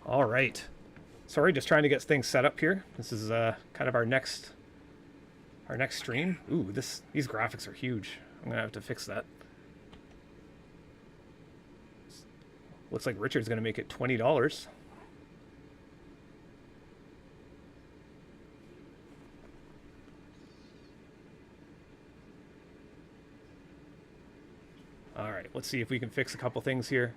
All right. Sorry, just trying to get things set up here. This is kind of our next stream. Ooh, these graphics are huge. I'm gonna have to fix that. Looks like Richard's gonna make it $20. All right, let's see if we can fix a couple things here.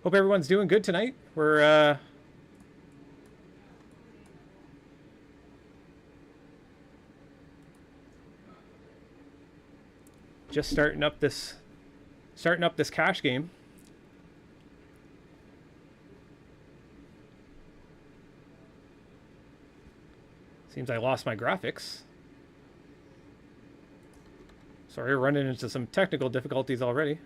Hope everyone's doing good tonight. We're just starting up this cash game. Seems I lost my graphics. Sorry, we're running into some technical difficulties already.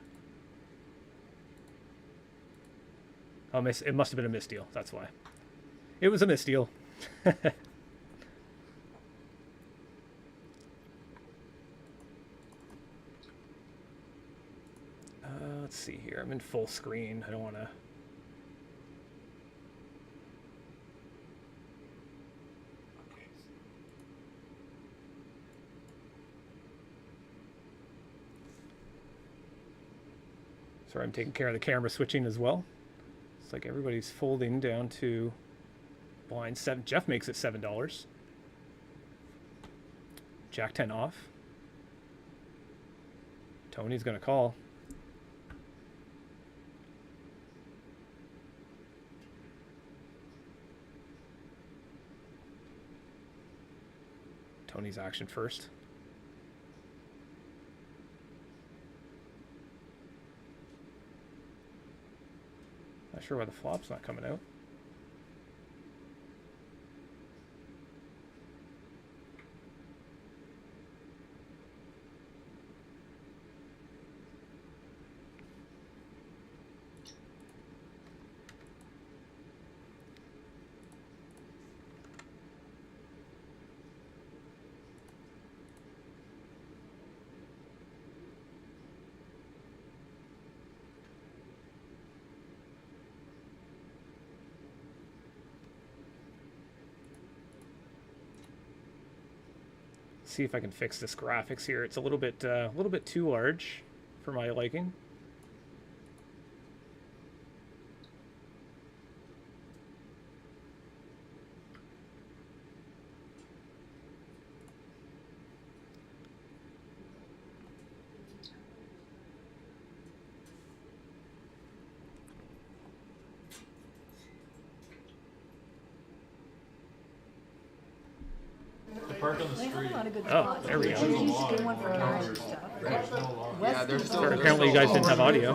Oh, it must have been a misdeal. That's why. It was a misdeal. Let's see here. I'm in full screen. I don't want to... Sorry, I'm taking care of the camera switching as well. It's like everybody's folding down to blind 7. Jeff makes it $7. Jack 10 off. Tony's going to call. Tony's action first. Not sure why the flop's not coming out. See if I can fix this graphics here. It's a little bit too large for my liking. Park on the street. Oh, there we go. Yeah, there's still. Sorry, apparently you guys didn't have audio.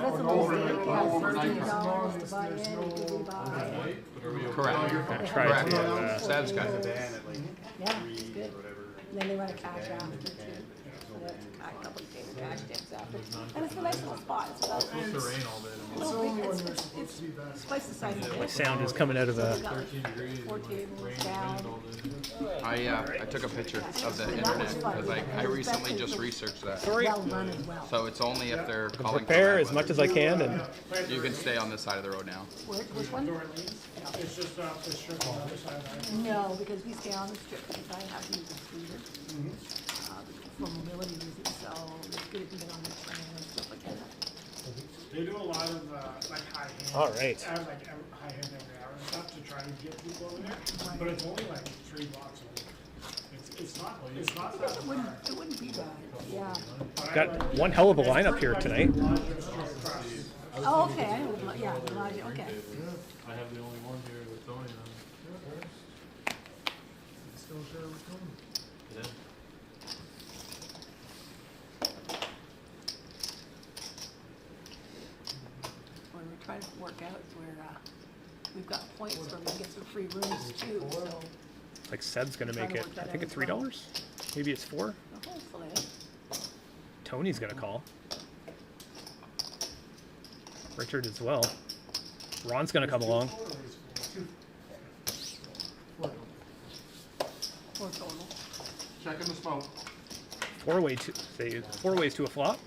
Correct. I tried to. That's good. Yeah, it's good. And then they want to cash after too. A couple of days cash dips after. And it's a nice little spot. It's about Supposed to rain all day it's twice the size of My it. sound is coming out of a. 13 degrees. 4 tables Rain down. all day. I took a picture of the internet because I recently just researched that. Sorry. Well run as well. So it's only if they're calling. Prepare as much as I can, and You can stay on this side of the road now. Which one? It's just off the strip on the other side, right? No, because we stay on the strip because I have to use the scooter. For mobility reasons, so it's good if you get on the train and stuff like that. They do a lot of like high hand. All right. High hand every hour and stuff to try to get people over there. But it's only like 3 blocks away. It's not that far. It wouldn't be bad, yeah. got one hell of a lineup here tonight. Oh, okay, I know, yeah, Elijah, okay. I have the only one here with Tony on. Still sure we're coming. Yeah. When we're trying to work out where, we've got points where we can get some free rooms too, so. Like Seb's gonna make it. I think it's $3. Maybe it's 4. Hopefully. Tony's gonna call. Richard as well. Ron's gonna come along. Four total. Checking the smoke. Four ways to a flop.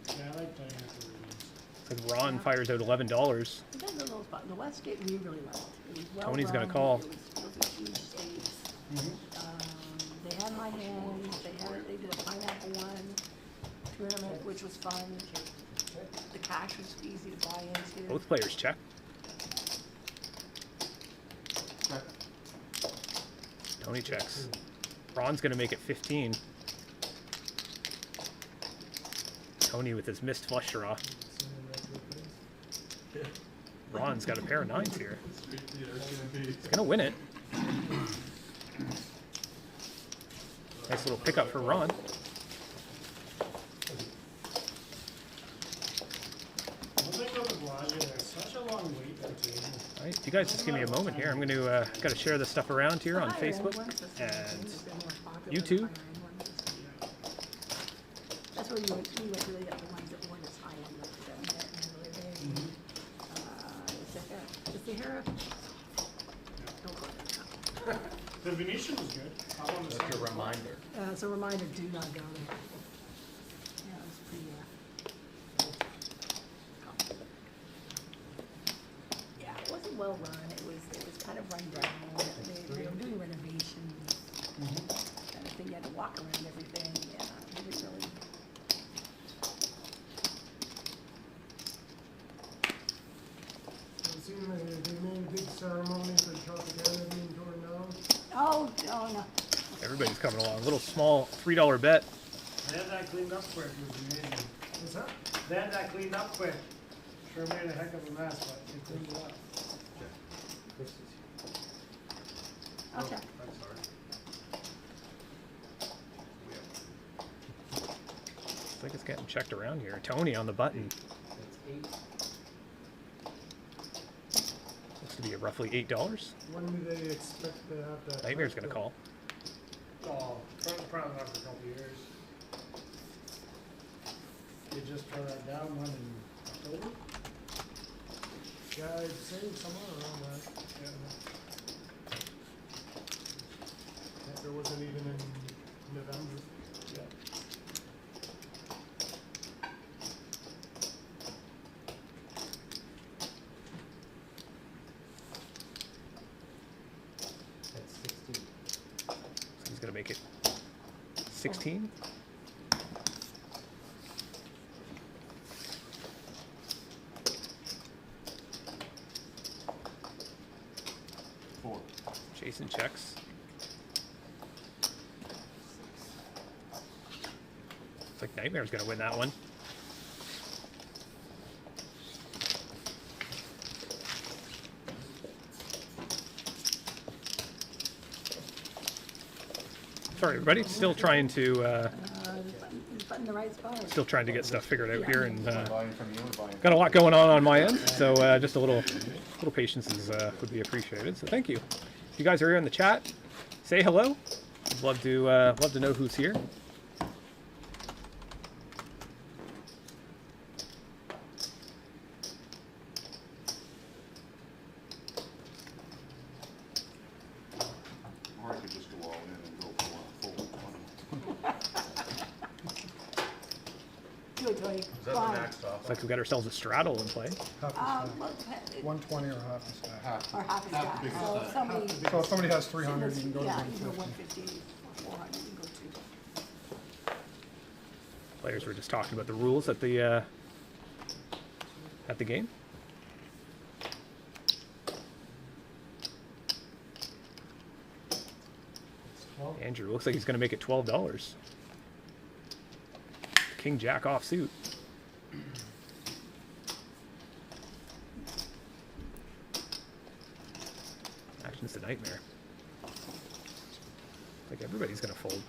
Yeah, I like playing after readings. Like Ron fires out $11. It does a little spot. The Westgate we really liked. It was well Tony's gonna run. call. It was a huge stakes. They had my hands. They did a pineapple one tournament, which was fun. The cash was easy to buy into. Both players check. Check. Tony checks. Ron's gonna make it 15. Tony with his missed flush draw. Ron's got a pair of 9s here. He's gonna win it. Nice little pickup for Ron. One thing about the Bellagio, there's such a long wait for tables. All right, you guys just give me a moment here. I'm going to gotta share this stuff around here on Facebook and YouTube. That's where we went really got the ones that weren't as high end like the Sahara. Don't go there. The Venetian was good. I want to That's a reminder. It's a reminder, do not go there. Yeah, it was pretty, yeah, it wasn't well run, it was kind of run down, they were doing renovations, kind of thing, you had to walk around everything, yeah, it was really. It seemed like they made a big ceremony for Tropicana being torn down. Oh, no. Everybody's coming along. A little small $3 bet. They had that cleaned up quick. It was amazing. What's that? They had that cleaned up quick. Sure made a heck of a mess, but they cleaned it up. Okay. I'm sorry. Looks like it's getting checked around here. Tony on the button. Looks to be roughly $8. When do they expect to have that? Nightmare's gonna call. Oh, probably not for a couple of years. They just tore that down one in October. Yeah, I'd say somewhere around that. Yeah. There wasn't even in November. Yeah. So he's gonna make it 16. Four. Jason checks. Looks like Nightmare's gonna win that one. Sorry, everybody. Still trying to Button the right spot. get stuff figured out here, and Buying from you or buying? got a lot going on my end. So just a little patience would be appreciated. So thank you. If you guys are here in the chat, say hello. I'd love to know who's here. Or I could just go all in and go for a full one. Do it, Tony. Is that the maxed off? Looks like we got ourselves a straddle in play. Half a Well, stack. it- 120 or half a stack. Half. or half a Half stack, the big so stack. if somebody. So if somebody has 300, you can go to Yeah, you can go 150. 150 or 400, you can go two. Players were just talking about the rules at the game. Andrew looks like he's going to make it $12. King Jack offsuit. Action's the Nightmare. Like everybody's going to fold.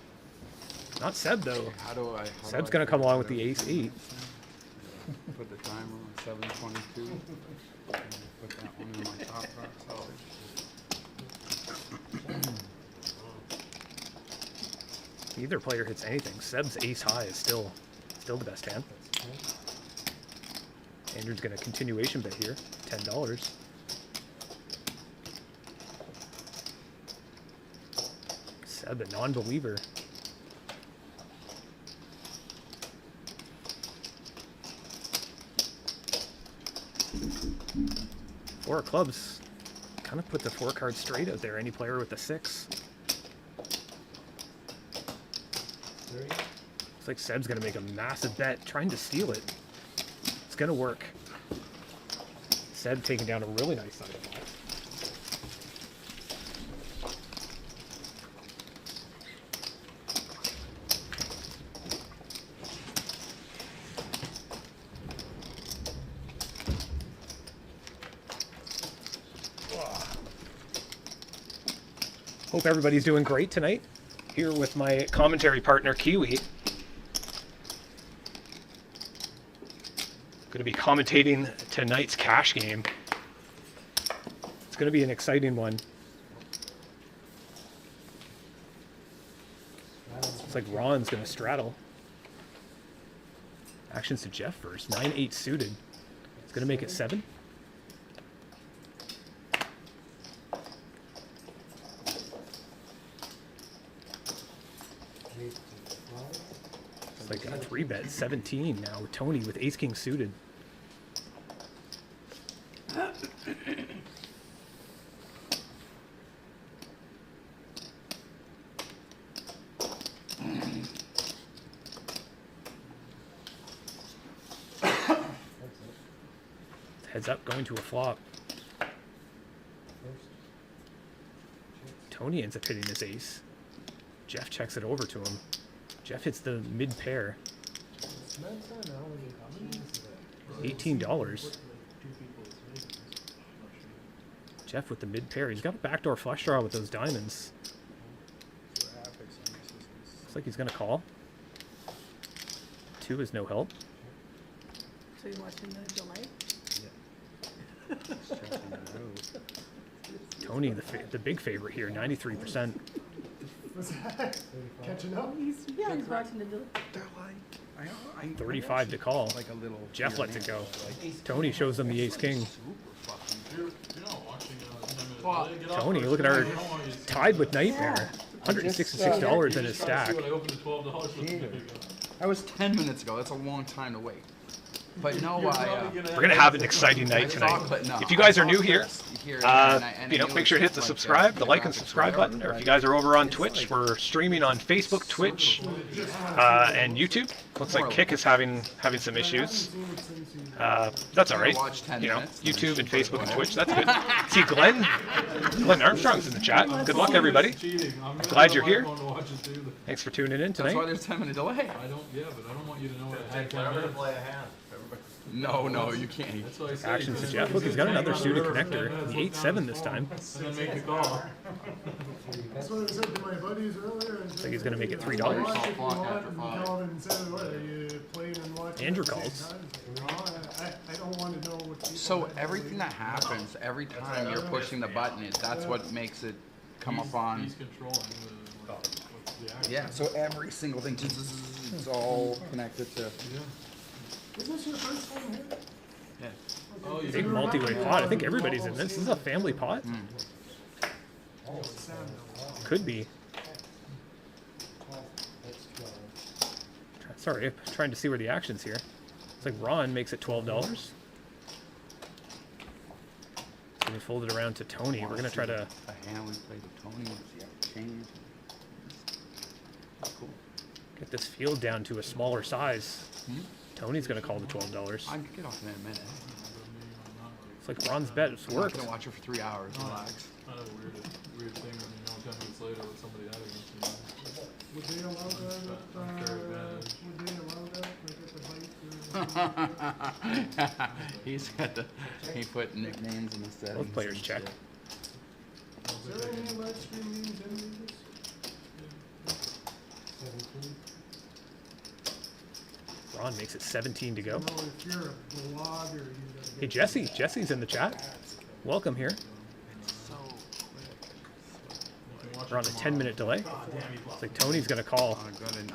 Not Seb though. How do I? Seb's going to come along with the ace-8. Put the timer on 7:22. Put that one in my top box. Neither player hits anything. Seb's ace high is still the best hand. Andrew's gonna continuation bet here, $10. Seb, a non-believer. Four of clubs. Kind of put the 4 card straight out there. Any player with the 6. Looks like Seb's gonna make a massive bet, trying to steal it. It's gonna work. Seb taking down a really nice side of pot. Hope everybody's doing great tonight. Here with my commentary partner, Kiwi. Going to be commentating tonight's cash game. It's going to be an exciting one. Looks like Ron's going to straddle. Actions to Jeff first. 9-8 suited. It's going to make it 7. It's like a 3-bet, 17 now. Tony with ace king suited. Heads up, going to a flop. Tony ends up hitting his ace. Jeff checks it over to him. Jeff hits the mid pair. $18. Jeff with the mid pair. He's got a backdoor flush draw with those diamonds. Looks like he's gonna call. 2 is no help. So you're watching the delay? Tony, the big favorite here, 93%. What's that? Catching up? He's watching the delay. They're like, I 35 to call. like a little. Jeff lets it go. Tony shows them the ace king. You're not watching Well, get off Tony, first. look at our I don't want you to- tied with Nightmare. $166 in his Just trying to stack. see what I opened at $12 with the big gun. That was 10 minutes ago. That's a long time to wait. But no, You're I. probably We're gonna have an exciting night tonight. Chocolate, no. If you guys are new here, Here, make sure to hit the subscribe, the like and subscribe button. Or if you guys are over on Twitch, we're streaming on Facebook, Twitch, and YouTube. Looks like Kick is having some issues. That's all right. You know, YouTube and Facebook and Twitch. That's good. See, Glenn Armstrong's in the chat. Good luck, everybody. Cheating. I'm Glad you're here. to watch it do the- Thanks for tuning in That's why tonight. there's 10-minute delay. I don't, yeah, but I don't want you to know what I had 10 minutes. No, you can't. That's what I say. Actions to because Jeff. Look, he's got another suited connector. The 8-7 this time. And then make the call. That's what I said to my buddies earlier. Looks like he's gonna make it $3. Watch if you want, and you called and said, what, are you playing and watching Andrew at the same calls. time? No, I don't want to know what people. So everything that happens, every time you're pushing the button, that's what makes it come up on. He's controlling the action. Yeah, so every single thing, it's all connected to. Is this your first time here? Yeah. Oh, you Big multi-way pot. I think everybody's in this. This is a family pot. Oh, it's Samuel. Could be. Sorry, I'm trying to see where the action's here. It's like Ron makes it $12. So we fold it around to Tony. We're gonna try to A hand we played with Tony. Yeah, change. Cool. get this field down to a smaller size. Tony's gonna call the $12. I can get off in a minute. It's like Ron's bet. It's I'm not worked. gonna watch it for 3 hours. Relax. Kind of a weird thing when you know 10 minutes later with somebody out against you. Would they allow that, Unfair advantage. would they allow that, like at the bike? He's got the. He put nicknames in the settings. Both players check. Is there any live stream meetings in Vegas? Ron makes it 17 to go. No, if you're a blogger, you gotta Hey get. Jesse, Jesse's in the chat. Welcome here. So quick. You can watch We're on a 10-minute delay. It's like Tony's gonna call.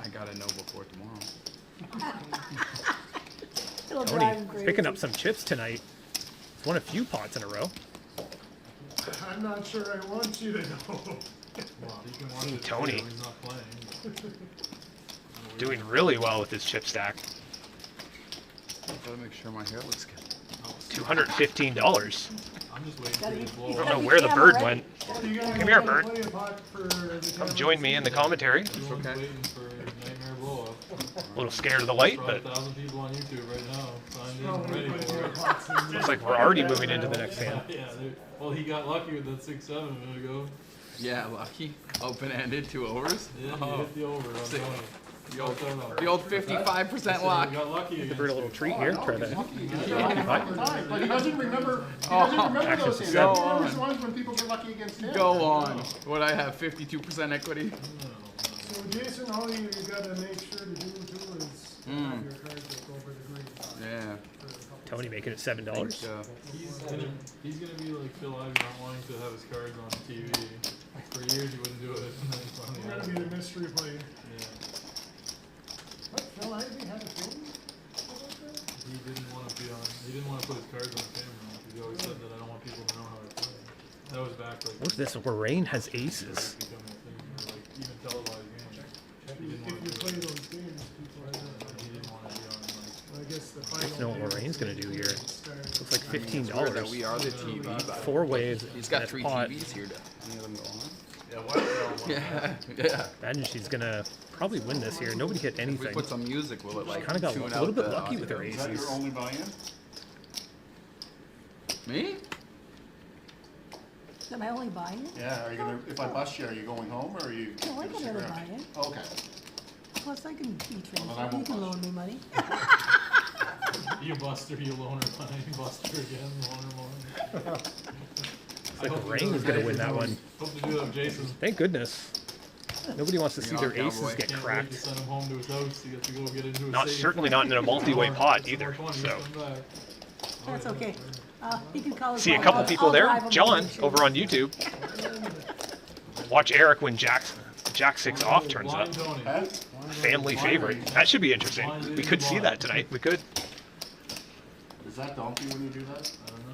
I gotta know before tomorrow. It'll Tony drive him crazy. picking up some chips tonight. He's won a few pots in a row. I'm not sure I want you to know. Well, you can watch it Tony. when he's not playing. Doing really well with his chip stack. Gotta make sure my hair looks good. $215. I'm just waiting for Gotta you be- to blow I you don't up. know where the Camera bird ready. went. You're gonna Come here, have bird. plenty of pot for the Come camera join me in the commentary. Everyone's okay. waiting for Nightmare Blow Up. A little scared of the light, Probably but 1,000 people on YouTube right now signed in, Probably ready plenty for of it. pots in there. looks like we're already moving into the next hand. Yeah, well, he got lucky with that 6-7 a minute ago. Yeah, lucky. Open-ended, 2 overs. Yeah, Oh. he hit the over on Sick. Tony. The old 55% He luck. got lucky Give against her a little treat here. Try to. But he doesn't remember. He Oh, doesn't remember action those hands. He success. remembers the ones when people get lucky against him. Go on. What I have, 52% equity. So Jason, all you gotta make sure to do too is have your cards look over the green. Yeah. for a couple Tony making it $7. So, He's gonna be like Phil Ivey, not wanting to have his cards on TV. For years he wouldn't do it, and then You're finally gonna had be it. the mystery player. Yeah. What, Phil Ivey had a thing? He didn't want to be on. He didn't want to put his cards on camera. He always said that I don't want people to know how I play. That was back like. What's this? Lorraine has aces. Becoming a thing, or like even televised games. He didn't If want you to do play it. those games, people have He didn't want to be on like. well, I guess the final. know what game Lorraine's gonna do here. started. Looks like I mean, it's weird that we $15. are the TV, but 4 waves. he's got and a 3 pot. TVs here. Do any of them go on? Yeah, why don't Yeah, yeah. Imagine she's gonna probably win this here. Nobody hit If we anything. put some music, will it like Kind of got tune a out little bit the lucky with her audio? Is that aces. your only buy-in? Me? Is that my only buy-in? Yeah, are you gonna, if I bust you, are you going home or are you? No, I gonna got stick another around? buy-in. Okay. Plus, I can be Well, then I transferred. You won't can bust loan me money. You buster, you loaner money, buster again, loaner money. Looks like Lorraine is gonna win that one. Hope to do that with Jason. Thank goodness. Nobody wants to see their Bring it on, aces cowboy. get Can't wait to cracked. send him home to his house. He gets to go get into his Not safe. certainly not in a multi-way pot either. 420, So come back. That's okay. He can call his see a mom. couple I'll people there. drive him John over. over on YouTube. Watch Eric when Jack 6 off turns up. Blind Tony. Huh? Family favorite. That should be interesting. We could see that tonight. We could. Is that donkey when you do that? I don't know.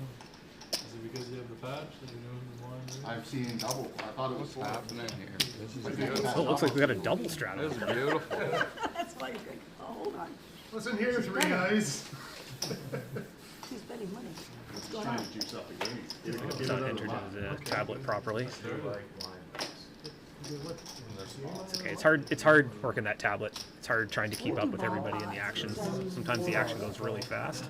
Is it because you have the patch that you're doing the blind reading? I've seen double. I thought it was What's four. happening here? This is But beautiful. yeah, Oh, it looks like we got a double straddle. This is beautiful. That's why you're good. Oh, hold on. Listen here, three guys. She's spending money. What's going Trying on? to juice up the game. Get it- It's get it not out of entered the into box. the tablet properly. What? It's okay. It's hard working that tablet. It's hard trying to keep up with everybody in the actions. Sometimes the action goes really fast.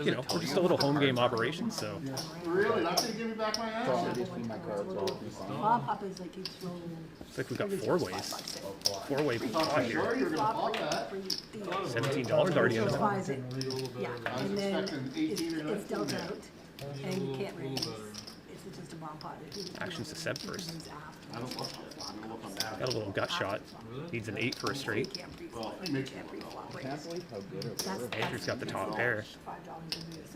You know, we're just a little home game operation, so Really? Not gonna give me back my ass? Bob Papa's like keeps rolling. looks like we've got 4 ways. 4-way Thought pot for sure here. you were gonna flop that. $17 already in Just it. buys it. Yeah, I was and then expecting it's 18 or it's dealt 19 out, and you can't really, little it's just a bomb pot. Action's to Seb first. I don't look at it. I'm gonna look on that. Got a little gut shot. Needs an 8 for a straight. Well, he makes me look at it. Andrew's got the top pair.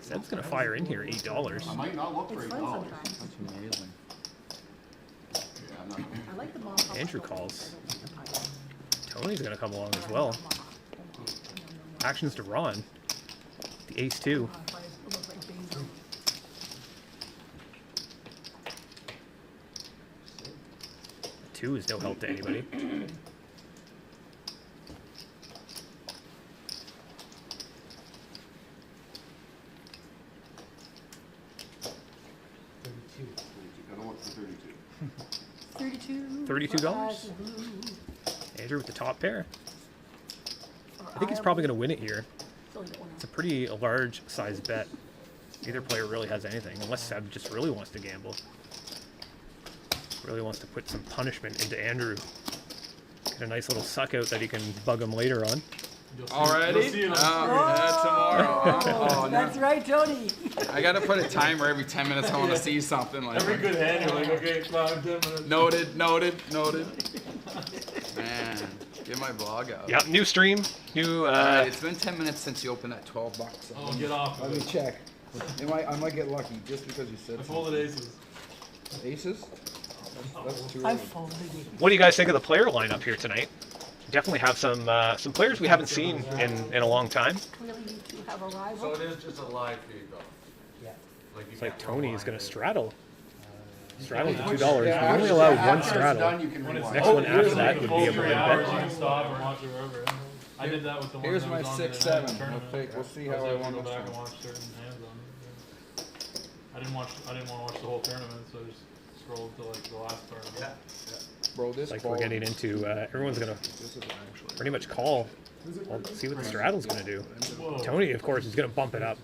Seb's gonna fire in here, $8. I might not look for It's $8. fun sometimes. That's amazing. Yeah, I'm not. I like the bomb pot. Andrew calls. Tony's gonna come along as well. Actions to Ron. The ace-2. The 2 is no help to anybody. Gotta look for 32. 32. $32. Andrew with the top pair. I think he's probably gonna win it here. It's a pretty large size bet. Neither player really has anything, unless Seb just really wants to gamble. Really wants to put some punishment into Andrew. Get a nice little suck out that he can bug him later on. You'll see- Already? You'll see it on Tomorrow. Huh? Oh, no. That's right, Tony. I gotta put a timer every 10 minutes. I want to see something like every good hand. You're like, okay, 5, 10 minutes. noted, noted, noted. Man, get my blog out. Yep, new stream, new Alright, it's been 10 minutes since you opened that 12 bucks. Oh, get off Let of me it. check. I might get lucky just because you I said folded aces. aces. That's too I early. folded it. What do you guys think of the player lineup here tonight? Definitely have some players we haven't seen in a long time. Clearly you two have a So rival. it is just a live feed though? Yeah. Like you It's like can't go Tony is live going to and- straddle. Straddle to Yeah, $2. We after- only allow after one it's straddle. done, you can When it's rewind. Next one after usually that the would full be a 3 blind hours, bet. you can stop and watch it wherever. I did that with the one Here's that my was on 6-7. the tournament. We'll see I how was I able to won go this back and one. watch certain hands on it. I didn't want to watch the whole tournament, so I just scrolled to like the last part of it. Bro, this Like ball. we're getting into, everyone's going to This is actually. pretty much call. We'll see what the straddle's going to do. Whoa. Tony, of course, is going to bump it up.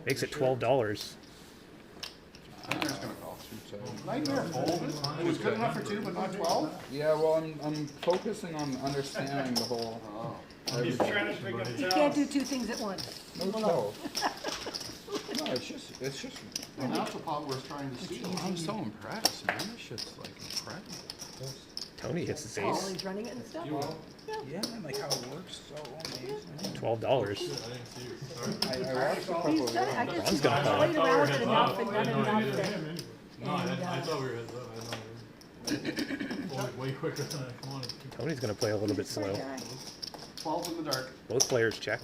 Makes it $12. Nightmare's gonna call. Nightmare folded. It was good enough for 2, but not 12? Yeah, well, I'm focusing on understanding the whole. He's trying to pick up You can't do two things at once. No Well, toe. No, it's just. And that's the part we're trying to see. I'm so impressed, man. This shit's like incredible. Tony hits his Oh, ace. he's running it and stuff? Yeah, man, like how it works, so amazing. $12. I didn't see you. Sorry. I watched a couple He's of done it, I rounds. guess Ron's he's gonna call. played around with it Heads enough up. and I done didn't know enough you did. that. No, I And, thought we were heads up. I didn't know. Way quicker than I wanted. Tony's going to play a little bit Smart slow. guy. 12 in the dark. Both players check.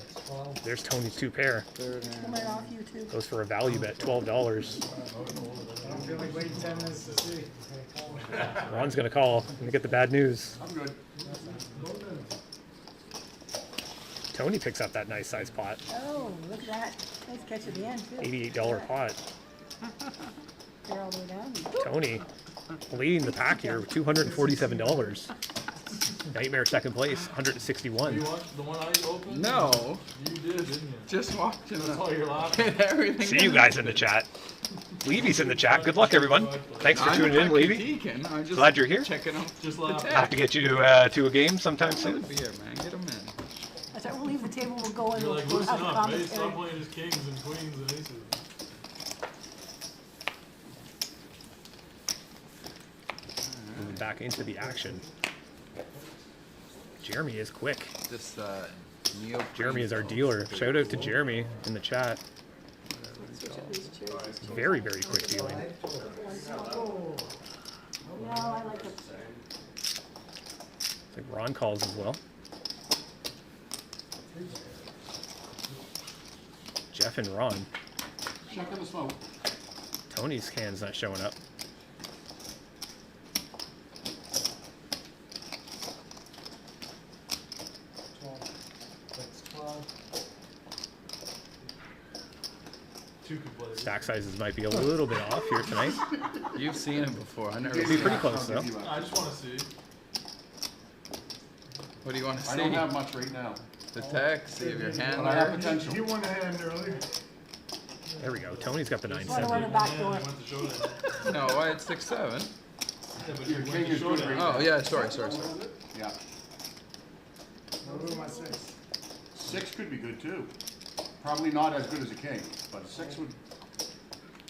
There's Tony's 2 pair. Third hand. Come right off you two. Goes for a value bet, $12. I don't feel like waiting 10 minutes to see. Ron's going to call. Gonna get the bad news. I'm good. Tony picks up that nice size pot. Oh, look at that. Nice catch at the end, too. $88 pot. They're all the way down. Tony leading the pack here with $247. Nightmare second place, You 161. watched the one I opened? No, You did, didn't you? just watching That's why the you're laughing. everything. See you guys in the chat. Levy's in the chat. Good luck, everyone. Thanks for tuning in, Levy. I'm just Glad you're here. Checking out Just the laugh. tech. Have to get you to a game sometime soon. Beer, man. Get him in. That's right, we'll leave the table, we'll go in, You're we'll like, we'll loosen have a up, right? Stop commentary. playing just kings and queens and aces. Moving back into the action. Jeremy is quick. This Neo. Jeremy is our dealer. Shout out to Jeremy in the chat. Switch up these chairs. Very, very quick dealing. No, I like it. It's like Ron calls as well. Jeff and Ron. Check in the smoke. Tony's hand's not showing up. Two could play. Stack sizes might be a little bit off here tonight. You've seen it before. I never. Be Seen pretty it. close though. I just want to see. What do you want to I see? don't have much right now, The tech. See if your hand. but I have there. potential. He won a hand earlier. There we go. Tony's got the Wanna run 9-7. it back Man, door. you went to showdown. No, I had 6-7. Yeah, but Your you king went to is good showdown. right Oh yeah, sorry. Yeah. What about my 6? 6 could be good too. Probably not as good as a king, but a 6 would.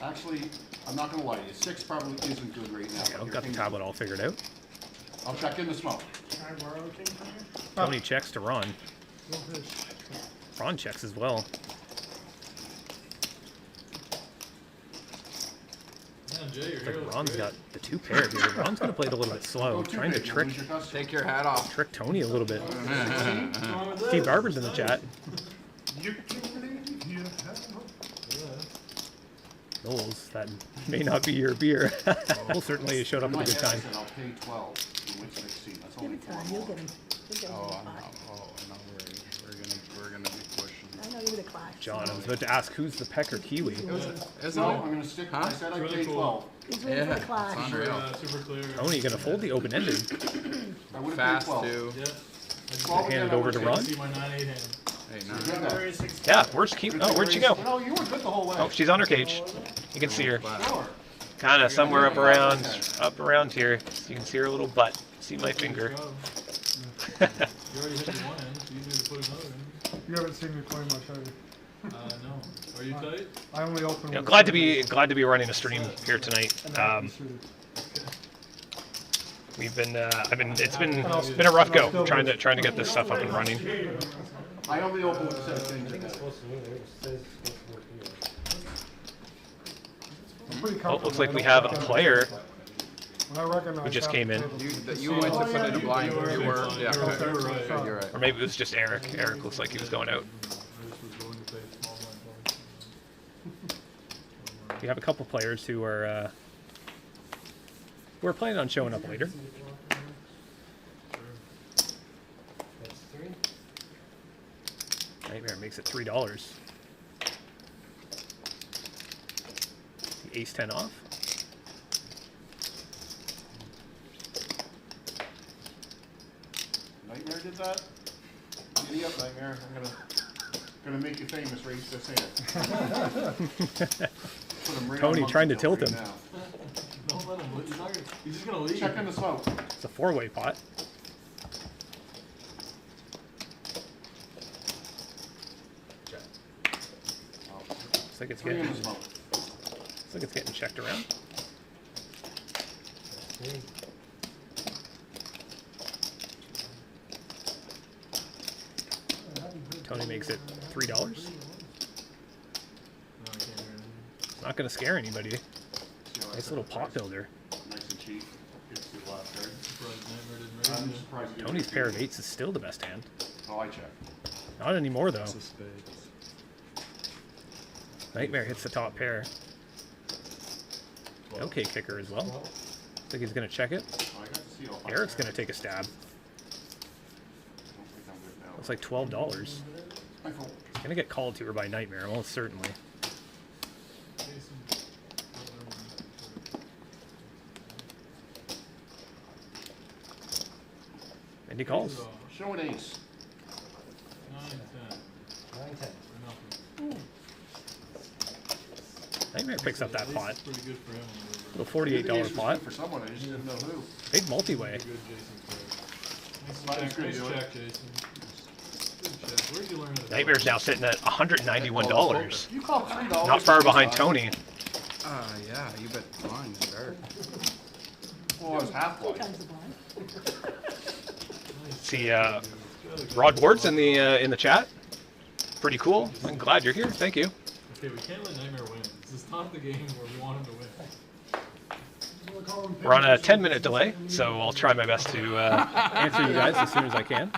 Actually, I'm not gonna lie to you. 6 probably isn't good right now. but I've your got the king's tablet all figured out. good. I'll check in the smoke. Can I borrow a king from you? Tony checks to Ron. Ron checks as well. Man, Jay, your It's hair like looks Ron's great. got the 2 pair here. Ron's gonna play it a little bit slow, Go too trying to big, you'll trick lose your customer. Take your hat off. Tony a little bit. What's wrong with Steve this? Barber's in the chat. You can leave here. Knowles, that may not be your beer. Well, certainly showed up My at a good guess time. is that I'll pay 12. You win 16. That's Give only it 4 time, you'll more. get him. You'll get him Oh, in I'm the not. pot. Oh, no worries. We're gonna be pushing. I know you're gonna clash. John, I was about to ask who's the Pecker Kiwi. Isn't No, it? I'm gonna stick. Huh? I said I Really paid cool. 12. He's waiting for Yeah, the it's clash. unreal. Yeah, super clear. Tony, you gonna fold the open-ended? I would have paid Fast 12. too. Yeah. I just 12 Hand again, it I over would've to taken. Ron? see my 9-8 hand. Hey, Good nice. guy. February 16th. Yeah, where's Kiwi? Oh, where'd she go? No, you were good the whole way. Oh, she's on her cage. You can see her. Sure. Kind of somewhere up around here. You can see her little butt. See my finger. Go. You already hit the one end, so you need to put another in. You haven't seen me play much, have you? No. Are you tight? I only open. You know, glad to be running a stream here tonight. We've been it's been a rough go trying to get this stuff up and running. I only open with the same thing. Oh, looks like we have a player I recognize who just half came the in. tables. You went to put in a blind. You were. Yeah. Okay. Okay. Right. You're right. Or maybe it was just Eric. Eric looks like he was going out. I just was willing to pay small blind bucks. We have a couple players who are planning on showing up later. Nightmare makes it $3. The ace 10 off. Nightmare did that? Giddy up, Nightmare. I'm gonna make you famous. Raise this hand. Put him right Tony on trying to monkey tail tilt right him. now. Don't let him. He's not gonna. He's just gonna leave. Check in the smoke. It's a four-way pot. Looks like it's Three in getting, the smoke. looks like it's getting checked around. Tony makes it $3. No, I can't hear anything. Not going to scare anybody. See how I Nice set little the pot price? builder. Nice and cheap. Gets the last card. Surprised Nightmare didn't raise I'm it. surprised you didn't Tony's do pair it. of eights is still the best hand. Oh, I check. Not anymore though. It's a spade. Nightmare hits the top pair. Okay, kicker as well. Looks like he's going to check it. Oh, I got to see all five Eric's going cards. to take a stab. I don't think I'm good now. Looks like $12. I fold. Going to get called to her by Nightmare, almost certainly. Jason. And he calls. Show an ace. 9, 10. Nothing. Nightmare picks up that Ace pot. is pretty good for him. Little Knew the ace was $48 pot. good for someone. I just didn't know who. Big multi-way. Pretty good, Jason's Might player. as good Nice do it. check, Jason. Good check. Where'd you learn how to Nightmare's now sitting at $191. You called $3. Not far behind Tony. Yeah. You bet blind is better. Well, I was half Two blind. times the blind. See, Rod Ward's in the chat. Pretty cool. I'm glad you're here. Thank you. Okay, we can't let Nightmare win. This is not the game where we want him to win. We're on a 10-minute delay, so I'll try my best to answer you guys as soon as I can.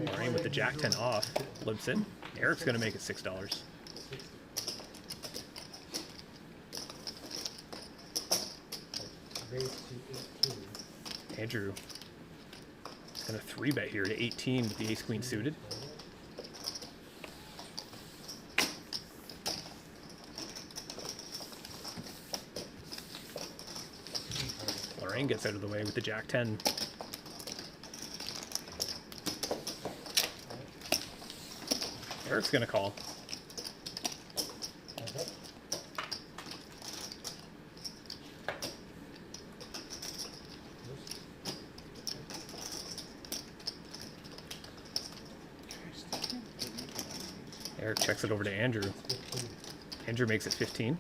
Lorraine with the Jack 10 off. Limps in. Eric's going to make it $6. Andrew is going to 3-bet here to 18 with the ace-queen suited. Lorraine gets out of the way with the Jack 10. Eric's going to call. Eric checks it over to Andrew. Andrew makes it 15.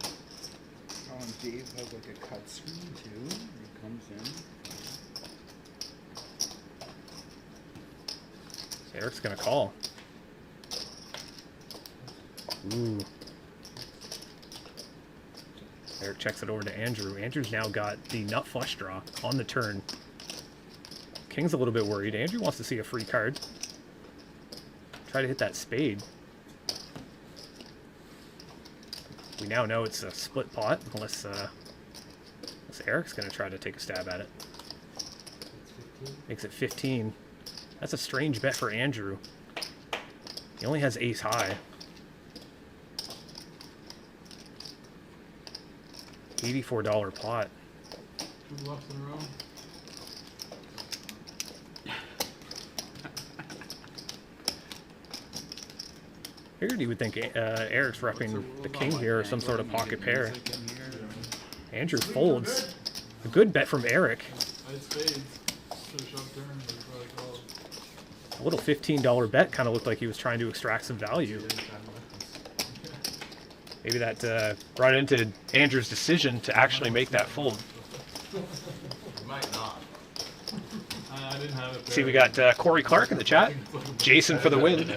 Oh, and Dave has like a cut screen too. He comes in. Eric's gonna call. Ooh. Eric checks it over to Andrew. Andrew's now got the nut flush draw on the turn. King's a little bit worried. Andrew wants to see a free card. Try to hit that spade. We now know it's a split pot, unless Eric's gonna try to take a stab at it. Makes it 15. That's a strange bet for Andrew. He only has ace high. $84 pot. 2 bluffs in a row. Figured you would think Eric's repping the king here or some sort of pocket pair. Andrew folds. A good bet from Eric. I had spades. Should have shoved turn, but he probably called. A little $15 bet kind of looked like he was trying to extract some value. Maybe that brought into Andrew's decision to actually make that fold. Might not. I didn't have it. See, we got Corey Clark in the chat. Jason for the win.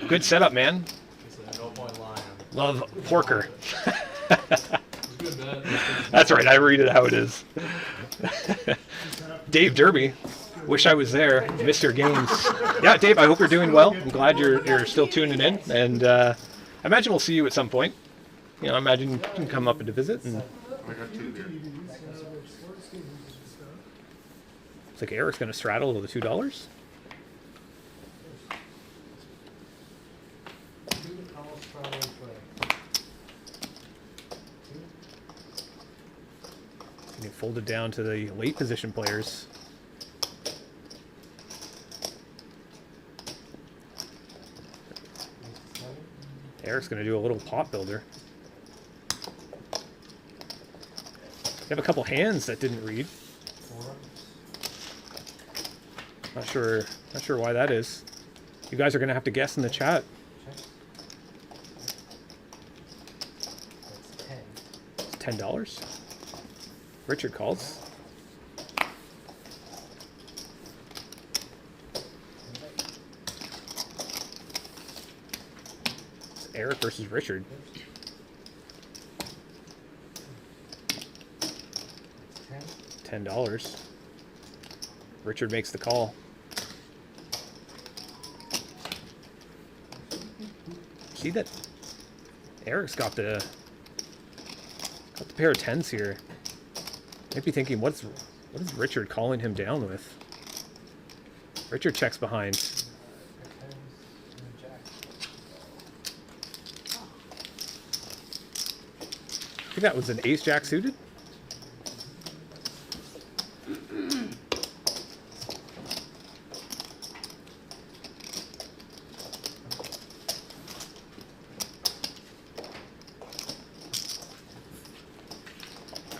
Good setup, man. No point lying. Love Porker. It's good, bad. That's right, I read it how it is. Dave Derby, wish I was there. Missed your games. Yeah, Dave, I hope you're doing well. I'm glad you're still tuning in, and I imagine we'll see you at some point. You know, I imagine you can come up and to visit. And I got two there. it's like Eric's gonna straddle with the $2. And you fold it down to the late position players. Eric's going to do a little pot builder. You have a couple hands that didn't read. Not sure why that is. You guys are going to have to guess in the chat. It's $10. Richard calls. It's Eric versus Richard. $10. Richard makes the call. See that Eric's got the pair of 10s here. Might be thinking, what is Richard calling him down with? Richard checks behind. I think that was an ace-jack suited.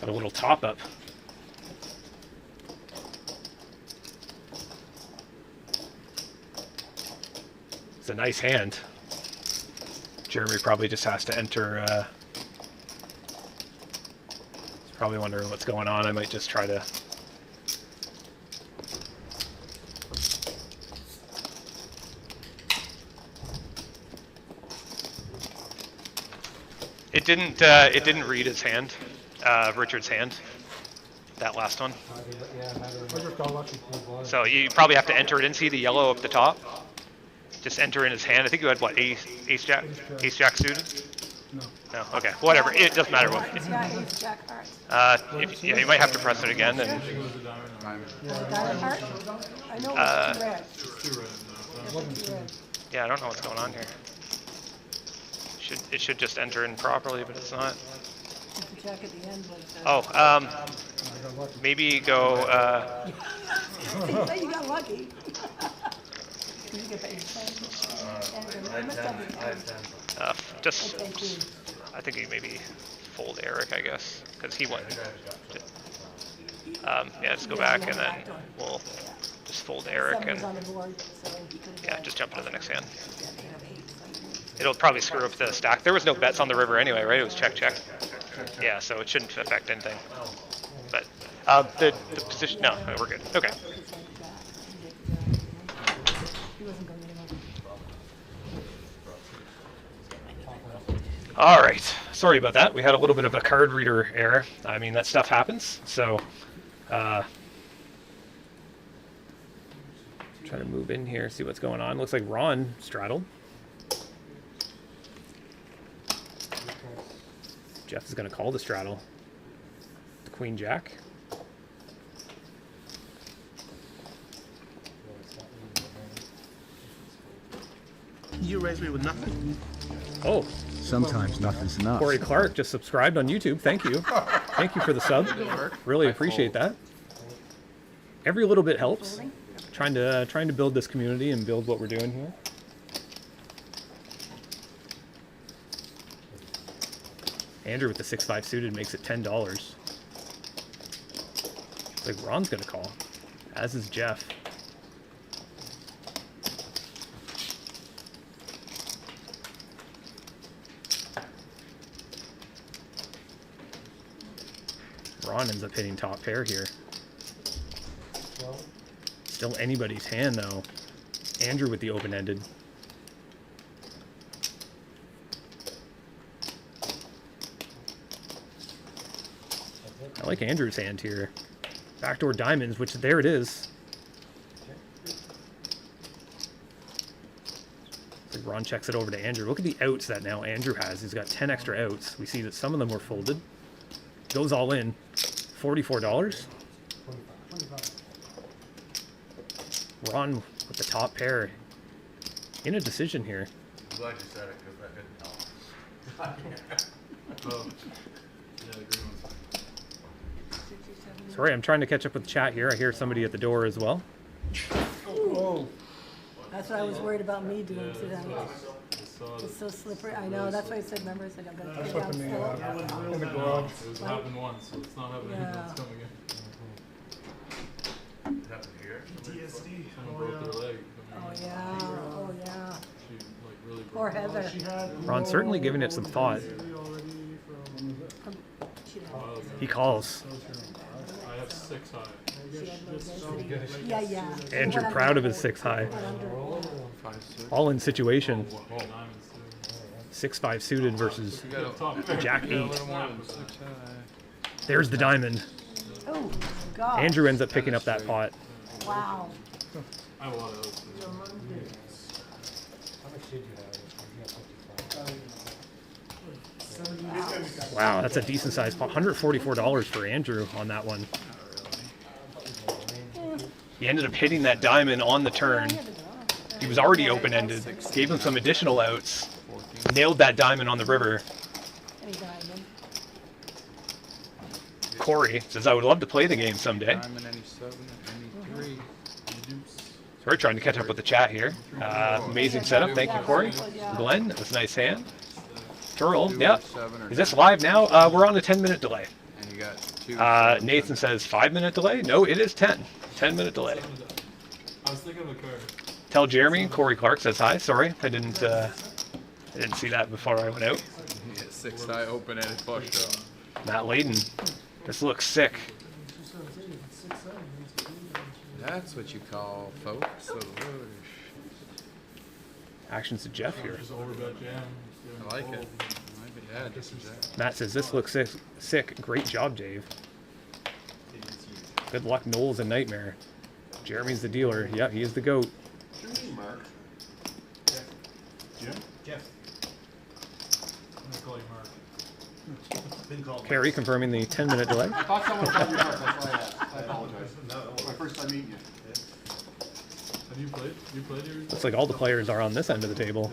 Got a little top up. It's a nice hand. Jeremy probably just has to enter. He's probably wondering what's going on. I might just try to. It didn't read his hand, Richard's hand, that last one. So you probably have to enter it and see the yellow up the top. Just enter in his hand. I think you had what, ace jack suited? No. Okay. Whatever. It doesn't matter what. It's got ace jack heart. Yeah, you might have to press it again. And Diamond heart? I know it's red. It's too red. It's red. yeah, I don't know what's going on here. It should just enter in properly, but it's not. The jack at the end was. Oh, maybe go. You got lucky. You get paid. Just. I think you maybe fold Eric, I guess, because he won. Yeah, just go back and then we'll just fold Eric and yeah, just jump into the next hand. It'll probably screw up the stack. There was no bets on the river anyway, right? It was check. Yeah, so it shouldn't affect anything. But the position, no, we're good. Okay. All right. Sorry about that. We had a little bit of a card reader error. I mean, that stuff happens. So, try to move in here, see what's going on. Looks like Ron straddled. Jeff is going to call the straddle. The Queen Jack. You raised me with nothing. Oh, Sometimes nothing's enough. Corey Clark just subscribed on YouTube. Thank you. Thank you for the sub. Really appreciate that. Every little bit helps. Trying to build this community and build what we're doing here. Andrew with the 6-5 suited makes it $10. It's like Ron's gonna call, as is Jeff. Ron ends up hitting top pair here. Still anybody's hand though. Andrew with the open-ended. I like Andrew's hand here. Backdoor diamonds, which there it is. So Ron checks it over to Andrew. Look at the outs that now Andrew has. He's got 10 extra outs. We see that some of them were folded. Goes all in. $44. Ron with the top pair. In a decision here. I'm glad you said it, because that didn't help. Oh. Yeah, the green one's fine. Sorry, I'm trying to catch up with the chat here. I hear somebody at the door as well. That's what I was worried about me doing tonight. I saw it. It's so slippery. I know, that's why I said, remember, I said, I'm gonna take it down slow. In the garage. It was happened once, so it's not happening again. Yeah. It's coming in. It happened here. DSD. Someone broke their leg. Oh, yeah, oh, yeah. She like really Poor broke. Heather. She had Ron certainly giving it some thought. already from, She had- Oh, He calls. I have 6 high. she had no density. Yeah, yeah. Andrew proud of his 6 high. Went under. All in situation. Diamonds too. 6-5 suited versus You got a top pair. Jack You got a 8. little more with that. There's the diamond. Oh, God. Andrew ends up picking up that pot. Wow. I have a lot of those. Wow, that's a decent sized pot. $144 for Andrew on that one. He ended up hitting that diamond on the turn. He was already open-ended. Gave him some additional outs. Nailed that diamond on the river. Any diamond. Corey says, I would love to play the game someday. Diamond, any 7, any 3, any deuce. So we're trying to catch up with the chat here. Amazing setup. Thank you, Corey. Glenn, that was a nice hand. Turl, yep. Is this live now? We're on a 10-minute delay. And you got 2. Nathan says 5-minute delay. No, it is 10. 10-minute delay. I was thinking of a card. Tell Jeremy. Corey Clark says hi. Sorry, I didn't see that before I went out. Yeah, 6 high open ended flush draw. Matt Layden. This looks sick. That's what you call folks. Actions to Jeff here. Just overbet jam. I like it. Yeah, just exactly. Matt says this looks sick. Sick. Great job, Dave. Good luck, Knowles and Nightmare. Jeremy's the dealer. Yep, he is the GOAT. Mark. Jim? Jeff. I'm gonna call you Mark. Been called. Carrie confirming the 10-minute delay. I thought someone called you Mark, that's why I asked. I apologize. My first time meeting you. Have you played? You played your? Looks like all the players are on this end of the table.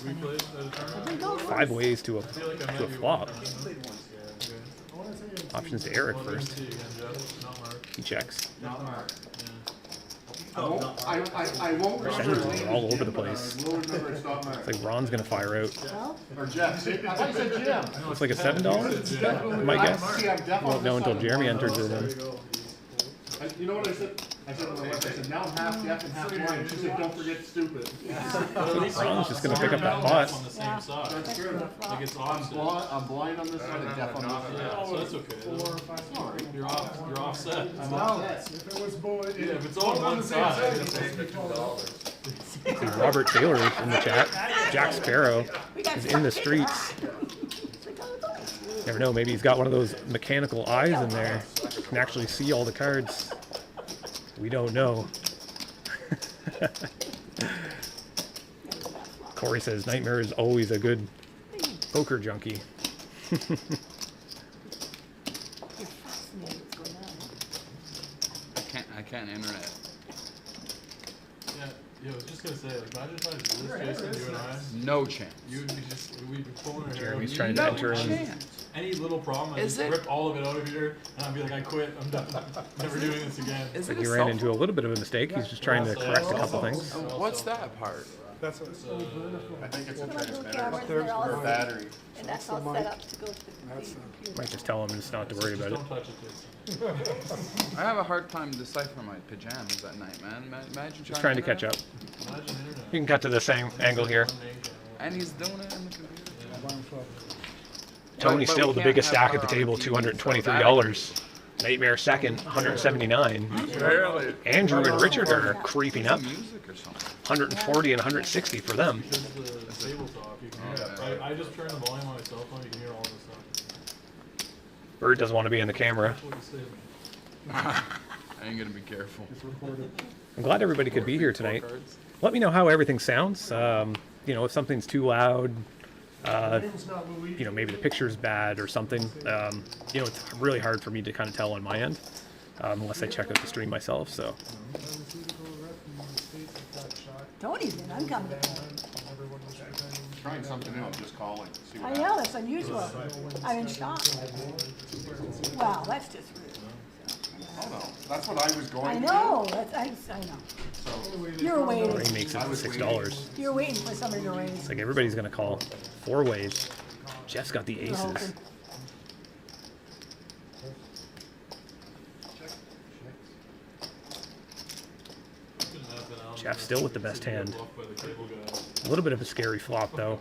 We played at a tournament. 5 ways to a, I feel like I to met a you flop. once. Okay. Options to Eric Well, let me first. see again, Jeff. Not Mark. He checks. Not Mark. Yeah. I won't remember Percentages his name are all over again, the but place. I will remember it's not Mark. Looks like Ron's gonna fire out. Well, Or Jeff. I thought you said Jim. Looks like a $7. My guess. See, I'm deaf on Won't know this until side. Jeremy enters it in. You know what I said? I said to my wife, I said, now I'm half deaf and half blind. She said, don't forget stupid. Ron's just gonna pick up that pot. On the same Yeah. side. That's true. Like it's I'm offset. blind on this side and deaf on this side. Yeah, so that's okay. You're off. You're offset. I'm offset. If it was boy, Yeah, if it's all on one side. See Robert Taylor in the chat. Jack Sparrow is in the streets. Never know, maybe he's got one of those mechanical eyes in there. Can actually see all the cards. We don't know. Corey says Nightmare is always a good poker junkie. I can't enter it. Yeah, I was just gonna say, like, imagine if I was this, Jason, you and I, No chance. you'd be just, we'd be pulling our hair Jeremy's out. trying to No enter in. chance. Any little problem, I'd Is just it? rip all of it out of here, and I'd be like, I quit, I'm done, never doing this again. Is Like it he a ran cell into a little bit of a mistake. He's just trying to correct a couple things. phone? What's that part? that's what. I think it's a the little transmitter cameras, they're all, or battery. and that's all set up to go to the computer. Might just tell him just not to worry Just about it. don't touch it, Jason. I have a hard time deciphering my pajamas at night, man. Imagine Just trying to catch enter up. Imagine internet. You can cut to the same angle here. it. And he's doing it in the computer. Tony But still we the can't biggest have stack at her the on table, the TV, so $223. Nightmare second, $179. Really? Andrew and Richard are creeping up, Music or something. $140 and $160 for them. Because the tabletop, you can hear it. I just turn the volume on my cell phone, you can hear all this stuff. Bird doesn't want to be in the camera. What you say to me? I ain't gonna be careful. I'm glad everybody could be here tonight. Let me know how everything sounds. You know, if something's too loud, you know, maybe the picture's bad or something. You know, it's really hard for me to kind of tell on my end, unless I check out the stream myself. So Don't even, I'm coming. Trying something new, I'm just calling, see I what know, happens. that's unusual. I'm in shock. Wow, that's just rude. Oh, no, that's what I was going I to do. know, that's, I know. So, You're Ray waiting, makes it I for was $6. you're waiting for somebody to raise. It's like everybody's gonna call 4 ways. Jeff's got the You're aces. hoping. Couldn't have been out Jeff there. still with the best He got hand. bluffed by the cable guy. A little bit of a scary flop though.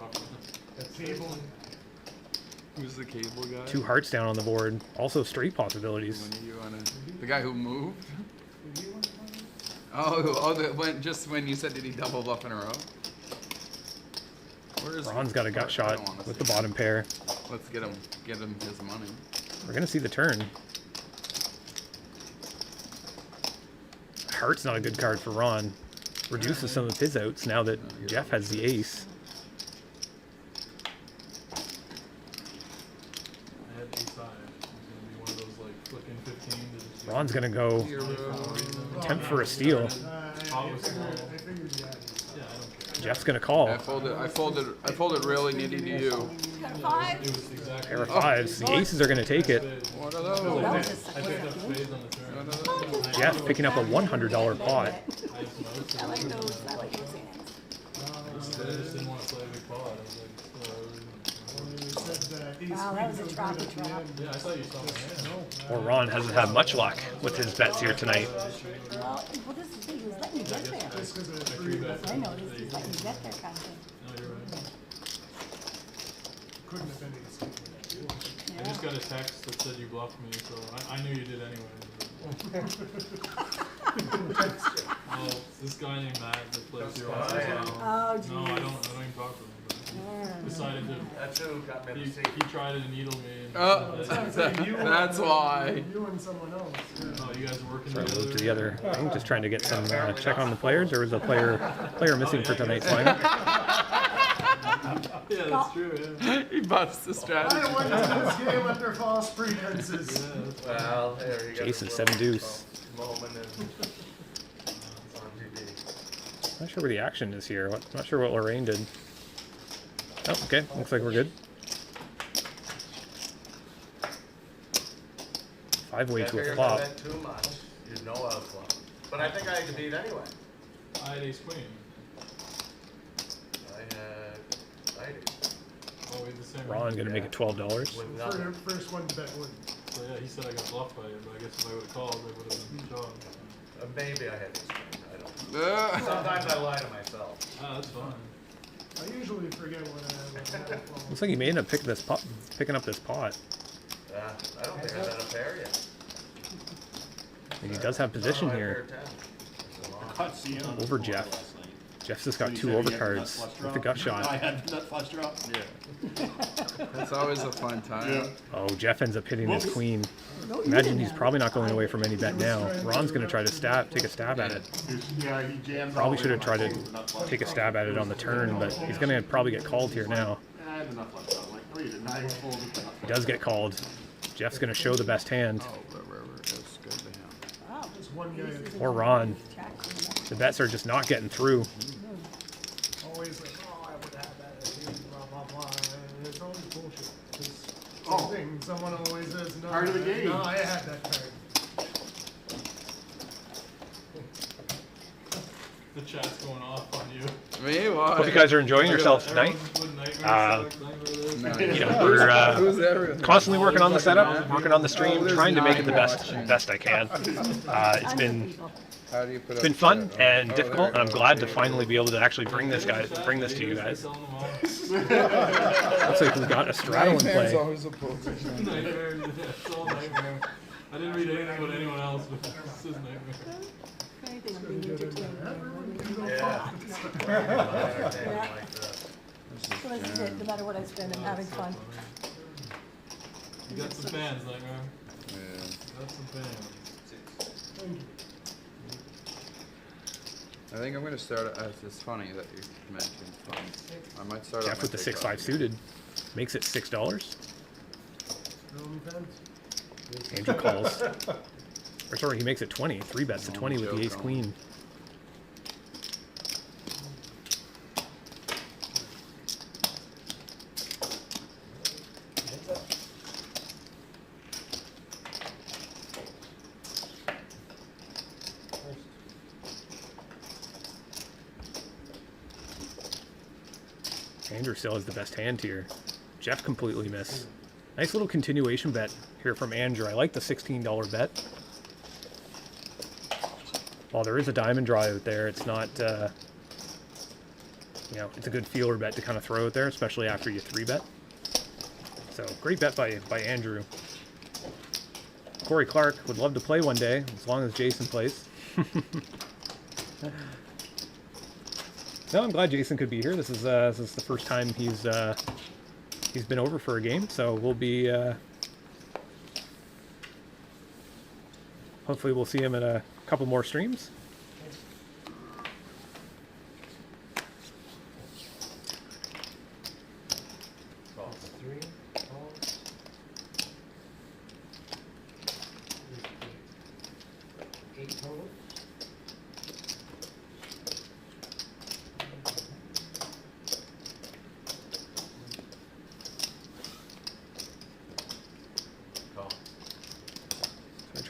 Who's the cable guy? 2 hearts down on the board. Also straight possibilities. When you wanna, the guy who moved? Oh, just when you said did he double bluff in a row? Where is Ron's got a gut shot with the bottom pair. Let's get him his money. We're gonna see the turn. Heart's not a good card for Ron. Reduces some of his outs now that Jeff has the ace. I had ace high. It was gonna be one of those like flicking 15 to just Ron's gonna go attempt for a steal. pot was small. Yeah, I don't care. Jeff's gonna call. I folded really nitty to you. Got a 5? It was exactly. Pair of 5s. The aces are gonna take it. What are That those? was just, I picked up spades on the turn. Jeff picking up a $100 pot. I just noticed I it. like those, I like those hands. I just didn't want to play a big pot. I was like, Wow, that was a troppy trap. yeah, I thought you saw my hand. Or Ron hasn't had much luck with his bets here tonight. Well, this is the thing, he was letting you get there. I noticed, he's letting you get there kind of thing. No, you're right. Couldn't have been any I just got a text that said you bluffed me, so I knew you did anyway. Well, this guy named Matt that plays here once in a while. Oh, No, geez. I don't even talk to him. But decided to. That's who got me He the seat. tried to needle me. And That's why. You and someone else. Oh, you guys are working Trying to together. move to the other thing, just trying to get some check on the players. There was a player missing for tonight's lineup. Yeah, that's true. Yeah. He busts the strategy. I went into this game under false pretenses. Well, there you go. Jason, 7 deuce. Moment and it's on TV. Not sure where the action is here. Not sure what Lorraine did. Oh, okay. Looks like we're good. 5-way I to a figured if I flop. bet too much, you'd know I was flop. But I think I had to beat anyway. I had ace queen. I had Oh, we had the same. Ron gonna make it $12. with nothing. First one to bet win. So yeah, he said I got bluffed by you, but I guess if I would have called, I would have been job. Maybe I had ace queen. I don't know. Sometimes I lie to myself. Ah, that's fine. I usually forget what I have. Looks like he may end up picking up this pot. I don't think I bet a pair yet. And he does have position Oh, I here. pair 10. That's a long- Caught seeing on the Over floor Jeff. last night. Jeff's just So got you 2 said he had the overcards nut flush with draw? the gut I shot. had the nut flush drop? Yeah. That's always a fun time. Yeah. Oh, Jeff ends up hitting his Whoops. queen. No, you Imagine didn't he's have probably it. not going away from any bet now. Ron's gonna try to take a stab at it. Yeah, he jammed Probably all the should way have tried when I to pulled the nut flush take a draw. stab at it on the turn, but he's gonna probably get called here now. Yeah, I had the nut flush draw. I'm like, oh, you didn't. I pulled it, the nut He flush does get called. Jeff's gonna show the best hand. Oh, that's good to him. Wow. Just one guy that's Or Ron. Jack coming up. The bets are just not getting through. always like, oh, I would have that, blah, blah, blah. And it's always bullshit. It's Oh. thing. Someone always says, no, Part of the game. no, I had that card. The chat's going off on you. Me? Why? Hope you guys are enjoying yourselves tonight. You know, we're Who's everyone? constantly working on the setup, working on the stream, trying to make it the best I can. It's been How do you put been up fun that? and Oh, difficult, there and I'm glad to finally be able to actually bring this to you guys. Looks like we've got a straddle in Nightmare's play. always a poker. Nightmare, yeah, it's all nightmare. I didn't read anything about anyone else, but this is nightmare. Anything I'm being entertained. Yeah. Entertaining like this. So this is it, no matter what I spend, I'm having fun. You got some fans, Nightmare. Yeah. You got some fans. Thank you. I think I'm gonna start. It's funny that you mentioned funds. I might start. Jeff with the 6-5 suited makes it $6. Roman fans? Andrew calls. Or sorry, he makes it 20. 3 bets to 20 with the ace queen. Andrew still has the best hand here. Jeff completely missed. Nice little continuation bet here from Andrew. I like the $16 bet. While there is a diamond draw out there, it's not, you know, it's a good feeler bet to kind of throw out there, especially after you 3-bet. So, great bet by Andrew. Corey Clark would love to play one day, as long as Jason plays. No, I'm glad Jason could be here. This is the first time he's been over for a game, so we'll be hopefully we'll see him in a couple more streams.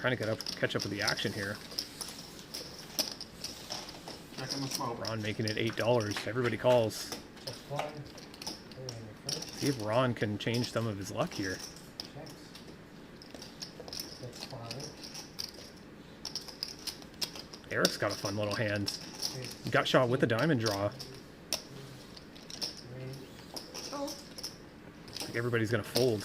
Trying to catch up with the action here. Checking the smoke. Ron making it $8. Everybody calls. See if Ron can change some of his luck here. Eric's got a fun little hand. He got shot with a diamond draw. Oh, I think everybody's gonna fold.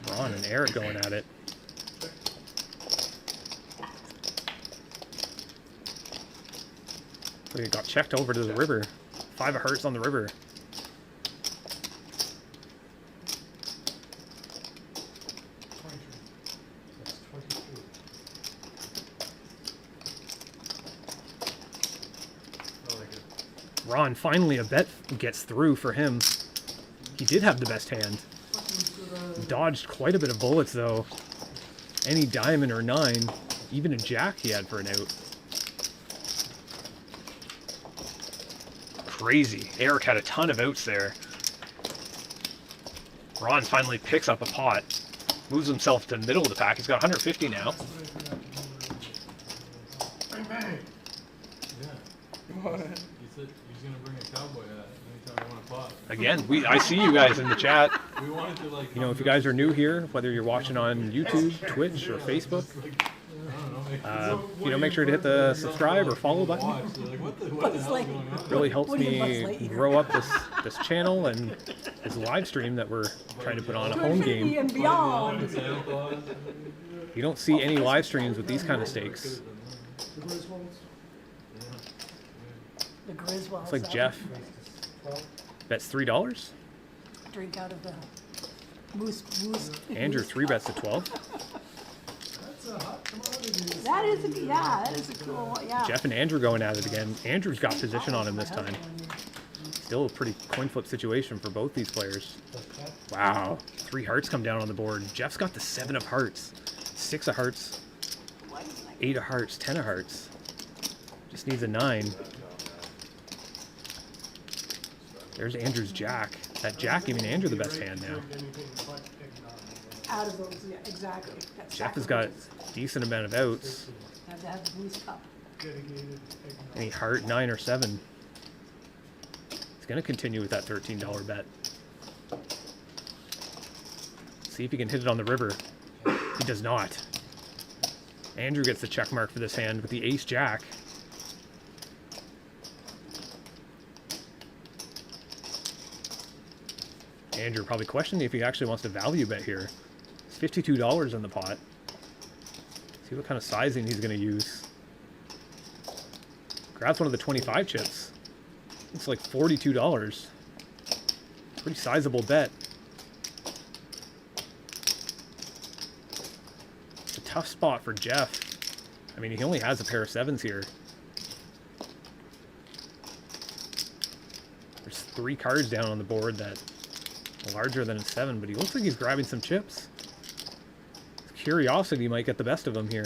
Ron and Eric going at it. So he got checked over to the river. 5 of hearts on the river. Ron, finally a bet gets through for him. He did have the best hand. Dodged quite a bit of bullets though. Any diamond or 9, even a jack he had for an out. Crazy. Eric had a ton of outs there. Ron finally picks up a pot. Moves himself to the middle of the pack. He's got 150 now. Yeah. He said he's gonna bring a cowboy hat anytime you want to pot. Again, I see you guys in the chat. We wanted to like. You know, if you guys are new here, whether you're watching on YouTube, Twitch, or Facebook, you know, make sure to hit the subscribe or follow button. What the hell is going on? Really helps What do you me must later? grow up this channel and this live stream that we're trying to put on a home 250 game. and beyond. Santa Claus. You don't see any live streams with these kind of stakes. The Griswolds? The Griswolds. It's like Jeff bets $3. Drink out of the moose. Andrew 3-bets to 12. That's a hot commodity. That is a cool, yeah. Jeff and Andrew going at it again. Andrew's got position on him this time. Still a pretty coin flip situation for both these players. Wow. 3 hearts come down on the board. Jeff's got the 7 of hearts. 6 of hearts. 8 of hearts. 10 of hearts. Just needs a 9. There's Andrew's jack. That jack giving Andrew the best hand now. Out of those, yeah, exactly. That's Jeff has got sacrilegious. decent amount of outs. Have to have the moose cup. Dedicated. Any heart, 9 or 7. He's going to continue with that $13 bet. See if he can hit it on the river. He does not. Andrew gets the check mark for this hand with the ace jack. Andrew probably questioning if he actually wants to value bet here. It's $52 in the pot. See what kind of sizing he's going to use. Grabs one of the 25 chips. Looks like $42. Pretty sizable bet. It's a tough spot for Jeff. I mean, he only has a pair of 7s here. There's 3 cards down on the board that are larger than a 7, but he looks like he's grabbing some chips. Curiosity might get the best of him here.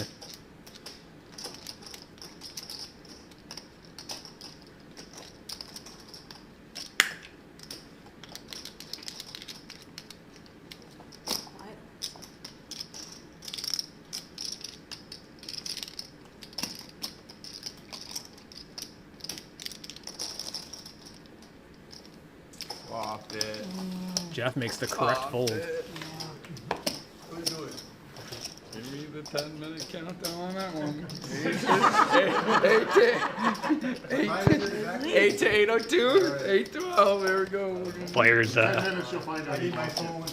Flopped it. Jeff makes the correct Flopped fold. it. Give me the 10-minute countdown on that one. 8 to 8:02, 8:12. There we go. Players 10 minutes, you'll find out.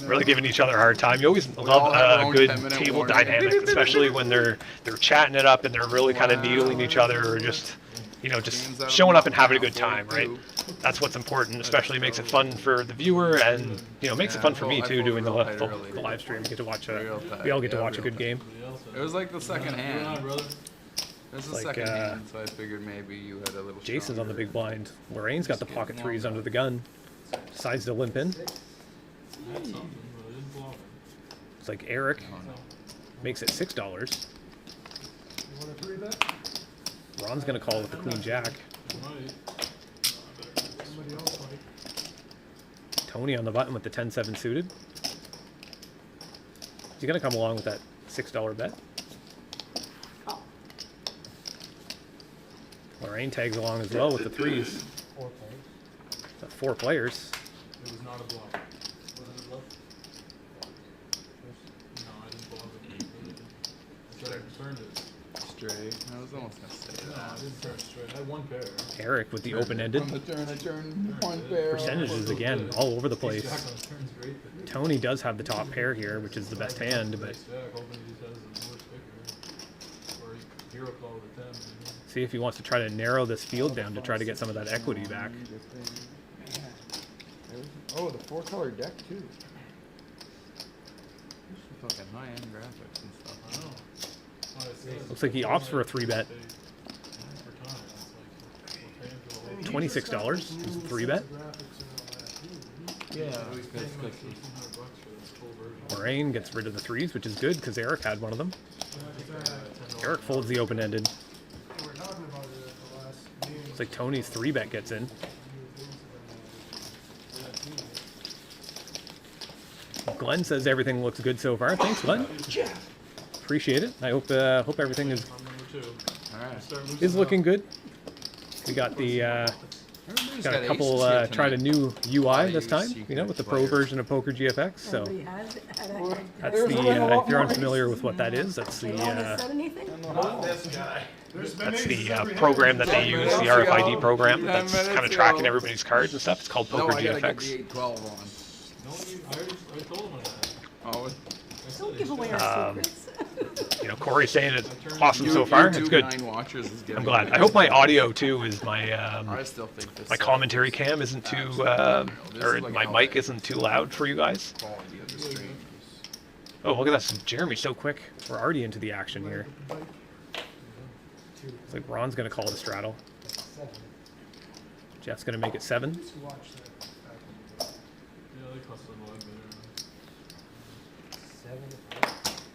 really giving each other a hard time. You always all love have our a own good 10-minute table warning. dynamic, especially when they're chatting it up and they're really kind of needling each other, or just Games just out of showing up and the having a good time, 42. right? That's what's important. Especially makes it fun for the viewer, and makes it fun for me too, doing the live stream. We get to watch we all get to watch a good game. It was like the second Good hand. night, brother. It was the Like, second hand, so I figured maybe you had a little. Jason's on the stronger. big blind. Lorraine's got the pocket 3s under the gun. Decides to limp in. I had something, but I didn't blow it. It's like Eric Oh, no. makes it $6. You wanna three bet? Ron's gonna call with the Queen Jack. Might. Somebody else might. Tony on the button with the 10-7 suited. He's gonna come along with that $6 bet. Oh, Lorraine tags along as well with the 3s. 4 players. Got 4 players. It was not a bluff. Was it a bluff? No, I didn't bluff it. I said I turned it. Straight. I was almost gonna say No, that. I didn't turn straight. I had one pair. Eric with the open-ended. From the turn, I turned one pair. Percentages again, all over the place. Jack on the turn's great, but Tony does have the top pair here, which is the best hand, but Jack hoping he just has the worst picker. Or hero call with a 10. see if he wants to try to narrow this field down to try to get some of that equity back. Oh, the 4-color deck too. There's some fucking high-end graphics and stuff. I know. Why it says Looks like he opts for a 3-bet. for time. It's like, we're paying for the whole $26 is the 3-bet. Yeah. $1,500 for this full version. Lorraine gets rid of the 3s, which is good because Eric had one of them. Eric folds the open-ended. We're talking about it at the last meeting. It's like Tony's 3-bet gets in. Glenn says everything looks good so far. Thanks, Glenn. Appreciate it. I hope everything I'm number 2. Alright. Start is loosening looking up. good. We got the Everybody's got a got couple aces here tried a tonight. new UI this use time. secret With the pro players. version of Poker GFX. So nobody has it. that's There's the a little if you're noise. unfamiliar with what that is, that's They the haven't said anything? that's the program that they use, the RFID program that's kind of tracking everybody's cards and stuff. It's called No, Poker I gotta get GFX. the 812 on. No, I told him that. Oh, I said Don't he give away should. our secrets. Corey's saying it's awesome so far. It's YouTube good. 9 watchers is I'm giving glad. me- I hope my audio too is my I still think this my commentary cam isn't too or my mic isn't too loud for you guys. quality of the stream. Oh, look at that. Jeremy's so quick. We're already into the action here. It's like Ron's going to call the straddle. Jeff's going to make it 7. To watch that back Yeah, they cost a lot better.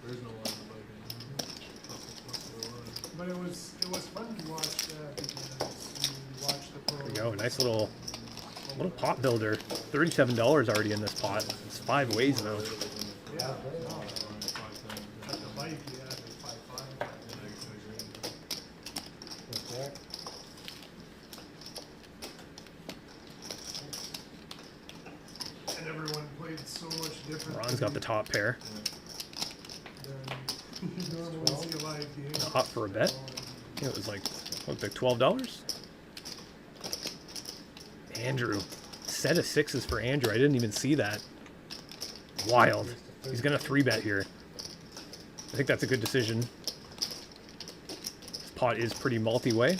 There is no line in the bike anymore. Cost a line. But it was fun to watch that because you watch the pro. There we go. Nice little pot builder. $37 already in this pot. It's 5 ways though. Yeah, Around 510. at the bike, you had like 5-5. And everyone played so much different. Ron's got the top pair. Than you normally see a live game. Hot for a bet. Yeah, it was like $12. Andrew. Set of 6s for Andrew. I didn't even see that. Wild. He's going to 3-bet here. I think that's a good decision. This pot is pretty multi-way.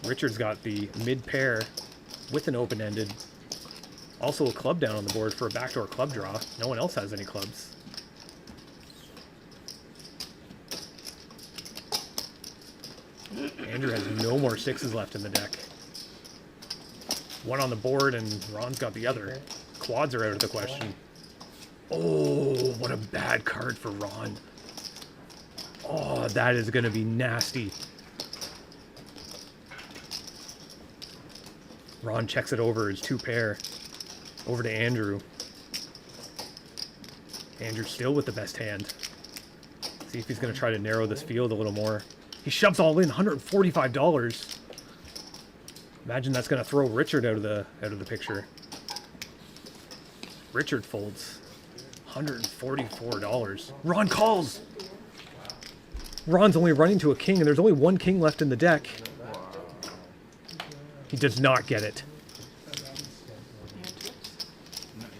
Richard's got the mid pair with an open-ended. Also a club down on the board for a backdoor club draw. No one else has any clubs. Andrew has no more sixes left in the deck. One on the board and Ron's got the other. Quads are out of the question. Oh, what a bad card for Ron. Oh, that is going to be nasty. Ron checks it over his 2-pair. Over to Andrew. Andrew still with the best hand. See if he's going to try to narrow this field a little more. He shoves all in, $145. Imagine that's going to throw Richard out of the picture. Richard folds. $144. Ron calls. Ron's only running to a king, and there's only one king left in the deck. He does not get it.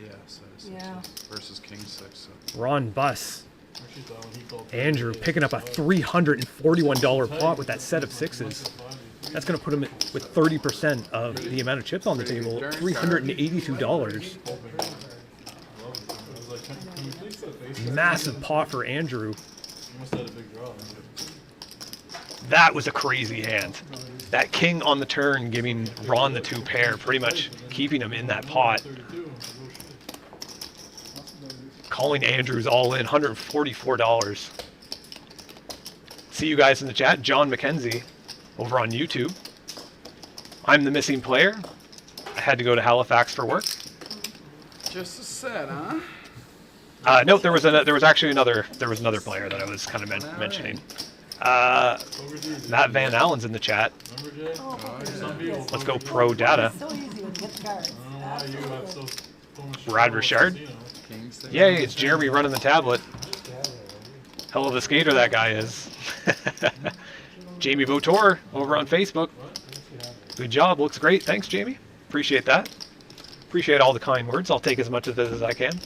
Yeah, so Yeah. versus king 6. So. Ron busts. Actually thought when he called Andrew picking up a $341 pot with that set of sixes. That's going to put him with 30% of the amount of chips on the table. $382. Massive pot for Andrew. He must have had a big draw. That was a crazy hand. That king on the turn giving Ron the 2-pair, pretty much keeping him in that pot. 32. Calling Andrews all in, $144. See you guys in the chat. John McKenzie over on YouTube. I'm the missing player. I had to go to Halifax for work. Just a set, huh? No, there was actually another player that I was kind of mentioning. Matt Van Allen's in the chat. Remember, Jay? Some people Let's go pro data. So easy with gift cards. I don't know why you have so much Brad trouble with Richard. casinos. King 6. Yay, it's Jeremy running the tablet. Hell of a skater that guy is. Jamie Botor over on Facebook. Good job, looks great. Thanks, Jamie. Appreciate that. Appreciate all the kind words. I'll take as much of this as I can.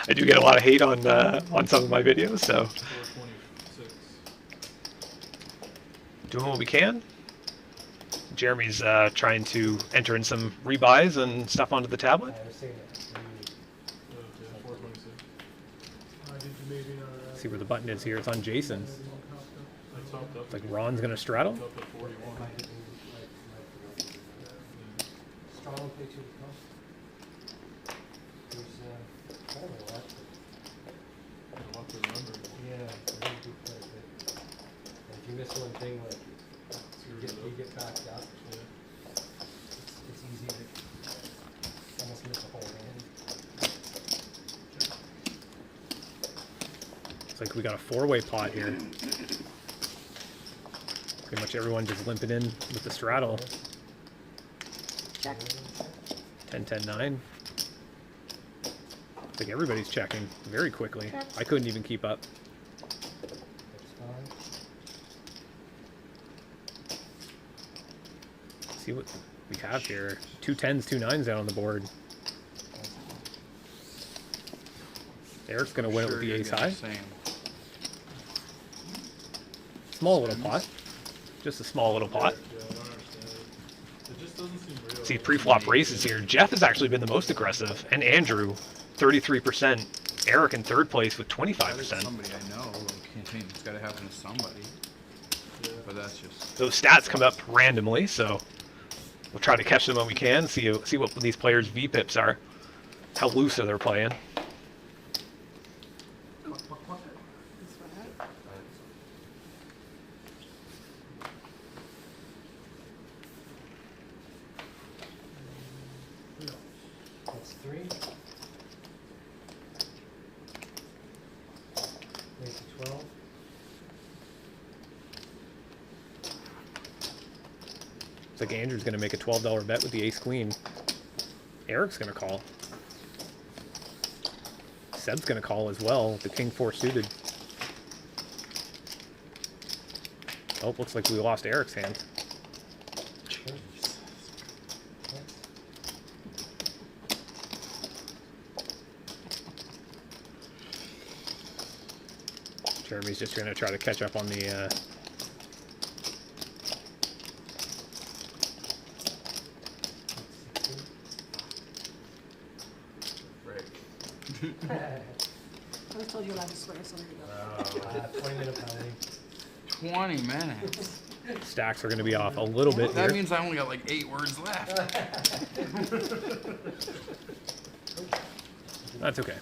I do get a lot of hate on some of my videos, so 426. doing what we can. Jeremy's trying to enter in some rebuys and stuff onto the tablet. Yeah, 426. See where the button is here. It's on Jason. I topped up. It's like Ron's gonna straddle. Topped up 41. I'll have to remember. If you miss one thing, like you get backed up. It's easy to almost miss a whole hand. It's like we got a 4-way pot here. Pretty much everyone just limping in with the straddle. Check. 10, 10, 9. It's like everybody's checking very quickly. I couldn't even keep up. That's fine. See what we have here. 2 10s, 2 9s out on the board. Eric's gonna win it with the ace high. Small little pot. Just a small little pot. Yeah, I don't understand it. It just doesn't seem real. See pre-flop races here. Jeff has actually been the most aggressive, and Andrew, 33%. Eric in third place with 25%. Somebody I know. Like, it's got to happen to somebody. But that's just. Those stats come up randomly, so we'll try to catch them when we can. See what these players' VPIPs are. How loose are they playing? That's 3. Raise to 12. It's like Andrew's going to make a $12 bet with the ace-queen. Eric's going to call. Seb's going to call as well, with the king-4 suited. Oh, looks like we lost Eric's hand. Jeremy's just going to try to catch up on the I was told you're allowed to swear, so there you go. 20-minute penalty. 20 minutes. Stacks are going to be off a little bit That here. means I only got like 8 words left. That's okay.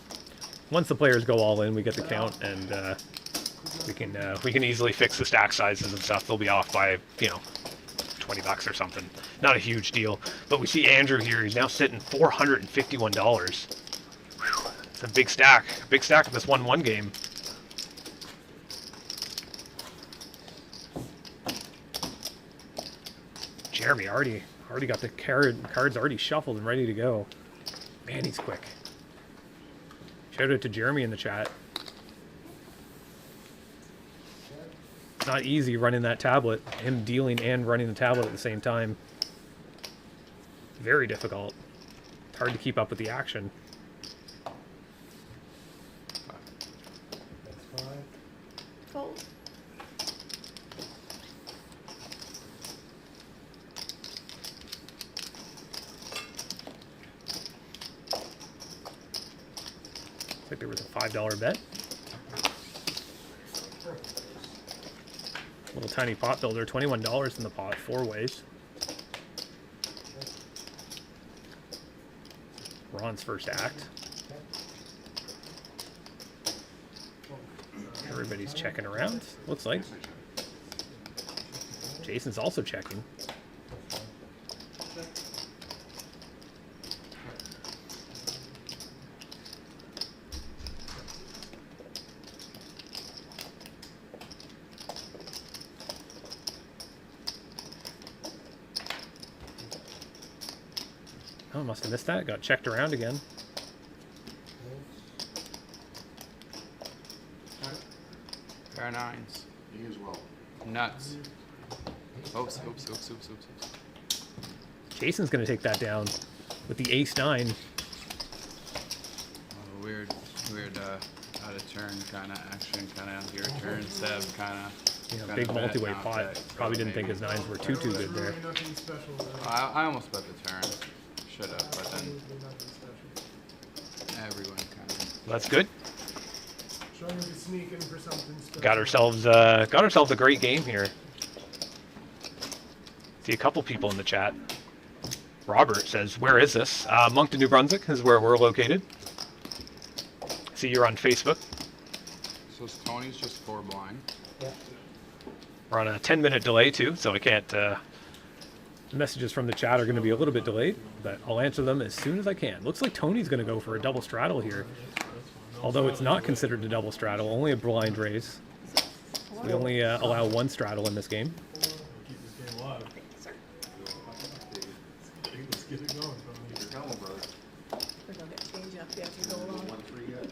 Once the players go all in, we get the count, and we can easily fix the stack sizes and stuff. They'll be off by, you know, $20 or something. Not a huge deal. But we see Andrew here. He's now sitting $451. Whew, it's a big stack. Big stack of this 1-1 game. Jeremy already got the cards already shuffled and ready to go. Man, he's quick. Shout out to Jeremy in the chat. It's not easy running that tablet. Him dealing and running the tablet at the same time. Very difficult. It's hard to keep up with the action. That's 5. Fold. Looks like there was a $5 bet. Little tiny pot builder, $21 in the pot, 4 ways. Ron's first act. Everybody's checking around, looks like. Jason's also checking. Oh, must have missed that. Got checked around again. Pair of 9s. Me as well. Nuts. Oops. Jason's going to take that down with the ace-9. Oh, weird, out of turn kind of action, kind of your turn, Seb, kind of. You know, big multi-way pot. Probably didn't think his 9s were too good there. Really nothing special there. I almost bet the turn. Should have, but then Really nothing special. everyone kind of. That's good. Trying to sneak in for something special. Got ourselves a great game here. See a couple people in the chat. Robert says, "Where is this?" Moncton, New Brunswick is where we're located. See, you're on Facebook. So Tony's just 4 blind. Yeah. We're on a 10-minute delay too, so I can't. Messages from the chat are going to be a little bit delayed, but I'll answer them as soon as I can. Looks like Tony's going to go for a double straddle here, although it's not considered a double straddle, only a blind raise. We only allow 1 straddle in this game. Keep this game alive. Let's get it going, Tony. You're going, brother. We're gonna get change up after you go along. 1-3 yet.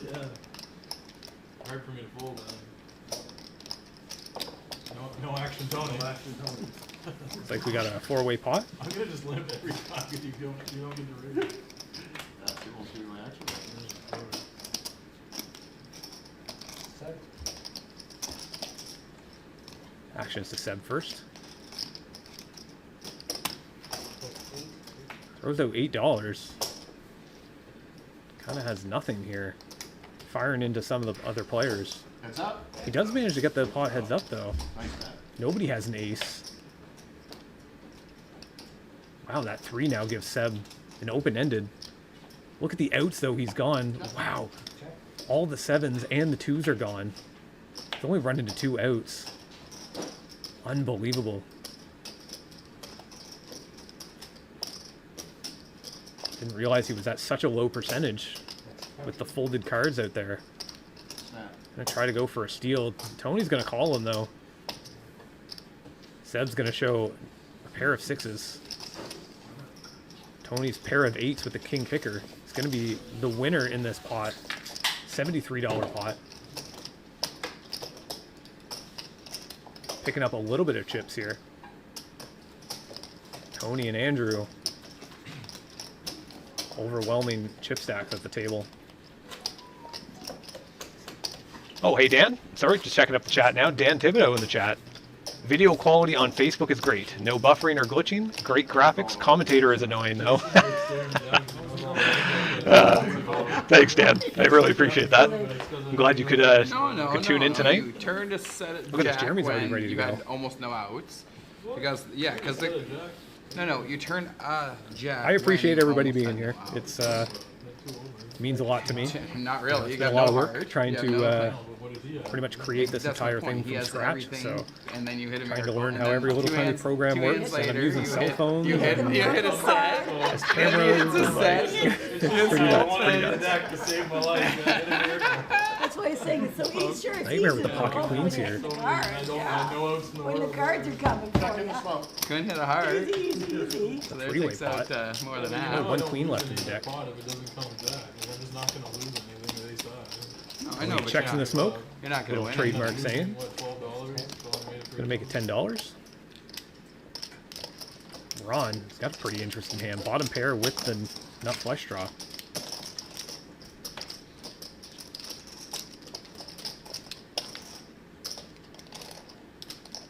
Yeah. Hard for me to fold that. No action, Tony. Looks like we got a 4-way pot. I'm gonna just limp every time if you don't get the raise. That's the most reaction. 7. Actions to Seb first. 8. Throws out $8. Kind of has nothing here. Firing into some of the other players. Heads up. He does manage to get the pot heads up though. Nice bet. Nobody has an ace. Wow, that 3 now gives Seb an open-ended. Look at the outs though, he's gone. Wow. All the 7s and the 2s are gone. He's only run into 2 outs. Unbelievable. Didn't realize he was at such a low percentage with the folded cards out there. Snap. Gonna try to go for a steal. Tony's gonna call him though. Seb's gonna show a pair of 6s. Tony's pair of 8s with the king kicker. It's gonna be the winner in this pot. $73 pot. Picking up a little bit of chips here. Tony and Andrew. Overwhelming chip stacks at the table. Oh, hey Dan. Sorry, just checking up the chat now. Dan Thibodeau in the chat. Video quality on Facebook is great. No buffering or glitching. Great graphics. Commentator is annoying though. Thanks, Dan. I really appreciate that. I'm glad you could, could tune in tonight. You turned to set it Look at this, jack Jeremy's already when ready to you go. had almost no outs. Because the no, you turn jack. I appreciate when you everybody almost being had here. no outs. It's means a lot to me. Not really. You Been got a lot no of work heart. trying You have to no pretty much create this That's my entire point. thing He from has scratch. everything, So and then you hit a trying to miracle, learn and how then every little 2 tiny hands- program 2 works, hands and I'm later, using you cell hit- phones You hit and a set. as And cameras. it's a set. It's pretty nuts. Pretty nuts. deck to save my life. Man. Hit a miracle. That's why I'm saying it's so easy. Sure, it's Nightmare with easy the to pocket vote queens when here. it's the I cards, don't yeah. have no outs in the When the world. cards are coming for Second you. as well. Couldn't hit a heart. Easy. So there Three-way takes out pot. more than Oh, half. one queen left in the deck. Pot if it doesn't come jack, and I'm just not gonna lose anything with ace high. No, I know, but Checks you're in not- the smoke. You're not gonna Little win. trademark saying. What, $12? Gonna make it $10. Ron, he's got a pretty interesting hand. Bottom pair with the nut flush draw.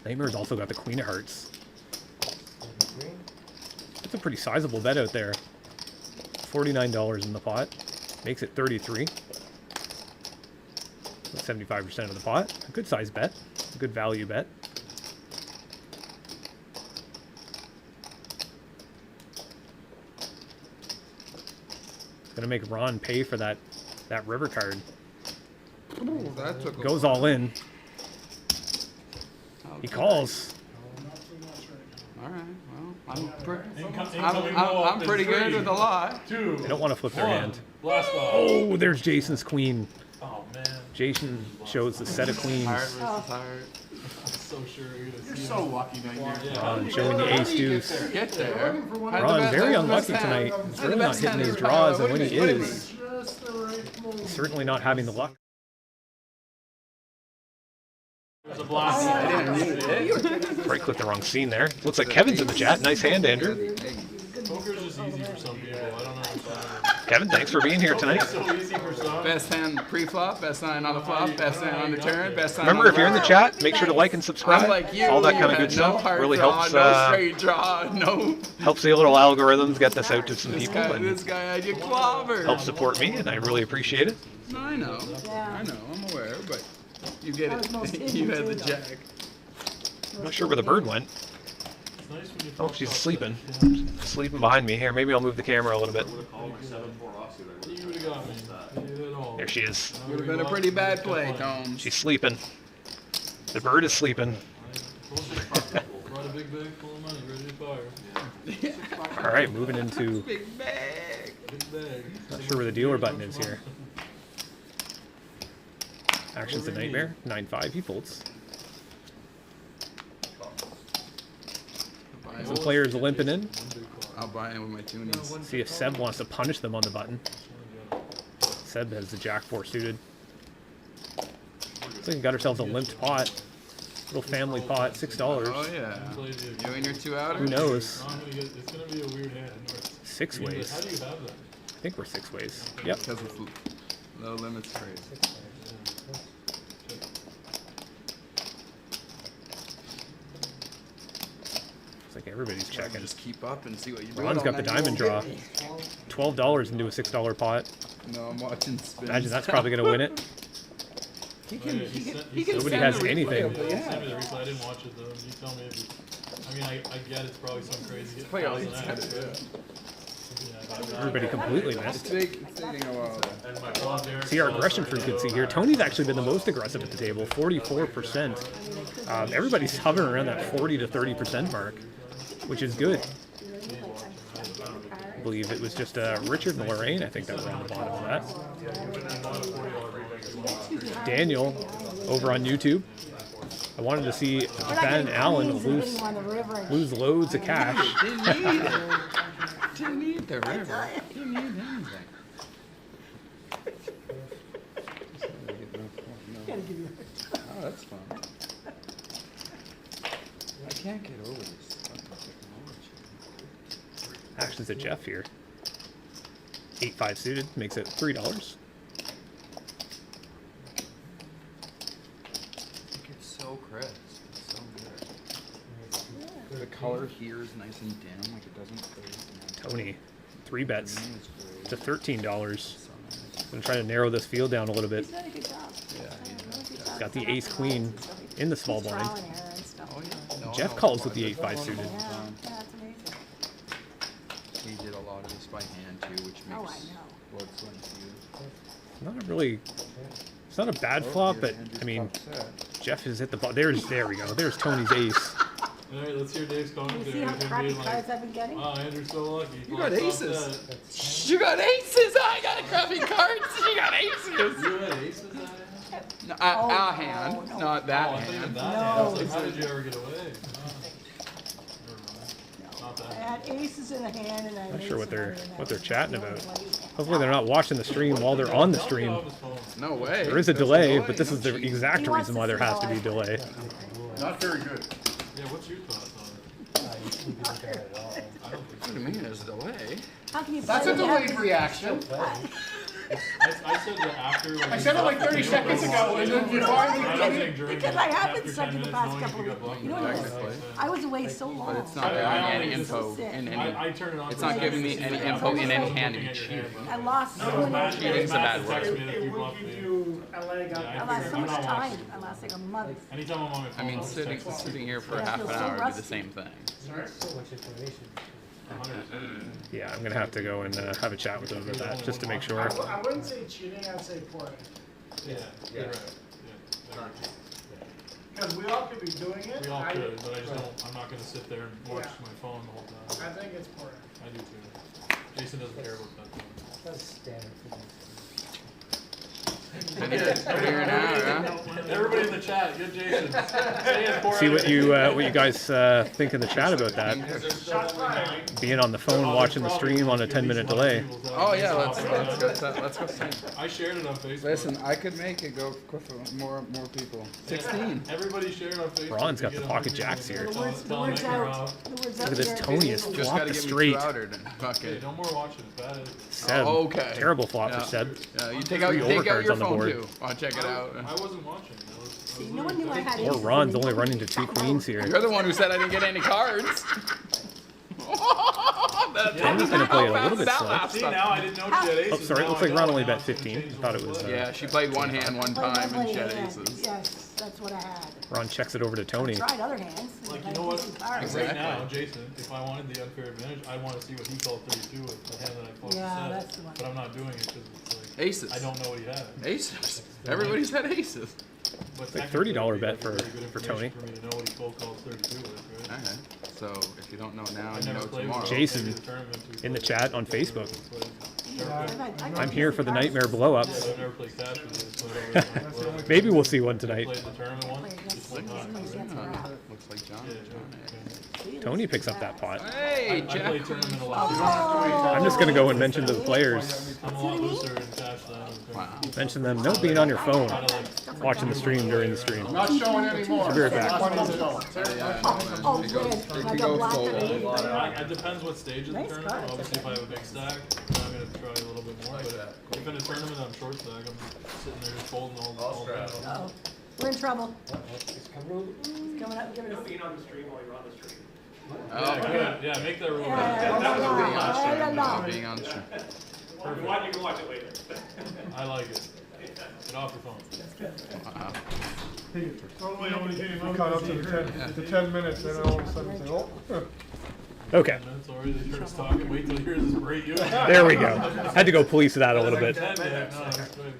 Nightmare's also got the queen of hearts. That's a pretty sizable bet out there. $49 in the pot. Makes it 33. 75% of the pot. A good size bet. A good value bet. Gonna make Ron pay for that river card. Ooh, that took a Goes all in. while. He calls. All right. Well, Incoming I'm pretty good with a lot. Two. They don't want to flip their hand. Blast off. Oh, there's Jason's queen. Oh man. Jason shows the set of Heart queens. versus heart. I'm so sure you're gonna You're see so lucky, Nightmare. Ron showing the ace deuce. Get there. Ron very unlucky tonight. He's really not hitting his draws, and when he is, Just the right moment. certainly not having the luck. There's a blast. I didn't need it. Right clicked the wrong scene there. Looks like Kevin's in the chat. Nice hand, Andrew. Poker's just easy for some people. I don't know. Kevin, thanks for being here tonight. It's so easy for some. Best hand pre-flop, best hand on the flop, best hand on the turn, best hand Remember, on if you're in the chat, make sure to like and subscribe. I'm like you, All that you kind of had good no stuff. heart Really draw, helps no straight draw, no. helps the little algorithms get this out to some people and This guy had you clobbered. helps support me, and I really appreciate it. No, I know, Yeah. I know, I'm aware, but you get That was most it. hidden You had too, the though. jack. I'm not sure where the bird went. It's nice when you Oh, flop she's top sleeping. six. Sleeping behind me. Here, maybe I'll move the camera a little bit. You would've got me. You did it all. There she is. Would have been a pretty bad play, Tom. She's sleeping. The bird is sleeping. Brought a big bag full of money, ready to fire. All right, moving into. Big bag. Big bag. Not sure where the dealer button is here. Action's a nightmare. 9-5. He folds. Some players limping in. I'll buy in with my toonies. See if Seb wants to punish them on the button. Seb has the Jack 4 suited. Looks like we got ourselves a limped pot. Little family pot, $6. Oh yeah. You and your 2 outers? Who knows? I'm gonna get, it's gonna be a weird hand. 6 How ways. do you have that? I think we're 6 ways. Yep. Because it's low limits trade. Looks like everybody's checking. Just keep up and see what you do. Ron's got the diamond draw. $12 into a $6 pot. No, I'm watching spins. Imagine that's probably going to win it. He Oh, can, yeah, he can, sent- he can Nobody send has the replay anything. of it, Send me yeah. the replay. I didn't watch it though. You tell me if it's. I mean, I get it's probably some crazy. Play all these 1,000 guys, X, yeah. but, yeah, Everybody completely It's missed. taking a while though. and my blonde hair See our still aggression started to frequency go here. high. Tony's actually been the most aggressive at the table, 44%. Everybody's hovering around that 40 to 30% mark, which is good. I believe it was just Richard and Lorraine, I think, that were on the bottom of that. Daniel, over on YouTube. I wanted to see Ben Allen lose loads of cash. Didn't need it. Didn't need the river. Didn't need anything. Oh, that's fun. I can't get over this fucking technology. Actions at Jeff here. 8-5 suited makes it $3. It's so crisp. It's so good. The color here is nice and dim, like it doesn't fade. Tony, 3 bets. Green is great. to $13. I'm trying to narrow this field down a little bit. He's done a good job. Got the ace queen in the small He's blind. trial and error and stuff. Oh, yeah. No, Jeff no, calls no, with the there's 8-5 no suited. one Yeah, on. yeah, it's amazing. He did a lot of this by hand too, which Oh, makes I know. what's when you. Not a really. It's not a bad flop, but I mean, Jeff has hit the ball. There we go. There's Tony's ace. Alright, let's hear Dave's You commentary. see how He's gonna crappy be cards like, I've been getting? wow, Andrew's so lucky. You got Flops off aces. that. You got aces. I got crappy cards. You got aces. You had aces out of hand? No, Oh, a hand, no. not Oh, that I thought you had hand. that hand. I was like, how did you ever get away? Never mind. Not that I hand. had aces in a hand and I Not made sure what some they're money in that what they're one. chatting No, about. it was like- Hopefully they're not watching the stream while they're on the Don't get stream. off his phone. No way. There is a There's delay, but this no is the cheating. exact He wants reason to why there see has how to I be play. delay. Not very good. Yeah, what's your thoughts on it? You shouldn't be looking at it at all. I don't think What do you mean there's a delay? How can you That's play a when you have delayed this- reaction. I said that after. Like, I said it like 30 seconds ago, and then you finally I'm did not it. saying during Because the- I have after been stuck 10 in the minutes past knowing couple you of got weeks. You know blocked. what it Technically. is? I was away so long. But it's not I giving me any always info sit. in any. I turn it on. It's for a not giving second me to see any if info I'm in any looking hand at to be your cheating. hand, I lost so Matt- much. Cheating's a bad Matt texted word. me that It you would blocked give me. you a leg up. Yeah, I lost so I'm much not time. watching. I lost like a month. Anytime I'm on my phone, I mean, I'll just sitting text sitting here for Yeah, I half feel an so hour would be the rusty. same thing. Sorry? So much information. 100%. Yeah, I'm gonna have to go and have a chat with them about that just to make sure. I wouldn't say cheating, I'd say pouring. Yeah, you're right. Yeah. Because we all could be doing it. We all could, but I just don't. I'm not gonna sit there and watch Yeah. my phone the whole time. I think it's pouring. I do too. Jason doesn't care about that. That's standard for me. Figure it out, huh? Everybody in the chat, get Jason. Say it for See him. what you guys think in the chat about that. Shots fired. Being on the phone watching the stream on a 10-minute delay. Oh yeah, let's go see. I shared it on Facebook. Listen, I could make it go quicker, more people. 16. Everybody shared it on Facebook. Ron's got You the get pocket 100 jacks people here. The tell- words, the tell them words that you're out. off. The words Look out at this there. Tony is Just flopped gotta the get me straight. 2 outer then. Fuck Hey, it. no more watching. It's bad. Seb, Oh, okay. terrible flop Yeah. for Seb. Yeah, you Three take out overcards your on the phone board. too. I'll check it out. I wasn't watching. See, no one knew I had Or aces. Ron's only running to 2 queens here. You're the one who said I didn't get any cards. Tony's gonna play it a little bit slow. See, now I didn't know she had aces. Oh, sorry, it Now looks I like know. Ron only Now bet it's gonna 15. change the Thought it whole was, play. Yeah, she played one hand one Played time and one she had hand. aces. Yes, that's what I had. Ron checks it over to Tony. Tried other hands. Like, you know what? Sorry. Exactly. Right now, Jason, if I wanted the unfair advantage, I want to see what he called 32 with the hand that I fucked Yeah, set. that's the one. But I'm not doing it because it's like, Aces. I don't know what he had. Aces. Everybody's had aces. But It's like technically, $30 it'd bet be for- pretty good for information Tony. For me to know what he cold called 32 with, right? Alright. So if you don't know now, I you never know played tomorrow. with Jason, maybe the tournament we in the played, chat on I've never Facebook. played. I'm here for the nightmare blowups. I've never played cash with this. Maybe we'll see one tonight. Played the tournament one. Just like not. Yeah, looks like John. Tony picks up that pot. Hey, I Jack. played tournament a lot. I'm just gonna go and mention to the players, I'm a lot looser in cash than I am in Wow. mention them, no being on your phone, watching the stream during the stream. I'm not showing anymore. I'll be right back. Money's showing. Oh, It good. goes- I it got goes black full. underneath. It depends what stage of the Nice tournament. card. Obviously, if I have a big stack, then I'm gonna try a little bit more. But if in a tournament I'm short stack, I'm sitting there just folding all day. Uh-oh. We're in trouble. It's coming. It's coming up. Give it a. being on the stream while you're on the stream. Oh, Good. Yeah, make that rule. being on stream. If you want, you can watch it later. I like it. Get off your phone. Wow. We caught up to the 10 minutes, and then all of a sudden say, oh. Okay, 10 minutes already. They heard us talking. Wait till you hear this great you. there we go. Had to go police that a little bit. Yeah, no, that's good.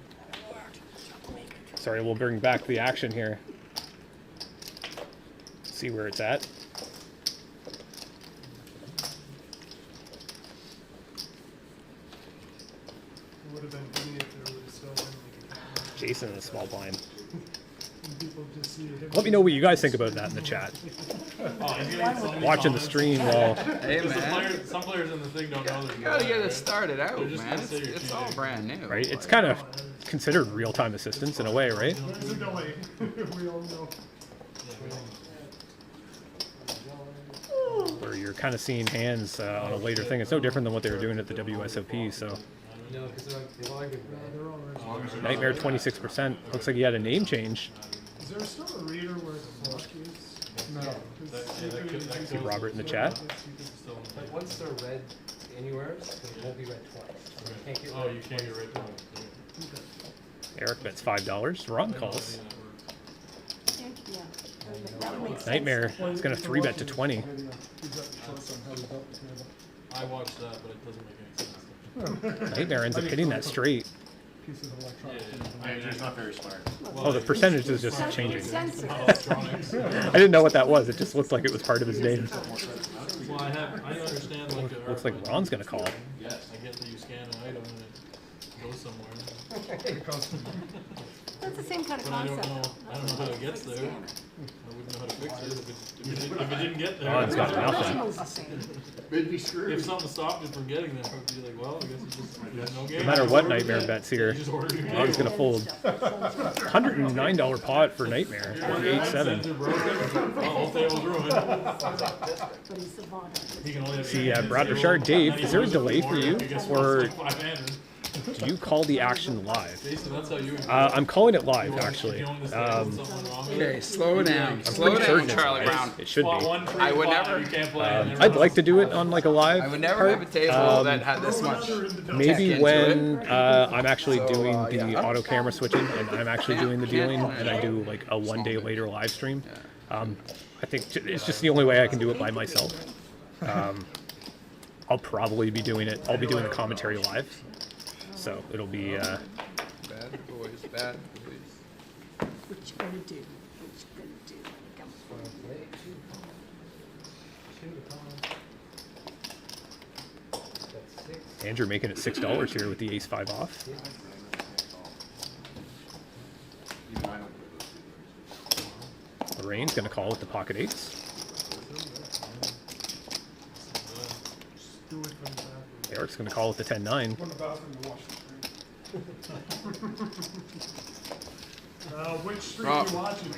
Sorry, we'll bring back the action here. See where it's at. It would have been funny if there would have still been like Jason in the small blind. people just see him. Let me know what you guys think about that in the chat. Oh, he's gonna get so many Watching the comments. stream while Hey, Because man. some players in the thing don't know there's You gotta no get way, it right? started out, They're just man. gonna say you're It's all cheating. brand new. right, it's kind of considered real-time assistance in a way, right? There's a delay. We all know. Where you're kind of seeing hands on a later thing. It's no different than what they were doing at the WSOP. So No, because they've all been red. They're all right. Nightmare 26%. Looks like he had a name change. Is there still a reader where the block is? No. 'cause Yeah, you that could- could- that See goes- Robert in the chat. Still in the But once they're red anywhere, but it won't be read twice. So you can't get Oh, read you can't get twice. right to it. Eric bets $5. Ron calls. Yeah, that would make sense. Nightmare is going to 3-bet to 20. I watched that, but it doesn't make any sense. Nightmare ends up hitting that straight. Andrew's not very smart. Oh, the percentage is just changing. Sensitive. Electronics. I didn't know what that was. It just looked like it was part of his name. Well, I understand like a, Looks like Ron's going to call. Yes. I get that you scan an item and it goes somewhere. That's the same kind of But I concept. don't know how it gets there. I wouldn't know how to fix it if it didn't get there. Ron's got nothing. Almost the same. They'd be screwed. If something stopped it from getting there, I'd be like, well, I guess it's just there's no game. No matter what Nightmare bets here, You just order your Ron's game. going to fold. $109 pot for Nightmare. 8-7. They're broken. The whole table's ruined. But he's the bottom. He can only have See, 8 Brad hands. Richard, Dave, And is there a he delay loses for you, more, he gets or plus 500. do you call the action live? Jason, that's how you. I'm calling it live, actually. Okay, slow down. Slow pretty down, certain Charlie it's- Brown. It should be. I would never- I'd like to do it on like a live. I would never have a table that had this much. Maybe into when I'm actually So, doing the yeah. auto camera switching and I'm actually doing the dealing and I do like a 1 day later live stream. I think it's just the only way I can do it by myself. I'll probably be doing it. I'll be doing the commentary live, so it'll be. Bad boys, bad boys. What you gonna do? What you gonna do? Come on. Play two. That's 6. Andrew making it $6 here with the ace-5 off. Even I don't play those two. Lorraine's gonna call with the pocket eights. Eric's gonna call with the 10-9. Go in the bathroom to wash the screen. Which stream Rob. are you watching?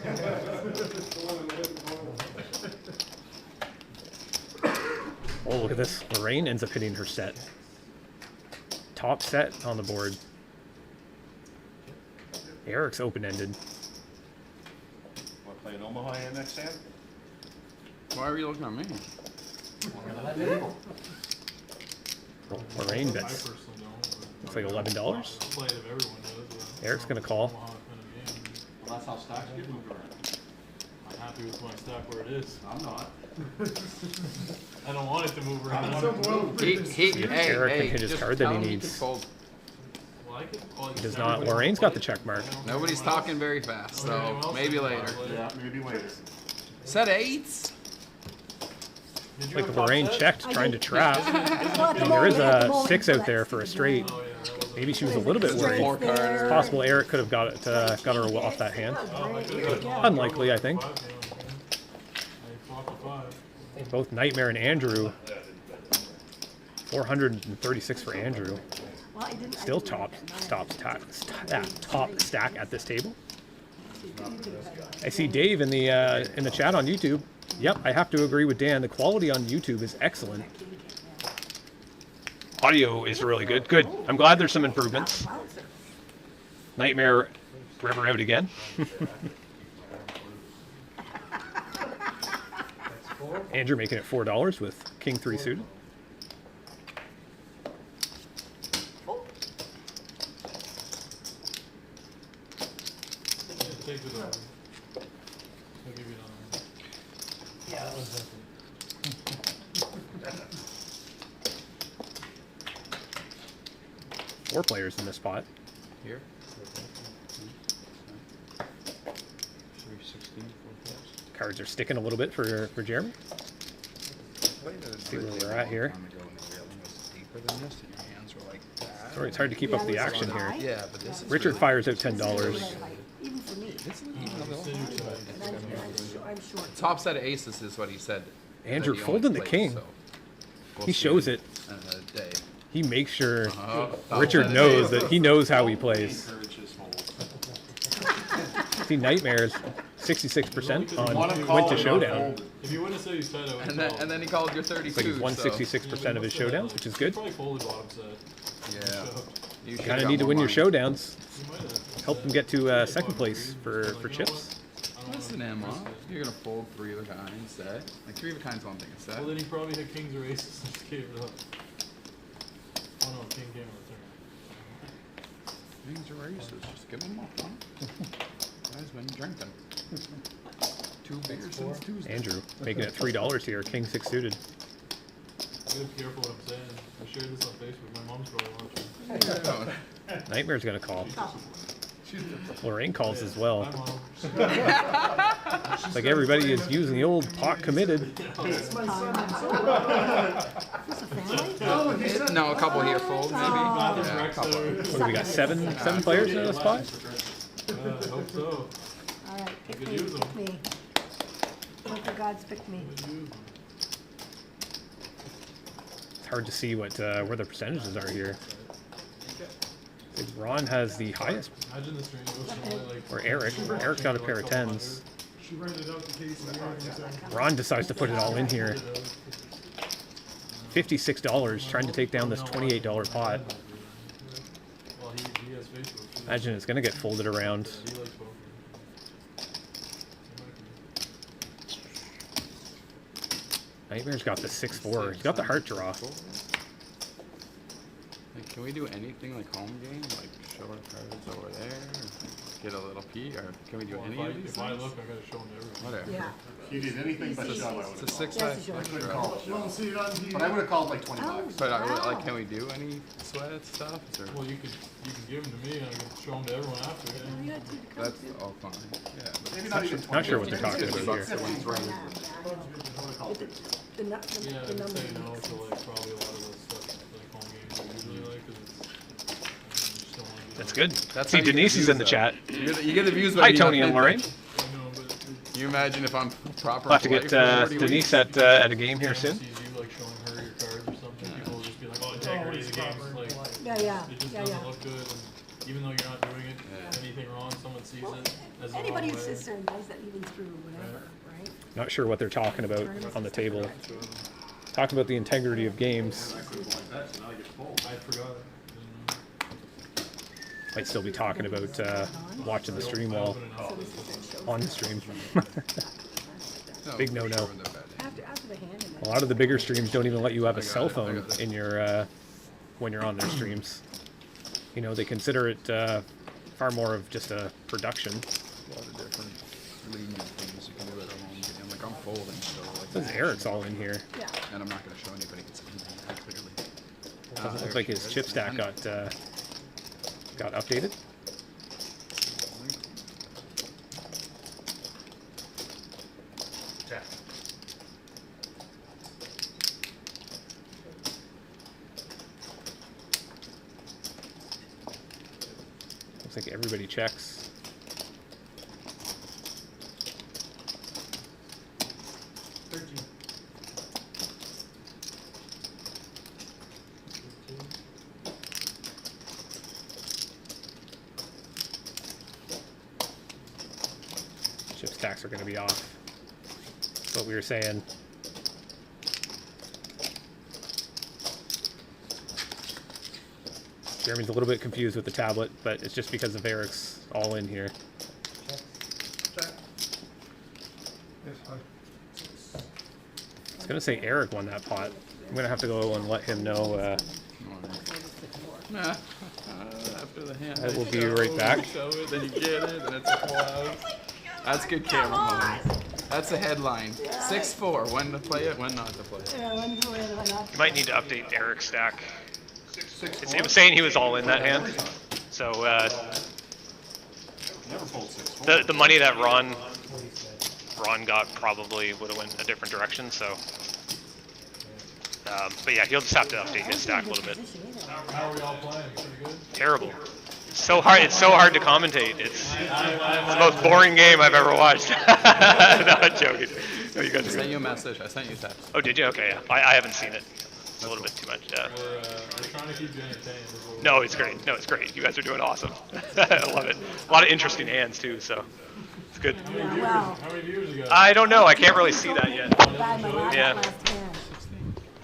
Oh, look at this. Lorraine ends up hitting her set. Top set on the board. Eric's open-ended. Want to play an Omaha hand next hand? Why are you looking at me? Lorraine I bets. personally don't. Looks like $11. I'll play it if everyone does. Eric's gonna call. Omaha kind of game. Well, that's how stocks get moved around. I'm happy with my stack where it is. I'm not. I don't want it to move around. Hey, Eric can hey, hit his just card that tell he him needs. can fold. Well, I could, He does not. Lorraine's got the check mark. Nobody's talking very fast, so maybe later. Yeah, maybe later. Set eights. Did you Like have top Lorraine set? checked, trying to trap. Well, at the There is moment- at the a moment, 6 so out there that's for a the straight. Oh, yeah, that was Maybe she was a little bit worried. Four carder. It's possible Eric could have got it, got her off that hand. Unlikely, I think. I flopped a 5. Both Nightmare and Andrew. 436 for Andrew. Well, I didn't- I Still didn't top, recognize top, it. top stack at this table. I see Dave in the chat on YouTube. Yep, I have to agree with Dan. The quality on YouTube is excellent. Audio is really good. Good. I'm glad there's some improvements. Nightmare river out again. Andrew making it $4 with King 3 suited. Take it over. I'll give you another one. Yeah, that was Four players in this spot. Here. 316, 4 Cards are sticking a little bit for Jeremy. See where we're at here. Sorry, it's hard to keep up the action here. Yeah, but this is Richard fires out $10. Even for me. I'm short. top set of aces is what he said. Andrew that he folding only the plays, king. so we'll He see shows it. another day. He makes sure Top Richard set of knows aces. that he knows how he plays. Encourage his hold. See, Nightmares 66% on Want to went call to or not showdown. fold? If you wouldn't have said you said I would And then he called your 32. Looks like he's won so 66% of his showdowns, which is good. Probably folded bottom set. Yeah. You should've Kind of got need to more win your money. showdowns. You might have. Help them get to second place for chips. Listen, Emma, you're gonna fold 3 of a kind set. Like 3 of a kind's one thing, a set. Well, then he probably had kings or aces and just gave it up. Oh no, king came on the turn. Things are races. Just give them up, huh? Guys been drinking. 2 beers since Tuesday. Andrew making it $3 here. King 6 suited. I gotta be careful what I'm saying. I shared this on Facebook. My mom's probably watching. Nightmare's gonna call. Oh, Lorraine calls as well. Hi, Mom. It's like everybody is using the old pot committed. Is this a family? No, a couple here full, maybe. Yeah, a couple. What do we got? Seven players in the spot? I hope so. All right, pick could me, use them. pick me. Look for God's pick me. It's hard to see what where the percentages are here. I think Ron has the highest, Imagine the stream goes from like. or Eric. Eric's got a pair of 10s. She rented out the case of beer and said, Ron decides to put it all in here. $56 trying to take down this $28 pot. Well, he has Facebook. Too. Imagine it's gonna get folded around. He likes poker. Nightmare's got the 6-4. He's got the heart draw. Like, can we do anything like home game? Like show our cards over there? Or get a little peek? Or can we do Well, any of these if I things? look, I gotta show him everything. Whatever. Yeah. If you did anything but shove, I would It's have a called. 6 Yes, high. you I should. couldn't call it "Well, shove. see it on TV." But I would have called like 20 Oh. bucks. But Wow. like, can we do any sweat stuff? Or Well, you can give them to me, and I can show them to everyone after. Oh, Yeah. you gotta take the cards, that's too. all fine. Yeah. But Maybe not even 20. Not sure what they're talking about here. $50 one's right. Yeah, yeah. But the Yeah, the I number would say no makes to sense. like probably a lot of the stuff like home games I usually like, because it's. I mean, you just don't want to be That's like- good. That's See, how you get Denise the is in the views, chat. though. You get the views. By Hi, being Tony and authentic. Lorraine. I know, but Can you imagine if I'm proper? We'll have to polite get for 40 Denise weeks? at a game here if soon. someone sees you like showing her your cards or something, people will just be like, "Oh, integrity of the game's like." Yeah, yeah, It just yeah, doesn't yeah. look good, and even though you're not doing it anything wrong, someone sees Well, it as the wrong anybody who way. sits there and does that even through whatever, right? Not sure what they're talking about on the table. Talking about the integrity of games. I forgot. Might still be talking about watching the stream while So this is that shows on the stream. No, Big for no-no. sure they're bad. after the hand and A then. lot of the bigger streams don't even let you have a I got cell it, I phone got it. in your when you're on their streams. You know, they consider it far more of just a production. A lot of different lenient things you can do at a home game. Like I'm folding, so like. Says Eric's all in here. Yeah. And I'm not gonna show anybody it's that clearly. Doesn't look like his chip stack got updated. Check. Looks like everybody checks. Chip stacks are going to be off. That's what we were saying. Jeremy's a little bit confused with the tablet, but it's just because of Eric's all in here. Check. I was gonna say Eric won that pot. I'm gonna have to go and let him know. Nah. After the hand. I will be right back. Show it, then you get it, and it's a full house. That's good camera, homie. That's a headline. 6-4. When to play it, when not to play it. Yeah, one go in, one out. You might need to update Eric's stack. 6-4? It was saying he was all in that hand. So Never fold 6-4. the money that Ron got probably would have went a different direction. So, but yeah, he'll just have to update his stack a little bit. How are we all playing? Pretty good? Terrible. It's so hard. It's so hard to commentate. It's the most boring game I've ever watched. No, I'm joking. No, you guys I are sent good. you a message. I sent you a text. Oh, did you? Okay, yeah. I haven't seen it. It's a little bit too much. Yeah. We're trying to keep you entertained. is what we're No, doing. it's great. No, it's great. You guys are doing awesome. I love it. A lot of interesting hands too, so it's good. Yeah, well, How many viewers you got? I don't know. I can't really see that yet. by my last, Yeah. last hand.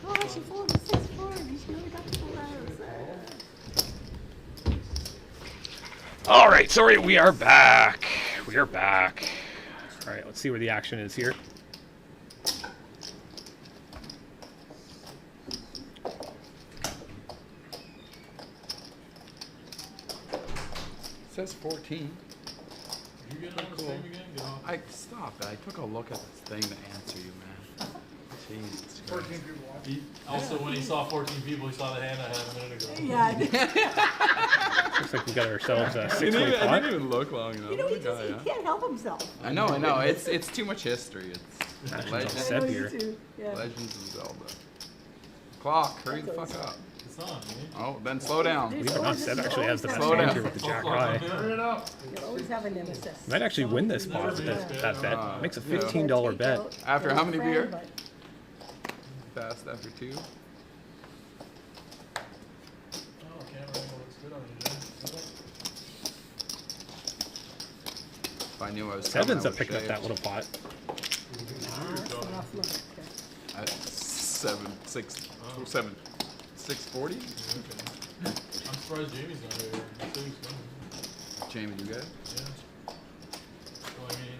Oh, she folded 6-4. You really got the full house. All right, sorry, we are back. We are back. All right, let's see where the action is here. says 14. You get on the stream again? Get off. I stopped. I took a look at this thing to answer you, man. Jesus Christ. 14 people watching. He, also, when he saw 14 people, he saw the hand I had a minute ago. Yeah, Looks like we got ourselves a I 6-way didn't pot. even look long enough. you know, he Look at just, he that, can't help himself. I know. It's too much history. It's Actions on legends, Seb I know, here. you too. Yeah. Legends of Zelda. Clock, hurry the fuck up. It's on, man. Oh, then slow down. Believe it or not, Seb actually has the best Slow hand down. here with the jack high. Hurry it up. You always have a nemesis. Might actually win this pot with that bet. Makes a $15 bet. After how many beer? But Fast after 2. Oh, camera angle looks good on you, Jay. If I knew I was Seven's coming, I up picking up would've that little pot. that's enough look. Okay. shaved. 640? Okay. I'm surprised Jamie's not here. He said he's coming. Jamie, you good? Yeah. Well, I mean,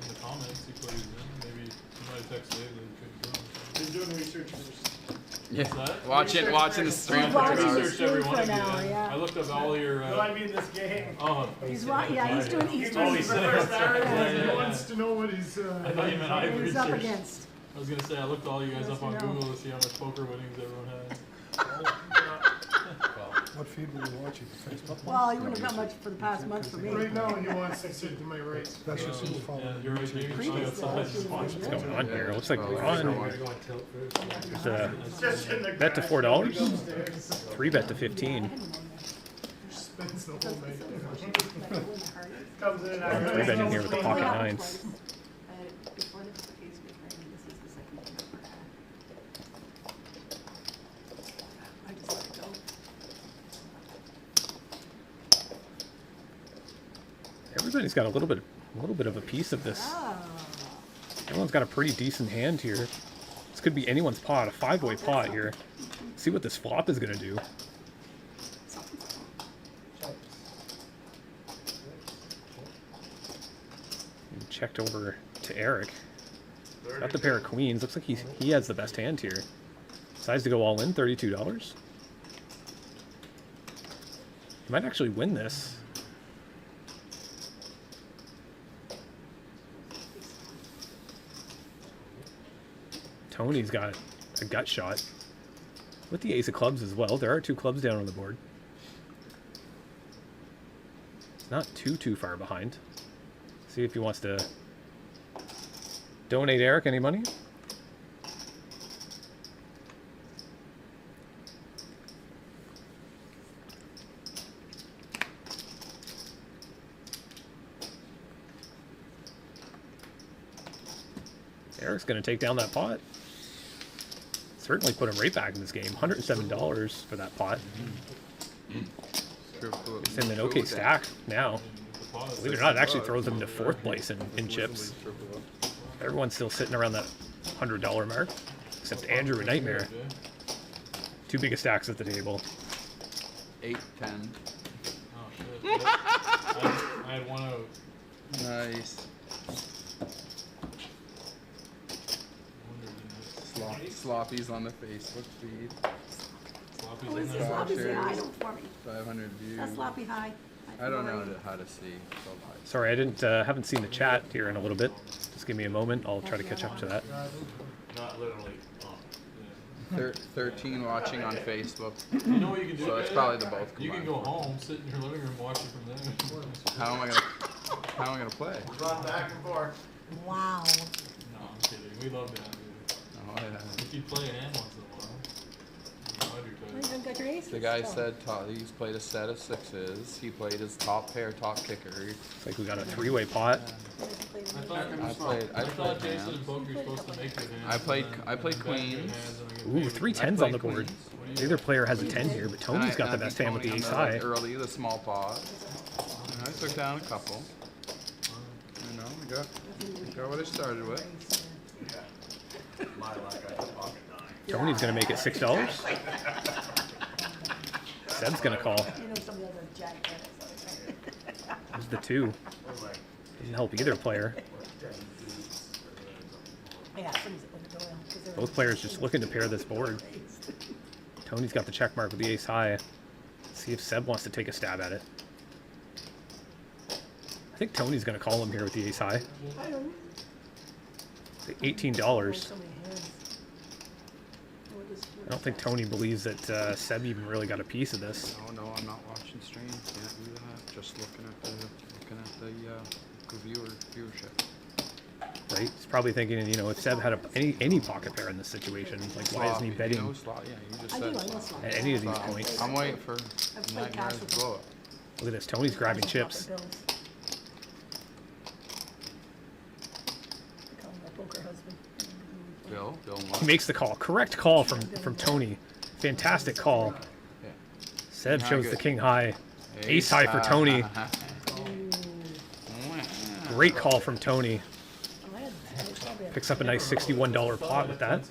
in the comments, he put his in. Maybe he might have texted Dave that he couldn't come. He's doing research first. Yeah. that? Watching the stream I for 2 watching the hours. researched every stream one for of an you. hour, yeah. I looked up all your. No, I mean this game. Oh, He's right, yeah, he's doing, he's Oh, doing. he's The saying- first hour, Yeah. he wants to know what he's, I thought you meant I He's up researched. against. I was gonna say I looked all you guys up on Yes, you know. Google to see how much poker winnings everyone had. What feed were you watching? Facebook? Well, he wouldn't have got much for the past month for me. right now he wants to sit to my right. That's just who's Yeah, following. you're right, Jamie's probably Previously, I outside. was doing What's much going on here? Looks like we're Well, on. We're going tilt first. There's a Just in the bet to grass. $4. Upstairs. 3 bet to 15. Spends the whole night. Comes Comes in and out. 3 bet in here with the pocket nines. Before the Facebook thing, this is the second thing I've ever had. I just let it go. Everybody's got a little bit of a piece of this. Oh. Everyone's got a pretty decent hand here. This could be anyone's pot, a 5-way pot here. See what this flop is gonna do. And checked over to Eric. Got the pair of queens. Looks like he has the best hand here. Decides to go all in, $32. He might actually win this. Tony's got a gut shot with the ace of clubs as well. There are 2 clubs down on the board. It's not too far behind. See if he wants to donate Eric any money. Eric's going to take down that pot. Certainly put him right back in this game. $107 for that pot. It's in an okay stack now. Believe it or not, it actually throws him into 4th place in chips. Everyone's still sitting around that $100 mark, except Andrew and Nightmare. 2 biggest stacks at the table. 8, 10. Oh shit. I had one out. Nice. Sloppies on the Facebook feed. Sloppy's Who in is there. this sloppy? Say shares. hi to for me. 500 views. That's sloppy high. I don't know how to see. So Sorry, I haven't seen the chat here in a little bit. Just give me a moment. I'll try to catch up to that. Not literally. 13 watching on Facebook. You know what you can do? So it's Dave? probably the both You can combined. go home, sit in your living room, watch it from there. How am I gonna play? Run back and forth. Wow. No, I'm kidding. We love to have you. Oh, yeah. If you play a hand once in a while. I do You too. done got your aces? The guy Oh. said he's played a set of 6s. He played his top pair, top kicker. Looks like we got a 3-way pot. I thought I I thought played Jason and hands. poker you're supposed to make good hands. I played- and then I played bet good queens. hands and then get Ooh, paid. 3 I 10s on the played board. queens. Neither player has a 10 here, but Tony's got the And I best hand with the beat ace Tony on high. the, early, the small pot. And I took down a couple. You know, I got what I started with. My luck, I got pocket 9. Tony's gonna make it $6. Seb's gonna call. You know somebody else has jack tennis. There's the 2. Doesn't help either player. Yeah, somebody's at the Doyle. 'cause they're- Both players just looking to pair this board. Tony's got the check mark with the ace high. See if Seb wants to take a stab at it. I think Tony's gonna call him here with the ace high. I don't know. $18. So many hands. I don't think Tony believes that Seb even really got a piece of this. No, I'm not watching stream. Can't do that. Just looking at the viewership. Right? He's probably thinking, you know, if Seb had any pocket pair in this situation, like why isn't he You betting know slot, yeah, you just I said do, I know slot. slot. at any of these Slot. points? I'm waiting for played that cash guy's with blow up. Look at this. Tony's grabbing chips. Bills. I call him my poker husband. Bill He makes the call. Correct call from Tony. Fantastic call. Yeah. Seb Not chose good. the king high. Ace high for Tony. Great call from Tony. Picks up a nice $61 pot with that.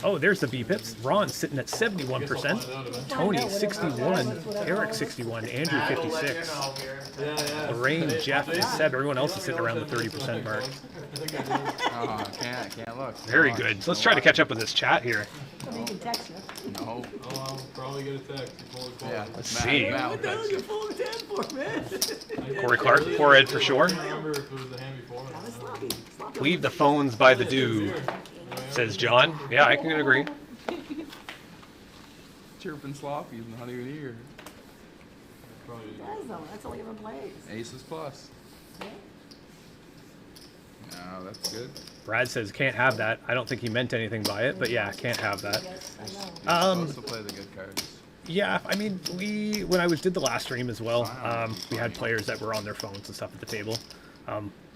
Oh, there's the B-pips. Ron sitting at 71%. Tony 61. Eric 61. Andrew 56. Lorraine, Jeff, and Seb. Everyone else is sitting around the 30% mark. Oh, I can't look. Very good. So let's try to catch up with this chat here. You can text you. No. Oh, I'll probably get a text before we call. Yeah. Let's see. What the hell is your phone stand for, man? Corey Clark, forehead for sure. I don't remember if it was the hand before. That was sloppy. Sloppy. Leave the phones by the do, says John. Yeah, I can agree. Chirping sloppy, he's not even here. Probably. He does though. That's all he ever plays. Aces plus. Yeah. No, that's good. Brad says can't have that. I don't think he meant anything by it, but yeah, can't have that. Yes, I know. You're supposed to play the good cards. Yeah, I mean, when I did the last stream as well, we had players that were on their phones and stuff at the table.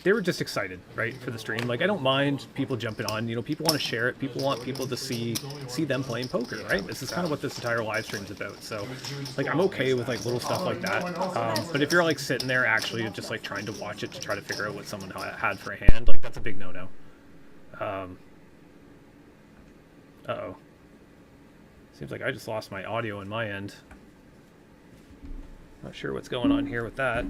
They were just excited, right, for the stream. Like, I don't mind people jumping on. You know, people want to share it. People want people to see them playing poker, right? This is kind of what this entire live stream's about. So, like, I'm okay with like little stuff like that. But if you're like sitting there actually just like trying to watch it to try to figure out what someone had for a hand, like that's a big no-no. Uh-oh. Seems like I just lost my audio in my end. Not sure what's going on here with that.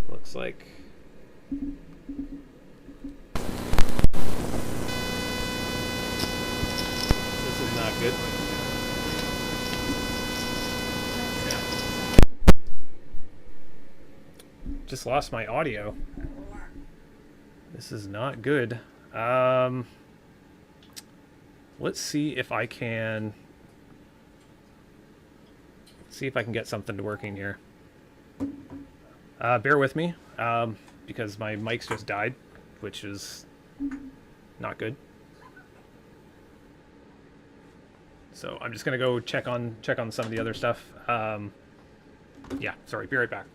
Looks like this is not good. Just lost my audio. This is not good. Let's see if I can get something to working here. Bear with me, because my mic's just died, which is not good. So I'm just gonna go check on some of the other stuff. Yeah, sorry, be right back.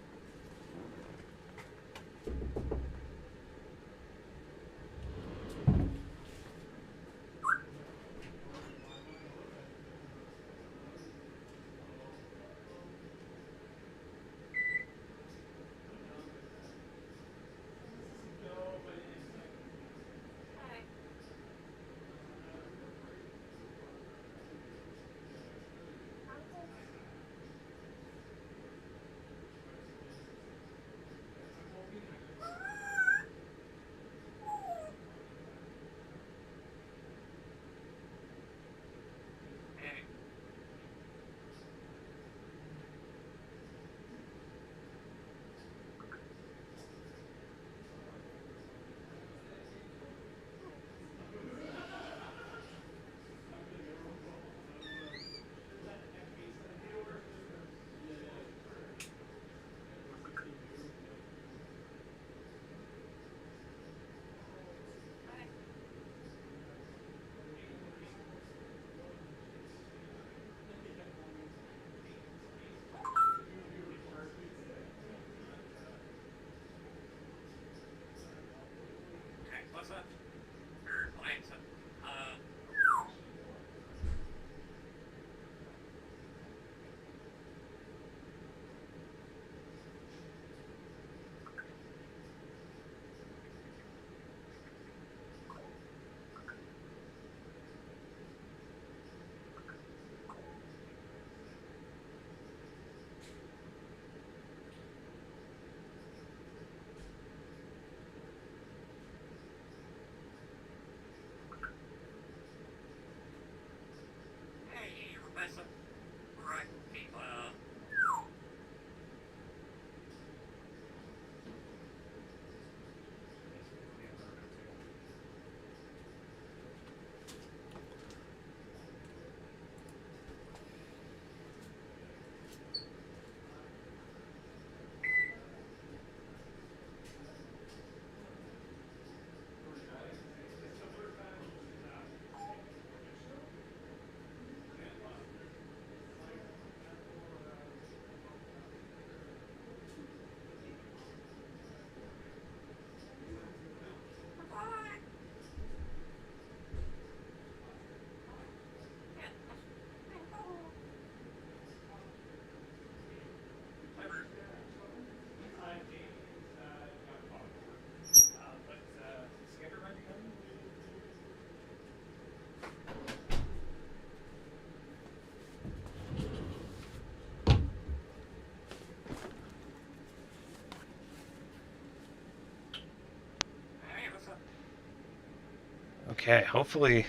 Okay, hopefully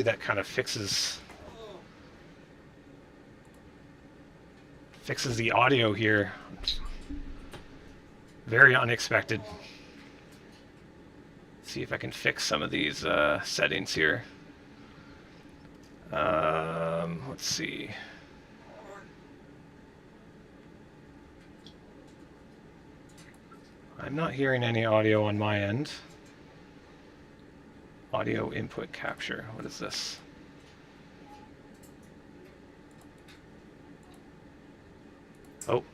that kind of fixes the audio here. Very unexpected. See if I can fix some of these settings here. Let's see. I'm not hearing any audio on my end. Audio input capture. What is this? Oh.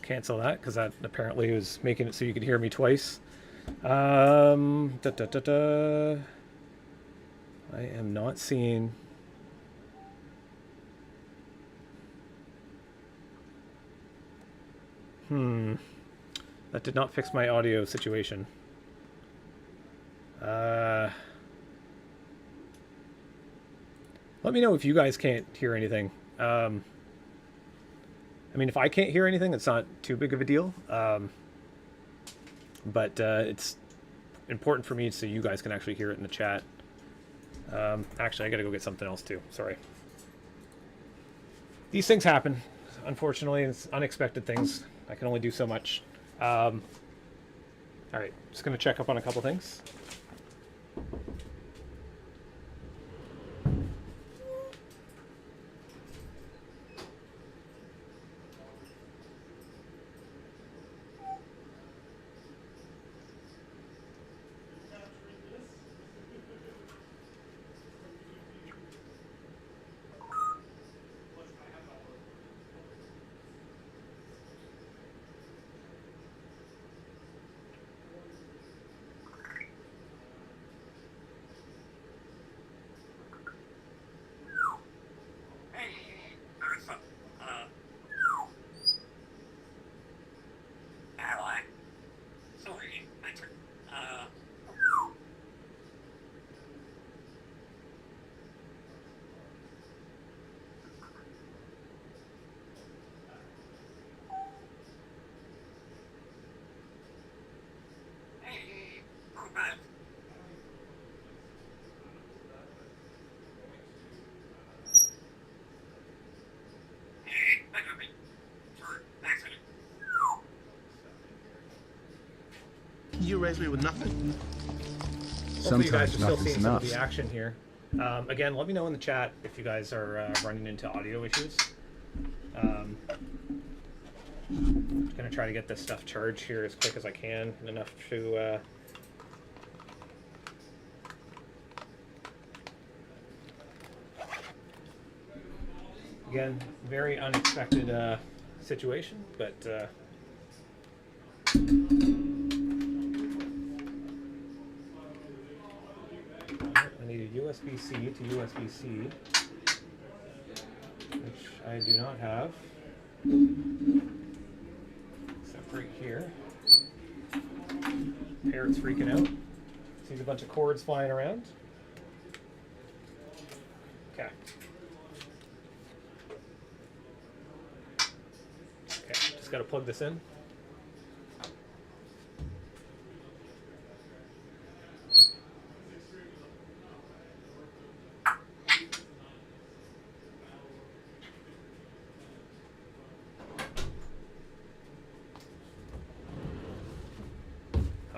Cancel that, because that apparently was making it so you could hear me twice. I am not seeing... That did not fix my audio situation. Let me know if you guys can't hear anything. I mean, if I can't hear anything, it's not too big of a deal. But it's important for me so you guys can actually hear it in the chat. Actually, I gotta go get something else too. Sorry. These things happen. Unfortunately, it's unexpected things. I can only do so much. All right, just gonna check up on a couple things. You raised me with nothing. Hopefully you guys are Sometimes still nothing's seeing some of enough. the action here. Again, let me know in the chat if you guys are running into audio issues. I'm gonna try to get this stuff charged here as quick as I can, and enough to again, very unexpected situation, but I need a USB-C to USB-C, which I do not have. Except right here. Parrot's freaking out. Sees a bunch of cords flying around. Okay. Okay, just gotta plug this in.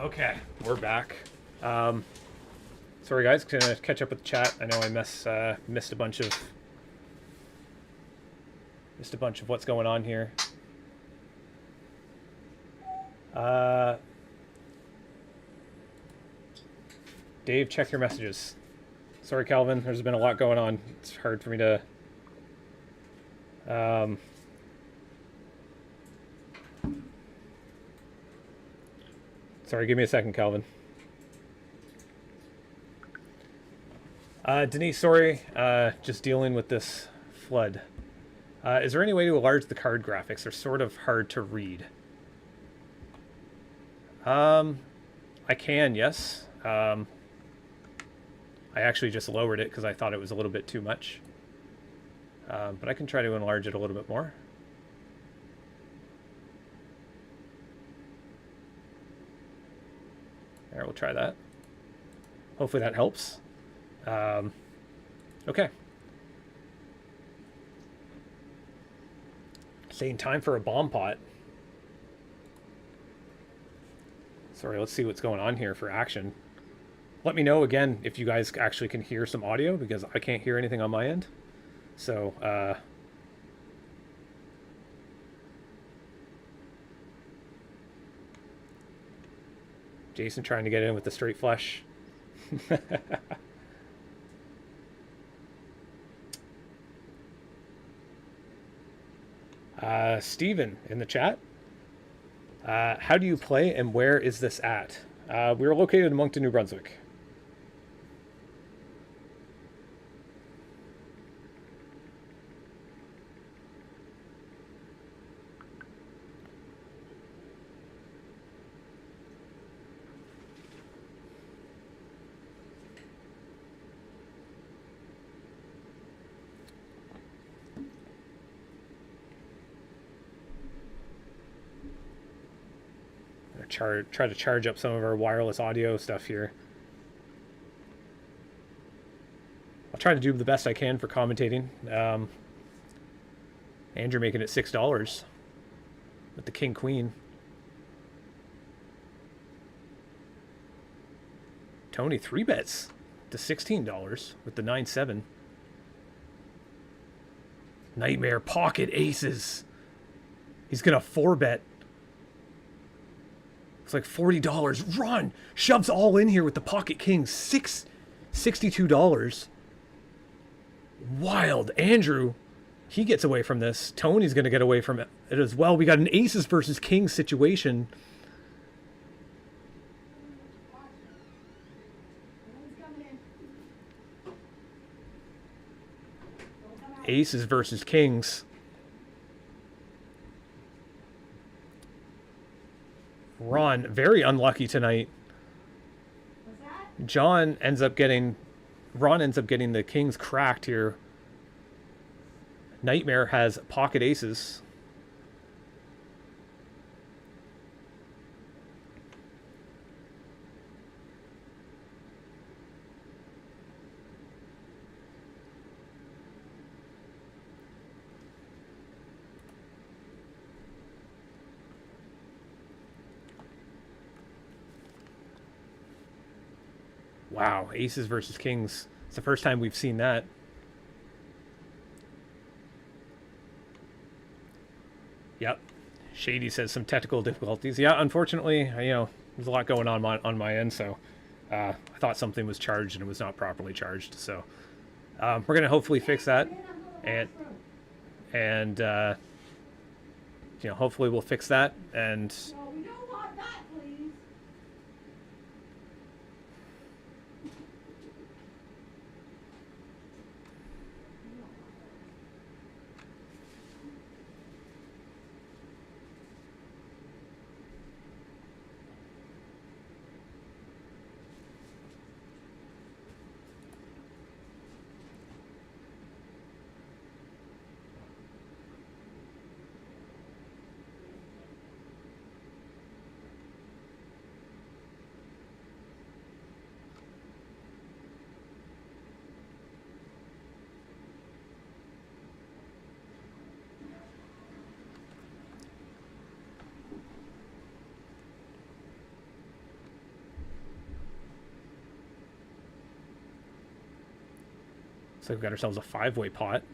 Okay, we're back. Sorry guys, gonna catch up with the chat. I know I missed a bunch of what's going on here. Dave, check your messages. Sorry, Calvin. There's been a lot going on. It's hard for me to. Sorry, give me a second, Calvin. Denise, sorry. Just dealing with this flood. Is there any way to enlarge the card graphics? They're sort of hard to read. I can, yes. I actually just lowered it because I thought it was a little bit too much. But I can try to enlarge it a little bit more. There, we'll try that. Hopefully that helps. Okay. Saying time for a bomb pot. Sorry, let's see what's going on here for action. Let me know again if you guys actually can hear some audio, because I can't hear anything on my end. So, Jason trying to get in with the straight flush. Steven in the chat. How do you play and where is this at? We're located in Moncton, New Brunswick. Try to charge up some of our wireless audio stuff here. I'll try to do the best I can for commentating. Andrew making it $6 with the King Queen. Tony 3-bets to $16 with the 9-7. Nightmare pocket aces. He's gonna 4-bet. It's like $40. Run! Shoves all in here with the pocket king. $62. Wild. Andrew, he gets away from this. Tony's going to get away from it as well. We got an aces versus kings situation. Aces versus kings. Ron, very unlucky tonight. Ron ends up getting the kings cracked here. Nightmare has pocket aces. Wow, aces versus kings. It's the first time we've seen that. Yep. Shady says some technical difficulties. Yeah, unfortunately, there's a lot going on my end, so I thought something was charged and it was not properly charged. So we're going to hopefully fix that, and hopefully we'll fix that, and So we've got ourselves a 5-way pot.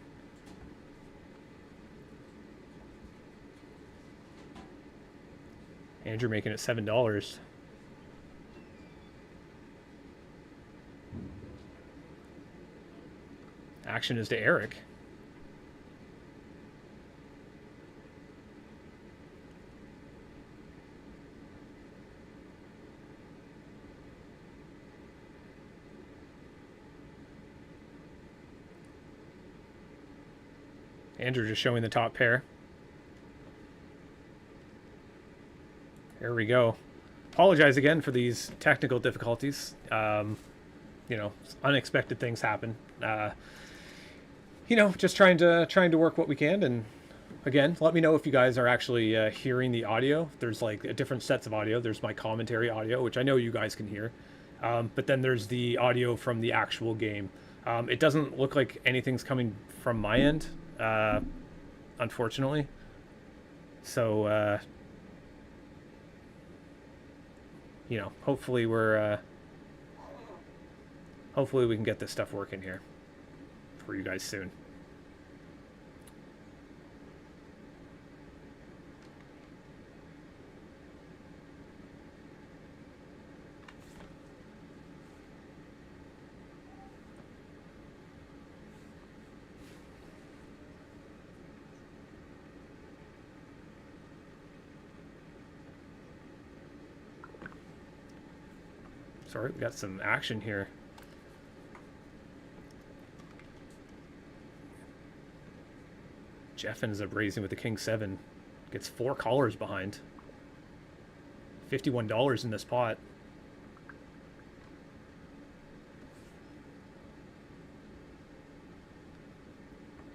Andrew making it $7. Action is to Eric. Andrew just showing the top pair. There we go. Apologize again for these technical difficulties. You know, unexpected things happen. You know, just trying to work what we can. And again, let me know if you guys are actually hearing the audio. There's like different sets of audio. There's my commentary audio, which I know you guys can hear. But then there's the audio from the actual game. It doesn't look like anything's coming from my end, unfortunately. So, you know, hopefully hopefully we can get this stuff working here for you guys soon. Sorry, we got some action here. Jeff ends up raising with the King 7. Gets 4 callers behind. $51 in this pot.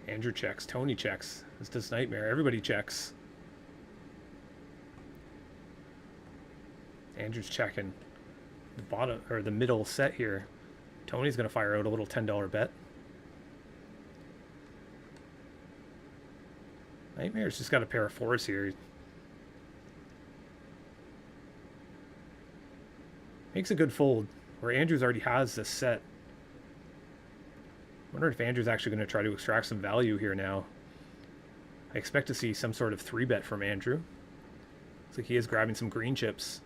Andrew checks. Tony checks. This does Nightmare. Everybody checks. Andrew's checking. The bottom or the middle set here. Tony's gonna fire out a little $10 bet. Nightmare's just got a pair of 4s here. Makes a good fold where Andrews already has this set. Wonder if Andrew's actually going to try to extract some value here now. I expect to see some sort of 3-bet from Andrew. Looks like he is grabbing some green chips.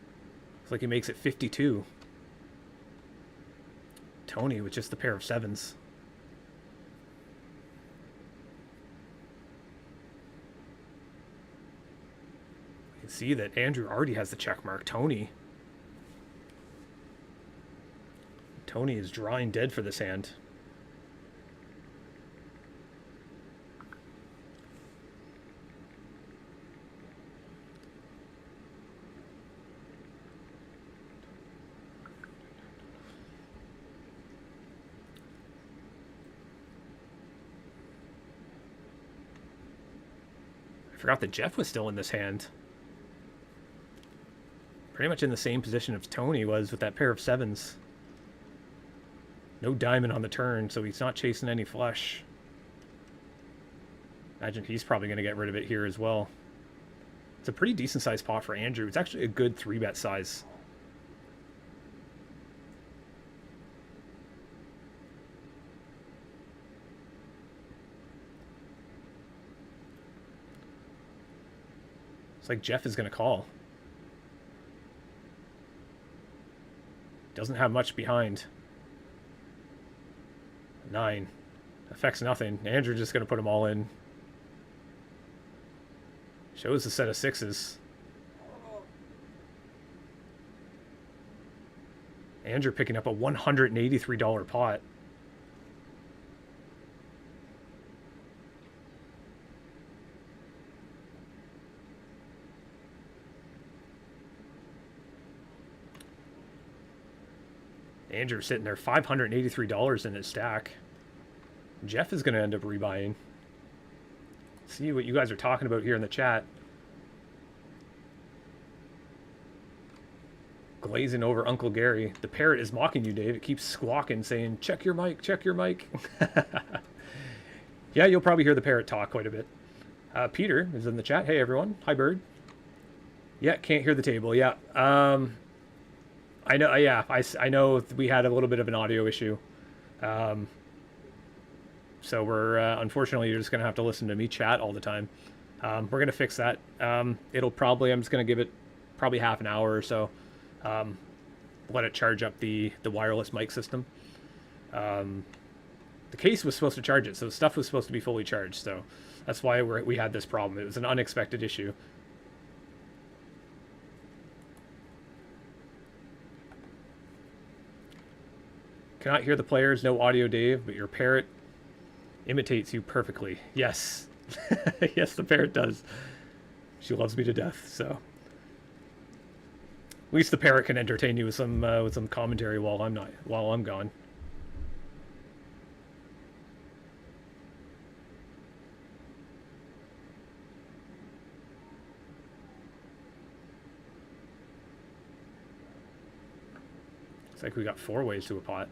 Looks like he makes it 52. Tony with just the pair of 7s. You can see that Andrew already has the check mark. Tony is drawing dead for this hand. I forgot that Jeff was still in this hand. Pretty much in the same position as Tony was with that pair of 7s. No diamond on the turn, so he's not chasing any flush. Imagine he's probably going to get rid of it here as well. It's a pretty decent sized pot for Andrew. It's actually a good 3-bet size. It's like Jeff is going to call. Doesn't have much behind. 9. Affects nothing. Andrew just going to put them all in. Shows a set of 6s. Andrew picking up a $183 pot. Andrew sitting there, $583 in his stack. Jeff is going to end up rebuying. See what you guys are talking about here in the chat. Glazing over Uncle Gary. The parrot is mocking you, Dave. It keeps squawking, saying, check your mic, check your mic. Yeah, you'll probably hear the parrot talk quite a bit. Peter is in the chat. Hey, everyone. Hi, bird. Yeah, can't hear the table. Yeah. I know, yeah, I know we had a little bit of an audio issue. So we're unfortunately you're just gonna have to listen to me chat all the time. We're gonna fix that. It'll probably I'm just gonna give it probably half an hour or so. Let it charge up the wireless mic system. The case was supposed to charge it, so stuff was supposed to be fully charged. So that's why we had this problem. It was an unexpected issue. Cannot hear the players, no audio, Dave, but your parrot imitates you perfectly. Yes. Yes, the parrot does. She loves me to death, so. At least the parrot can entertain you with some commentary while I'm gone. It's like we got 4 ways to a pot.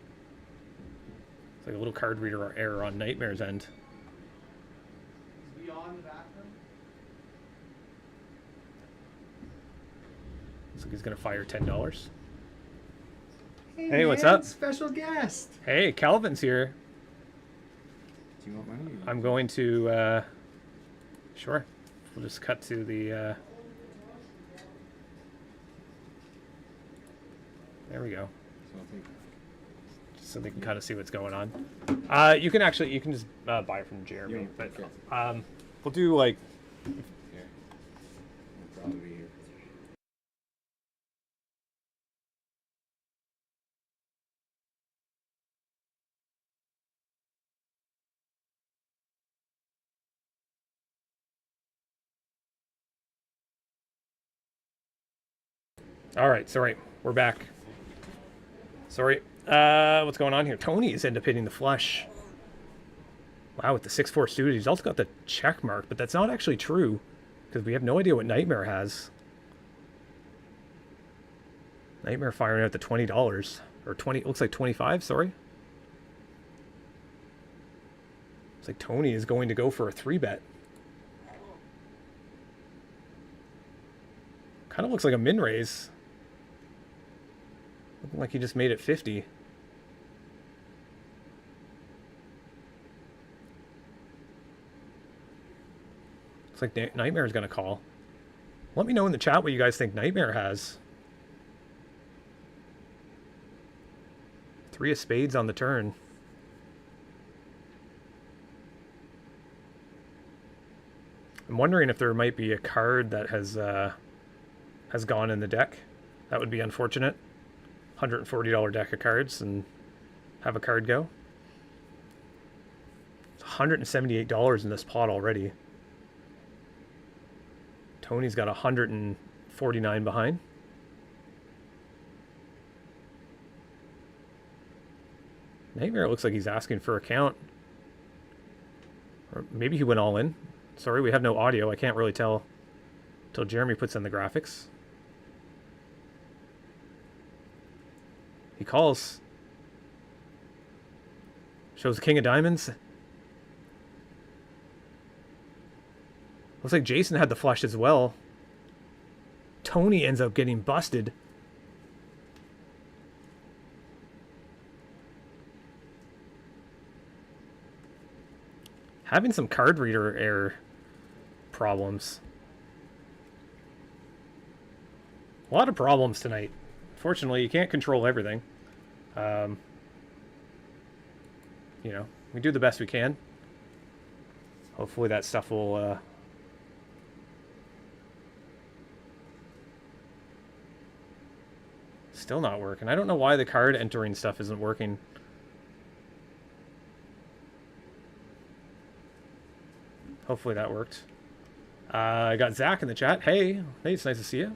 It's like a little card reader error on Nightmare's end. Beyond the bathroom? Looks like he's gonna fire $10. Hey, what's up? Special guest. Hey, Calvin's here. Do you want money? I'm going to, sure. We'll just cut to the, there we go. So they can kind of see what's going on. You can just buy it from Jeremy, but we'll do like. Here. We'll probably be here. All right, sorry, we're back. Sorry, what's going on here? Tony is end up hitting the flush. Wow, with the 6-4 suited, he's also got the check mark, but that's not actually true because we have no idea what Nightmare has. Nightmare firing out the $20 or 20. It looks like 25. Sorry. It's like Tony is going to go for a 3-bet. Kind of looks like a min raise. Looking like he just made it 50. Looks like Nightmare's gonna call. Let me know in the chat what you guys think Nightmare has. 3 of spades on the turn. I'm wondering if there might be a card that has gone in the deck. That would be unfortunate. $140 deck of cards and have a card go. It's $178 in this pot already. Tony's got 149 behind. Nightmare looks like he's asking for a count. Or maybe he went all in. Sorry, we have no audio. I can't really tell until Jeremy puts in the graphics. He calls. Shows King of Diamonds. Looks like Jason had the flush as well. Tony ends up getting busted. Having some card reader error problems. A lot of problems tonight. Fortunately, you can't control everything. You know, we do the best we can. Hopefully that stuff will still not working. I don't know why the card entering stuff isn't working. Hopefully that worked. I got Zach in the chat. Hey, it's nice to see you.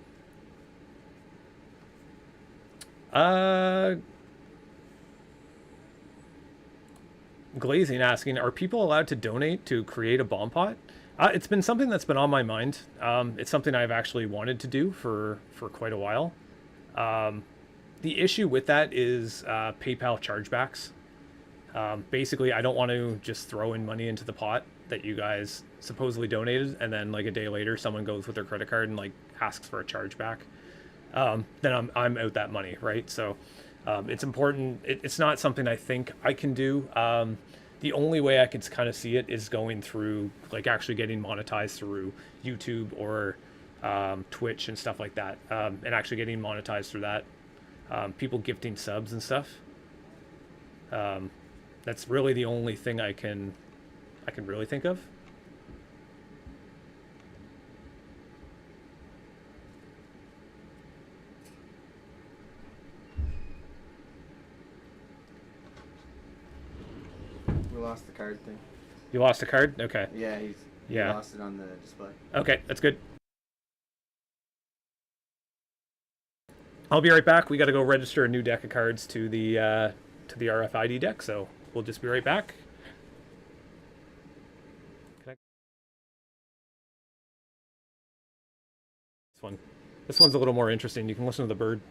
Glazing asking, are people allowed to donate to create a bomb pot? It's been something that's been on my mind. It's something I've actually wanted to do for quite a while. The issue with that is PayPal chargebacks. Basically, I don't want to just throw in money into the pot that you guys supposedly donated, and then like a day later, someone goes with their credit card and like asks for a chargeback. Then I'm out that money, right? So it's important. It's not something I think I can do. the only way I can kind of see it is going through, like, actually getting monetized through YouTube or Twitch and stuff like that, and actually getting monetized through that. People gifting subs and stuff. That's really the only thing I can really think of. We lost the card thing. You lost a card? Okay. Yeah, he lost it on the display. Okay, that's good. I'll be right back. We got to go register a new deck of cards to the RFID deck, so we'll just be right back. This one's a little more interesting. You can listen to the bird.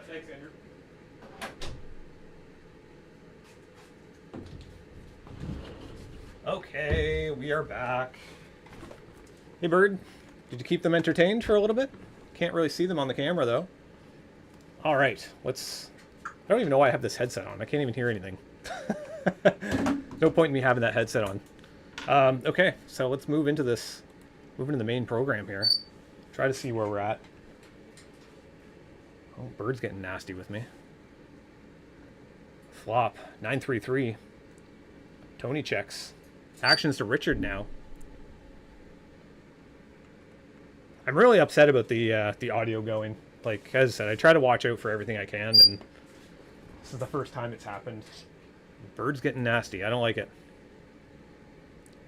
Thanks, Andrew. Okay, we are back. Hey, Bird. Did you keep them entertained for a little bit? Can't really see them on the camera, though. All right, let's... I don't even know why I have this headset on. I can't even hear anything. No point in me having that headset on. Okay, so let's move into this... Move into the main program here. Try to see where we're at. Oh, Bird's getting nasty with me. Flop. 9-3-3. Tony checks. Actions to Richard now. I'm really upset about the audio going. Like, as I said, I try to watch out for everything I can, and this is the first time it's happened. Bird's getting nasty. I don't like it.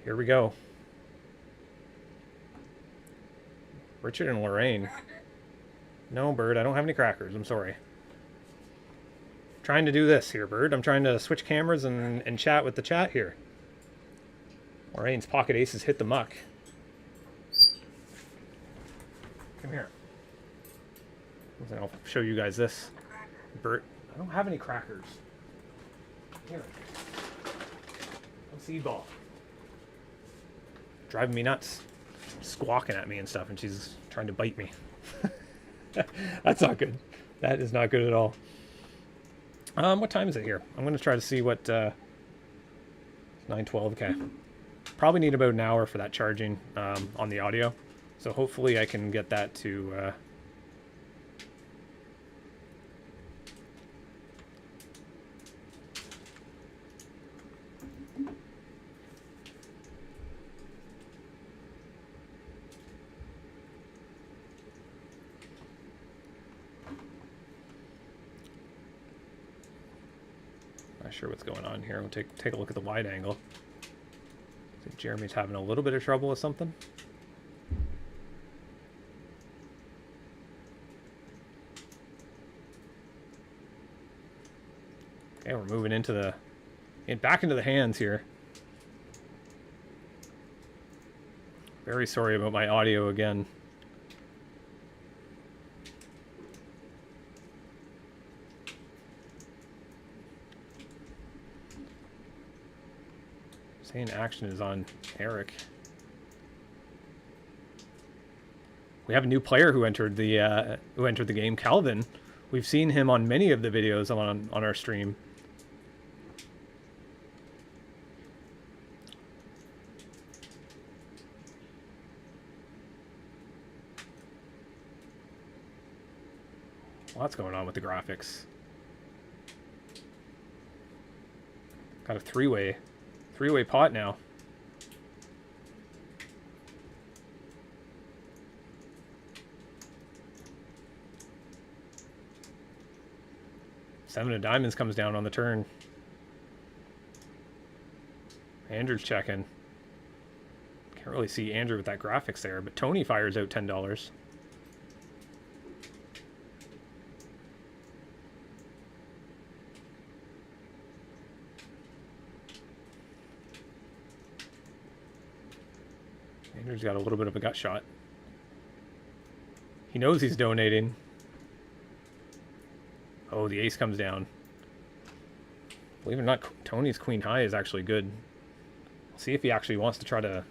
Here we go. Richard and Lorraine. No, Bird, I don't have any crackers. I'm sorry. Trying to do this here, Bird. I'm trying to switch cameras and chat with the chat here. Lorraine's pocket aces hit the muck. Come here. I'll show you guys this. Bird, I don't have any crackers. Here. Seed ball. Driving me nuts. Squawking at me and stuff, and she's trying to bite me. That's not good. That is not good at all. What time is it here? I'm going to try to see what... 9:12, okay. Probably need about an hour for that charging on the audio. So hopefully I can get that to... Not sure what's going on here. We'll take a look at the wide angle. I think Jeremy's having a little bit of trouble with something. Okay, we're moving back into the hands here. Very sorry about my audio again. Saying action is on Eric. We have a new player who entered the game, Calvin. We've seen him on many of the videos on our stream. Lots going on with the graphics. Got a three-way pot now. Seven of diamonds comes down on the turn. Andrew's checking. Can't really see Andrew with that graphics there, but Tony fires out $10. Andrew's got a little bit of a gut shot. He knows he's donating. Oh, the ace comes down. Believe it or not, Tony's queen high is actually good. See if he actually wants to try to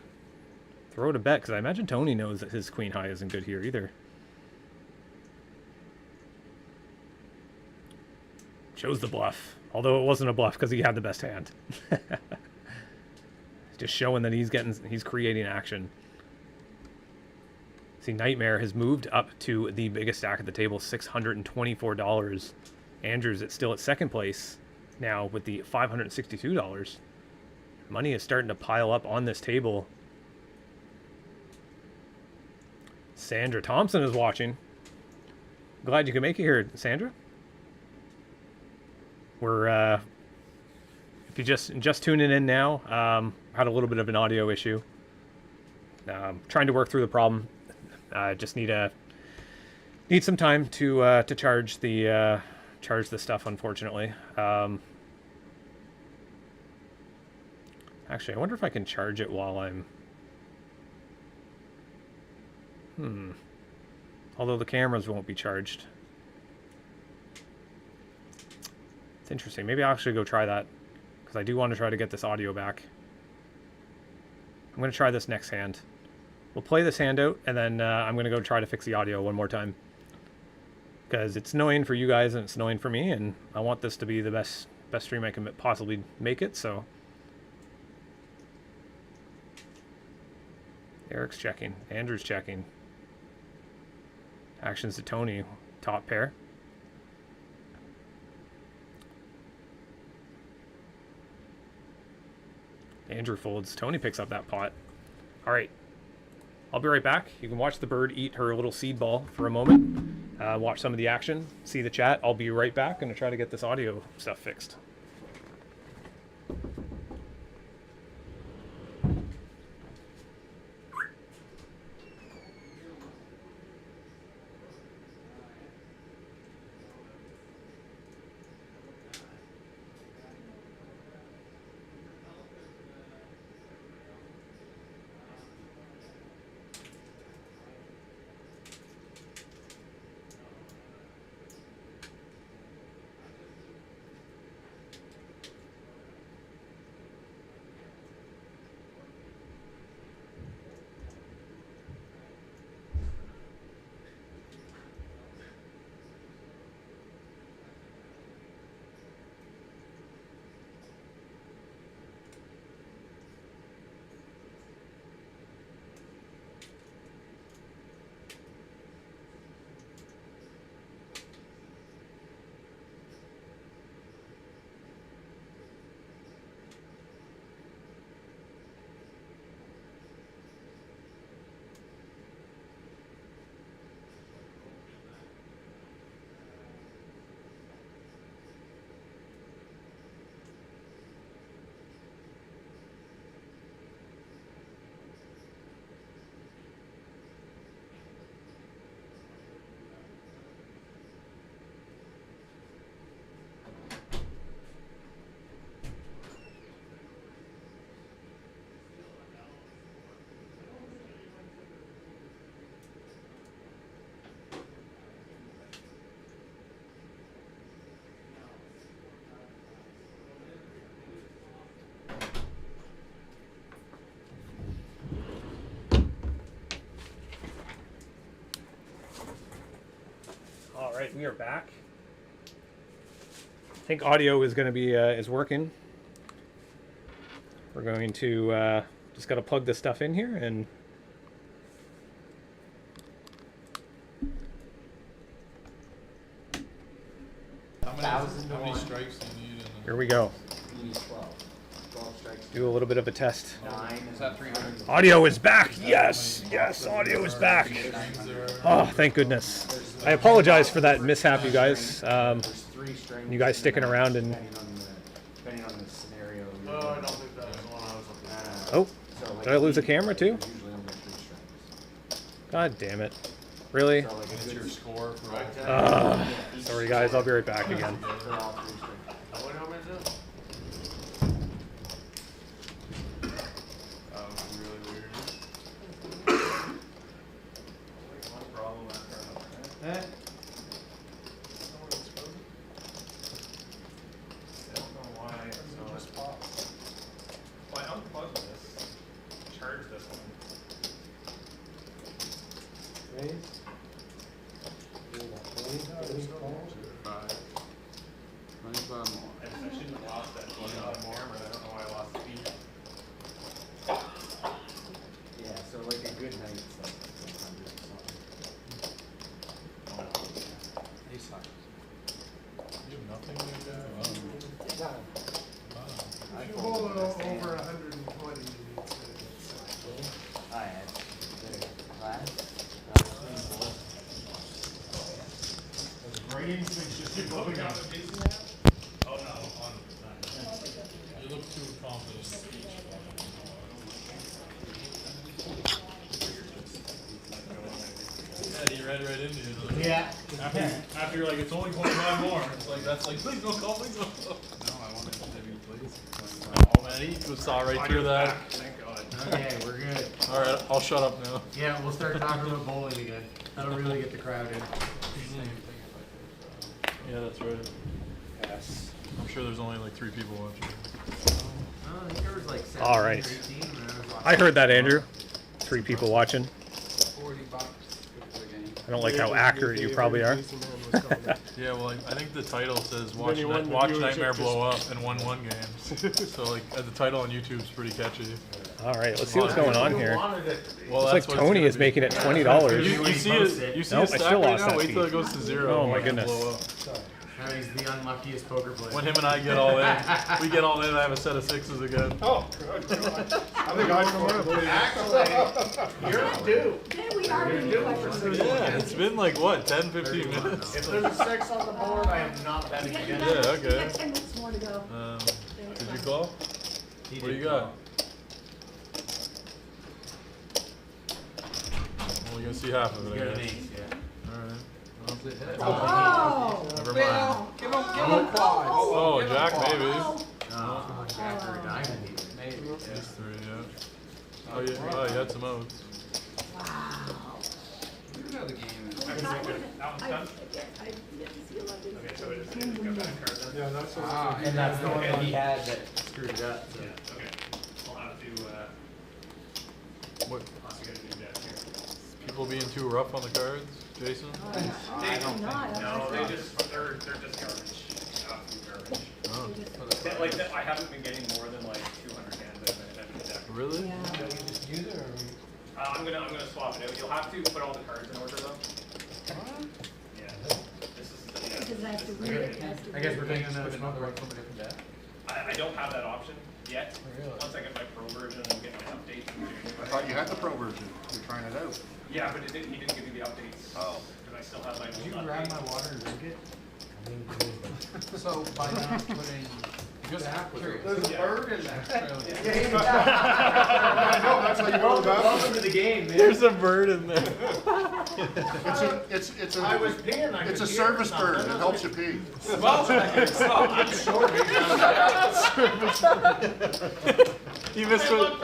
throw it a bet, because I imagine Tony knows that his queen high isn't good here either. Shows the bluff. Although it wasn't a bluff because he had the best hand. Just showing that he's creating action. See, Nightmare has moved up to the biggest stack at the table, $624. Andrews still at second place now with the $562. Money is starting to pile up on this table. Sandra Thompson is watching. Glad you could make it here, Sandra. We're if you just tuning in now, had a little bit of an audio issue. Trying to work through the problem. Just need some time to charge the stuff, unfortunately. Actually, I wonder if I can charge it while I'm. Although the cameras won't be charged. It's interesting. Maybe I'll actually go try that, because I do want to try to get this audio back. I'm going to try this next hand. We'll play this hand out, and then I'm going to go try to fix the audio one more time. Because it's annoying for you guys, and it's annoying for me, and I want this to be the best stream I can possibly make it, so. Eric's checking. Andrew's checking. Actions to Tony. Top pair. Andrew folds. Tony picks up that pot. All right. I'll be right back. You can watch the bird eat her little seed ball for a moment. Watch some of the action. See the chat. I'll be right back. I'm going to try to get this audio stuff fixed. right, we are back. I think audio is going to be is working. We're going to just got to plug this stuff in here and. How many strikes do you need in Here we go. You need 12. 12 strikes. Do a little bit of a test. 9. Is that 300? Audio is back. Yes, yes, audio is back. Oh, thank goodness. I apologize for that mishap, you guys. There's 3 strings. You guys sticking around and. Depending on the scenario. No, I don't think that was the one I was looking at. Oh, So, like, did I lose the camera too? usually only 3 strings. God damn it. Really? So, like, a That's good your score for right Sorry guys, I'll be right back again. for all 3 strings. What am I doing? That was really weird. One problem after another. Eh? I don't know why. So it's well, I unplugged this. Charge this one. I shouldn't have lost that 25 more, but I don't know why I lost speed. Yeah, so like a good night, it's like 100 something. You have nothing like that? Wow. I If you hold it over 120, you need to. I had last. Ratings should keep going up. Oh no, on You look too confident. Yeah, you read right into it. Yeah. After you're like, it's only 25 more. It's like, that's like, please don't call, please don't call. No, I wanted to be please. Oh man, he saw right through that. Thank God. Okay, we're good. Alright, I'll shut up now. Yeah, we'll start talking about bowling again. That'll really get the crowd in. Yeah, that's right. Yes. I'm sure there's only like 3 people watching. I think there was like 17 All right. or 18 when I was watching. I heard that, Andrew. 3 people watching. $40 for the game. I don't like how accurate you probably are. Yeah, well, I think the title says Then you won the Watch viewership Nightmare just- Blow Up and won 1 game. So like, the title on YouTube's pretty catchy. All right, let's see what's going on here. Well, Looks like that's what it's Tony gonna is be. making it $20. You see it? You see Nope, his I stack still right lost now? that Wait till feed. it goes to 0. Oh, my Watch it goodness. blow up. Now he's the unluckiest poker player. When him and I get all in, we get all in. I have a set of 6s again. Oh, good. I think I come up. Actually, you're due. Then we are doing questions. Yeah, it's been like what, 10, 15 minutes. If there's a 6 on the board, I am not betting You again. got- Yeah, okay. You got 10 minutes more to go. Did you call? What do you got? Well, you're gonna see half of it. You got I an guess. ace, yeah. All right. Oh! Never mind. Give him quads. Oh, Jack, maybe. Oh, Jack or a diamond even. Maybe. These 3, yeah. Oh, you had some outs. You know the game is. I That one's done? I get to see a lot of these. Okay, so it is got that card then. Yeah, that's what Ah, And that's the one that he had that screwed it up. So. Yeah, okay. I'll have to, What? also get a new deck here. People being too rough on the cards, Jason? I don't think. No, they're just garbage. Absolute garbage. Oh, That, like, that, I haven't been getting more than like 200 cans out of the deck. really? Yeah. I'm gonna swap it out. You'll have to put all the cards in order though. Yeah. This is yeah. Because I have to read it. has to I guess read we're it. taking another smoke break. I don't have that option yet. Once I get my pro version and get my updates. I thought you had the pro version. You're trying it out. Yeah, but he didn't give me the updates. Oh. Because I still have my Did you old grab updates. my water and drink it? So by not putting. Just curious. There's a bird in there. I know, that's how you go to the bathroom. Welcome to the game, man. There's a bird in there. It's a I was peeing, I it's could a hear service something. bird. It helps you pee. I'm sure He missed what?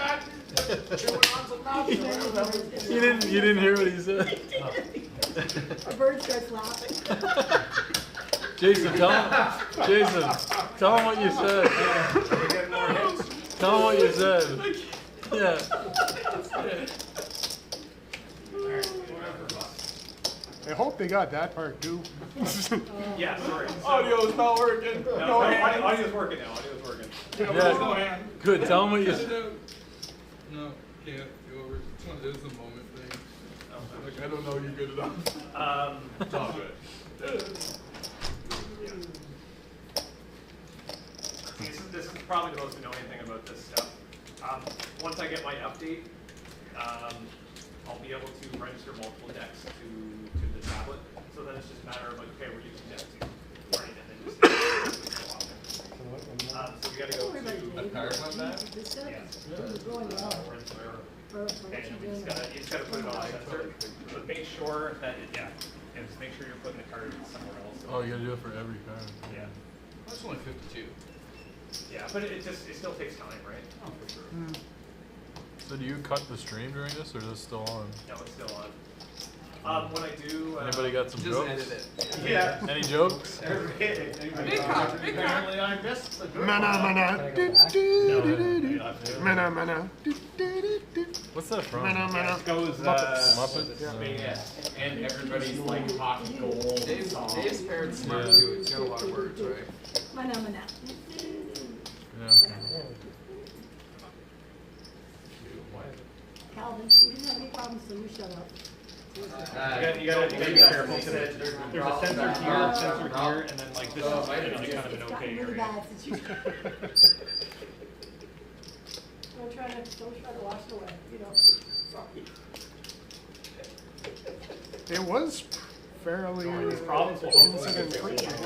You didn't hear what he said. A bird starts laughing. Jason, tell him what you said. Tell him what you said. Yeah. I hope they got that part too. Yeah, sorry. Audio's not working. No, audio's working now. Audio's working. Yeah, good. Tell them what you said. No, can't go over. It is a moment thing. Like, I don't know you're good enough. It's all good. This is probably the most annoying thing about this stuff. Once I get my update, I'll be able to register multiple decks to the tablet. So then it's just a matter of like, okay, we're using deck 2, right? And then just so we got to go to A card like that? This stuff yeah. is going well. For what And you're we doing. just gotta put it on a sensor. But make sure that and just make sure you're putting the card somewhere else. Oh, you gotta do it for every card. Yeah. That's only 52. Yeah, but it still takes time, right? Oh, for sure. So do you cut the stream during this, or is this still on? No, it's still on. When I do, Anybody got some Just jokes? edit it. yeah. Any jokes? Apparently I missed the good Mana, one. mana. Do, do, do, do, do. Mana, mana. Do, do, do, do. What's that from? Mana, mana. It goes, Muppets? yeah. And everybody's like hockey goals. Dave's parents smart too. It's got a lot of words, right? Mana, mana. Yeah. Calvin, we didn't have any problems, so you shut up. You gotta be careful. There's a sensor here, and then like this is kind of an It's okay gotten really area. bad since you. Don't try to wash it away, you know. Sorry. It was fairly Problems will hopefully incident get free. fixed.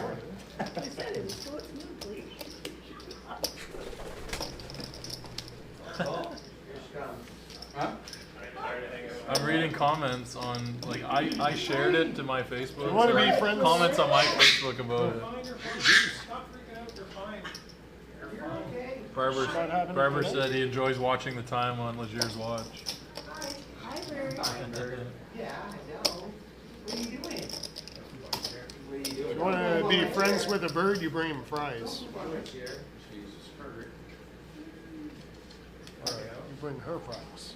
I said it was going smoothly. Huh? I'm reading comments on, like, I shared it to my Facebook. You wanna so be friends? Comments on my Facebook about it. Stop freaking out, you're fine. You're fine. Barber, Not having Barber it today? said he enjoys watching the time on Legier's watch. Hi, Barry. Yeah, I know. What are you doing? What are you doing? You want to be friends with a bird, you bring him fries. You bring her fries.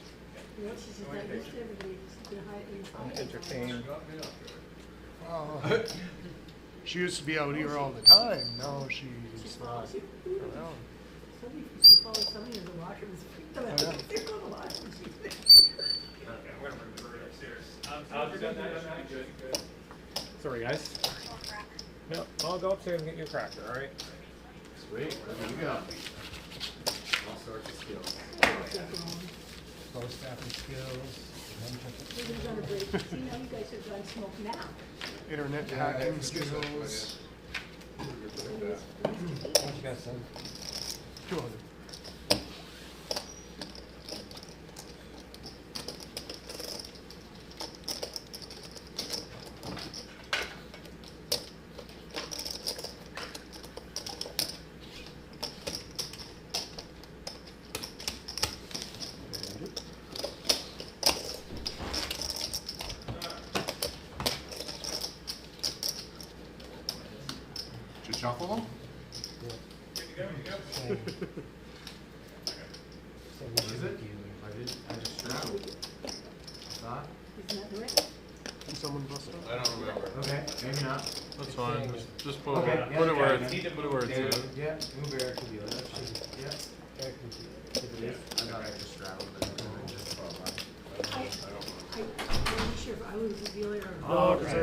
You know, she's just like this to everybody, just behind you. Entertain. She used to be out here all the time. Now she's not around. Somebody used to follow somebody in the washroom and freak them out. Oh, yeah. They're going to the washroom. Okay, I'm gonna bring the bird upstairs. You're done that? Good, good. Sorry, guys. No, I'll go upstairs and get you a cracker, all right? Sweet, what do you got? All sorts of skills. Bow staffing skills. We're going to go on a break. See, now you guys have done smoke now. Internet hacking skills. What you got, son? 200. Did you shuffle them? What is it? I just straddled. Thought? Isn't that correct? Can someone bust up? I don't remember. Okay, maybe not. That's fine. Just put, Okay, yeah, put it where yeah. it's, put it where it's Yeah, at. yeah, move Eric to the other. Yeah. Eric, if it Yeah, is. I thought I just straddled, but I just I'm not sure if I was the dealer or. No, because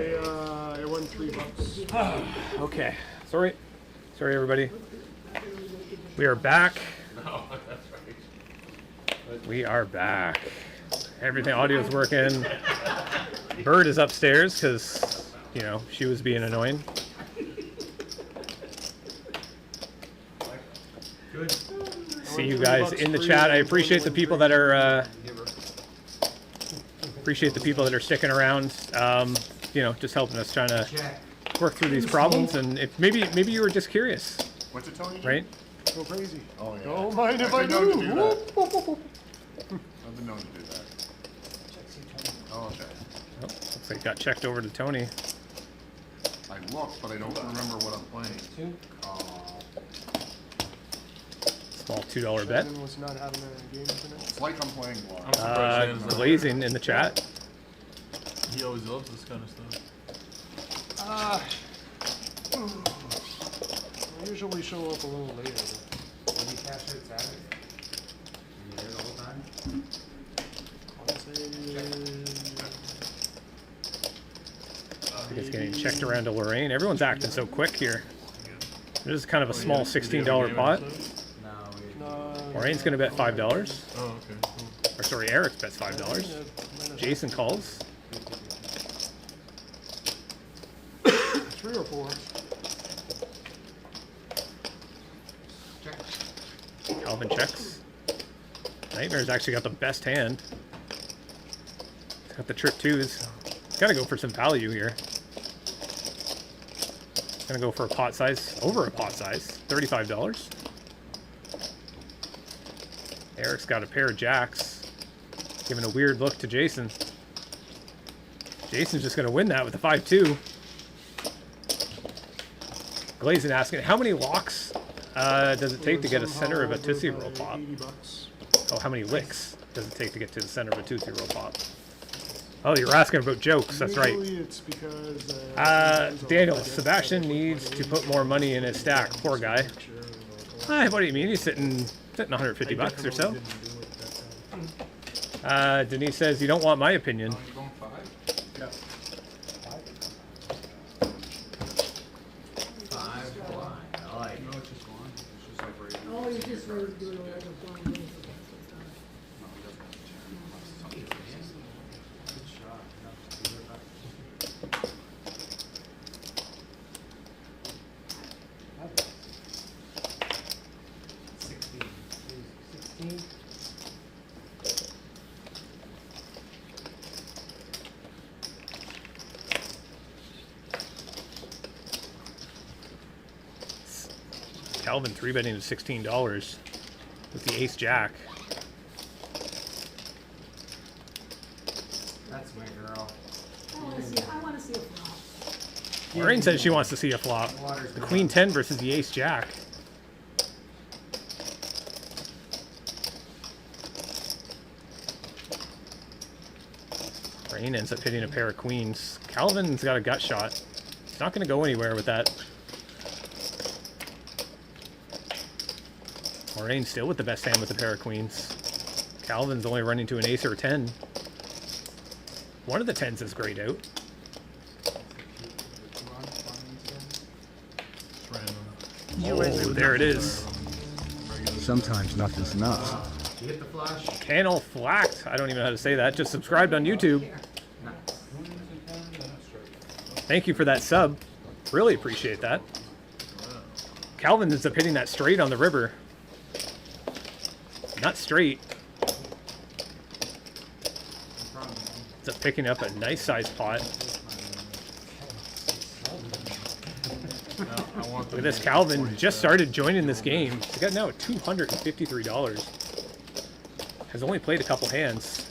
I won $3. Okay. Sorry, everybody. We are back. No, that's right. We are back. Everything, audio's working. Bird is upstairs because, you know, she was being annoying. Good. See you guys in the chat. I appreciate the people that are sticking around. You know, just helping us trying to Check. work through these problems. And if maybe you were just curious, What's it telling you? right? Go crazy. Oh, yeah. Don't mind if I I've been known to do. do that. I've been known to do that. Oh, okay. Oh, looks like it got checked over to Tony. I looked, but I don't remember what I'm playing. Small $2 bet. Shannon was not having a game tonight. It's like I'm playing blind. I'm surprised he has Glazing in the chat. He always loves this kind of stuff. I usually show up a little later. When you cash it Saturday? You there the whole time? I think it's getting checked around to Lorraine. Everyone's acting so quick here. This is kind of a small $16 pot. Lorraine's going to bet $5. Oh, okay. Cool. Or sorry, Eric bets $5. Jason calls. 3 or 4. Calvin checks. Nightmare's actually got the best hand. He's got the trip twos. He's got to go for some value here. He's going to go for a pot size, over a pot size, $35. Eric's got a pair of jacks, giving a weird look to Jason. Jason's just going to win that with a 5-2. Glazing asking, how many locks does it take to get a center of a Tootsie Roll Pop? Oh, how many licks does it take to get to the center of a Tootsie Roll Pop? Oh, you're asking about jokes, that's right. It's because, Daniel, Sebastian needs to put more money in his stack, poor guy. What do you mean? He's sitting $150 or so. Denise says, you don't want my opinion. Oh, you just really do it like a blind date. Calvin 3-betting to $16 with the ace jack. That's my girl. I want to see a flop. Lorraine says she wants to see a flop. The queen 10 versus the ace jack. Lorraine ends up hitting a pair of queens. Calvin's got a gut shot. He's not going to go anywhere with that. Lorraine's still with the best hand with a pair of queens. Calvin's only running to an ace or a 10. One of the 10s is grayed out. Oh, there it is. Sometimes nothing's enough. You hit the flush. Channel flacked. I don't even know how to say that. Just subscribed on YouTube. Thank you for that sub. Really appreciate that. Calvin ends up hitting that straight on the river. Not straight. Ends up picking up a nice sized pot. Look at this, Calvin just started joining this game. He's got now $253. Has only played a couple hands.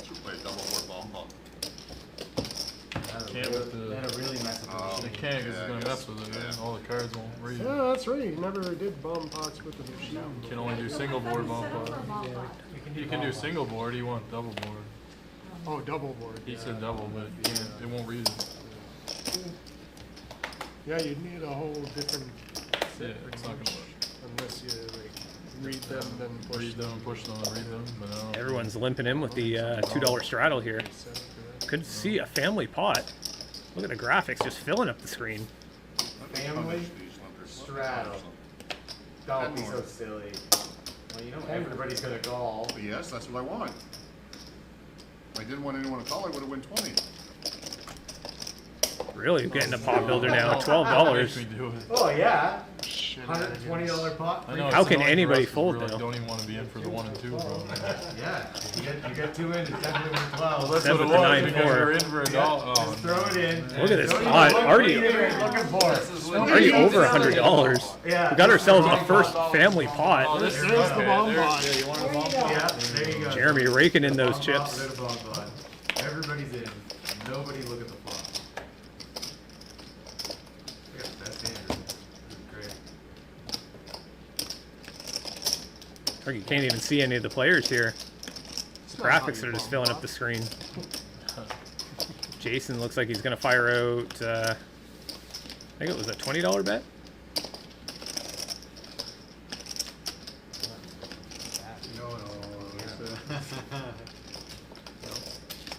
Should play a double board bomb pop. Can't with the. That'll really mess up the They machine. can't because it's gonna mess with it. Man. All the cards won't read. Yeah, that's right. He never did bomb pots with the machine. You can only do single board bump pot. You can do single board. You want double board. Oh, double board. He said double, but it won't read it. Yeah, you'd need a whole different Yeah, it's not gonna work. unless you like read them, then push Read them, push them, and read them. But I don't. Everyone's limping in with the $2 straddle here. Good to see a family pot. Look at the graphics just filling up the screen. Family straddle. Don't be so silly. Well, you know everybody's gonna call. Yes, that's what I want. If I didn't want anyone to call, I would have won 20. Really getting a pot builder now. Makes $12. me do it. Oh yeah. $120 pot. I know, How it's can annoying for anybody us 'cause fold, we really though? don't even want to be in for the 1 and 2, bro. Yeah. You get 2 in. It's definitely worth 12. That's Except what it with the was. Because 9-4. you're in for a dollar. Just throw it in. Look at this Don't even pot. look Already- what you're looking for. Already over $100. Yeah. We got ourselves a first family pot. Oh, this is There's the okay. bomb There's- pot. Yeah, you want a bomb pot? Yeah, there you go. Jeremy raking in those Bomb pot, chips. bit of bomb pot. Everybody's in. Nobody look at the flop. Look at the best hand. This is great. You can't even see any of the players here. Graphics are just filling up the screen. Jason looks like he's gonna fire out. I think it was a $20 bet.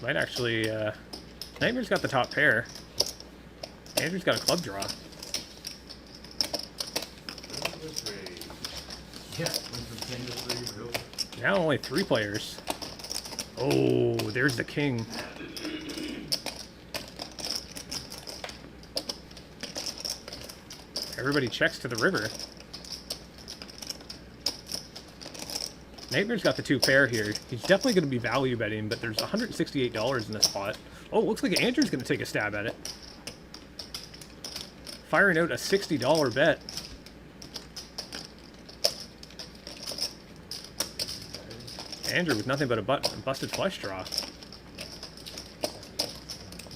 Might actually. Nightmare's got the top pair. Andrew's got a club draw. Yeah. Now only 3 players. Oh, there's the king. Everybody checks to the river. Nightmare's got the 2 pair here. He's definitely going to be value betting, but there's $168 in this pot. Oh, looks like Andrew's going to take a stab at it. Firing out a $60 bet. Andrew with nothing but a busted flush draw.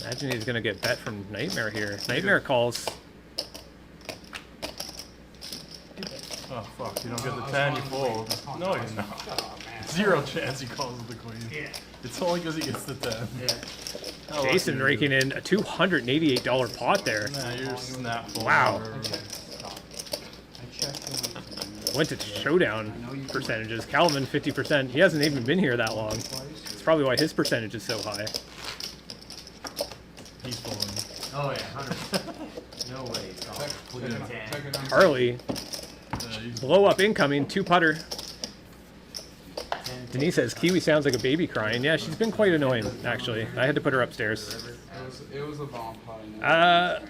Imagine he's going to get bet from Nightmare here. Nightmare calls. Oh fuck, you don't get the 10, you fold. No, he's not. 0 chance he calls with the queen. Yeah. It's only because he gets the 10. Yeah. Jason raking in a $288 pot there. Nah, you're snap fold. Wow. Went to showdown percentages. Calvin 50%. He hasn't even been here that long. That's probably why his percentage is so high. He's folding. Oh yeah, 100%. No way. It's Harley. Blow up incoming. 2 putter. Denise says Kiwi sounds like a baby crying. Yeah, she's been quite annoying, actually. I had to put her upstairs. It was a bomb pot.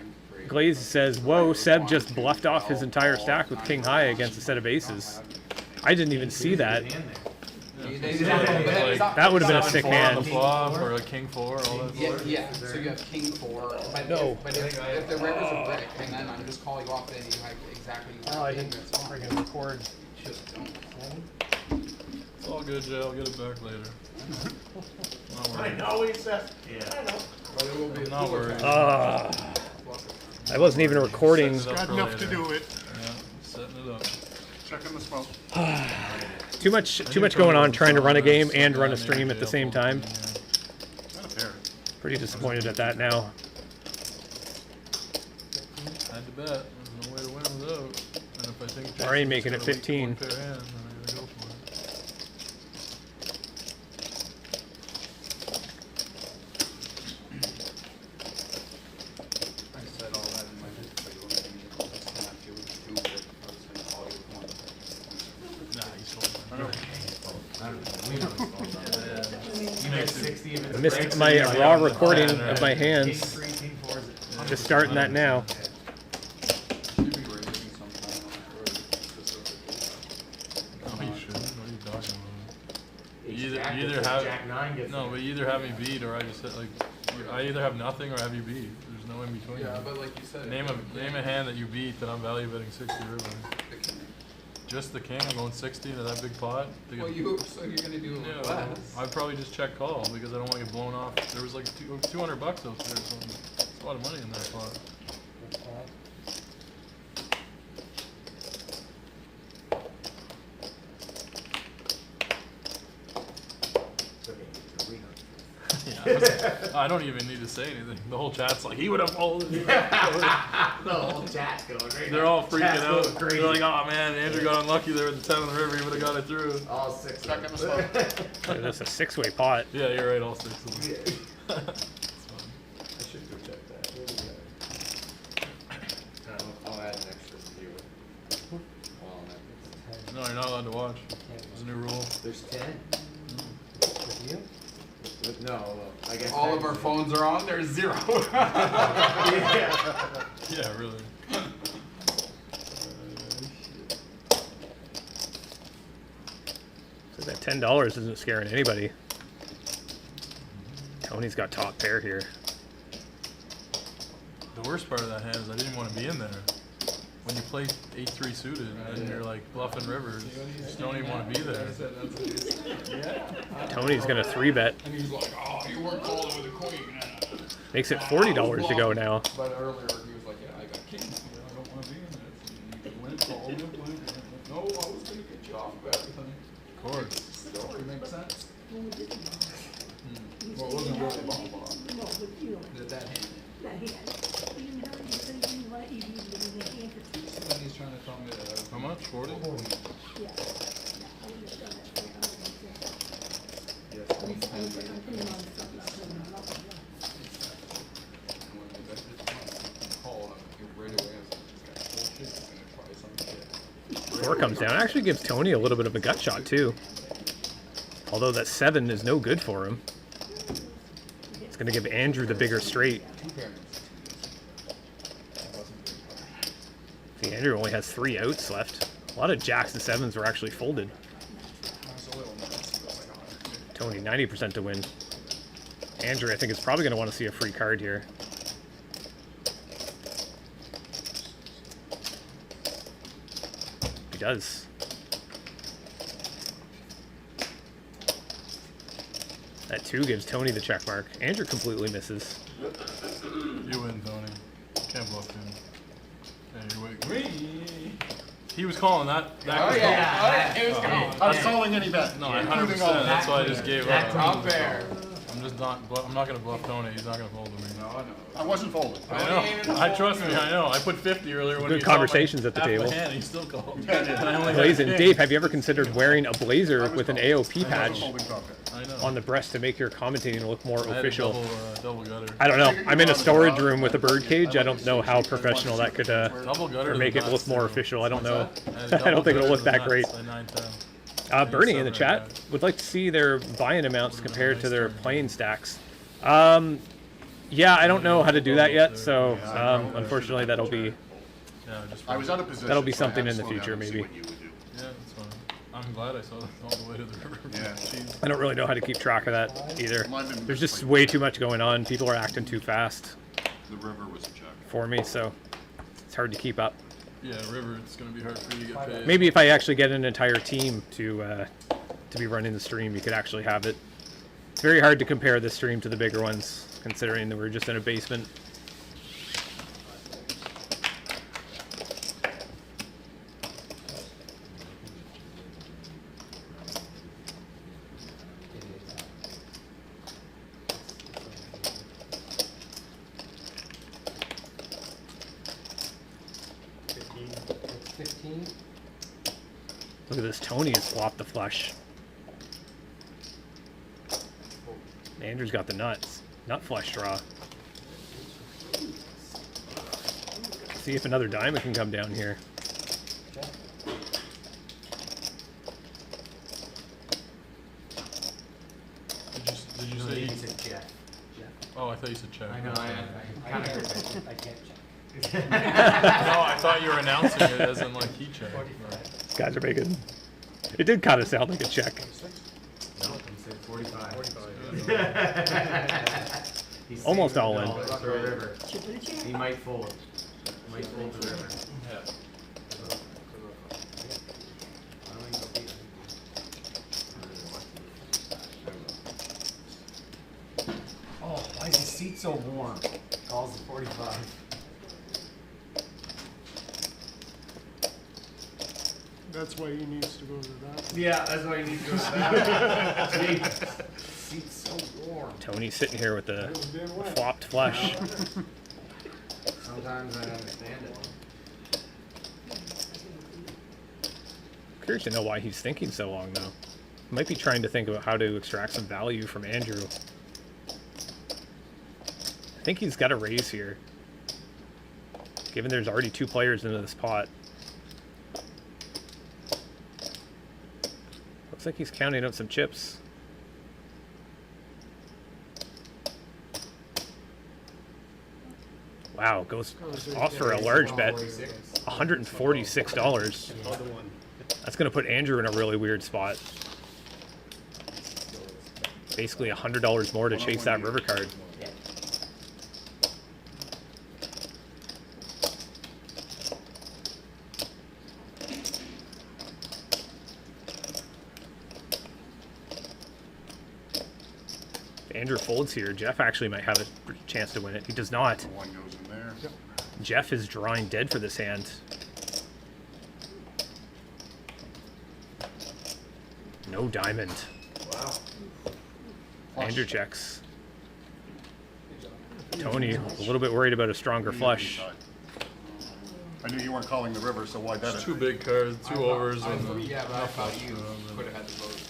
Glaze says, whoa, Seb just bluffed off his entire stack with king high against a set of aces. I didn't even see that. That would have been a sick hand. Or a king 4, all that. Yeah, so you have king 4. But No. But if the river's a brick, and then I'm just calling you off, then you have exactly what you think, that's fine. Record. Just don't. It's all good, Jay. I'll get it back later. Not I worried. know, he says. Yeah. But it will be a Not cooler worried. fan. I wasn't even recording. Set it up Got for enough later. to do it. Yeah, setting it up. Checking the smoke. Too much going on trying to run a game and run a stream at the same time. Not a pair. Pretty disappointed at that now. Had to bet. There's no way to win without. And if I think Already Jason's making it got a weak 15. 1 pair hand, then I gotta go for it. I said all that in my head, but you want to connect you with 2, but I was going to call you with 1. Nah, he's folding. You make 60 if it's I missed my raw recording of my hands. Just starting that now. Should be raising sometime on the No, you shouldn't. What are you talking about? You Jack either gets it, have Jack 9 gets no, it. but you either have me beat or I just hit like I either have nothing or have you beat. There's no in between. Yeah, but like you said, Name a hand that you beat that I'm value betting 60 river. Just the king. I'm going 60 to that big pot. To get- well, so you're going to do yeah, less. I'd probably just check call because I don't want to get blown off. There was like $200 out there or something. It's a lot of money in that pot. Yeah, I don't even need to say anything. The whole chat's like, he would have folded. The whole chat's going right They're now. all freaking Chat's out. going crazy. They're like, oh man, Andrew got unlucky there with the 10 on the river. He would have got it through. All 6 Checking the smoke. That's a 6-way pot. Yeah, you're right, all 6 of them. Yeah. It's fun. I should go check that. Where we got it? I'll add an extra viewer. Well, No, you're not allowed to watch. There's a new rule. there's 10. With you? No, I guess All of our phones are on, there's 0. Yeah. Yeah, really. So that $10 isn't scaring anybody. Tony's got top pair here. The worst part of that hand is I didn't want to be in there. When you play 8-3 suited and you're like bluffing rivers, you just don't even want to be there. Tony's gonna 3-bet. And he's like, oh, you weren't calling with a queen. Makes it $40 to go now. But earlier he was like, yeah, I got king. I don't want to be in there. You can win, call, win. No, I was going to get you off of everything. Of course. Story makes sense. You Well, said it wasn't you really had- ball ball. No, but you know, That hand. that hand. You didn't have, you said you didn't want, you didn't have a hand for two. Then he's trying to tell me that. How much? 40? Yeah, yeah, I understand that, I understand. Yes. I'm putting him on something, I'm putting him on nothing, yeah. Four comes down. Actually gives Tony a little bit of a gut shot too. Although that 7 is no good for him. It's going to give Andrew the bigger straight. See, Andrew only has 3 outs left. A lot of jacks and 7s were actually folded. Tony, 90% to win. Andrew, I think, is probably going to want to see a free card here. He does. That 2 gives Tony the check mark. Andrew completely misses. You win, Tony. Can't bluff him. Hey, you wait. He was calling that. Oh yeah, it was going. I was calling any bet. No, 100%. That's why I just gave up. Top pair. I'm just not. I'm not gonna bluff Tony. He's not gonna fold to me. No. I wasn't folding. I know. I trust me. I know. I put 50 earlier when Good he saw my conversations at the half table. hand, he still called. And I only had Blazing. 10. Dave, have you ever considered wearing a blazer with an AOP patch Folding top pair. I know. on the breast to make your commentating look more I had a official? double gutter. I don't know. I'm in a storage room with a bird cage. I don't know how professional that could Double gutter. or make it look more official. I don't know. I I don't think it'll look that great. 9-10. Bernie in the chat would like to see their buy-in amounts compared to their playing stacks. Yeah, I don't know how to do that yet, so unfortunately that'll be Yeah, just I was out of position. That'll be so I something had to in the slow down future, and see maybe. what you would do. Yeah, that's fine. I'm glad I saw that all the way to the river. Yeah. Jeez. I don't really know how to keep track of that either. Mine didn't There's miss just like- way too much going on. People are acting too fast The river was a check. for me, so it's hard to keep up. Yeah, river. It's gonna be hard for you to get paid. Maybe if I actually get an entire team to be running the stream, you could actually have it. It's very hard to compare this stream to the bigger ones, considering that we're just in a basement. It's 15. Look at this. Tony has flopped the flush. Andrew's got the nuts. Nut flush draw. See if another diamond can come down here. Did you say? He said Jeff. Oh, I thought you said check. I know, I kind of. I can't check. No, I thought you were announcing it as in like he checked. These guys are making. It did kind of sound like a check. No, he said 45. He's Almost saving all it in. For a river. Chip of the chair. He might fold. He might fold the river. Oh, why is his seat so warm? Calls the 45. That's why he needs to go to that. Yeah, that's why he needs to go to that. Jeez. Seat's so warm. Tony's sitting here with the It was being wet. flopped flush. Sometimes I understand it. Curious to know why he's thinking so long, though. He might be trying to think about how to extract some value from Andrew. I think he's got a raise here. Given there's already 2 players into this pot. Looks like he's counting out some chips. Wow, goes off for a large bet. $146. That's going to put Andrew in a really weird spot. Basically $100 more to chase that river card. If Andrew folds here, Jeff actually might have a chance to win it. He does not. One goes in there. Jeff is drawing dead for this hand. No diamond. Wow. Andrew checks. Tony, a little bit worried about a stronger flush. I knew you weren't calling the river, so why bet it? Two big cards, two overs, and Yeah, but I thought you could have had the vote.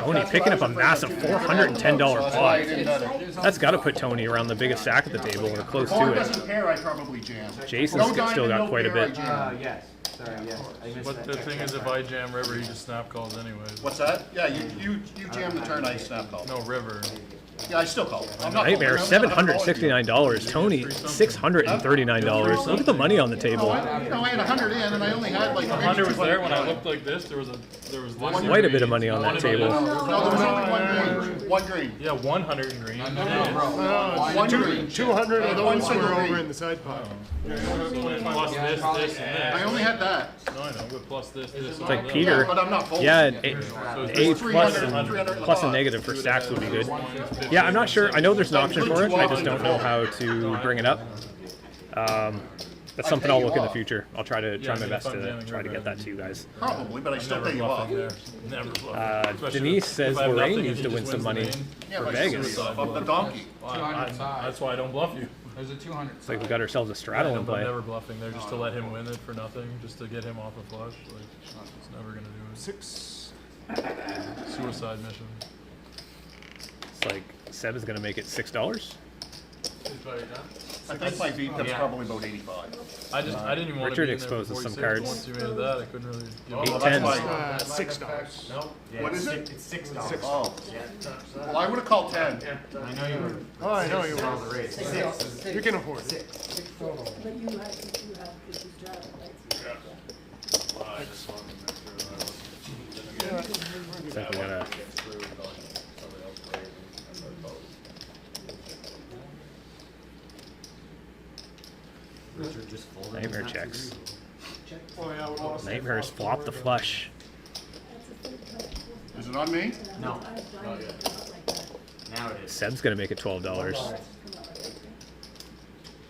Tony picking up a massive $410 That's why I pot. didn't bet it. That's got to put Tony around the biggest stack at the table or close If it to it. doesn't pair, I probably jam. Jason's No diamond, still got no quite a pair, I bit. jam. Yes, sorry, yes. I missed but that. the thing is, if I jam river, he just snap calls anyways. What's that? Yeah, you jam the turn, I snap call. No river. Yeah, I still call. I'm not Nightmare, calling. $769. Tony, $639. Look at the money on the table. No, I had 100 in, and I only had like 100 was there when I behind. looked like this. There was this. Quite a bit of money on that table. No, there was only one green. Yeah, 100 in green. One green. 200 of One those single were over green. in the side pot. Plus this, and this. I only had that. No, I know, but plus this. It's like Peter. But I'm not folding. Yeah, an A plus and negative for stacks would be good. Yeah, I'm not sure. I know there's an option for it. I just don't know how to bring it up. That's something I'll look in the future. I'll try my best to try to get that to you guys. Probably, but I still pay you off. Never bluffing. Denise says If I have Lorraine nothing, needs he to just win some wins the money main. Yeah, for but Vegas. Of the donkey. That's why I don't bluff you. There's a 200. It's like we got ourselves a straddle in I'm play. never bluffing there just to let him win it for nothing, just to get him off a flush. Like, it's never gonna do it. 6. Suicide mission. It's like Seb is going to make it $6. I think my beat that's probably about 85. I didn't even want to Richard be in there for exposes some 46. cards. Once you made that, I couldn't really give Eight up. tens. $6. What is it? It's $6. Oh. Well, I would have called 10. I know you were. Oh, I know you All were. the rates. You can afford it. But you have to straddle, right? It's like we got to Richard just folded. Nightmare checks. Oh, yeah, we lost. Nightmares flop the flush. Is it on me? No. Now it is. Seb's going to make it $12.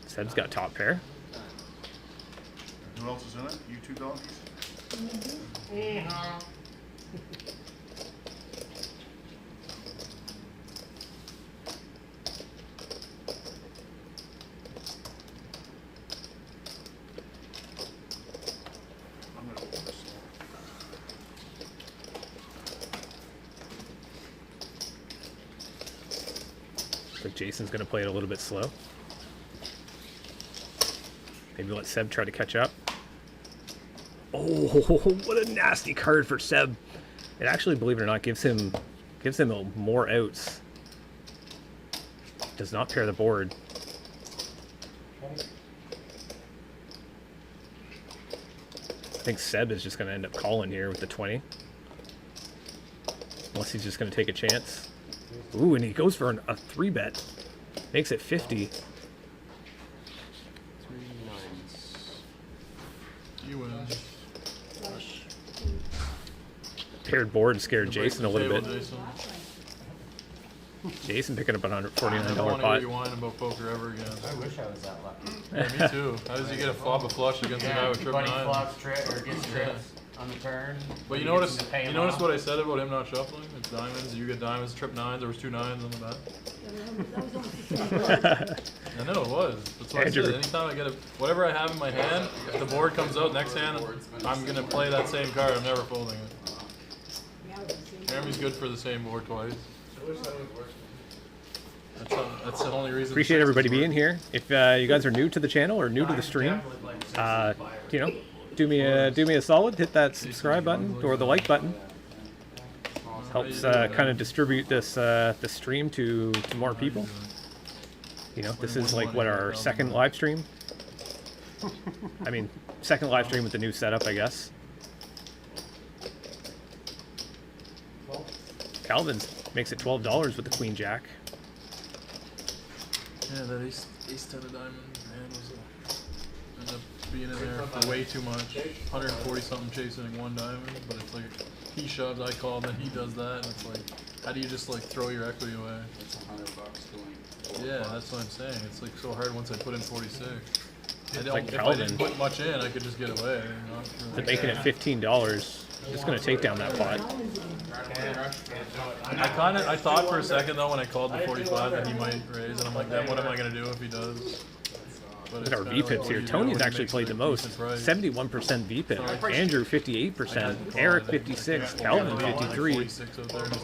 Seb's got top pair. Who else is in it? You two donkeys? I'm gonna open this. Looks like Jason's going to play it a little bit slow. Maybe let Seb try to catch up. Oh, what a nasty card for Seb. It actually, believe it or not, gives him more outs. Does not pair the board. I think Seb is just going to end up calling here with the 20. Unless he's just going to take a chance. Ooh, and he goes for a 3-bet. Makes it 50. 3 nines. You win. Paired board scared Jason a little bit. Jason. Jason picking up a I don't $149 want to hear pot. you whine about poker ever again. I wish I was that lucky. Yeah, me too. How does he get a flop of flush against a guy with trip Bunny 9? flops or gets trips on the turn. But you He gets notice, to pay you him notice off. what I said about him not shuffling? It's diamonds, you get diamonds, trip 9s, there was 2 9s on the bat. I know it was. That's what I Andrew. said. Anytime I get a, whatever I have in my hand, if the board comes out next hand, I'm gonna play that same card. I'm never folding it. Jeremy's good for the same board twice. That's the only reason. Appreciate everybody being here. If you guys are new to the channel or new to the stream, you know, do me a solid. Hit that subscribe button or the like button. Helps kind of distribute this stream to more people. You know, this is like what, our second live stream. I mean, second live stream with the new setup, I guess. Calvin makes it $12 with the Queen Jack. Yeah, that ace 10 of diamond hand was ended up being in there for way too much. 140 something chasing one diamond, but it's like he shoves, I call, then he does that, and it's like, how do you just like throw your equity away? It's $100 going. Yeah, that's what I'm saying. It's like so hard once I put in 46. Like If I Calvin. didn't put much in, I could just get away. You know, They're making it $15. Just gonna take down that pot. I thought for a second though when I called the 45 that he might raise, and I'm like, then what am I gonna do if he does? But Look at our VPIPs here. Tony's actually played the most. 71% VPIP. Andrew 58%. Eric 56. Calvin 53.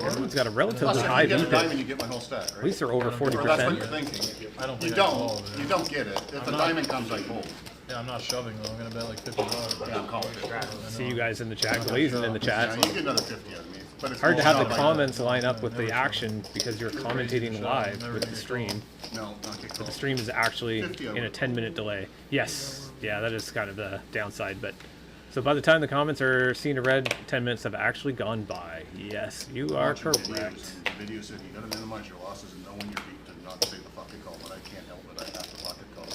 Everyone's got a relatively high You get a diamond, VPIP. you get my whole stack, At right? least they're over Or that's what you're 40%. thinking. I don't You think I don't. called it. You don't get it. If the diamond comes, I fold. Yeah, I'm not shoving though. I'm gonna bet like $50. Yeah, I'm calling it. See you guys in the chat. Glazing in the Yeah, chat. you get another 50 out of me. But it's Hard to all have the about- comments line up with the action because you're commentating live with the stream. No, not get The called. stream is actually in a 10-minute delay. Yes, yeah, that is kind of the downside. But so by the time the comments are seen to read, 10 minutes have actually gone by. Yes, you are Watching correct. videos, and the video said you gotta minimize your losses and know when you're beat to not say the fucking call, but I can't help it. I have to fucking call.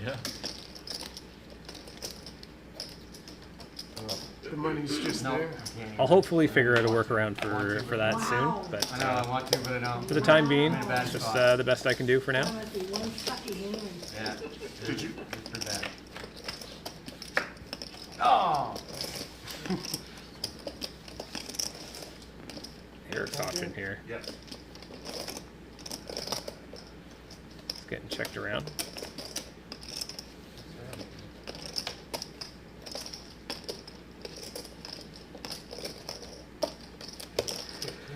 Yeah. The money's just there. I'll hopefully figure out a workaround for that soon. But I know I want to, but I don't. for the time being, I'm in a bad it's just spot. the best I can do for now. Must be one sucky hand. Yeah. Did you? For that. Oh. Eric's option here. Yep. It's getting checked around.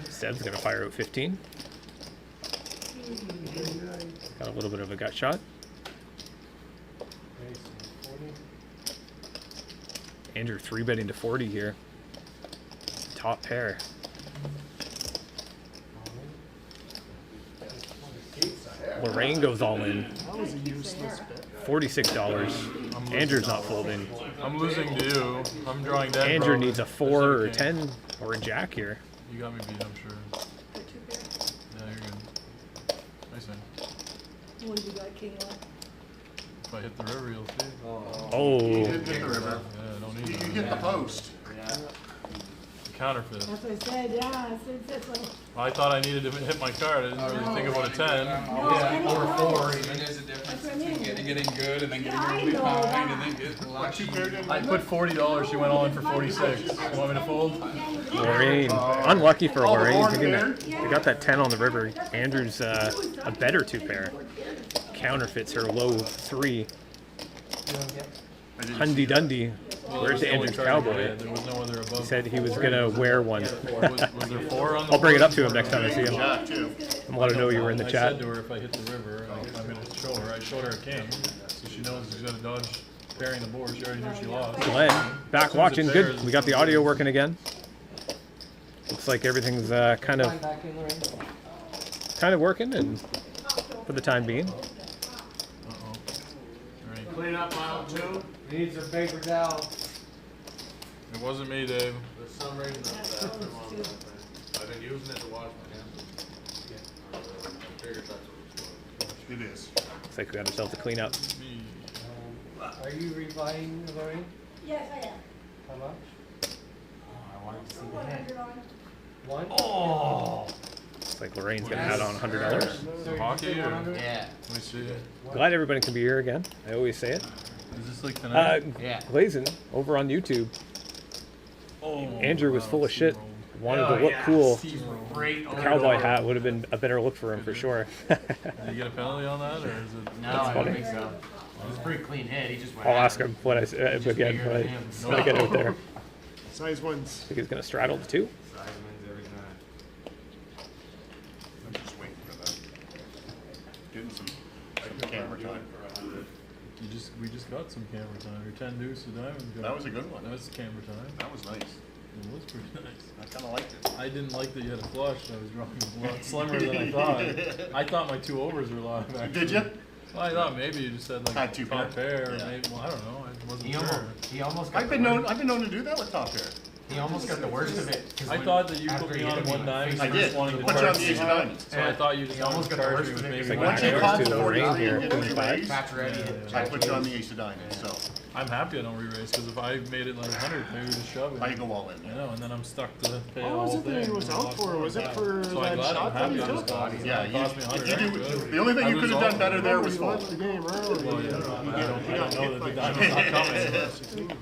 Seb's gonna fire out 15. Got a little bit of a gut shot. Andrew 3-betting to 40 here. Top pair. Lorraine goes all in. That was a useless bet. $46. Andrew's not folding. I'm losing to you. I'm drawing dead. Andrew probably. needs a There's 4 or no king. 10 or a jack here. You got me beat, I'm sure. The two pair. Yeah, you're good. Nice one. What do you got, king on? If I hit the river, you'll see. Oh, You did hit the river. Yeah, I don't You need you that. hit the post. Counterfeit. That's what I said, yeah, I said, that's what. Well, I thought I needed to hit my card. I didn't really think about a 10. Yeah, or 4 even. There's a difference That's what I between mean. getting good and then getting Yeah, I really know behind that. and then getting What lucky. you paired in? I put $40. She went all in for 46. You want me to fold? Lorraine. Unlucky for Oh, the Lorraine. board Thinking there? that they got that 10 on the river. Andrew's a better 2 pair. Counterfeits her low 3. Hundy Dundee. Where's the only Andrew's card I cowboy? had. There was no other above. He said he was gonna wear one. Was there 4 on the I'll bring it board? up to him next time I see him. Jack, too. I'm let him know you were in the I chat. said to her if I hit the river, I'm going to show her. I showed her a king, so she knows she's got to dodge pairing the board. She already knew she lost. Glenn, back watching. Good. We got the audio working again. Looks like everything's kind of working, and for the time being. Uh-oh. Right. Clean up aisle 2. Needs a paper towel. It wasn't me, Dave. There's some reason that's I've been using it to wash my hands. I figured that's what it's for. It is. Looks like we got ourselves a clean up. Me. Are you rebuying, Lorraine? Yes, I am. How much? I wanted to see the hit. 100 on. One? Oh! Looks like Lorraine's gonna add on $100. So you Hockey say or- 100? Yeah. Let me see. Glad everybody can be here again. I always say it. Is this like tonight? Yeah. Glazing over on YouTube. Oh, Andrew was wow, full of shit. Steve Wanted to look cool. rolled. Great. Cowboy hat would have been a better look for him for sure. Did you get a penalty on that, or is it? No, I funny. don't think so. It was a pretty clean hit. He just went I'll at ask it. him what I again bigger when than him. I get out there. Size ones. Think he's gonna straddle the 2. Size wins every time. I'm just waiting for that. Getting some camera time. We just got some camera time. Your 10 deuce of diamonds. That was a good one. That was camera time. That was nice. It was pretty nice. I kind of liked it. I didn't like that you had a flush. I was drawing a lot slimmer than I thought. I thought my 2 overs were live. Actually. Did you? Well, I thought maybe you just said like Had two top pair. pair, or Yeah. maybe. Well, I don't know. I wasn't He sure. almost got I've the been worst- known to do that with top pair. He almost got the worst of it. 'cause I when- thought that you after put he me on hit at him, one he diamond. faced I him. did. wanted to Put you on charge the me. ace of diamonds. So I thought you just He almost wanted to got the charge worst me with of it, maybe 'cause one Once you Nine pair. called to the Lorraine 40, here, you didn't queen re-raise. Pat's ready. Yeah, hit yeah. I jack put you on ace. the ace of diamonds, so I'm happy I don't re-race because if I made it like 100, maybe just shove it. I go all in. I know, and then I'm stuck to pay What all was the it that he thing. was out for? Was it for So I'm that glad I'm shot that happy he I took? just got it. Yeah, It cost me 100. if you That's do, good. the only thing I you lose could have all done better of there Remember, was he fold. left the game early. Well, yeah, He I got don't hit know that the by diamond's not coming.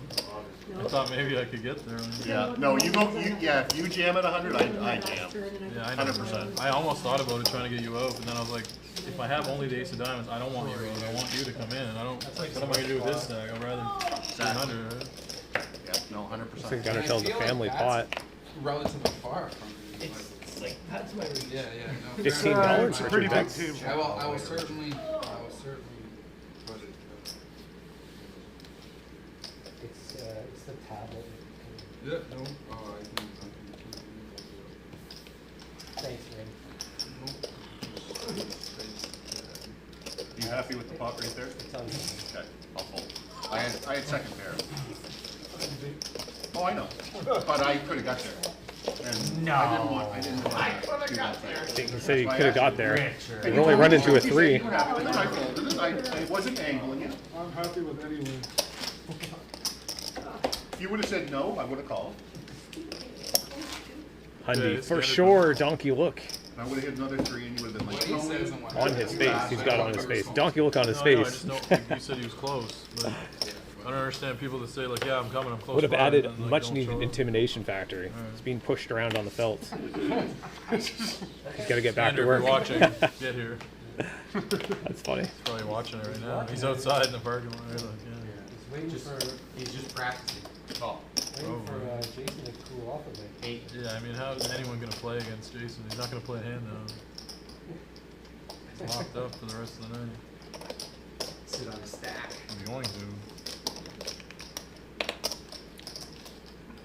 I thought maybe I could get there. Yeah, no, you go, yeah, if you jam at 100, I jam. Yeah, I know. 100%. I almost thought about it trying to get you out, and then I was like, if I have only the ace of diamonds, I don't want you out. I want you to come in. I don't. What am I gonna do with this stack? I'd rather 300. Right? Yeah, no, 100%. I think Gunner tells the family pot. Relatively far from me. Like, that's my reason. Yeah, yeah. No, $15 It's a for pretty 2 big bets. table. I will certainly put it. It's the tablet. Yeah, no. Oh, I can. Thanks, man. You happy with the pot right there? It's on. Okay, I'll fold. I had second pair. Oh, I know, but I could have got there. And I didn't want to do that thing. He said he could have got there. And He only run into a he said 3. you were happy with it, I folded it. I wasn't angling you. I'm happy with any win. If you would have said no, I would have called. Hundy, for sure, Donkey Look. And I would have hit another 3 and you would have been like, no. On his face. He's got it on his face. Donkey Look on his No, I face. just don't think you said he was close. But I don't understand people that say like, yeah, I'm coming, I'm close. Would have by, added and then, like, much don't needed show up. intimidation factor. He's being pushed around on the felt. He's got to get back to Andrew, work. if you're watching, get here. That's funny. He's probably watching it right now. He's outside in the parking lot. Right? Like, He's waiting for He's just practicing. Oh. waiting for Jason to cool off a bit. yeah, I mean, how is anyone going to play against Jason? He's not going to play a hand now. He's locked up for the rest of the night. Sit on a stack. He's going to.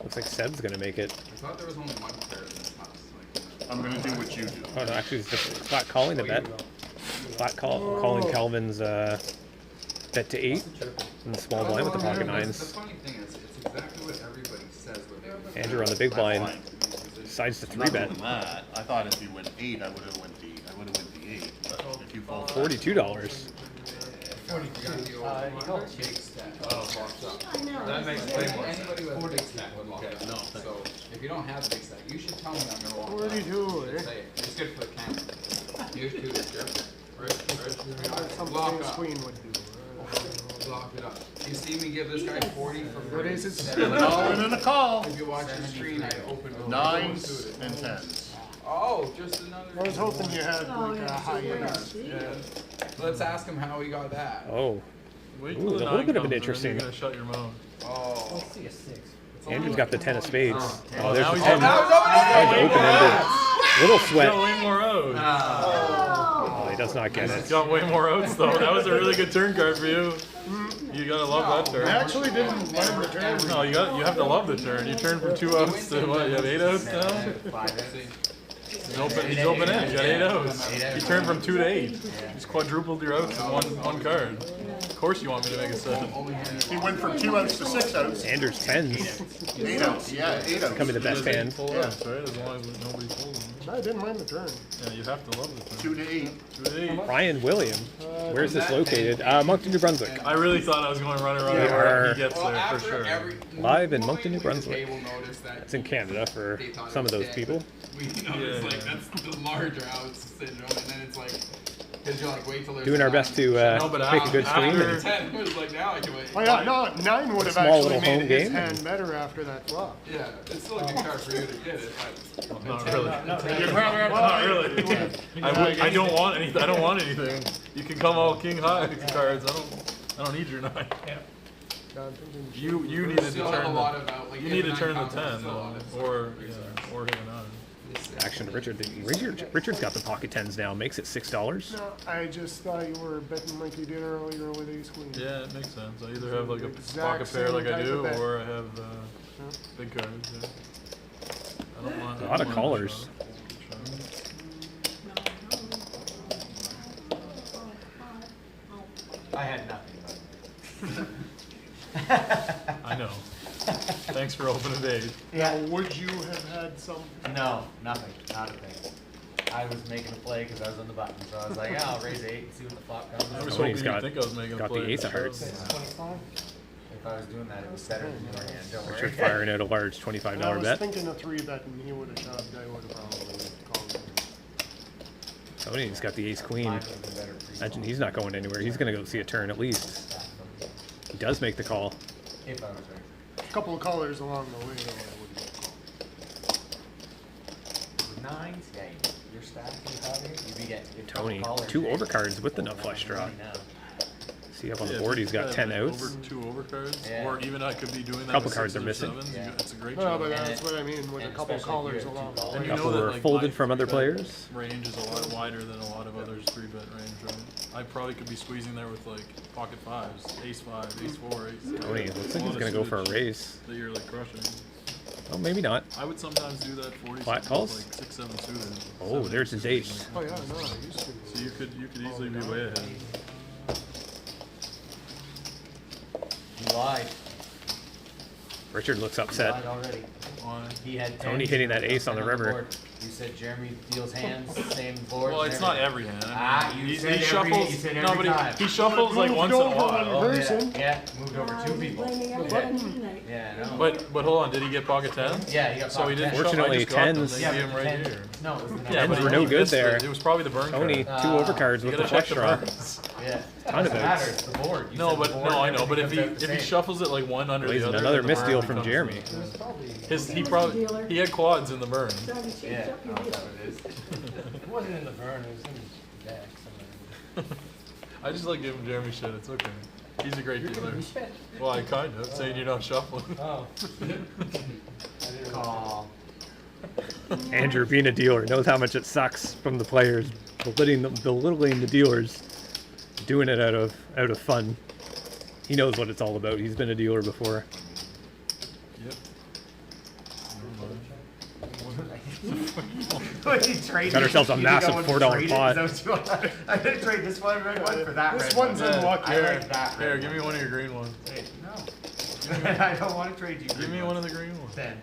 Looks like Seb's going to make it. I thought there was only one pair in this house. Like, I'm going to do what you do. Oh, no, actually, it's just flat calling the bet. Flat calling Calvin's bet to 8 and the small blind with the pocket The 9s. funny thing is, it's exactly what everybody says when they Andrew on the big blind Fine. decides to 3 Other bet. than that, I thought if you went 8, I would have went the 8. But if you fold $42. you got the big stack. Oh, locked up. That makes anybody with a big stack would lock it up. So if you don't have a big stack, you should tell me I'm gonna walk 42, eh? Say it. It's good for the camera. You too. Something Lock his up. queen would do. Lock it up. You see me give this guy 40 from What is it? $7 and a call. If you watch the screen, I open 9s and 10s. Oh, just another. I was hoping you had like a high end. Yeah. Let's ask him how he got that. Oh, Wait Ooh, till there's the a little 9 bit of comes, an and then interesting- You're going to shut your mouth. Oh. Let's see a 6. Andrew's got the 10 of spades. Oh, there's now the he's 10. open. He's open-ended. Little He's sweat. got way more outs. Oh, he does not get He's it. got way more outs though. That was a really good turn card for you. You gotta love that I turn. actually didn't mind the turn. No, you have to love the turn. You turn from 2 outs to what? You have 8 outs now. He's open end. You got 8 outs. He turned from 2 to 8. He's quadrupled your outs in one card. Of course you want me to make a 7. He went from 2 outs to 6 outs. Andrew's 10s. 8 outs, yeah, 8 outs. Becoming the best hand. Full outs, right? As long as nobody pulls them. I didn't mind the turn. Yeah, you have to love the turn. 2 to 8. 2 to 8. Ryan William. Where's this located? Moncton, New Brunswick. I really thought I was going to run around. We are He gets there for sure. live in Moncton, New Brunswick. That's in Canada for some of those people. We noticed like that's the larger outs syndrome, and then it's like, because you're like, wait till there's Doing our best to make a good stream. after- And 10 was like, now I can wait. Oh yeah, no, 9 would have Small actually little home made his game. hand better after that flop. Yeah, it's still a good card for you to get it, but Not really. Not really. I don't want anything. I don't want anything. You can come all king high cards. I don't need your 9. You needed to still have a turn lot of out. Like, you need to nine turn the comes, 10 still a lot though, of- or hit a 9. action to Richard. Richard's got the pocket 10s now. Makes it $6. No, I just thought you were betting like you did earlier with ace queen. Yeah, it makes sense. I either have like a Exact pocket pair same like I type do, of bet. or I have big cards. Yeah. I don't want A lot of callers. I had nothing. I know. Thanks for opening days. Now, would you have had some? No, nothing. Not a thing. I was making a play because I was on the button, so I was like, yeah, I'll raise 8 and see what the flop comes. I was Somebody's hoping got- you'd think I was making a got play. the ace of Sure. hearts. 25? If I was doing that, it was better than your hand. Don't worry. Richard firing out a large I $25 was bet. thinking of 3 betting. He would have shoved. I would have probably called him. Tony's got the ace queen. Mine would've been better pre- Imagine he's not going anywhere. He's going to go see a turn at least. He does make the call. If I was right. couple of callers along the way, though, I wouldn't call. Nines? Yeah, you're stacking probably. You'd be getting your Tony, callers 2 in. overcards with the nut flush draw. Money now. See up on the Yeah, board, if he's got you 10 have outs. Over 2 overcards, Yeah. or even I could be doing that. Couple with cards sixes are or missing. sevens, Yeah. It's a great Well, shot. but And that's what I mean, with a and couple especially callers if you have along two the way. And A you couple know that, were like, folded my from other 3-bet players. Range is a lot wider than a lot of others' 3-bet range, right? I probably could be squeezing there with like pocket fives, ace 5, ace 4, ace 10. Tony, it looks like he's gonna go for a raise. That you're like crushing. Oh, maybe not. I would sometimes do that 40 Flat sometimes, calls? like 6, 7 suited. Oh, 7, there's his suited, ace. Oh, yeah, no, I used to. So you could easily be way ahead. You lied. Richard looks You upset. lied already. Why? He had Tony tens, hitting that nothing ace on the on river. board. You said Jeremy deals hands, same board. Well, it's not every hand. I mean, you he said every- shuffles. you said no, every but time. he shuffles like Moved once in a over while. one person. Yeah, moved over 2 people. Blaming everybody tonight. Yeah, no. But hold on, did he get pocket 10s? Yeah, he got So he didn't. pocket Fortunately, I just got them. 10s. They Yeah, gave him but right 10 here. No, it was the Yeah, Tens but were he no missed good it. there. It was probably the burn Tony, card. 2 overcards You with the gotta check flush the draw. burns. Yeah. Ton of Doesn't outs. matter, it's the board. You No, said but the board, no, I know. But everything if comes out he the same. shuffles it like one under Blazing the other, another then the misdeal burn from becomes Jeremy. He had quads in the burn. Trying to change Yeah, up your I don't know deal. what it is. It wasn't in the burn, it was in the deck somewhere. I just like giving Jeremy shit. It's okay. He's a great You're dealer. giving me shit. Well, I kind of saying you're not shuffling. Oh. Call. Andrew, being a dealer, knows how much it sucks from the players belittling the dealers, doing it out of fun. He knows what it's all about. He's been a dealer before. Yep. Got ourselves a massive $4 pot. I'm gonna trade this one red one for that This red one's one. in luck I here. like that Here, red give me one. one of your green ones. Hey, no. I don't want to trade you. Give me one of the green ones. 10.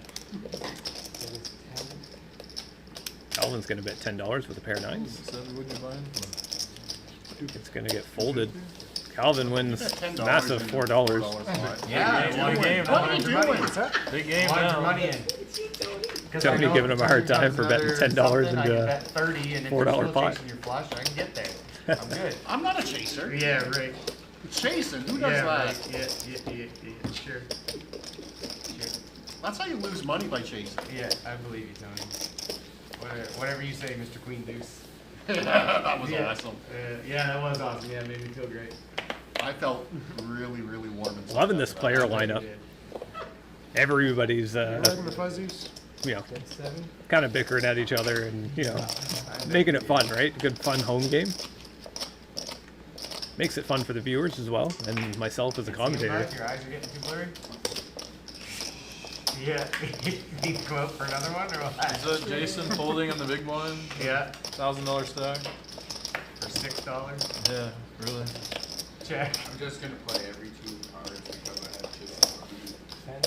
Calvin's gonna bet $10 with a pair of 9s. Seven, what'd you buy? It's gonna get folded. Calvin wins $10 massive in a $4. Yeah, Big game. What are you doing? Big game Want your now. money in. Tony giving him a hard time for betting $10 into into a bet 30, and if $4 you're still pot. chasing your flush, I can get there. I'm good. I'm not a chaser. Yeah, right. Chasing? Who does Yeah, that? right. Yeah. Sure. That's how you lose money, by chasing. Yeah, I believe you, Tony. Whatever you say, Mr. Queen Deuce. That was Yeah. awesome. Yeah, that was awesome. Yeah, it made me feel great. I felt really, really warm inside. Loving this player lineup. Everybody's Dragging the fuzzies. you know, 7. kind of bickering at each other and, you know, making it fun, right? Good fun home game. Makes it fun for the viewers as well, and myself as a commentator. Your eyes are getting too blurry. Yeah. You go out for another one or what? Is that Jason folding on the big one? Yeah. $1,000 stack? For $6. Yeah, really. Check. I'm just gonna play every 2 cards because I have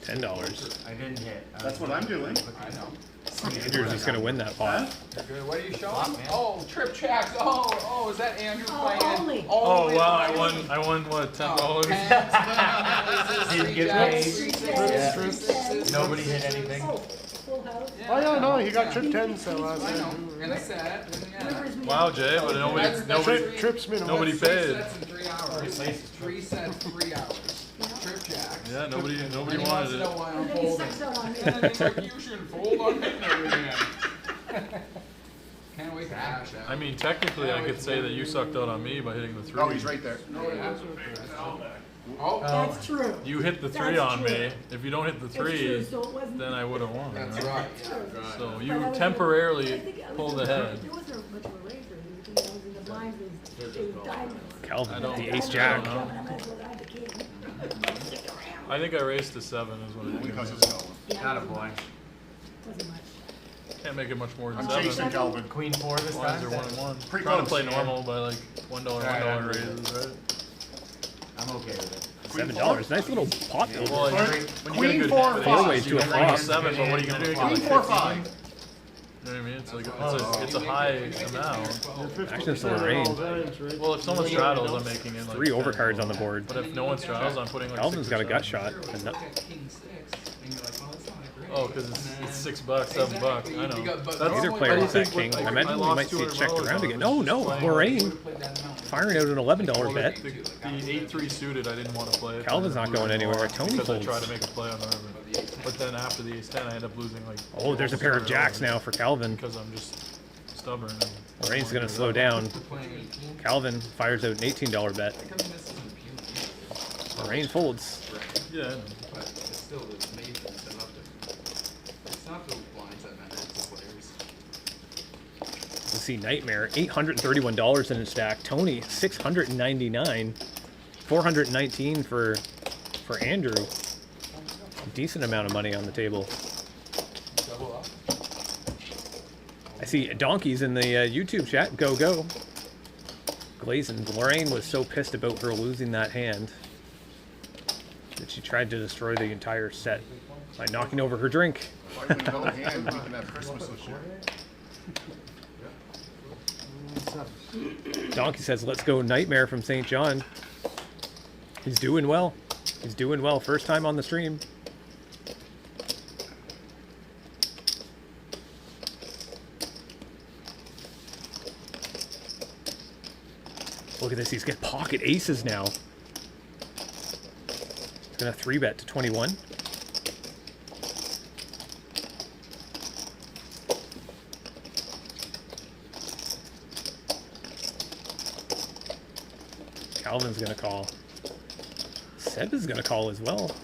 10. $10. I didn't hit. That's what I'm doing. I know. Andrew's just gonna win that pot. Good. What are you showing? Flop, man. Oh, trip checks. Oh, is that Andrew Oh, playing? only. Oh Only wow, playing. I won what, $10? Oh, hands down. Didn't get Jacks, paid. sixes. Nobody hit anything. Oh, full house. Oh, yeah, no, he got trip 10s that last I know. time. And a set. And yeah. Rivers me Wow, out. Jay, but nobody, Trip, trips minimum. nobody That's 6 paid. sets in 3 hours. 3 sets, 3 hours. Trip jacks. Yeah, nobody And he wants wanted to it. know why I'm And then he folding. sucks out on me. And then he's like, you should fold on me and everything. Can't wait to cash out. I mean, technically, I could say that you sucked out on me by hitting the 3. Oh, he's right there. Yeah. Oh, That's true. You hit the 3 That's on true. me. If you don't hit the It's true, 3, so it wasn't. then I would have won. that's right? right. Yeah, that's right. So But I you was- I temporarily think I was pulled in the- ahead. There wasn't much of a raise or anything. I was in the blinds with diamonds. Calvin I with don't- the I ace don't jack. know. I might as well have the king. Stick around. I think I raced to 7 is what it Because is. it's going. Yeah, Not a it boy. wasn't much. Can't make it much more than I'm 7. chasing Calvin. Queen 4 this Blinds time. are 1 and 1. Pretty Trying to close, play yeah. normal by like $1 Alright, raises, right? I'm okay with it. $7. Nice little pot builder. Well, Queen- when you get a Queen good 4, hand with 5. aces, you can Four-way play to a 7, but what are you gonna do? You get Queen like 4, 15? 5. You know what I mean? It's like it's a high amount. Actually, it's a range. Well, if someone straddles, I'm making it like 3 10. overcards on the board. But if no one straddles, I'm putting like Calvin's 6 got a or gut 7. shot. And Look at King 6, and you're like, well, that's not a great Oh, because it's $6, $7. I know. Neither player wants that king. I imagine we might see it checked around again. Oh no, Lorraine firing out an $11 bet. The 8-3 suited, I didn't want to play it. Calvin's not going anywhere. Tony because I folds. tried to make a play on the river. But then after the ace-10, I end up losing like... Oh, there's a pair of jacks now for Calvin. Because I'm just stubborn. And Lorraine's going to slow down. Calvin fires out an $18 bet. Lorraine folds. Yeah, I know. But it's still the Nathan, it's not the blinds that matter, it's the players. Let's see, Nightmare, $831 in his stack. Tony, $699. $419 for Andrew. A decent amount of money on the table. Double up. I see Donkeys in the YouTube chat. Go, go. Glazin. Lorraine was so pissed about her losing that hand that she tried to destroy the entire set by knocking over her drink. Why do we go hand? We can have Christmas this year. Donkey says, let's go Nightmare from St. John. He's doing well. He's doing well. First time on the stream. Look at this. He's got pocket aces now. He's going to 3-bet to 21. Calvin's going to call. Seb is going to call as well.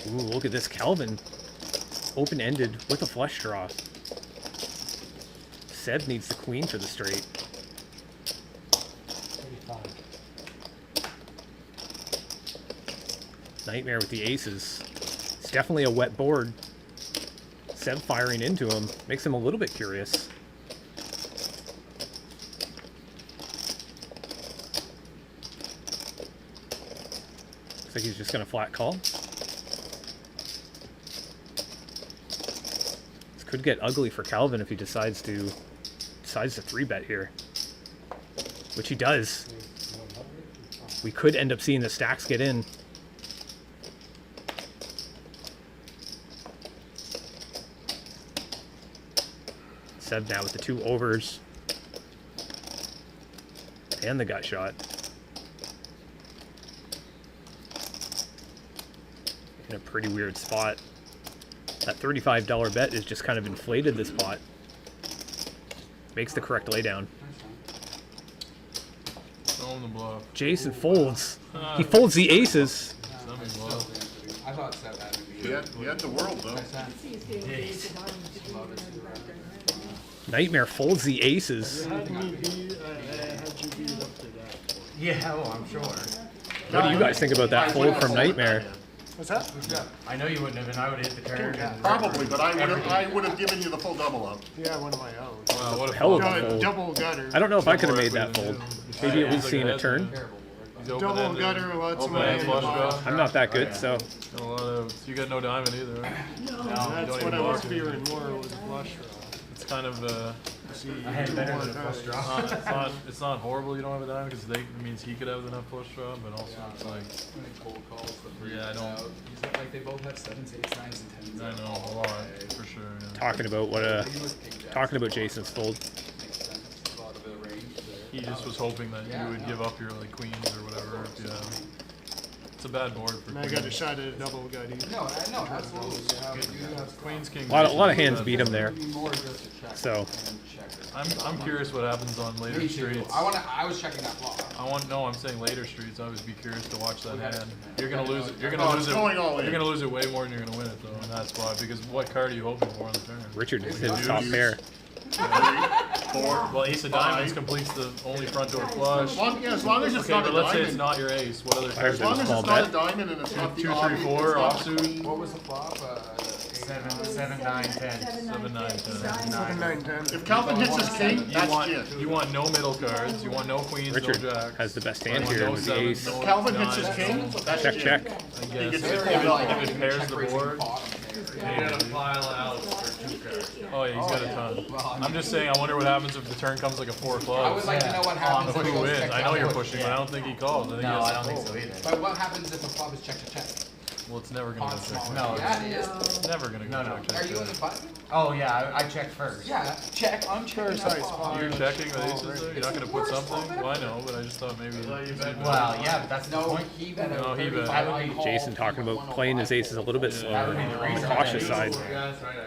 Ooh, look at this. Calvin. Open-ended with a flush draw. Seb needs the queen for the straight. 35. Nightmare with the aces. It's definitely a wet board. Seb firing into him makes him a little bit curious. Looks like he's just going to flat call. This could get ugly for Calvin if he decides to 3-bet here, which he does. We could end up seeing the stacks get in. Seb now with the 2 overs and the gut shot. In a pretty weird spot. That $35 bet is just kind of inflated this pot. Makes the correct laydown. Throw him the bluff. Jason folds. He folds the aces. Throw me the bluff. I thought Seb had to be. He had the world, though. Nightmare folds the aces. How'd you beat up to that? Yeah, well, I'm sure. What do you guys think about that fold from Nightmare? What's that? I know you wouldn't have, and I would have hit the turn. and- Probably, but I would have given you the full double up. Yeah, one of my own. Wow, what a Hell of a fold. fold. Double gutter. I don't know if I could have made that fold. Maybe at least seeing a turn. He's Double open-ended. gutter, lots of Open-ended money. flush draw. I'm not that good, so A lot of, you got no diamond either, right? That's what I was fearing more was flush draw. It's kind of, See, I had better more than a flush gutters. draw. it's not horrible you don't have a diamond because it means he could have enough flush draw, but also it's like, Cold calls, the Yeah, I don't- He's like they both have 7s, 8s, 9s, and 10s. I know a lot for sure. Yeah. talking about talking about Jason's fold. Makes sense. A lot of the range there. He just was hoping that you would give up your like queens or whatever. If you have. It's a bad board for And I got a shot at a double gutty. No, absolutely. You have queens, kings. A lot of hands beat him there. more just a check So and checker. I'm curious what happens on later Me too. streets. I was checking that flop. I'm saying later streets. I would be curious to watch that hand. You're gonna lose it. You're Oh, gonna it's lose it. going all in. You're gonna lose it way more than you're gonna win it though in that spot because what card are you hoping for on the turn? Richard is his top pair. 3, 4. Well, ace of diamonds completes the only front door flush. As long as it's Okay, not but a let's say it's diamond. not your ace. What other Fires cards? As long as Small it's not a bet. diamond and it's not the 2, 3, obvious. 4 it's not- offsuit. What was the flop? 7, 9, 10. 7, 9, 10. 7, 9, 10. If Calvin hits his king, that's it. You want no middle cards. You want no queens, Richard no jacks. has the best You hand want here no with the sevens, ace. no If Calvin hits his nines. king, that's Check, it. check. I He guess gets if his it pairs the board. Pile out for 2 cards. Oh Oh yeah, he's got a ton. I'm just saying, I wonder what happens if the turn comes like a 4 of clubs. I would like to know what happens if he Who goes wins? check I know you're check. pushing, but I don't think he calls. I think he No, has I to don't think fold. so either. But what happens if a flop is check to check? Well, it's never gonna On go small. check. No, Yeah, it is. It's never gonna go No. check. Are you in the button? Oh yeah, I checked first. Yeah, check. I'm checking that flop. You're checking with aces though? You're not gonna put something? Well, I know, but I just thought maybe. Well, yeah, but that's the No, point. he bet No, he bet. I would call Jason talking about playing his aces a little bit slower That would be the on the reason. cautious side.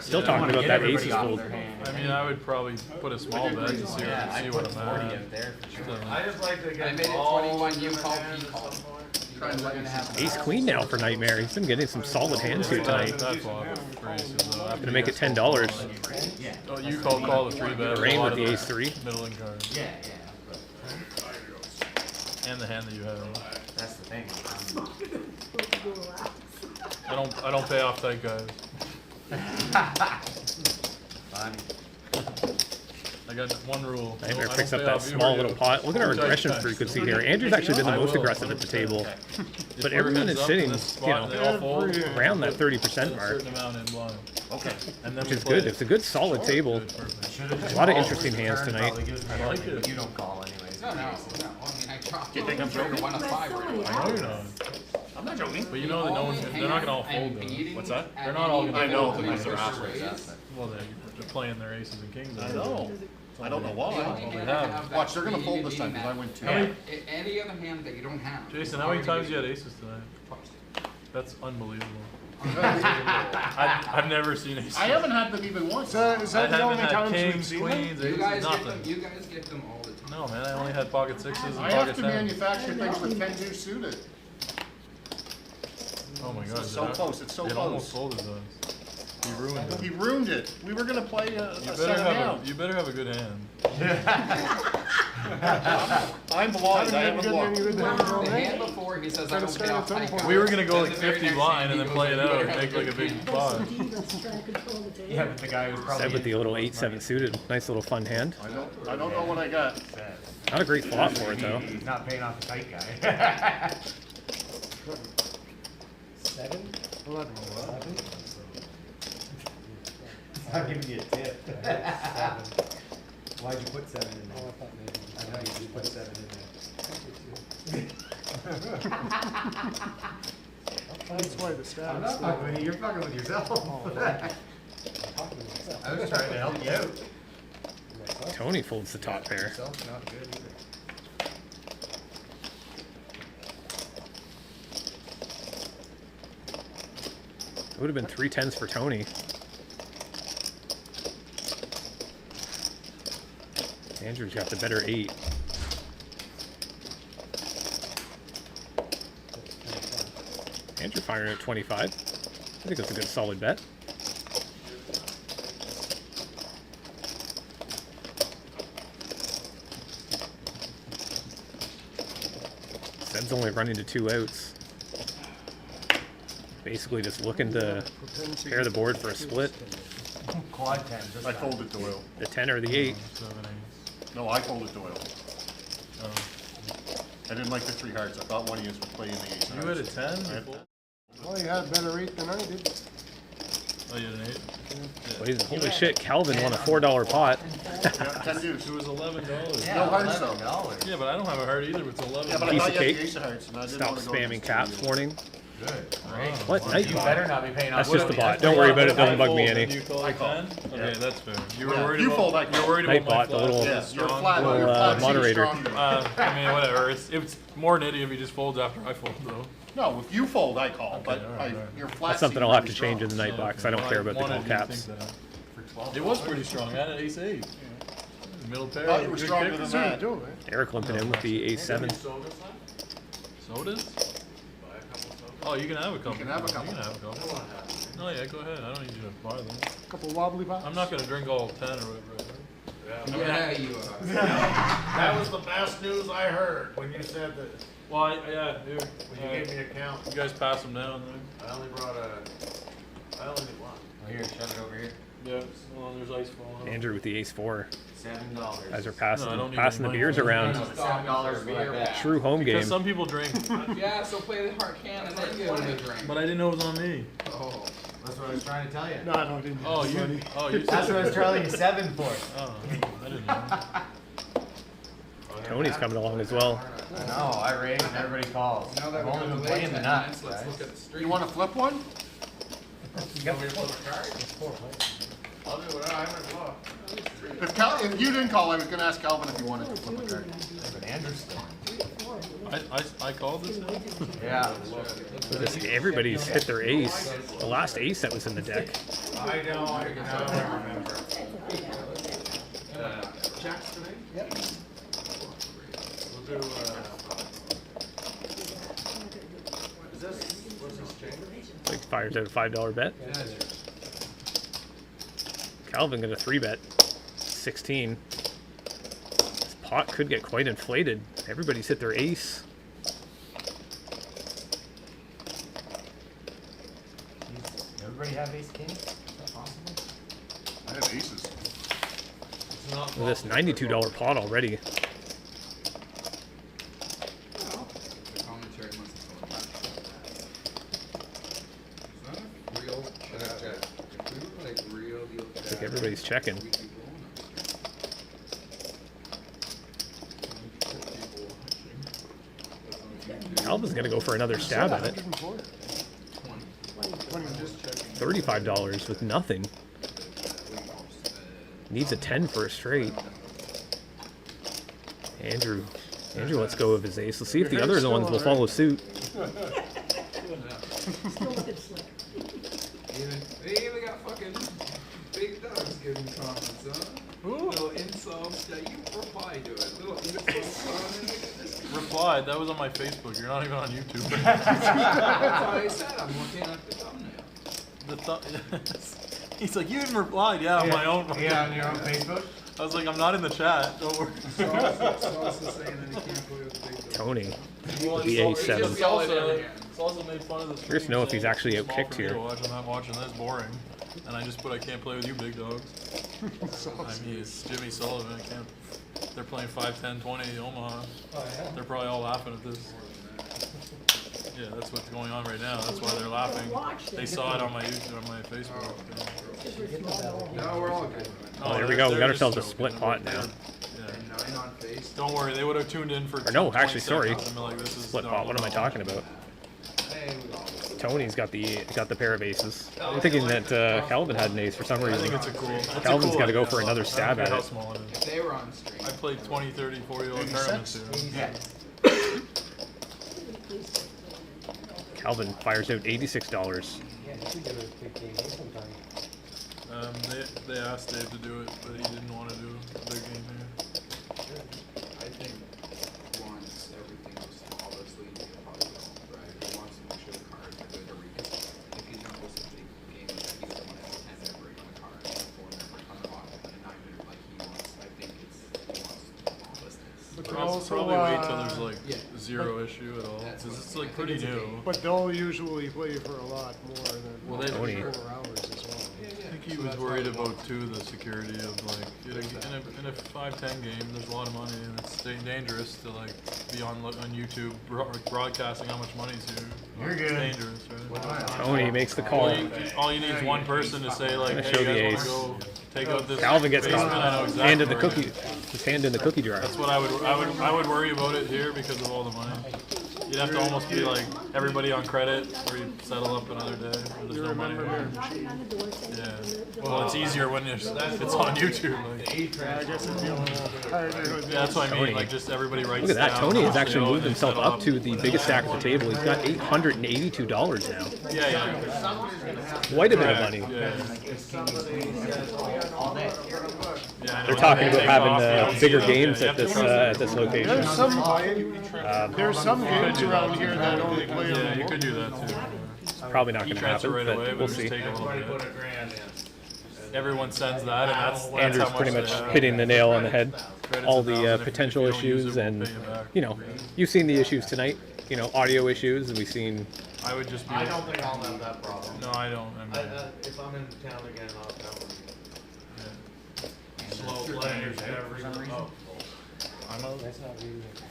Still Yeah. talking about Get that everybody aces off fold. their hand. I mean, I would probably put a small bet to see, Yeah, I see put what I'm 40 at. out there for sure. I just like to I get made it all 21, you different called, hands he at called. some point. You guys are gonna have. Ace queen now for Nightmare. He's been getting some solid hands here tonight. That flop for aces though. Gonna make it $10. Yeah. Oh, you call the 3-bet. Rain a lot with of the ace-3. Middling cards. Yeah. And the hand that you have. That's the thing. I don't pay off tight guys. Funny. I got one rule. Nightmare I picks don't up pay that off small you or little you. pot. Look at our Tight aggression guys. frequency here. Andrew's actually been the I most will, aggressive at the table. 100%. But If everyone we're is heads up sitting, in this spot you and know, they all fold, around that 30% a mark, certain amount in blind. Okay. And then which we is play good. it. It's a good solid table. Good, perfect. A lot of interesting hands tonight. I like it. But you don't call anyways. No. I mean, I dropped. You think I'm joking? 1 of 5 right away. I know you're not. I'm not joking. But you know that no one's, they're not gonna all fold though. What's that? They're not all gonna I know, fold. because they're assholes. Well, they're playing their aces and kings. I know. I don't know why. Watch, they're gonna fold this time, because I win 2. Any other hand that you don't have. Jason, how many times you had aces tonight? That's unbelievable. I've never seen aces. I haven't had them even once. Is that the I only haven't had times we've kings, seen them? queens, You aces, guys get them. nothing. You guys get them all the time. No, man, I only had pocket sixes and I have pocket to tens. manufacture things with 10 deuce suited. Oh my god. It's so close, it's so It almost close. folded us. He ruined it. He ruined it. We were gonna play a You set better of you better have a good hand. I'm blind, I haven't won. The hand before, he says, I don't pay off tight guys. We were gonna go like Then the very 50 next blind hand, and he then goes, play it "You out better and have make like a big pot. Yeah, but the guy was probably. Said with the little 8-7 suited. Nice little fun hand. I don't know what I got. Not a great flop for it though. He's not paying off the tight guy. 7? 11. I'm giving you a tip. 7. Why'd you put 7 in Oh, there? I thought maybe. I know you just put 7 in That's why the there. I'm stats. not fucking with you, you're fucking with yourself. I'm talking to myself. I was trying to help you out. Myself? Tony folds the top pair. Yourself's not good either. It would have been 3 10s for Tony. Andrew's got the better 8. Andrew firing at 25. I think that's a good solid bet. Seb's only running to 2 outs. Basically just looking to pair the board for a split. Quad 10. I folded Doyle. The 10 or the 8. 7, 8. No, I folded Doyle. Oh. I didn't like the 3 hearts. I thought one of you was playing the 8. You had a 10? I had- Well, you had a better rate than I did. Oh, you had an 8? Holy shit, Calvin won a $4 pot. Yeah, 10 deuce. It was $11. No hearts though. $11. Yeah, but I don't have a heart either, but it's 11. Yeah, but I Piece thought of you had cake. the ace of hearts, and I didn't Stop want to go spamming against caps you. Good. warning. Great. What? Night You bot? better not be paying off. That's just the money. bot. Don't worry about it. Doesn't bug me Fold, any. and you call I it call. 10? Okay, that's fair. You were Yeah, worried you about, fold, I you're worried Night about my bot, the flat. little- Yeah, you're strong. flat. Little, Your flat moderator. stronger. I mean, whatever. It's more nitty if he just folds after I fold, though. No, if you fold, I call, but alright, alright. your flat. That's something seems I'll have to really change in strong. the night box. I don't care about the Wanted all you to caps. think that. It was pretty strong. I had an ace 8. Middle pair. Thought you were good stronger kick. than that. Do it. Eric limping in with the A7. Sodas? Oh, you can have a couple. can have a couple. You can have a couple. No, yeah, go ahead. I don't need you to buy them. Couple wobbly pops. I'm not going to drink all 10 or whatever. Yeah, you are. That was the best news I heard when you said that, Well, yeah, here. when you gave me a count. You guys pass them down there. I only did one. Oh, here, shove it over here. Yeah, well, there's ice falling. Andrew with the ace-4. $7. Guys are No, I passing, don't need passing the any beers money. around. $7 beer back. True home Because game. some people drink, Yeah, so play the heart can and then give him a drink. but I didn't know it was on me. Oh, That's what I was trying to tell you. No, I don't think Oh, you. Oh, you. That's what I was telling you 7 for. Oh, I didn't know. Tony's coming along as well. I know, I rage and everybody calls. Now that I've we're only going been to playing the nuts, let's guys. look at the stream. You wanna flip one? You got the I'll do whatever, I haven't blocked. If you didn't call, I was gonna ask Calvin if he wanted to flip a card. Andrew's. I called this now? Yeah. Everybody's hit their ace. The last ace that was in the deck. I know, I remember. Jacks today? Yep. We'll do, is this, what's this chamber? Like fires out a $5 bet. Calvin got a 3-bet. 16. This pot could get quite inflated. Everybody's hit their ace. Everybody have ace king? Is that possible? I have aces. It's not With this $92 pot already. The commentary must have told me. Is that a real check? If we were like real deal Looks like everybody's checking. we'd be blowing them. Calvin's gonna go for another stab at it. $35 with nothing. Needs a 10 for a straight. Andrew lets go of his ace. Let's see if the other ones will follow suit. They even got fucking big dogs giving comments, huh? Little insults. Yeah, you reply to it. Little insults. Replied. That was on my Facebook. You're not even on YouTube. That's what I said. I'm looking at the thumbnail. He's like, you even replied. Yeah, on my own. Yeah, on your own Facebook? I was like, I'm not in the chat. Don't worry. Salsa saying that he can't play with the big dog. Tony. Well, The it's A7. also made fun of the Curious to know if he's actually Small for outkicked me to here. watch. I'm not watching this. Boring. And I just put I can't play with you big dogs. I mean, it's Jimmy Sullivan. I can't. They're playing 5, 10, 20 Omaha. They're probably all laughing at this. Yeah, that's what's going on right now. That's why they're laughing. They saw it on my YouTube, on my Facebook. No, we're all good. Oh, there we go. We got ourselves a split pot now. Yeah. 9 on face. Don't worry, they would have tuned in for. Or no, 20 actually, sorry. seconds and been like, this is Split not pot. What am I going on. talking about? Hey, we all. Tony's got the pair of aces. I'm thinking that Calvin had an ace for some I reason. think it's a cool. It's Calvin's a cool got to go idea. for another stab I don't at care it. how small it is. If they were on stream. I played 20, 30, 40 tournaments here. Yeah. Calvin fires out $86. Yeah, you could do a big game sometime. They asked Dave to do it, but he didn't want to do a big game here. I think once everything was flawlessly, he'll probably go right. He wants to make sure the cards are good to read. If he's gonna host a big game like that, he's gonna want to have 10 break on the card, 4 never on the bottom, and not even like he wants. I think he wants flawlessness. But Probably, also, probably wait till there's like Yeah. zero issue at all, That's because what it's I like think pretty it's a new. game. But they'll usually play for a lot more than Well, they- 4 hours as well. I think he was worried about too the security of like in a 5-10 game. There's a lot of money and it's dangerous to like be on YouTube broadcasting how much money's here. You're It's good. dangerous, right? Tony makes the call. All you need is one person to say like, Gonna hey, show you the guys ace. want to go take out this Calvin gets basement? I know caught. exactly Hand in the where it cookie. is. His hand in the cookie jar. That's what I would worry about it here because of all the money. You'd have to almost be like everybody on credit, where you settle up another day. Where there's no money. Yeah. Well, it's easier when it's on YouTube. Like. Yeah, I guess it'd be a little harder with Yeah, that's what I mean. Tony. Like just everybody writes. Look at that. down Tony how has much actually they owe moved and himself settle up to the biggest stack at the table. He's got $882 now. Yeah, yeah. Quite a bit of money. Yeah. Yeah, I know. They're talking about Take having off, you don't bigger see them. games Yeah, at you have to this trust them. location. there's some games around here that only play Yeah, on you could do that too. It's probably not You going to transfer happen, right away, but but we'll just see. take a little Everybody bit. put a grand in. Everyone sends that, and that's Andrew's how much pretty they much have. hitting the nail on the head. Credits All 1,000 the if you potential don't use it, issues we'll and, pay you back. you know, you've seen the issues tonight. You know, audio issues, and we've seen. I would just be. I don't think I'll have that problem. No, I don't. I mean, If I'm in town again, I'll come with you. yeah. Slow players every, oh. I'm out. That's not reading it.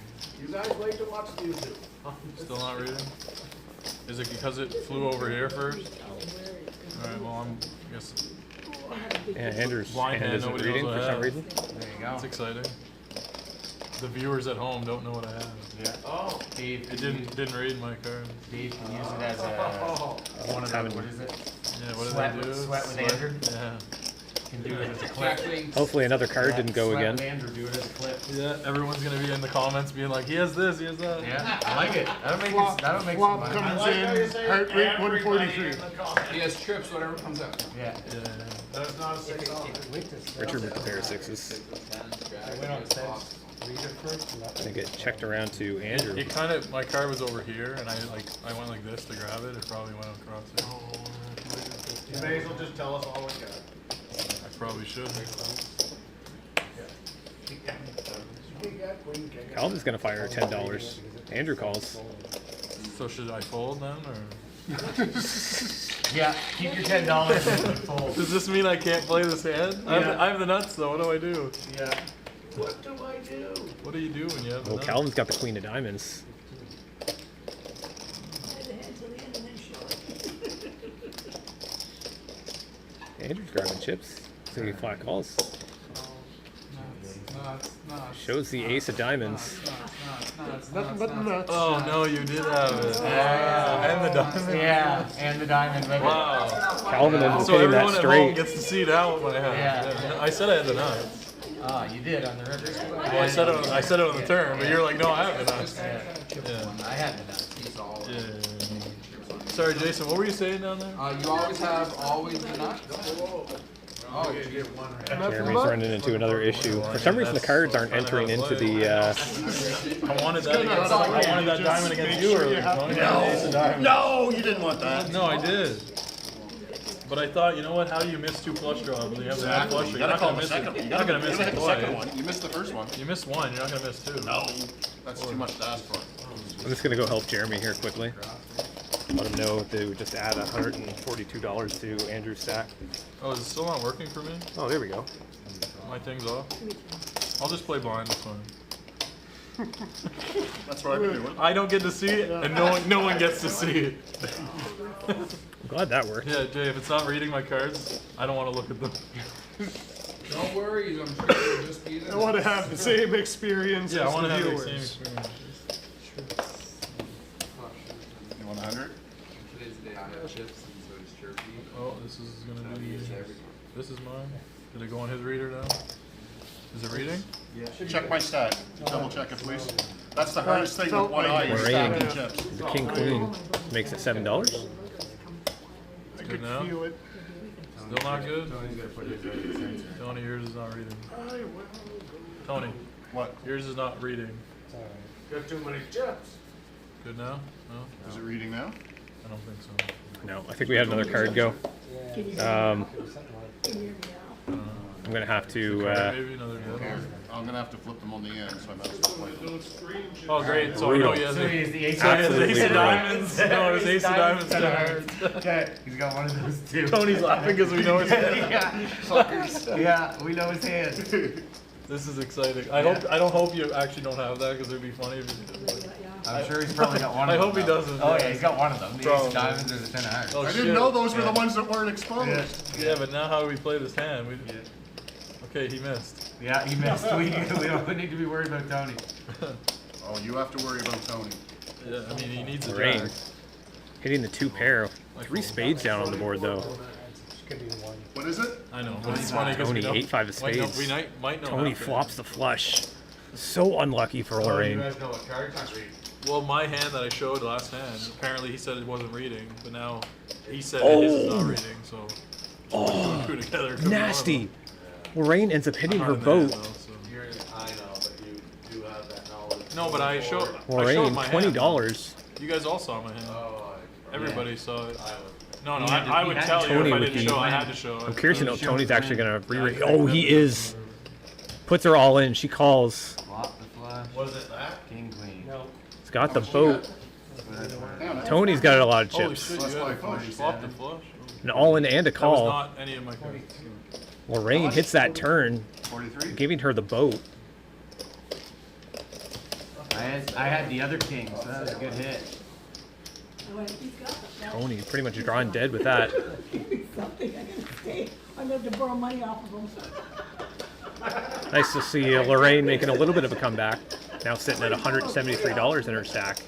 You guys wait to watch the YouTube. Still not reading? Is it because it flew over here first? Alright, well, I guess Yeah, Andrew's blind hand hand, isn't nobody reading knows for what I some have. reason. There you go. It's exciting. The viewers at home don't know what I have. Yeah. Oh. Dave, It didn't read my card. Dave can use it as a one of the, what is it? Yeah, what Sweat did they do? with- sweat with Andrew? Yeah. Can do it as a clip. Actually, Hopefully another card didn't go Sweat again. with Andrew, do it as a clip. Yeah, everyone's gonna be in the comments being like, he has this, he has that. Yeah, I like it. That'll make Flop, it. That'll make flop some money. comes in, heart rate 143. he has trips, whatever comes out. Yeah. Yeah. That's not a six off. Richard with the pair of sixes. I went on sets. Read it first. I think it checked around to Andrew. It kind of, my card was over here, and I went like this to grab it. It probably went across it. You may as well just tell us all we got. I probably should. Calvin's gonna fire $10. Andrew calls. So should I fold then, or Yeah, keep your $10 and fold. does this mean I can't play this hand? Yeah. I have the nuts though. What do I do? Yeah. What do I do? What do you do when you have the Well, nuts? Calvin's got the queen of diamonds. Play the hand till the end and then show it. Andrew's grabbing chips. So he flat calls. Shows the ace of diamonds. Nothing but nuts. Oh no, you did have it. Yeah. And the diamond. Yeah, and the diamond with it. Wow. Calvin ended up So hitting that everyone at home straight. gets to see now what I have. Yeah. I said I had the nuts. Oh, you did on the river. Well, I said it on the turn, but you're like, no, I have the nuts. Yeah. Yeah. I had the nuts. He's all. Yeah. Sorry, Jason. What were you saying down there? You always have the nuts. Oh, you get one right. Jeremy's running into another issue. For some reason, the cards aren't entering into the. I wanted that. I wanted that diamond against you earlier. Tony. No, you didn't want that. No, I did. But I thought, you know what? How do you miss two flush draws when you have the one flush? You're not gonna miss it. You're not gonna miss it twice. You missed the first one. You missed one. You're not gonna miss two. No, that's too much to ask for. I'm just gonna go help Jeremy here quickly. Let him know they would just add $142 to Andrew's stack. Oh, is it still not working for me? Oh, there we go. My thing's off. I'll just play blind. That's fine. That's what I've been doing. I don't get to see it, and no one gets to see it. I'm glad that worked. Yeah, Jay, if it's not reading my cards, I don't want to look at them. Don't worry, I'm sure you'll just be there. I want to have the same experience Yeah, I as want to the have the viewers. same experience. You want 100? Today's the day I have chips, and so does Jerky. Oh, this is gonna That'll be. be his every time. This is mine. Did it go on his reader now? Is it reading? Check my stack. Double check it, please. That's the hardest thing with one eye, is We're stacking rating. chips. The king queen makes it $7. Good now? Feel it. Still not good? Tony's gonna put his right in the center. Tony, yours is not reading. Tony, What? yours is not reading. Got too many chips. Good now? No? Is it reading now? I don't think so. No, I think we had another card go. Um, Can you hear me now? I'm gonna have to. Maybe another deal. I'm gonna have to flip them on the end, so I might as well play them. Oh, great. So I know he has So it. he is the ace So he has Absolutely of ace of brutal. diamonds. No, it was ace of diamonds. Ten of hearts. Okay, he's got one of those too. Tony's laughing because we know his hand. Yeah, we know his hand. This is exciting. I don't hope you actually don't have that because it'd be funny if you did. I'm sure he's probably got one I of them. hope he though. doesn't, Oh yeah. yeah, he's got one of them. The ace Probably. of diamonds or the 10 of hearts. Oh, I shit. didn't know those were the Yeah. ones that weren't exposed. Yeah, but now how do we play this hand? Okay, he missed. Yeah, he missed. We don't need to be worried about Tony. Oh, you have to worry about Tony. Yeah, I mean, he needs a Rain. jack. Hitting the 2 pair. 3 spades down on the board though. What is it? I know, but it's funny because we Tony, don't. 8-5 of might know- spades. We might know. Tony half it. flops the flush. So unlucky for Lorraine. know what cards I'm reading. Well, my hand that I showed last hand, apparently he said it wasn't reading, but now he said that his is not reading, so. Two together. could be one of Nasty. them. Lorraine ends up hitting Not her in the hand, boat. though, so. I know, but you do have that knowledge. No, but I showed Lorraine, my hand. $20. You guys all saw my hand. Oh, Everybody saw it. I would. No, no, He had to- I he would had tell to. you Tony if I would didn't be- show. I had to show I'm it. curious to know if Show Tony's the actually hand. gonna re-rate. Oh, he is. Puts her all in. She calls. Flop the flush. Was it that? King, queen. No. He's got the boat. Damn it. Tony's got a lot of Holy chips. shit, That's you had why a flush. I Flop the flush. An all-in and a That was call. not any of my cards. Lorraine hits that turn, 43? giving her the boat. I had the other king, so that was a good hit. Oh, wait, he's got the flush. Tony pretty much drawing dead with that. something, I'm gonna have to borrow money off of them. Nice to see Lorraine making a little bit of a comeback. Now sitting at $173 in her stack.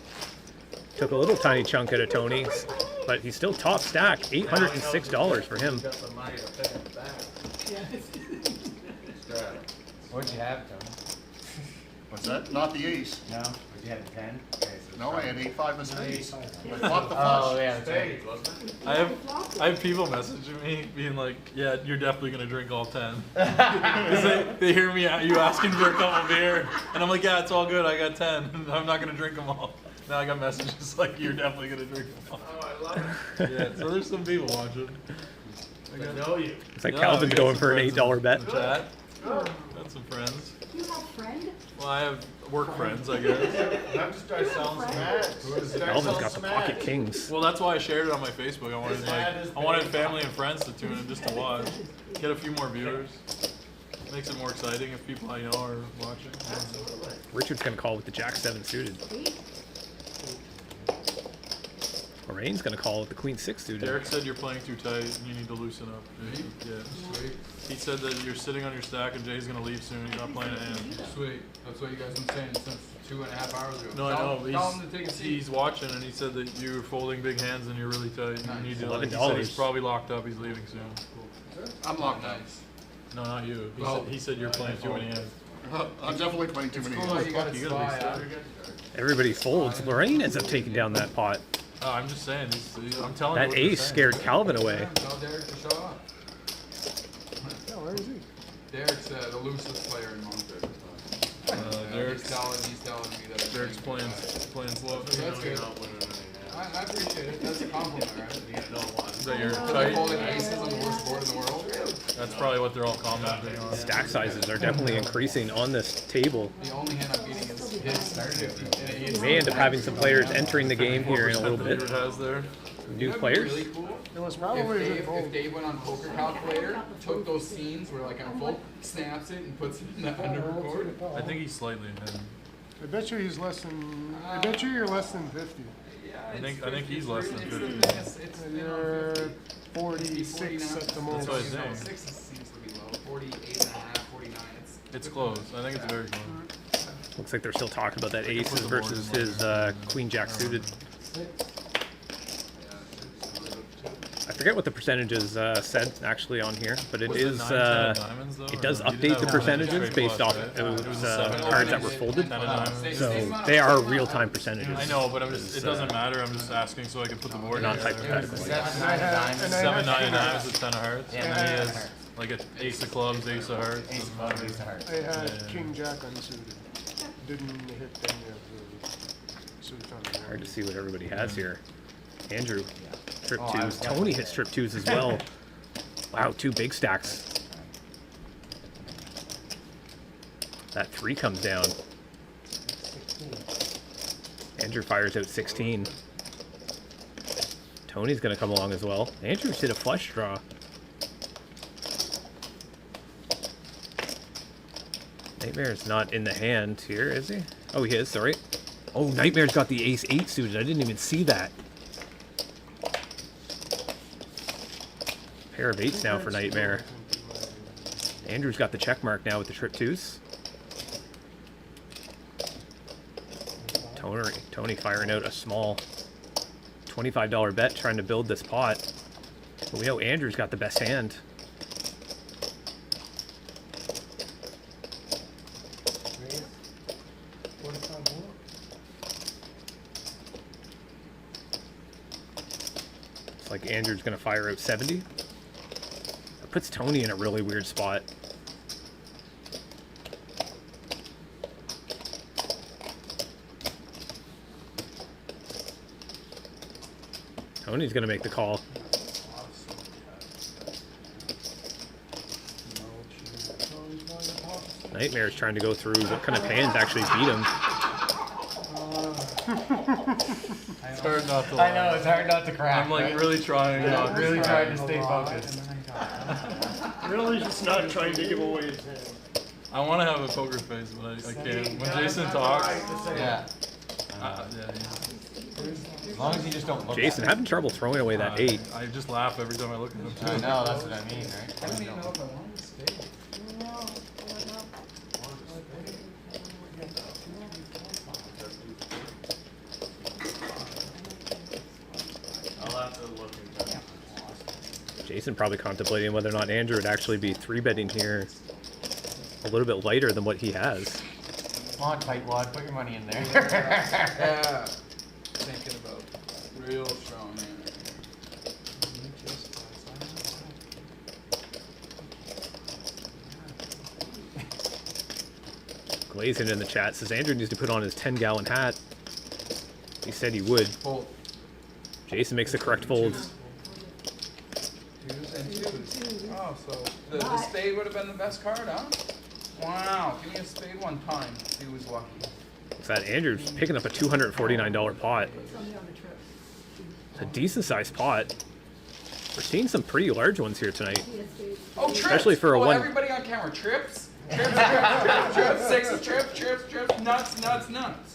Took a little tiny chunk out of Tony's, but he's still top stack. $806 for him. Got some money to pay it back. Straddles. What'd you have, Tony? What's that? Not the ace. No? Would you have 10? Okay, so No, I had 8-5 of spades. I Oh, flopped the flush. yeah, Spades, wasn't it? I have people messaging me being like, yeah, you're definitely gonna drink all 10. 'Cause they hear me you asking for a couple beer, and I'm like, yeah, it's all good. I got 10. I'm not gonna drink them all. Now I got messages like, you're definitely gonna drink them all. Oh, I love it. Yeah, so there's some people watching. I got, know you. It's like Yeah, Calvin's we got going some for an friends $8 in bet. the chat. Got some friends. You have a friend? Well, I have work friends, I guess. I'm just start selling some ads. Calvin's got the pocket kings. Well, that's why I shared it on my Facebook. I wanted family and friends to tune in just to watch. Get a few more viewers. Makes it more exciting if people I know are watching. Richard's gonna call with the Jack 7 suited. Lorraine's gonna call with the Queen 6 suited. Derek said you're playing too tight and you need to loosen up. Yeah. Sweet. He said that you're sitting on your stack and Jay's gonna leave soon. He's not playing a hand. Sweet. That's what you guys been saying since 2.5 hours ago. No, I know. Tell him to take a seat. He's watching and he said that you're folding big hands and you're really tight. And you need to. Like, he said $11. he's probably locked up. He's leaving soon. I'm locked up. No, not you. Oh. He said you're playing too many hands. I'm definitely playing too many Cool, hands. you got You a gotta be spy stuck. out. Everybody folds. Lorraine ends up taking down that pot. Oh, I'm just saying. I'm telling you. That what they're ace saying. scared Calvin away. Tell Derek to show up. Yeah, where is he? Derek's the loosest player in Montreal. Derek's He's telling me that. Derek's playing slow. That's good. I appreciate it. That's a compliment, right? Is that your They're tight? holding aces on the worst board in the world. That's probably what they're all commenting on. Stack sizes are definitely increasing on this table. The only hand I'm beating is his. We may end up having some players entering the game here in a little bit. David has there. New players. Really cool. It was If probably a good Dave, fold. if Dave went on Poker Calculator, took those scenes where like I'm full, snaps it and puts it in the under record. I think he's slightly ahead. I bet you he's less than. I bet you you're less than 50. I think he's less than 50. It's And you're 46 at the That's moment. what I'm saying. 6 seems to be low. 48.5, 49. It's close. I think it's very close. Looks like they're still talking about that aces versus his Queen Jack suited. I forget what the percentages said actually on here, but it Was is 9, 10 of diamonds, though, it or does you didn't update have the one percentages straight based flush, off right? it It was was 7 cards that were folded. 10 of diamonds. So they are real-time percentages. I know, but it doesn't matter. I'm just asking so I can put the board Not together. hypothetical. 7, 9 of diamonds. 7, 9 of diamonds with 10 of hearts. Yeah, And nine he of has hearts. like an ace of clubs, ace of hearts. Ace of clubs, ace of hearts. I had King Jack unsuited. Didn't hit any of the suits on the Hard to see what everybody has here. Andrew, trip Oh, I was twos. Tony definitely hits trip twos as well. Wow, 2 big stacks. That 3 comes down. Andrew fires out 16. Tony's gonna come along as well. Andrew's hit a flush draw. Nightmare's not in the hand here, is he? Oh, he is, sorry. Oh, Nightmare's got the ace-8 suited. I didn't even see that. Pair of 8s now for Nightmare. Andrew's got the check mark now with the trip 2s. Tony firing out a small $25 bet trying to build this pot. But we know Andrew's got the best hand. Looks like Andrew's gonna fire out 70. That puts Tony in a really weird spot. Tony's gonna make the call. Nightmare's trying to go through what kind of hands actually beat him. It's hard not to I know, it's hard not to crack. I'm like right? really trying not to really cry. trying to stay focused. Really just not trying to give away his hand. I want to have a poker face, but I can't. When Jason talks, Yeah. yeah, As long as you just don't look Jason at it. having trouble throwing away that 8. I just laugh every time I look at him too. I know, that's what I mean, right? I don't even know if I want to stay. No, I don't know. I'll have to look into it. Jason probably contemplating whether or not Andrew would actually be 3-betting here a little bit lighter than what he has. Come on, tightwad, put your money in there. Yeah. Thinking about real strong man. Glazing in the chat says Andrew needs to put on his 10-gallon hat. He said he would. Fold. Jason makes the correct fold. Twos and twos. Oh, so the spade would have been the best card, huh? Wow. Give me a spade one time. He was lucky. So that Andrew's picking up a $249 pot. Somebody on the trip. It's a decent sized pot. We're seeing some pretty large ones here tonight. Oh, trips! Especially for a oh, one- everybody on camera. Trips? Trips, trips, trips, trips. Sixes, trips, trips, trips. Nuts, nuts, nuts.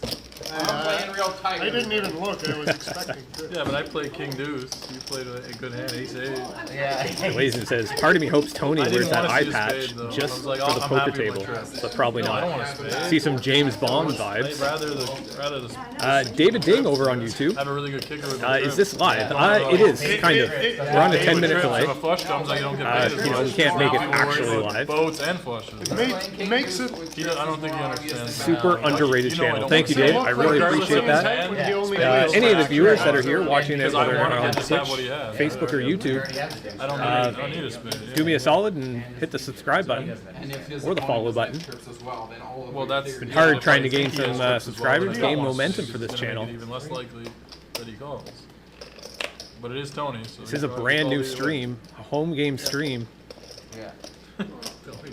I'm playing real tight. I didn't even look, I was expecting to. Yeah, but I played King Deuce. You played a good hand, Ace 8. Yeah. Glazing says, part of me hopes Tony I wears didn't that wanna eye see a patch spade, though. I just was like, for oh, the I'm poker happy with table, my trips. but probably No, I don't not. want a spade. See some James Bond I'd vibes. rather the David Ding over on YouTube. have a really good kicker with my Is trip. this live? It is, kind of. We're on a 10-minute Trips, delay. If a flush comes, I don't get paid as You know, much. we can't make it People worry actually about live. Boats and flushes. Makes it I don't think he understands. Super that. underrated You know I channel. don't Thank you, wanna Dave. say I really regardless appreciate of his that. hand, Yeah. Any of the viewers that are here watching it, Because I whether want on to just have what Twitch, he has. Facebook, or YouTube, I don't need a spade. do me a solid and hit the subscribe button. And if his Or the follow opponent button. has trips as well, then all of Well, their that's theories- Been hard Yeah, trying to if I gain think he has some trips as well, subscribers, then I gain don't want momentum to. for this It's gonna channel. make it even less likely that he calls. But it is Tony. So This is a brand new stream, a home game stream. Yeah.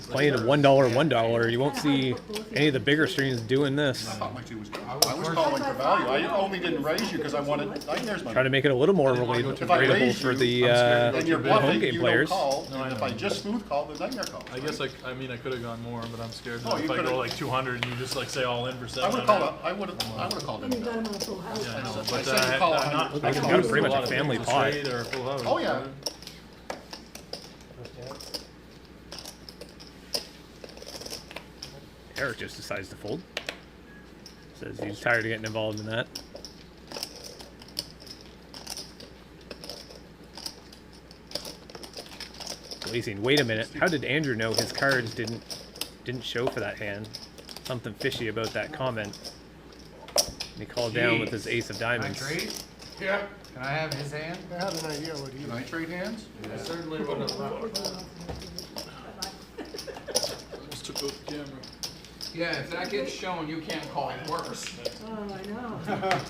Playing a $1, you won't see any of the bigger streams doing this. I thought my two was good. I was calling for value. I only didn't raise you because I wanted nightmares money. Try to make it a little more If I relatable raise for you, the and you're home bluffing, game you players. don't call. No, I And if know. I just smooth call, the nightmare call. I guess I mean I could have gone more, but I'm scared Oh, that you if I could've- go like 200 and you just like say all in for I 700. would have called. I would have called And you him. got him on a full house. Yeah, I know, I but said you call I'm not. 100. I can Got do pretty much lot a of family things, pot. straight or full house. Oh yeah. Eric just decides to fold. Says he's tired of getting involved in that. Glazing, wait a minute. How did Andrew know his cards didn't show for that hand? Something fishy about that comment. And he called down with his ace of Can I diamonds. trade? Yeah. Can I have his hand? I had an idea what he Can I trade hands? I certainly wouldn't have left. Almost took out the camera. Yeah, if that gets shown, you can't call it worse. Oh, I know.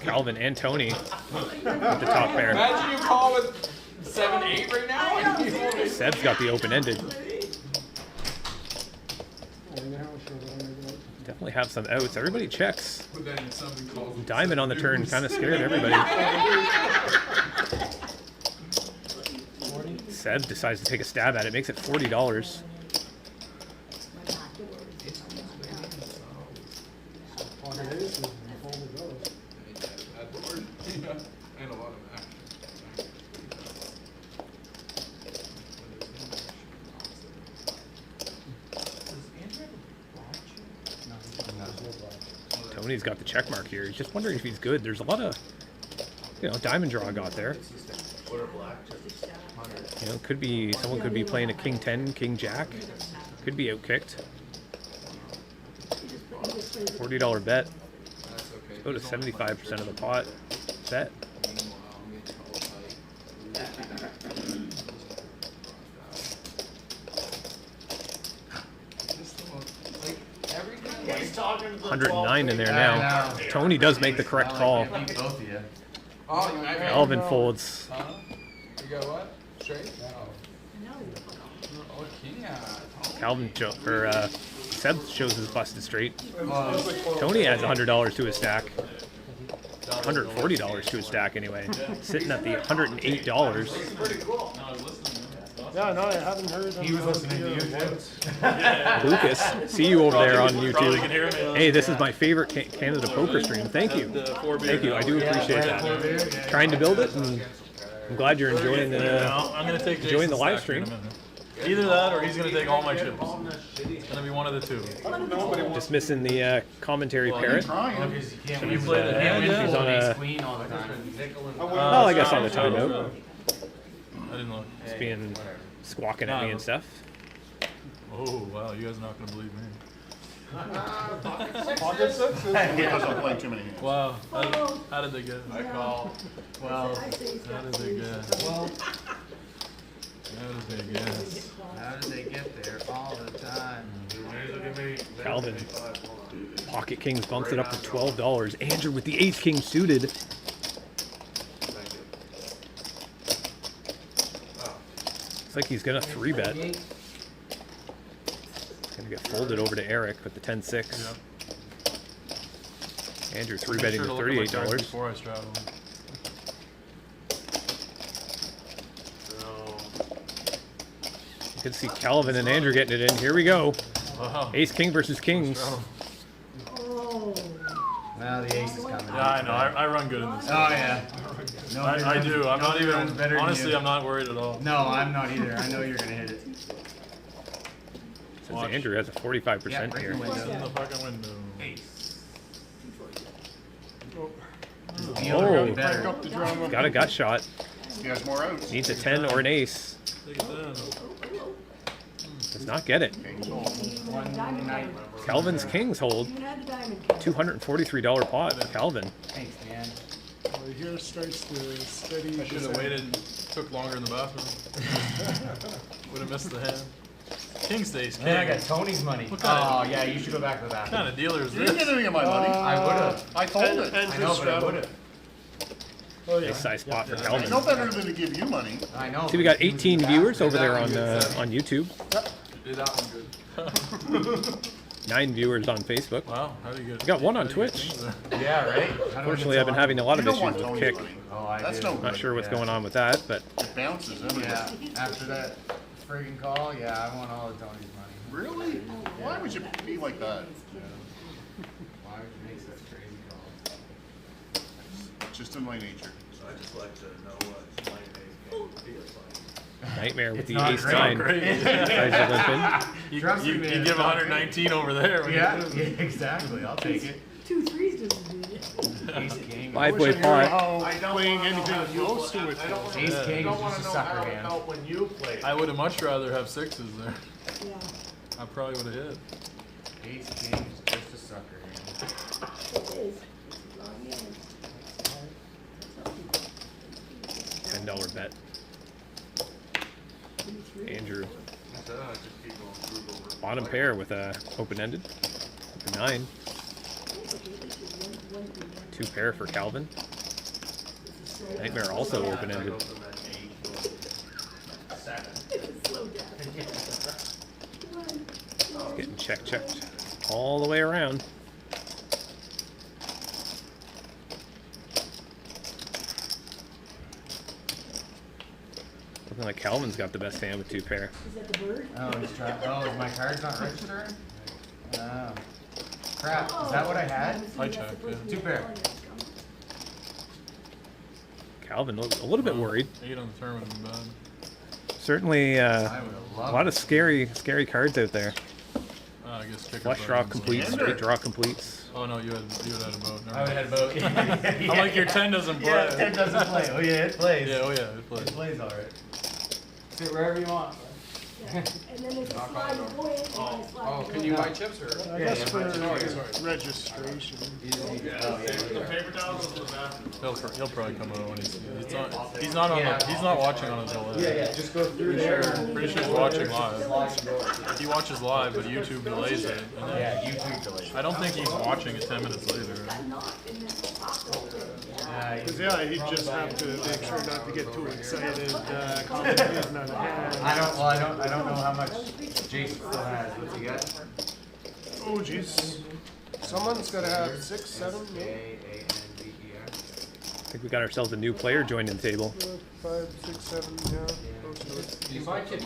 Calvin and Tony with the top pair. Imagine you call with 7-8 right now. And you hold it. Seb's got the open-ended. Definitely have some outs. Everybody checks. But then if somebody calls with Diamond on the turn kind of scared everybody. Seb decides to take a stab at it. Makes it $40. and a lot of action. Tony's got the check mark here. He's just wondering if he's good. There's a lot of, diamond draw got there. Could be, someone could be playing a king 10, king jack. Could be outkicked. $40 bet. That's okay. Go to 75% of the pot. Bet. He's talking to 109 in there Yeah, I now. know. Tony does make the correct call. I beat both of you. Oh, you might Alvin folds. Huh? You got what? Straight? Oh, king. Calvin Seb shows his busted straight. Tony adds $100 to his stack. $140 to his stack anyway. Sitting at the $108. Yeah, no, I haven't heard him. He was listening to you too. Lucas, see you over there on Probably YouTube. can hear me. Hey, this is my favorite Canada poker stream. Thank you. Thank you. I do appreciate that. Trying to build it, and I'm glad you're enjoying I'm gonna take enjoying the Jason's live stack in stream. a minute. Either that, or he's gonna take all my chips. It's gonna be one of the two. Just missing the commentary parrot. Trying. Can you play the hand yet? He's on a, Queen all the time. well, I guess on the timeout. I didn't look. Just being squawking at me and stuff. Oh wow, you guys are not gonna believe me. Because I'm playing too many hands. Wow, how did they get? I call. Well, I say he's how got did they get? How did they guess? How did they get there all the time? Calvin. Pocket Kings bumps it up to $12. Andrew with the ace king suited. Looks like he's gonna 3-bet. Gonna get folded over to Eric with the 10-6. Andrew 3-betting to $38. Before I straddle. You can see Calvin and Andrew getting it in. Here we go. Wow. Ace King versus Kings. Oh. Now the ace is coming. Yeah, I know. I run good in this. Oh yeah. No, I do. I'm not runs even. better than Honestly, you. I'm not worried at all. No, I'm not either. I know you're gonna hit it. Says Andrew has a 45% Yeah, break here. the window. In the fucking window. Oh, Better. Up the drama. got a gut shot. He has more outs. Needs a 10 or an ace. Take it down. Does not get it. One night. Calvin's Kings hold. Even had the diamond. $243 pot. Calvin. Thanks, man. Well, here starts the steady. I should have waited. Took longer in the bathroom. Would have missed the hand. King stays king. Man, I got Tony's money. What kind of- Oh yeah, you should go back to the What bathroom. kind of dealer is You didn't this? get any of my money. I would have. I told it. I know, but I would have. Oh, yeah. Nice size spot for It's Calvin. no better than to give you money. I know. See, we got 18 viewers over there on YouTube. Did that one good. 9 viewers on Facebook. Wow, how do you get? We got one on how do you get Twitch. kings there? Yeah, right. Unfortunately, I've been having a lot You of don't issues want with Tony's Kick. money. Oh, I That's do. no Not good. sure what's Yeah. going on with that, but It bounces anyway. Yeah. After that friggin' call, yeah, I want all of Tony's money. Really? Why would you be like that? Why would you make such crazy calls? It's just in my nature. I just like to know what my game feels like. Nightmare with It's the not ace great. 9. Great. Guys are limping. You, Trust me, you, man, you it's give not 119 over there. when you Yeah, lose. yeah, exactly. I'll take it. 2 3s doesn't do it. Ace king. Five-way pot. How playing anything close to it. Ace Yeah. king I is don't want just to a know sucker how it hand. felt when you played. I would have much rather have 6s there. Yeah. I probably would have hit. Ace king is just a sucker hand. It is. It's a long game. $10 bet. Andrew. So I just keep going through over. Bottom pair with a open-ended. With a 9. 2 pair for Calvin. Nightmare also open-ended. Slow down. Getting checked all the way around. Looking like Calvin's got the best hand with 2 pair. Is that the bird? Oh, he's trying. Oh, is my card's not registering? Oh. Crap. Is that what I had? I checked, yeah. 2 pair. Calvin a little bit worried. 8 on the turn would have been bad. Certainly I would have a loved lot it. of scary cards out there. I guess kicker Flush draw buttons. completes, straight draw completes. Oh no, you had a vote. I would have had a vote. I'm like your 10 doesn't play. Yeah, 10 doesn't play. Oh yeah, it plays. Yeah, oh yeah, it plays. It plays alright. Sit wherever you want. Yeah. And then there's a slide to go in, and then a slide Oh, to can go you out. buy chips or? I guess for registration. He'll probably come out when he's not watching on his delay. Yeah, yeah. Just go through there. Pretty sure he's watching live. He watches live, but YouTube delays it. And then Yeah, YouTube delays. I don't think he's watching it 10 minutes later. Knocked and then it popped open. Because, yeah, he'd just have to make sure not to get too excited, concentrating on a hand. I don't know how much Jason still has. What's he got? Oh, jeez. Someone's got to have 6, 7, maybe. A-N-D-E-R. think we got ourselves a new player joining the table. 5, 6, 7, yeah. Close to it. You can buy chips.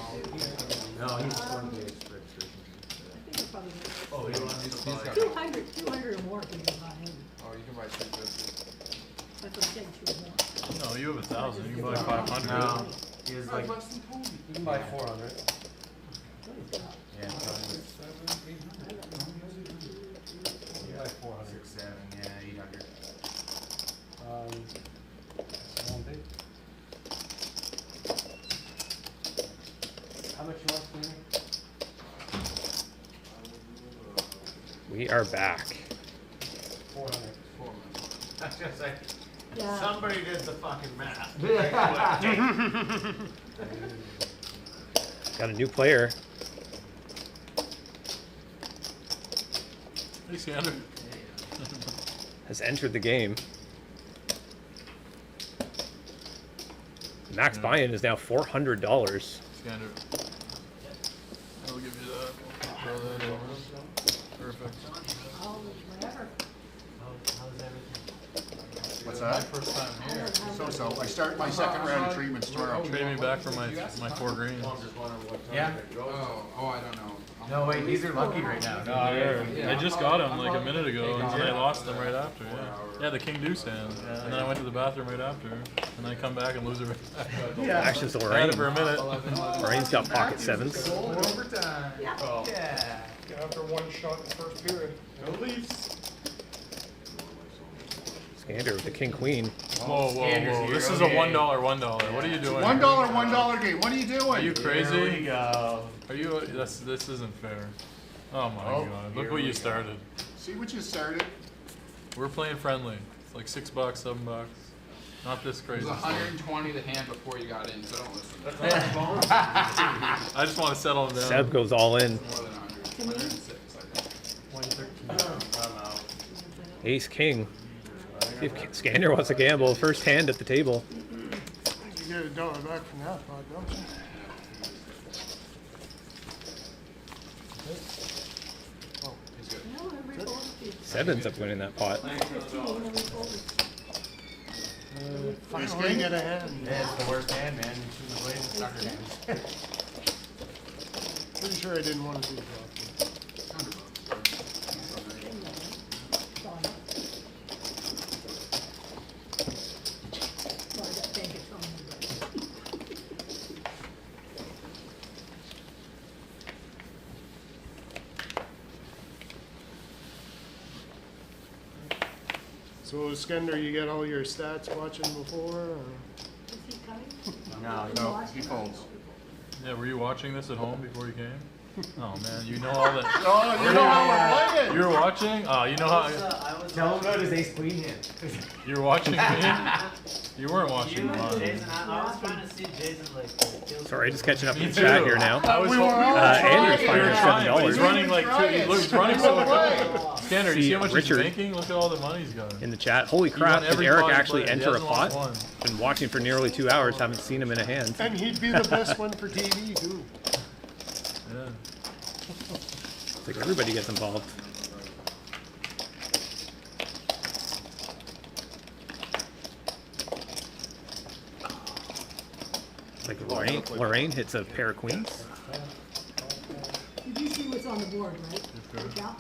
No, he's 20 days registration. I think it's probably Oh, he wants to buy. 200 or more can you buy in. Oh, you can buy 250. That's what I'm saying, 2 or more. No, you have 1,000. You can buy 500. No, he has like, Less than Toby. You can buy 400. yeah, probably You buy 400. 6, 7, yeah, 800. One big. How much you want, Cleaner? We are back. 400. I was gonna say, Yeah. somebody did the fucking math. Got a new player. Hey, Scander. Has entered the game. Max buy-in is now $400. Scander. I'll give you that. Throw that over. Perfect. Oh, whatever. How's everything? What's My that? first time here. So, I start my second round of treatments tomorrow. Trade me back for my 4 greens. Yeah? Oh, I don't know. No, wait, these are lucky right now. No, I just got them like a minute ago, and then I lost them right after. Yeah, the king deuce hand, and then I went to the bathroom right after, and I come back and lose it. Right back. Actions to I had it for a Lorraine. minute. Lorraine's got pocket sevens. Overtime. Yeah. Yeah. After one shot in the first period. Go Leafs. Scander with the king queen. Whoa, whoa, whoa! This is a $1, $1. What are you doing? $1, $1 game. What are you doing? Are you Here we crazy? go. Are you? This isn't fair. Oh my god! Look here what we you go. started. See what you started? We're playing friendly. It's like $6, $7. Not this It crazy. was 120 the hand before you got in, so don't listen. I just want to settle him down. Seb goes all in. More than 100. 106, I think. 113. I'm out. Ace king. See if Scander wants to gamble. First hand at the table. You get $1 back from that pot, don't you? He's good. No, everybody folded it. Seb ends up winning that pot. 15, and we folded. Ace king get a hand. Yeah, it's the worst hand, man. You shouldn't have played the sucker hands. Pretty sure I didn't want to do that. Well, I got bank it from me, So, Skender, you get all your stats watching before? Or? but is he coming? No, No, he folds. Yeah, were you watching this at home before you came? Oh man, you know all that. Oh, you know how we're playing. You were watching? Oh, you know how tell him about his ace queen hand. you were watching me? You weren't watching mine. I was trying to see Jason like. Sorry, just catching up Me with the chat too. here now. I was We were hoping- all Andrew's trying. firing But he's $7. running like two, he's running so quick. Scanner, do you see how much Richard. he's making? Look at all the money he's got. In the chat. Holy He crap, won did every Eric pot he actually played. He enter a hasn't lost pot? one. Been watching for nearly 2 hours, haven't seen him in a hand. And he'd be the best one for TV, too. Yeah. It's like everybody gets involved. Like Lorraine hits a pair of queens. Did you see what's on the board, right? Yeah.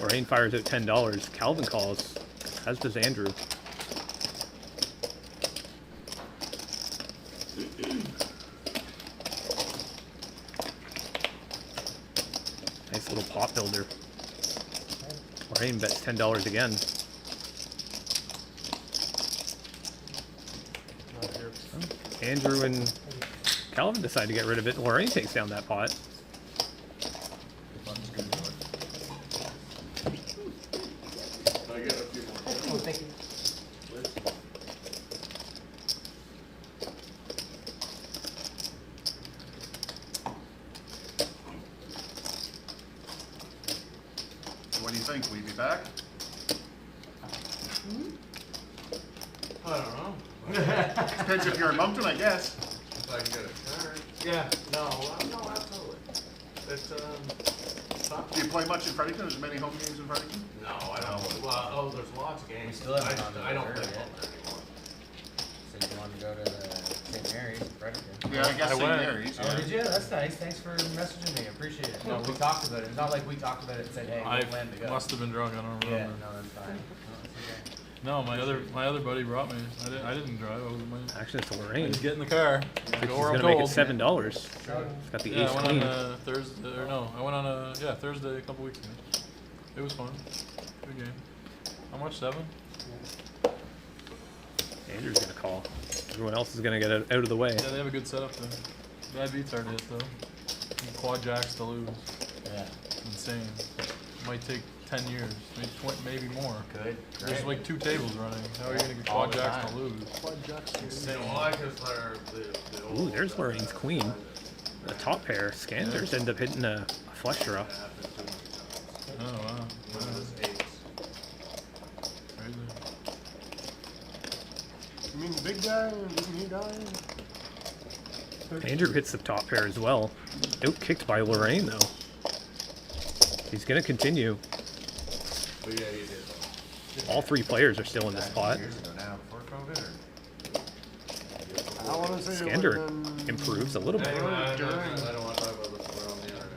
Lorraine fires out $10. Calvin calls, as does Andrew. Nice little pot builder. Lorraine bets $10 again. Andrew and Calvin decide to get rid of it. Lorraine takes down that pot. I get a few more. Oh, thank you. What do you think? Will you be back? I don't know. Depends if you're in Moncton, I guess. If I can get a card. Yeah, no, No, absolutely. It's Stop. Do you play much in Fredericton? There's many home games in Fredericton? No, I don't. Well, oh, there's lots of games. We still haven't gone to I don't the play tournament. Butler anymore. Said you wanted to go to the St. Mary's in Fredericton. Yeah, I guess I St. went. Mary's. Oh, Yeah. did you? That's nice. Thanks for messaging me. I appreciate it. No, we talked about it. It's not like we talked about it and said, hey, I we plan to go. must have been drunk. I don't Yeah, remember. no, that's fine. No, it's okay. No, my other buddy brought me. I didn't drive. I was my. Actually, it's I Lorraine. just get in the car. She's Go where I'm gonna make it told. $7. It's got the Yeah, ace I went queen. on Thursday. Or no, I went on a Thursday a couple weeks ago. It was fun. Good game. How much? 7? Andrew's gonna call. Everyone else is gonna get out of the way. Yeah, they have a good setup there. Bad beats hard to hit though. Quad jacks to lose. Yeah. Insane. Might take 10 years, maybe 20, maybe more. Good. There's Great. like 2 tables running. How are you gonna get All quad the jacks time. to lose? You know, I just learned the old. Ooh, there's Lorraine's queen. The top pair. Scanners end up hitting a flush draw. Oh wow. Eights. Crazy. You mean the big guy? Didn't he die? Andrew hits the top pair as well. Out kicked by Lorraine though. He's gonna continue. But yeah, he did. All 3 players are still in this spot. Years ago now, before COVID, or? I want to say it Skander would've been- improves a little bit. Anyway, I During- don't want to talk about this. We're on the internet.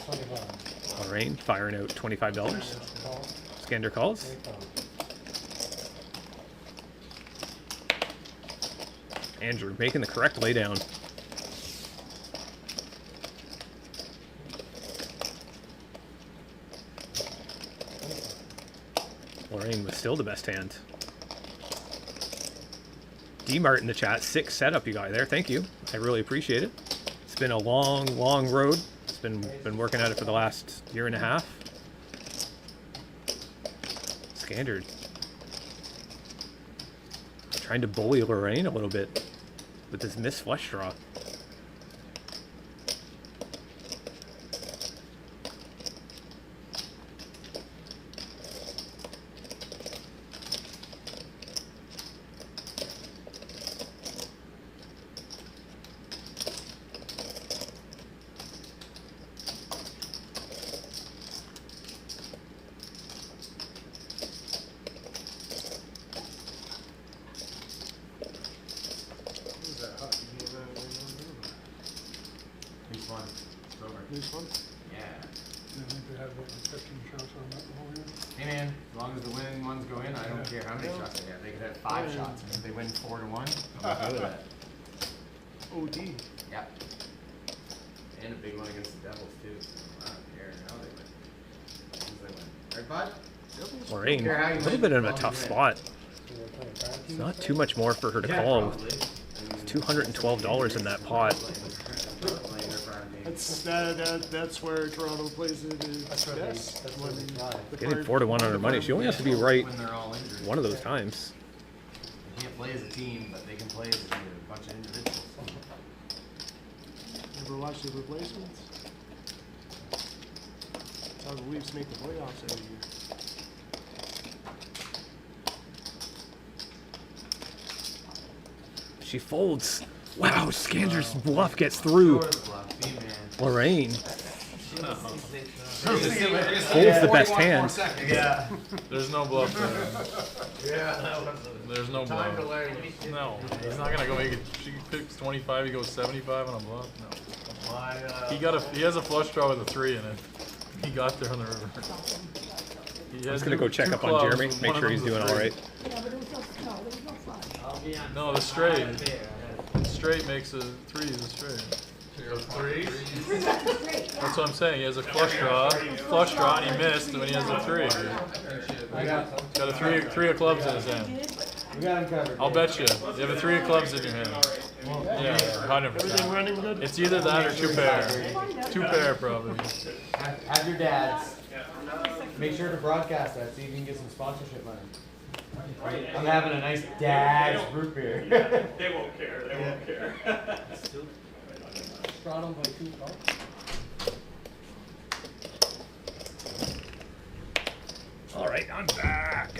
Funny how Lorraine firing out $25. call, Skander calls. they call. Andrew making the correct laydown. Lorraine was still the best hand. D-Mart in the chat. 6 setup you got there. Thank you. I really appreciate it. It's been a long, long road. It's been working at it for the last year and a half. Skander trying to bully Lorraine a little bit with this missed flush draw. What was that hockey game I remember? Who's won? It's over. This one? Yeah. I think they had what, 15 shots on that the whole year? Hey man, as long as the winning ones go in, I don't care how many shots they have. They could have 5 shots, and if they win 4-1, I'm okay with that. OD. Yeah. And a big one against the Devils too. So I don't care how they win. As long as they win. Right, bud? Lorraine, Care how a you little win, bit in as a long as tough you win. spot. So they're playing bad It's teams. not too much more for her to Yeah, call. probably. $212 in that pot. That's where Toronto plays it That's its where they, best. that's where they thrive. Getting 4-1 on her money. She only has to be right When they're all injured. one of those times. They can't play as a team, but they can play as a bunch of individuals. Ever watch the replacements? That's how the Leafs make the playoffs every year. She folds. Wow, Skander's bluff gets through. Lorraine holds the best hand. Yeah. There's no bluff there. Yeah. There's no Time bluff. delay. No, he's not gonna go make it. She picks 25. He goes 75 on a bluff. No. He has a flush draw with a 3 in it. He got there on the river. I'm just gonna go check up on Jeremy, make sure he's doing all right. Yeah, but it was no, no, there was no flush. No, the straight. Straight makes a 3 is a straight. Three. That's what I'm saying. He has a flush draw, and he missed when he has a 3. Got a three of clubs in his hand. We got him covered. I'll bet you. You have a 3 of clubs in your hand. Yeah, 100%. It's either that or 2 pair. 2 pair probably. Have your dads. Make sure to broadcast that so you can get some sponsorship money. I'm having a nice dad's root beer. They won't care. They won't care. Straddles by 2 cards. All right, I'm back.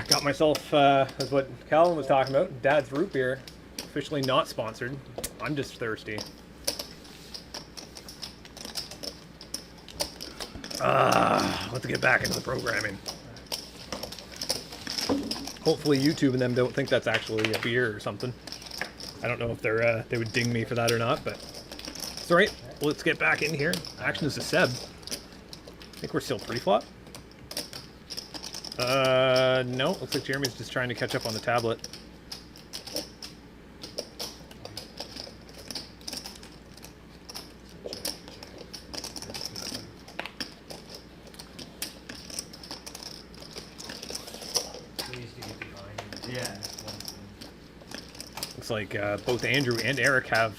Got myself, that's what Calvin was talking about. Dad's root beer, officially not sponsored. I'm just thirsty. Let's get back into the programming. Hopefully YouTube and them don't think that's actually a beer or something. I don't know if they would ding me for that or not, but it's alright. Let's get back in here. Action is a Seb. I think we're still pre-flop. No. Looks like Jeremy's just trying to catch up on the tablet. Yeah. Looks like both Andrew and Eric have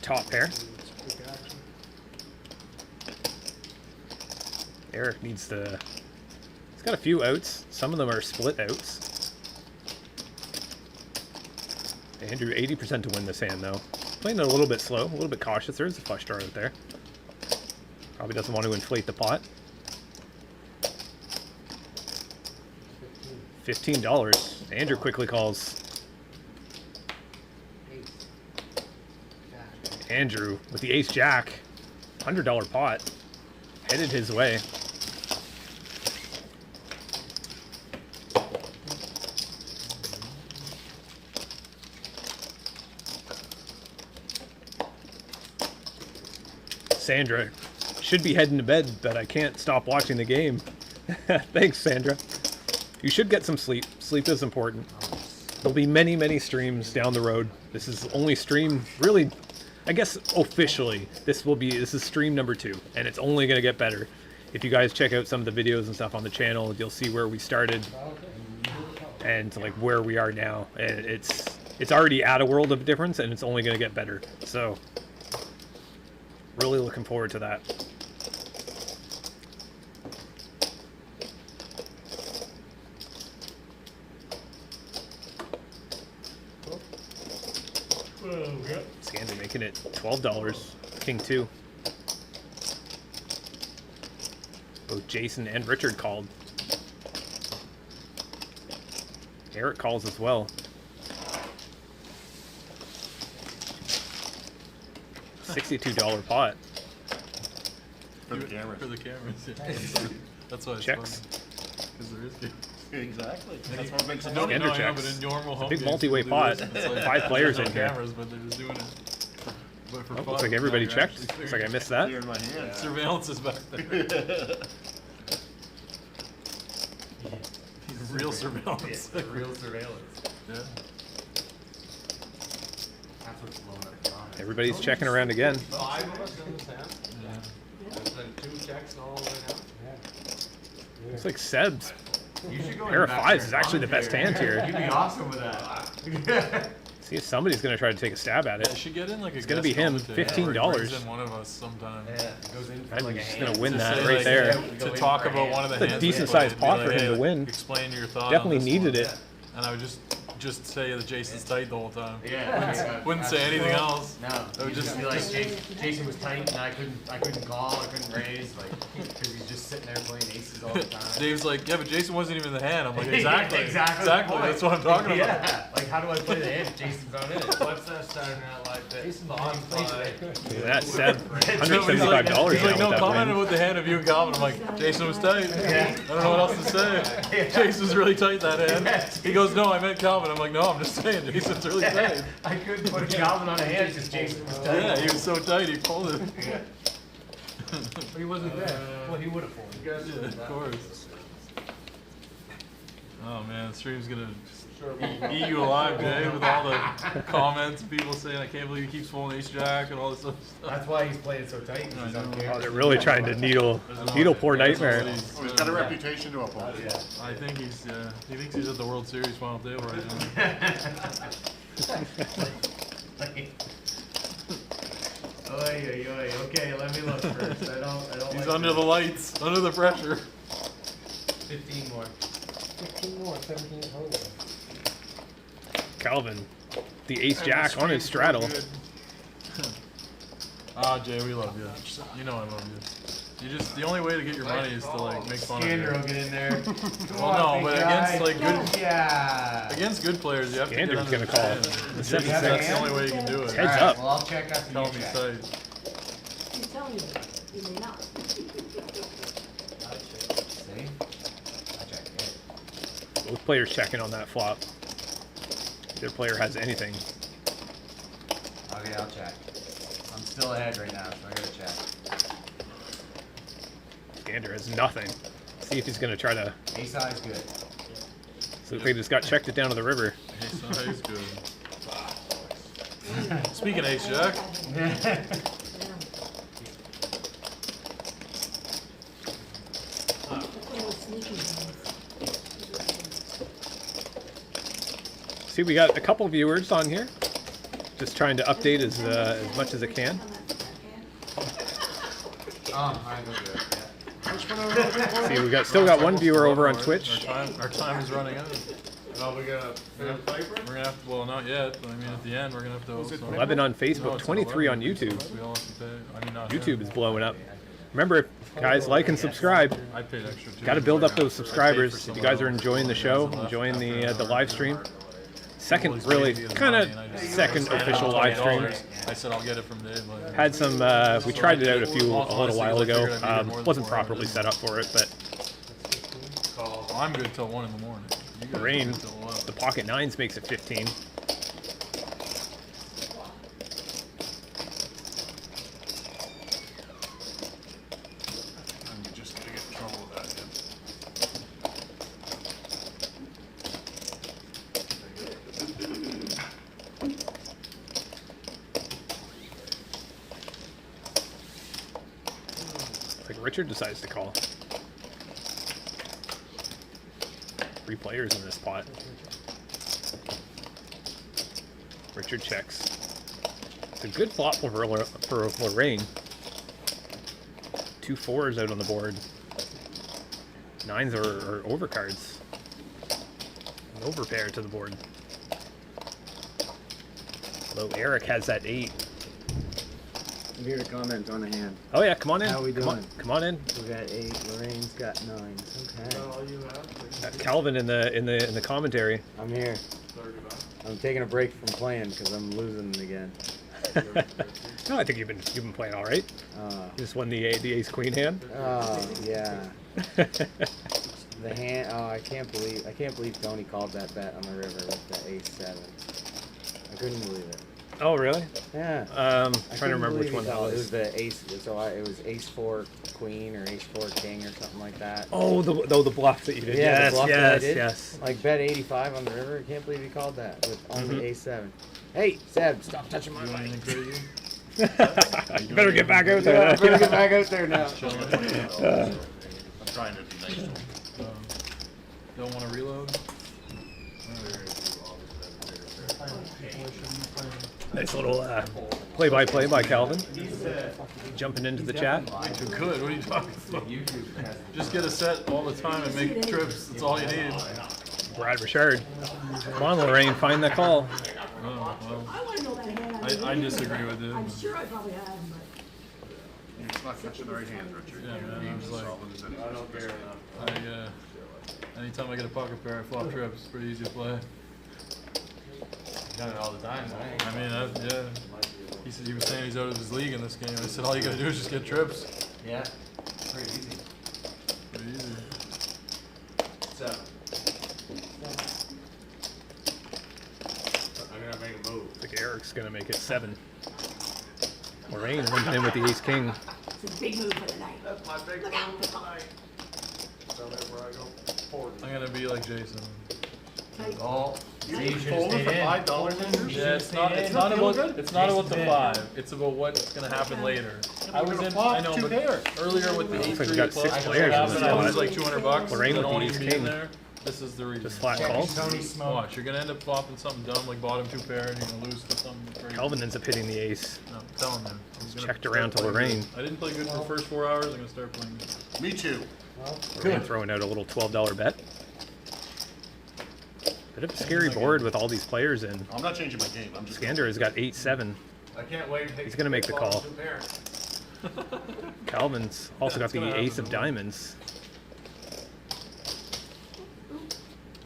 top pair. Eric needs to... He's got a few outs. Some of them are split outs. Andrew, 80% to win this hand, though. Playing it a little bit slow, a little bit cautious. There is a flush draw out there. Probably doesn't want to inflate the pot. $15. Andrew quickly calls. Andrew with the ace-jack. $100 pot. Headed his way. Sandra should be heading to bed, but I can't stop watching the game. Thanks, Sandra. You should get some sleep. Sleep is important. There'll be many, many streams down the road. This is only stream, really, I guess officially, this is stream number 2, and it's only going to get better. If you guys check out some of the videos and stuff on the channel, you'll see where we started and like where we are now. And it's already at a world of difference, and it's only going to get better. So, really looking forward to that. Scander making it $12. King 2. Both Jason and Richard called. Eric calls as well. $62 pot. For the cameras. For the cameras, yeah. That's why it's Checks. Because there is games. Exactly. That's what makes it No, funny. Scander I know, checks. but in normal home Big games, multi-way people do pot. this. It's like 5 players there's in no here. cameras, but they're just doing it. But for Oh, fun, looks like now everybody you're checked. actually Looks like I missed that. Here in my hand. Surveillance is back there. Real surveillance. Real surveillance. Yeah. That's what's blowing up the comments. Everybody's checking around again. 5 of us in this hand? Yeah. There's been 2 checks all the way now? Looks like Seb's You should go pair of in back 5s there is actually the best hand here. You'd be awesome with that. See if somebody's going to try to take a stab at I it. should get in like a It's gonna guest be him, commentator, or he $15. brings in one of us sometime. Yeah, it goes in for I'm like a just hand. going to win To that say, right like, there. To talk about one of the It's a hands. we decent played, sized be pot like, for him hey, to win. Explain your thought. Definitely on this needed one. it. And I would just say that Jason's tight the whole time. Yeah. Wouldn't say anything else. No, I would you just just be like, Jason was tight and I couldn't call, I couldn't raise, like, because he's just sitting there playing aces all the time. Dave's like, yeah, but Jason wasn't even in the hand. I'm like, exactly, Exactly. That's what I'm talking about. Yeah, like how do I play the hand if Jason's not in it? What's that Saturday Night Live bit? Jason's On not even five. Look at that, Seb. He's like, $175 he's like, now no with that comment win. about the hand of you and Calvin. I'm like, Jason was tight. I don't know what else to say. Jason's really tight that hand. He goes, no, I meant Calvin. I'm like, no, I'm just saying, Jason's really tight. I couldn't put a Calvin on a hand because Jason was tight. Yeah, he was so tight, he pulled it. But he wasn't there. Well, he would have pulled it. Yeah, of course. Oh man, the stream's gonna eat you alive, Jay, with all the comments, people saying, I can't believe he keeps pulling ace jack and all this other stuff. That's why he's playing so tight. He's on Oh, camera. they're really trying to needle poor Nightmare. Oh, he's got a reputation to uphold. Yeah. I think he thinks he's at the World Series final table right now. Oy, oy, oy. Okay, let me look first. I don't He's like under this. the lights, under the pressure. 15 more. 15 more, 17 total. Calvin, the ace jack on his straddle. Ah, Jay, we love you. You know I love you. You just, the only way to get your money is to like make fun Scander will of you. get in there. Well, no, but against like good, Yeah. again's good players, you have to get Scander's under gonna the call. skin. The That's 76. the only way you can do it. Heads Alright, up. well, I'll check after Tell you him he's check. tight. He's telling you. He may not. See? I checked it. Both players checking on that flop. Either player has anything. Okay, I'll check. I'm still ahead right now, so I gotta check. Gander has nothing. See if he's going to try to... Ace high is good. So they just got checked it down to the river. Ace high is good. Speaking of ace jack, See, we got a couple viewers on here. Just trying to update as much as I can. Oh, I'm good. See, we still got one viewer over on Twitch. our time is running out. Oh, we got a paper? We're gonna have to, well, not yet, but I mean, at the end, we're gonna have to also. 11 on No, Facebook, it's 23 on 11. YouTube. We all have to pay. I mean, not YouTube him. is blowing up. Remember, guys, like and subscribe. I paid extra too. Got to build up those I paid subscribers. for If you someone guys are else. enjoying the show, enjoying the live stream. Second, really, kind of second official live stream. I said I'll get it from Dave later. Had some, we tried it out a little while ago. Wasn't properly set up for it, but Well, I'm good till 1 in the morning. You guys are Rain, good till 11. the pocket nines makes it 15. I'm just gonna get in trouble with that, yeah. Like Richard decides to call. 3 players in this pot. Richard checks. It's a good flop for Lorraine. 2 4s out on the board. 9s are overcards. An overpair to the board. Although Eric has that 8. I'm here to comment on a hand. Oh yeah, come on in. How we Come on, doing? come on in. We got 8. Lorraine's got 9s. Okay. Got Calvin in the commentary. I'm here. I'm taking a break from playing because I'm losing again. No, I think you've been playing all right. You just won the ace queen hand. Yeah. The hand. Oh, I can't believe Tony called that bet on the river with the ace 7. I couldn't believe it. Oh really? Yeah. I'm trying to remember which one that It was was. the ace. So it was ace 4 queen or ace 4 king or something like that. Oh, the bluff that you did. Yeah, Yes, the bluff that I yes, did. yes. Like bet 85 on the river. I can't believe he called that with only ace 7. Hey, Seb, stop touching my You want mic. anything crazy? You better get back out there. Yeah, I better get back out there now. I'm trying to be nice to him. Don't want to reload? Nice little play-by-play by Calvin. Jumping into the chat. Too good. What are you talking about? Just get a set all the time and make trips. That's all you need. Brad Richard. Come on, Lorraine, find the call. Oh, well, I wanna know that hand. I disagree with it. I'm sure I probably have, but. It's not catching the right hands, Richard. Yeah, man, I'm just like, I don't care enough. anytime I get a pocket pair, I flop trips. It's pretty easy to play. Done it all the time, right? I mean, yeah. He said he was saying he's out of his league in this game. I said all you gotta do is just get trips. Yeah. Pretty easy. Pretty easy. 7. I'm gonna make a move. I think Eric's gonna make it 7. Lorraine went in with the ace king. It's a big move for the night. That's my big Look out. move tonight. So wherever I go, 40. I'm gonna be like Jason. Tight. Oh. See, you should have Folded stayed for in. $5 in. Yeah, it's not about the 5. It's about what's gonna happen later. I was in. I know, but earlier with the Looks like 8-3 we got plus, 6 players in this I lose spot. like $200. Lorraine I with don't the want ace to be in king. there. This is the reason. Just flat calls. Tony smoke. Watch, you're gonna end up flopping something dumb like bottom 2 pair, and you're gonna lose to something crazy. Calvin ends up hitting the ace. No, I'm telling you. I'm gonna Checked start around to playing Lorraine. good. I didn't play good for the first 4 hours. I'm gonna start playing good. Me too. Lorraine throwing out a little $12 bet. Bit of a scary board with all these players in. I'm not changing my game. I'm just. Skander has got 8-7. I can't wait to take He's gonna make the call. 2 pair. Calvin's also got It's gonna the ace happen. of diamonds.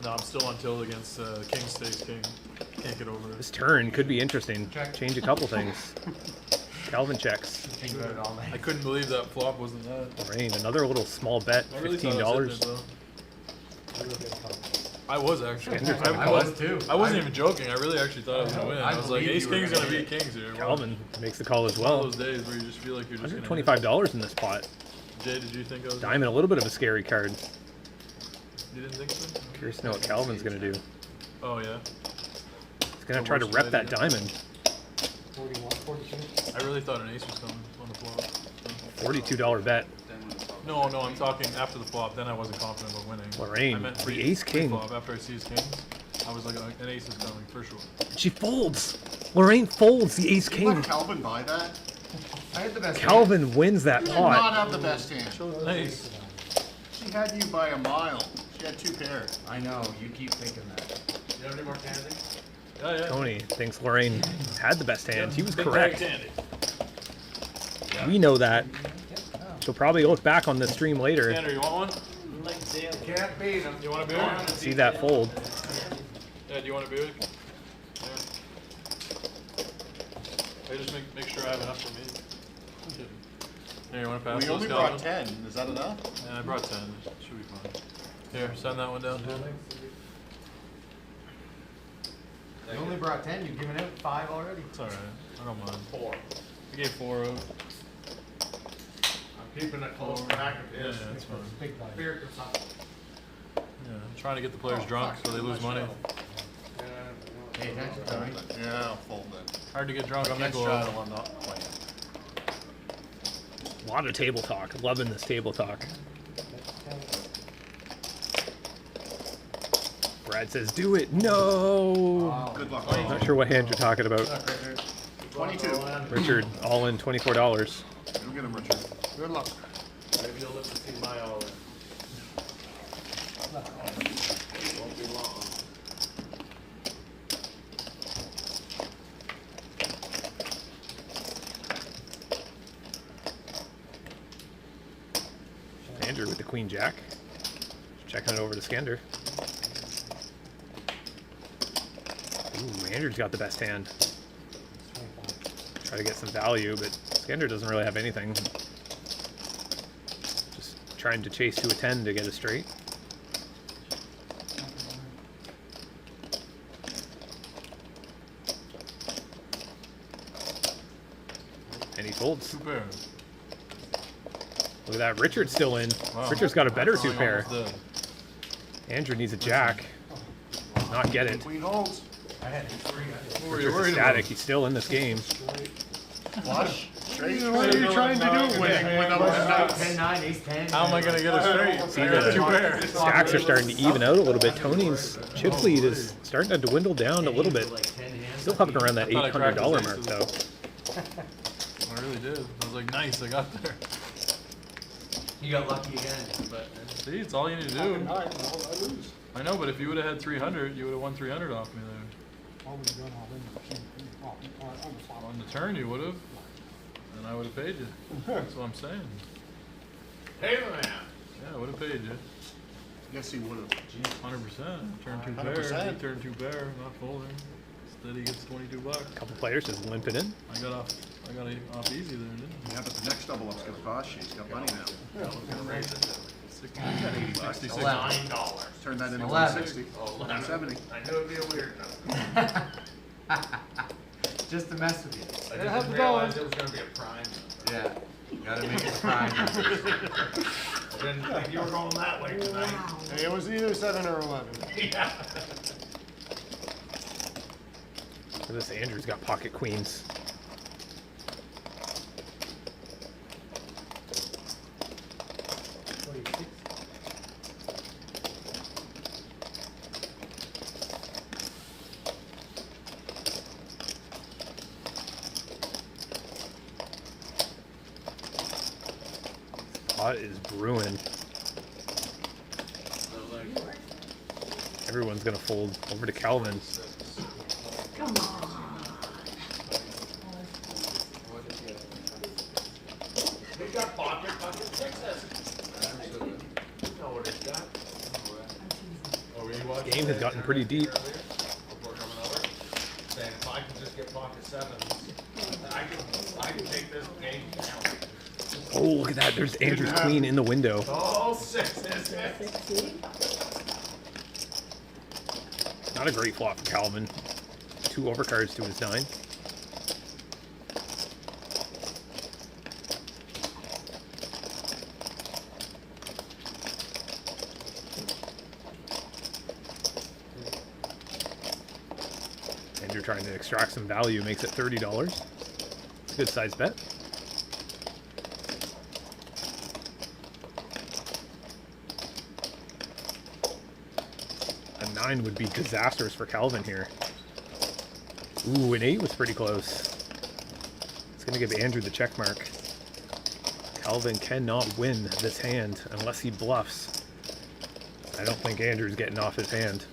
No, I'm still on tilt against King stays King. Can't get over it. This turn could be interesting. Change a couple things. Calvin checks. Think about it all night. I couldn't believe that flop wasn't that. Lorraine, another little small bet, I really thought I was $15. hitting it, though. I was actually. Sanders gonna I call. was too. I wasn't even joking. I really actually thought I was gonna win. I I was like, believed Ace you were King's gonna gonna hit beat Kings here. Calvin makes the call as One of well. those days where you just feel like you're just gonna $125 in this pot. Jay, did you think I was? Diamond, a little bit of a scary card. You didn't think so? Curious to know what Calvin's gonna do. Oh yeah. He's gonna So try to what rep should I that do? diamond. 41, 42. I really thought an ace was coming on the flop. $42 bet. No, I'm talking after the flop. Then I wasn't confident about winning. Lorraine, I meant the ace king. Flop after I see his kings, I was like, an ace is coming for sure. She folds. Lorraine folds the ace Let king. Calvin buy that? I had the best. Calvin wins that She did not pot. have the best hand. Ace. She had you by a mile. She had 2 pairs. I know, you keep thinking that. You have any more candy? Yeah. Tony thinks Lorraine had the best hand. He was Big correct. bag candy. We know that. She'll probably look back on the stream later. Tanner, you want one? Can't beat him. You want a beer? See that fold. Yeah, do you want a beer? Yeah. Hey, just make sure I have enough for me. Here, you want to pass We those, only Calvin? brought 10. Is that enough? Yeah, I brought 10. Should be fine. Here, send that one down too. You only brought 10, you've given out 5 already. It's alright. I don't mind. 4. I gave 4 out. I'm keeping it close back of Yeah, this. that's fine. Big value. Beer consumption. Yeah, I'm trying to get the players drunk so they lose money. Pay attention, Tony. Yeah, I'll fold that. Hard to get drunk on Against Nickel. Straddle, I'm not playing. A lot of table talk. Loving this table talk. Brad says, do it. No. Good luck. Not sure what hand you're talking about. 22. Richard, all in $24. You'll get him, Richard. Good luck. Maybe you'll live to see my all in. Won't be long. Andrew with the queen jack. Checking it over to Skender. Ooh, Andrew's got the best hand. Try to get some value, but Skender doesn't really have anything. Just trying to chase to a 10 to get a straight. And he folds. 2 pairs. Look at that, Richard's still in. Wow. Richard's got a better Probably 2 pair. almost dead. Andrew needs a jack. Does not get it. Queen holds. I had 3. What were you Richard's worried ecstatic. about? He's still in this game. Flush. Straight. What are you trying to do without 10, 9, ace 10. How am I gonna get a straight? See, I got the 2 pairs. stacks are starting to even out a little bit. Tony's chip lead is starting to dwindle down a little bit. Still hovering around that I thought I cracked his $800 mark aces. though. I really did. I was like, nice, I got there. You got lucky again, but See, it's all you need to do. I know, but if you would have had 300, you would have won 300 off me there. On the turn, you would have. And I would have paid you. That's what I'm saying. Hey, man. Yeah, I would have paid you. Yes, he would have. 100%. Turn 2 pair. 100%. He turned 2 pair, not folding. Instead, he gets 22 bucks. Couple players just limping in. I got off easy there, didn't I? Yeah, but the next double up's gonna cost you. He's got money now. 60, I got 80 bucks. 66. $9. Turn that into 11. 160. Oh, 170. I knew it'd be a weird number. just to mess with you. I didn't realize it was gonna be a prime number. Yeah. Gotta make it prime. I didn't think you were going that way tonight. Hey, it was either 7 or 11. Yeah. Look at this, Andrew's got pocket queens. Pot is brewing. Everyone's gonna fold over to Calvin. Come on. We got pocket sixes. You know what it's got. Oh, were you watching? Game has gotten pretty deep. Before coming over, saying if I can just get pocket sevens, I can take this game down. Oh, look at that. There's Andrew's queen in the window. Oh, sixes. 16. Not a great flop for Calvin. 2 overcards to his 9. Andrew trying to extract some value, makes it $30. Good size bet. A 9 would be disastrous for Calvin here. Ooh, an 8 was pretty close. It's going to give Andrew the check mark. Calvin cannot win this hand unless he bluffs. I don't think Andrew's getting off his hand.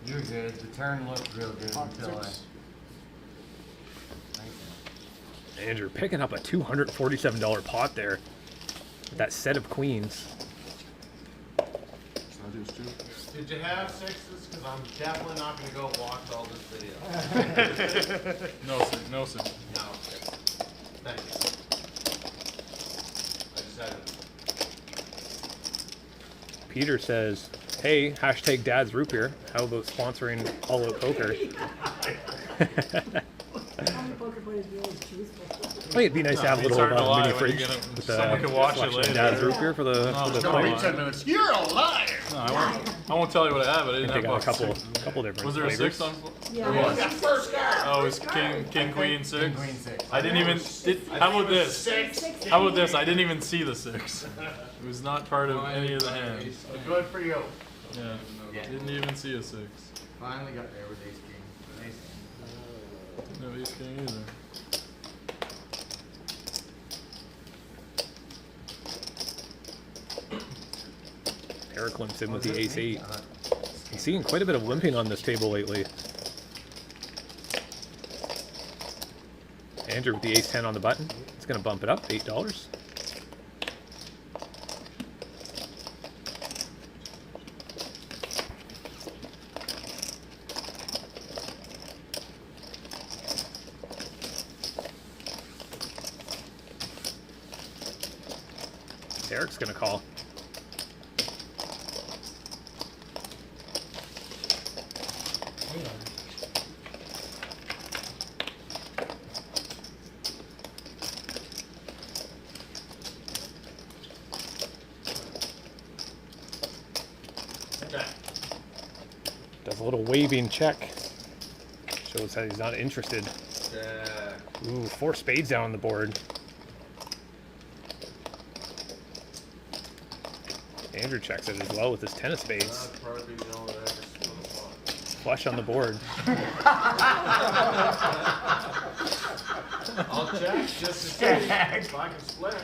You're good. The turn looked real good until I. Andrew picking up a $247 pot there. With that set of queens. Did you have sixes? Because I'm definitely not going to go watch all this video. No, sir. No, sir. No. Thank you. I just had it. Peter says, hey, hashtag dad's root beer. How about sponsoring All Out Poker? How many poker players do you always choose for? I think it'd be nice to have a It's little hard to lie mini when you fridge get it- with someone can watch it selection of later. dad's root beer for the No, for the don't players. wait 10 minutes. You're a liar! No, I won't tell you what I have. I I didn't think have they got a box couple different Was there a flavors. 6 on? Yeah. There was. First card! Oh, it's king, queen, 6. King, queen, 6. I didn't even. How about this? Six. How about this? I didn't even see the 6. It was not part of any of the hands. Good for you. Yeah. Didn't even see a 6. Finally got there with ace king. Ace. No ace king either. Eric limps in with the ace 8. I'm seeing quite a bit of limping on this table lately. Andrew with the ace 10 on the button. It's going to bump it up, $8. Eric's going to call. Does a little waving check. Shows that he's not interested. Yeah. Ooh, 4 spades down on the board. Andrew checks it as well with his 10 of spades. That'd probably be the only way I could split a pot. Flush on the board. I'll check just to see if I can split.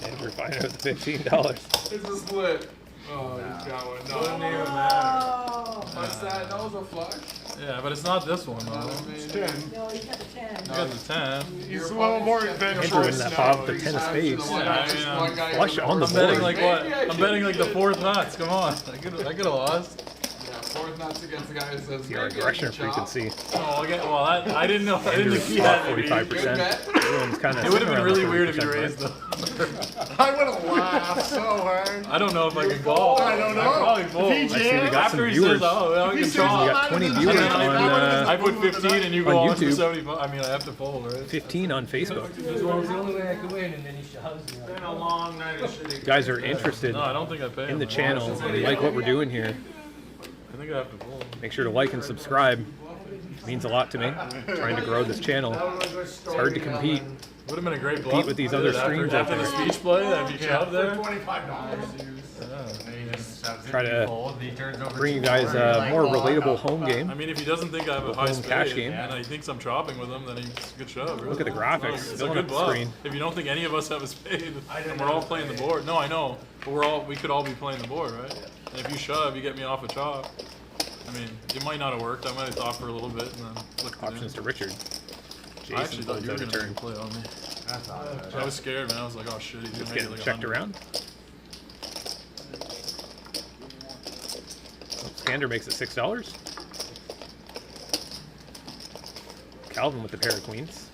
Andrew finding out the $15. It's a split. Oh, he's got one. No, Doesn't even matter. Oh. what's that? That was a flush? Yeah, but it's not this one though. It's 10. No, he's got the 10. You got the 10. He's a little more Andrew in adventurous that now. pot with the 10 of spades. Yeah, I mean, Flush on the I'm betting board. like what? I'm betting like the 4th nuts. Come on. I could have lost. Yeah, 4th nuts against the guy who says Your aggression frequency. Oh, okay. Well, I didn't know. I didn't think he had any. 45%. Everyone's kind of. It would have been really weird if you raised them. I would have laughed so hard. I don't know if I can call. I don't know. I'd probably fold. If he I see we got After some he viewers. says, oh, well, I If can he says, call. We got 20 And viewers then on I put 15 and you on go on for YouTube. 75. I mean, I have to fold, right? 15 on Facebook. As long as the only way I could win, and then he shoves me. It's been a long night of shitty. If you guys are interested No, I don't think I paid in the him. channel and you like what we're doing here, I think I have to fold. make sure to like and subscribe. It means a lot to me. Trying to grow this channel. It's hard to compete. Would have been a great bluff. Compete with these other streams out after the there. speech play. That'd be shoved there. Try to bring you guys a more relatable home game. I mean, if he doesn't think I have a high Home spade cash game. and he thinks I'm chopping with him, then he's a good shove. Look at the graphics. It's a Filling good up the bluff. screen. If you don't think any of us have a spade, and we're all playing the board. No, I know, but we could all be playing the board, right? And if you shove, you get me off a chop. I mean, it might not have worked. I might have thought for a little bit and then flicked it Options to in. Richard. I actually Jason thought pulls you were out a gonna turn. make a play on me. That's all right. I was scared, man. I was like, oh shit, he's Just gonna make getting it like checked 100. around. Skander makes it $6. Calvin with the pair of queens.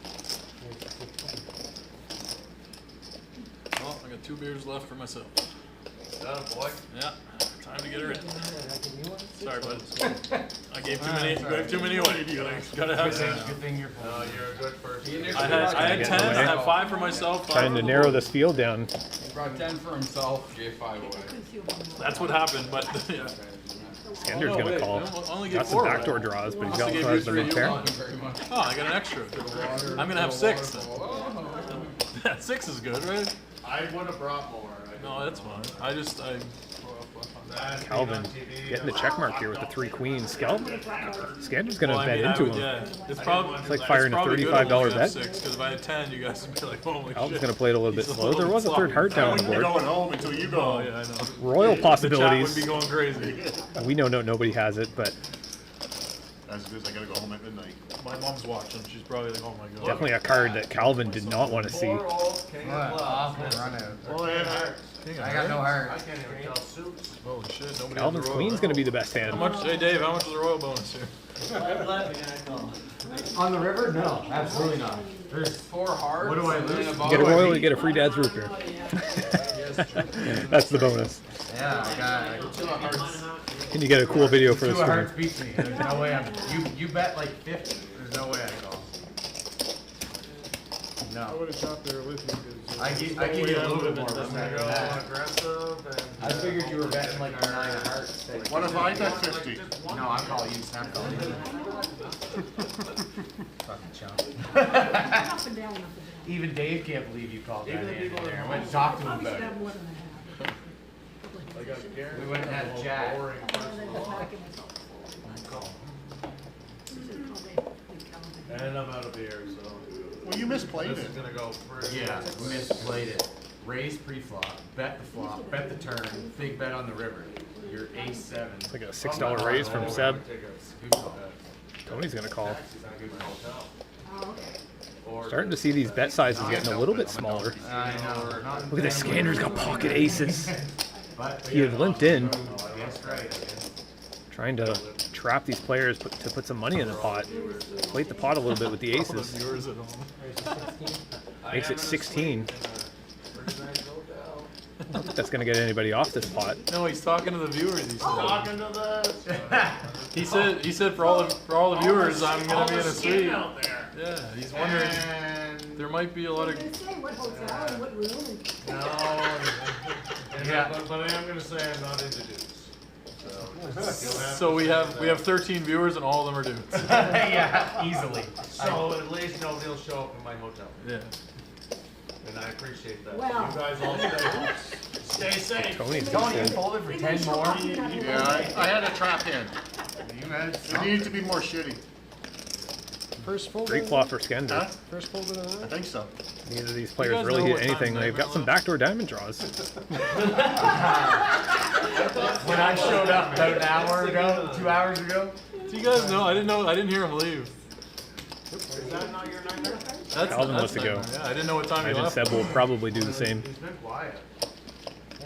Well, I got 2 beers left for myself. Done, boy. Yeah, time to get her in. Sorry, bud. I gave too many away. Gotta have some. Good thing you're full. No, you're a good person. I had 10. I had 5 for myself. 5 Trying for to the narrow board. this field down. He brought 10 for himself, gave 5 away. That's what happened, but yeah. Skander's Oh, gonna wait, call. I only Got gave some 4 backdoor away. draws, but he's Must have also gave has you the 3. no pair. Thank you very much. Oh, I got an extra. I'm gonna have 6 then. Oh. 6 is good, right? I would have brought more. No, that's fine. Calvin getting the check mark here with the 3 queens. Skander's gonna Well, I bet mean, I into would- him. yeah. It's probably like firing a $35 bet. Because if I had 10, you guys would be like, holy Calvin's shit. gonna play it a little bit He's slow. There was a third heart down on the You're board. going home until you go Oh, home. yeah, I know. Royal The chat possibilities. would be going crazy. We know nobody has it, but As it is, I gotta go home at midnight. My mom's watching. She's probably like, oh my god. definitely a card that Calvin did not want to see. What? Awful run out. Oh, yeah. I got no heart. I can't even tell suits. Holy shit, nobody Calvin's has a queen's royal. gonna be the best hand. How much, hey Dave, how much is the royal bonus here? On the river? No, absolutely not. There's 4 hearts. What do I and then lose? a You bottle get a of royal, beer. you get a free dad's root beer. That's the bonus. Yeah, I got 2 of hearts. And you get a cool video for the 2 of stream. hearts beats me. There's no way you bet like 50. There's no way I call. I No. would've chopped there with you, 'cause, I give you a little bit more than that. Aggressive and. I figured you were betting like a 9 of hearts. What if I bet 50? No, I'm calling you. Snap calling you. Fucking chump. Up and down, up and down. Even Dave can't believe you called that hand in there. I went and talked to him Probably about should it. have more than a half. Like a Garen. We went and had a chat. Boring And then personal life. attacking myself. And I'm out of beer, so. Well, you misplayed This it. is gonna go pretty. Yeah, misplayed it. Raise pre-flop, bet the flop, bet the turn, big bet on the river. You're ace 7. It's like a $6 raise from Seb. Good call. Tony's gonna call. Oh, okay. Starting to see these bet sizes getting a little bit smaller. I know. Look at this, Skander's got pocket aces. But He had limped in, that's right. trying to trap these players to put some money in the pot. Plate the pot a little bit with the aces. Viewers at home. Makes it 16. I don't think that's gonna get anybody off this pot. No, he's talking to the viewers. He said. Talking to the. He said for all the viewers, I'm gonna be in a suite. Out there. Yeah, he's wondering. There might be a lot of. Did it say what hotel and what room and? No. Yeah. But I am gonna say I'm not into dudes. So we have 13 viewers and all of them are dudes. Yeah, easily. So at least nobody will show up in my hotel. Yeah. And I appreciate that. Well. You guys all stay safe. Tony's Tony, you good. folded for 10 more? Yeah, I had a trap hand. You had It needed to be more shitty. First fold. Great flop for Skander. Huh? First fold of the I night. think so. Neither of these You players guys really know hit what time anything. they They've got run some up? backdoor diamond draws. When I showed up about an hour ago, 2 hours ago. Do you guys know? I didn't hear him leave. Is that not your nightmare? That's Calvin that's wants to go. nightmare. Yeah, I didn't know what time I he think left. Seb will probably do the same. He's been quiet.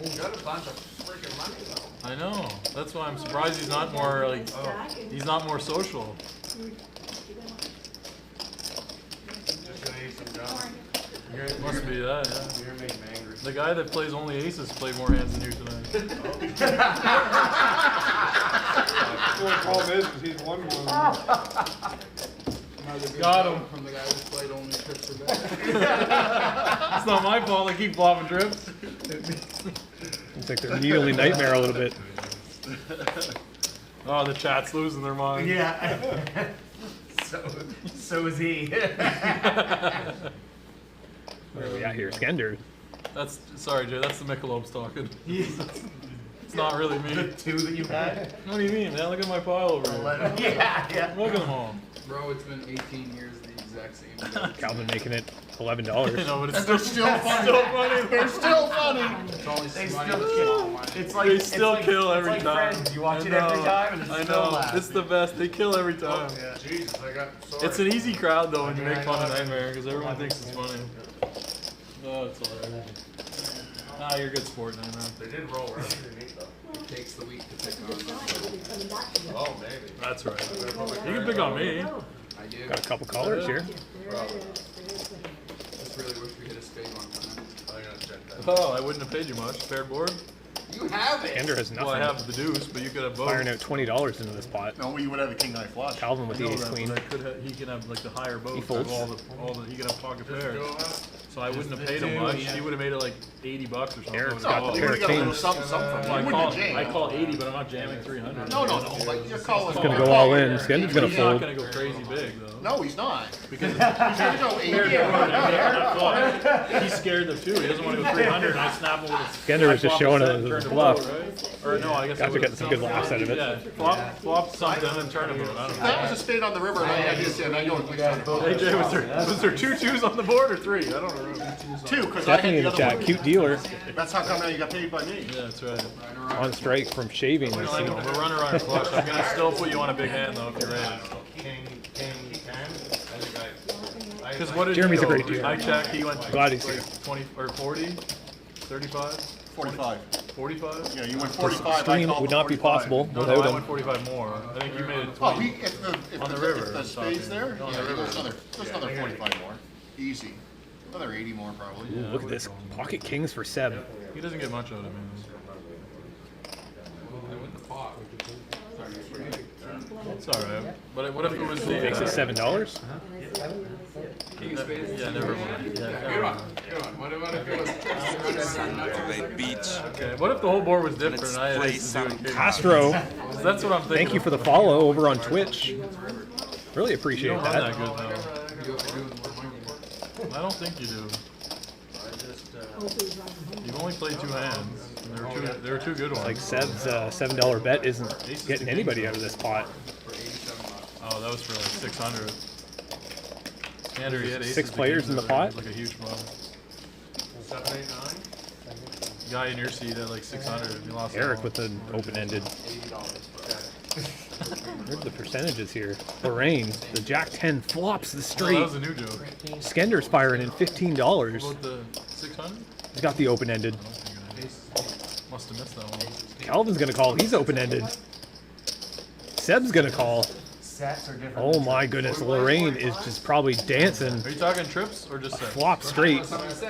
He's got a bunch of freaking money though. I know. That's why I'm surprised he's not more like. He's not more social. Just gonna eat some gum. Must be that. Yeah. You're making me angry. The guy that plays only aces played more hands than you tonight. The problem is he's won one. Got him. From the guy who played only trips or better. It's not my fault. I keep flopping trips. It's like they're needling nightmare a little bit. Oh, the chat's losing their mind. Yeah. So is he. Where are we at here? Skander. That's sorry, Jay. That's the Michelob's talking. It's not really me. The 2 that you had? What do you mean, man? Look at my pile over here. Yeah, yeah. Look at them all. Bro, it's been 18 years the exact exact same. Calvin making it $11. You know, but it's And they're still funny. They're still funny. It's only They some money still with kill. small money. It's like they it's still like, kill every it's like time. Friends. You watch I it every know. time and it's I still know. laughing. It's the best. They kill every time. Jesus, I got sorry. It's an easy crowd though when you make fun of Nightmare because everyone thinks it's funny. Oh, it's hilarious. Ah, you're a good sport, Nightmare. They did roll right underneath though. It takes the week to pick on It's not them. really coming back to you. Oh, maybe. That's right. You can pick on me. I do. Got a couple callers here. There it is, there's the- Just really wish we hit a spade one time. I'm gonna check that. Oh, I wouldn't have paid you much. Paired board. You have it! Skander has Well, I nothing. have the deuce, but you could have both. Firing out $20 into this pot. No, you would have a king high flush. Calvin with I the know ace that, queen. but I could have, he can have like the higher both. He folds. He can have pocket pairs. Go ahead. So I wouldn't have paid him much. He would have made it like $80 or something. Eric's Oh, got the You pair would of have got a little kings. something from Well, it. I You call, wouldn't have I jammed. call 80, but I'm not jamming 300. No, but you're calling. He's gonna go all in. Skender's gonna He's not fold. gonna go crazy big though. No, he's not. Because He's gonna go 80. he's scared of 2. He doesn't want to go 300. And I snap him with a. Skender was just showing it it as a bluff. Or no, I guess. Guys are getting some good laughs out of it. Yeah, flop something and turn him. I don't know. That was a spade on the river, and I just said, I know it's AJ, was there 2 2s on the board or 3? I don't remember. 2, because I Stephanie had in the the other chat. one. Cute dealer. That's how come now you got paid by me. Yeah, that's right. On strike from shaving. We're running around flush. I'm gonna still put you on a big hand though if you're ready. King 10. I think Because what did Jeremy's he a go? great dealer. I checked. He went Glad he's like here. 20 or 40, 35, 45. 45. Yeah, you went 45. Stream I called would for not be 45. possible No, I without went him. 45 more. I think you made it Oh, 20. if On the the river, if the I'm spade's talking. there, On yeah, the river. there's another 45 more. Easy. Another 80 more probably. Ooh, look at this. Pocket kings for Seb. He doesn't get much out of it, man. I win the pot. It's alright. But what if it was the. Makes it $7. King of spades. Yeah, never mind. Good one. Good one. What about if it was Okay, what if the whole board was different and I had aces to do it? Castro, That's what I'm thinking. thank you for the follow over on Twitch. Really You appreciate don't have that that. good though. I don't think you do. You've only played 2 hands. And there were two good ones. Like Seb's $7 bet isn't getting anybody out of this pot. Oh, that was for like 600. Skander, he had aces 6 to players kings in the over. It pot. was like a huge blow. 7, 8, 9. Guy in your seat had like 600. He lost. Eric with an open-ended. Where's the percentages here? Lorraine, the Jack 10 flops the Oh, straight. that was a new joke. Skender's firing in $15. What about the 600? He's got the open-ended. Must have missed that one. Calvin's gonna call. He's open-ended. Seb's gonna call. Sets are different. Oh my goodness, Lorraine is just probably dancing. Are you talking trips or just sets? Flop straight.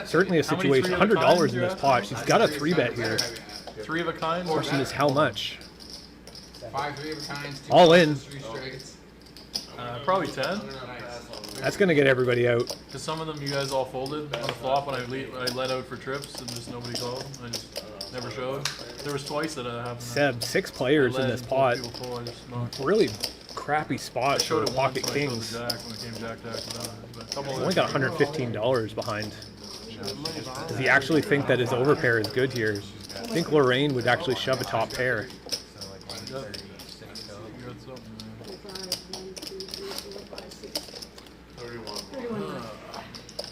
Certainly a How many situation. three of a $100 kinds in you this have? pot. She's got a 3-bet here. 3 of a kind? Question is how much? 5 3 of a kinds, 2 All in. flushes, 3 straights. Probably 10. That's gonna get everybody out. Because some of them you guys all folded on the flop when I let out for trips and just nobody called. I just never showed. There was twice that happened. Seb, 6 players in this pot. Really crappy spot for pocket kings. Jack when it came Jack. Only got $115 behind. Does he actually think that his overpair is good here? I think Lorraine would actually shove a top pair.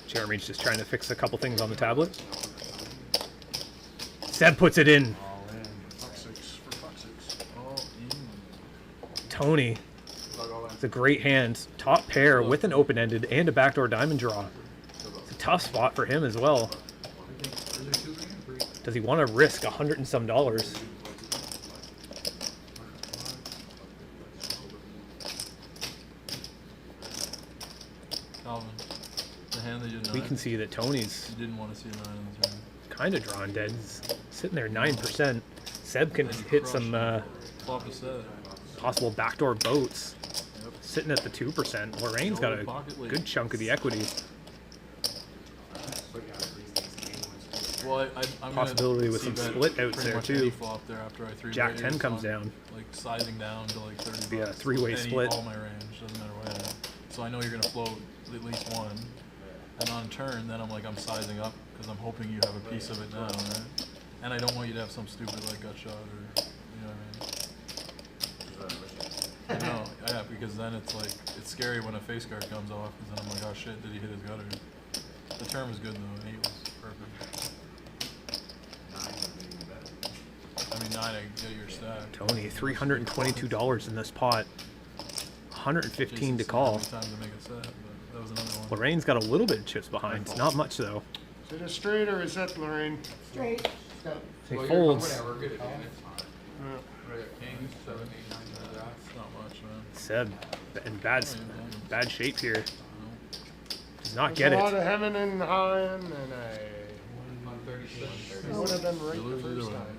Jeremy's just trying to fix a couple things on the tablet. Seb puts it in. Tony. It's a great hand. Top pair with an open-ended and a backdoor diamond draw. It's a tough spot for him as well. Does he want to risk $100 and some? Calvin, the hand that you We can see that Tony's You didn't want to see a 9 in the turn. kind of drawn dead. He's sitting there 9%. Seb can hit some Flop a set. possible backdoor boats. Sitting at the 2%. Lorraine's got a good chunk of the equity. Well, I'm Possibility gonna with some c-bet split outs pretty there much too. any flop there after I 3-bet Jack 10 ace comes on, down. Like sizing down to like 30 Be a bucks. three-way Any- split. All my range, doesn't matter what I have. So I know you're gonna float at least one. And on turn, then I'm like, I'm sizing up because I'm hoping you have a piece of it now, right? And I don't want you to have some stupid like gut shot or, you know what I mean? No, Yeah, because then it's like, it's scary when a face guard comes off, because then I'm like, oh shit, did he hit his gutter? The term was good though, 8 was perfect. 9 I mean, 9, I get your stack. Tony, $322 in this pot. 115 to call. Time to make a set, but that was another one. Lorraine's got a little bit of chips behind. Not much though. Is it a straight or is that Lorraine? Straight. He Well, folds. whatever, good advantage. Yeah. Right, Kings, 7, 8, 9, That's not much, man. Seb in bad shape here. Does not There's get a lot it. of hemming and hawing, and 136. I would have been right You lose the either first way. time.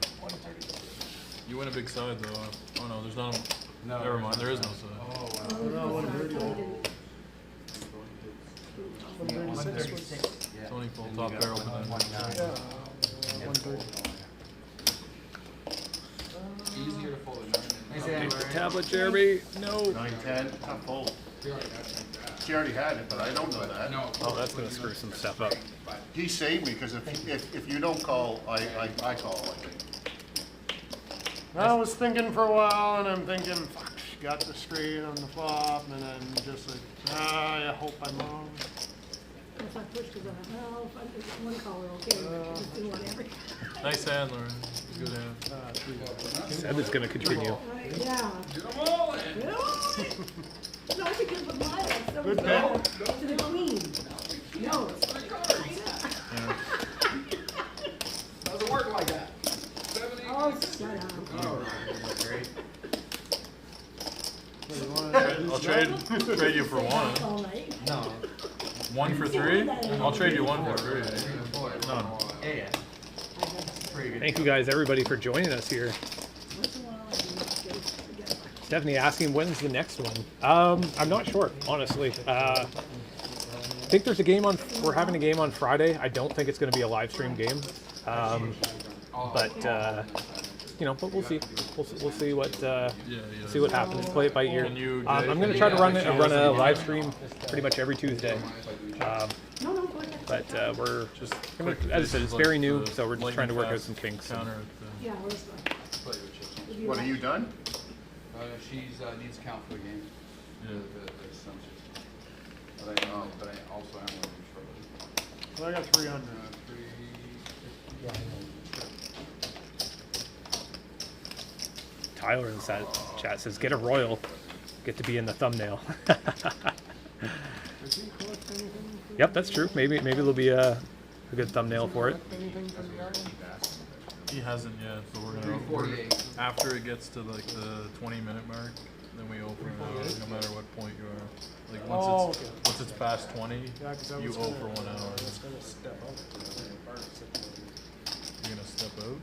You win a big side though. Oh no, there's not a, No, never mind, there is no side. Oh, wow. Oh, No, no, 130. Tony didn't. 136 was, Tony full top barrel for that. yeah, 130. Easier to fold a 9 than Take the tablet, Jeremy. No. 9-10, tough fold. She already had it, but I don't know that. No. Oh, that's gonna screw some stuff up. He saved me, because if you don't call, I call, I think. I was thinking for a while, and I'm thinking, fuck, she got the straight on the flop, and then just like, I hope I'm wrong. If I pushed it, well, if I did one color, okay, but just do whatever. Nice hand, Lauren. Good hand. Seb is gonna continue. Right, yeah. Get them all in. Really? No, because of mine, I'm so Good bad to the queen. No. Doesn't work like that. 70. Oh, shut up. I'll trade you for one. All night. No. 1 for 3? I'll trade you 1 for 3. No. Yeah. Pretty good. Thank you guys, everybody, for joining us here. Once in a while, I do forget. Stephanie asking when's the next one. I'm not sure, honestly. I think there's a game on. We're having a game on Friday. I don't think it's going to be a live stream game, but you know, but we'll see. We'll see what see what happens. Play it by ear. Can you, I'm going to try to run a live stream pretty much every Tuesday. No, no, go ahead. But we're Just gonna, quick, as I said, it's like very new, the so we're just trying to work out some kinks. Counter at Yeah, where's the? What, are you done? She's needs to count for the game. the, yeah. The assumptions. But I also am willing to trouble. So I got 300. 3. Tyler in the chat says, "Get a royal, get to be in the thumbnail." Does he collect anything? Yep, that's true. Maybe there'll be a good thumbnail for it. Anything from the island? He hasn't yet, so we're gonna 348. after it gets to like the 20-minute mark, then we open it no matter what point you are. Like once it's past 20, Yeah, 'cause I you was owe gonna- for 1 hour. I was gonna step out. You're gonna step out?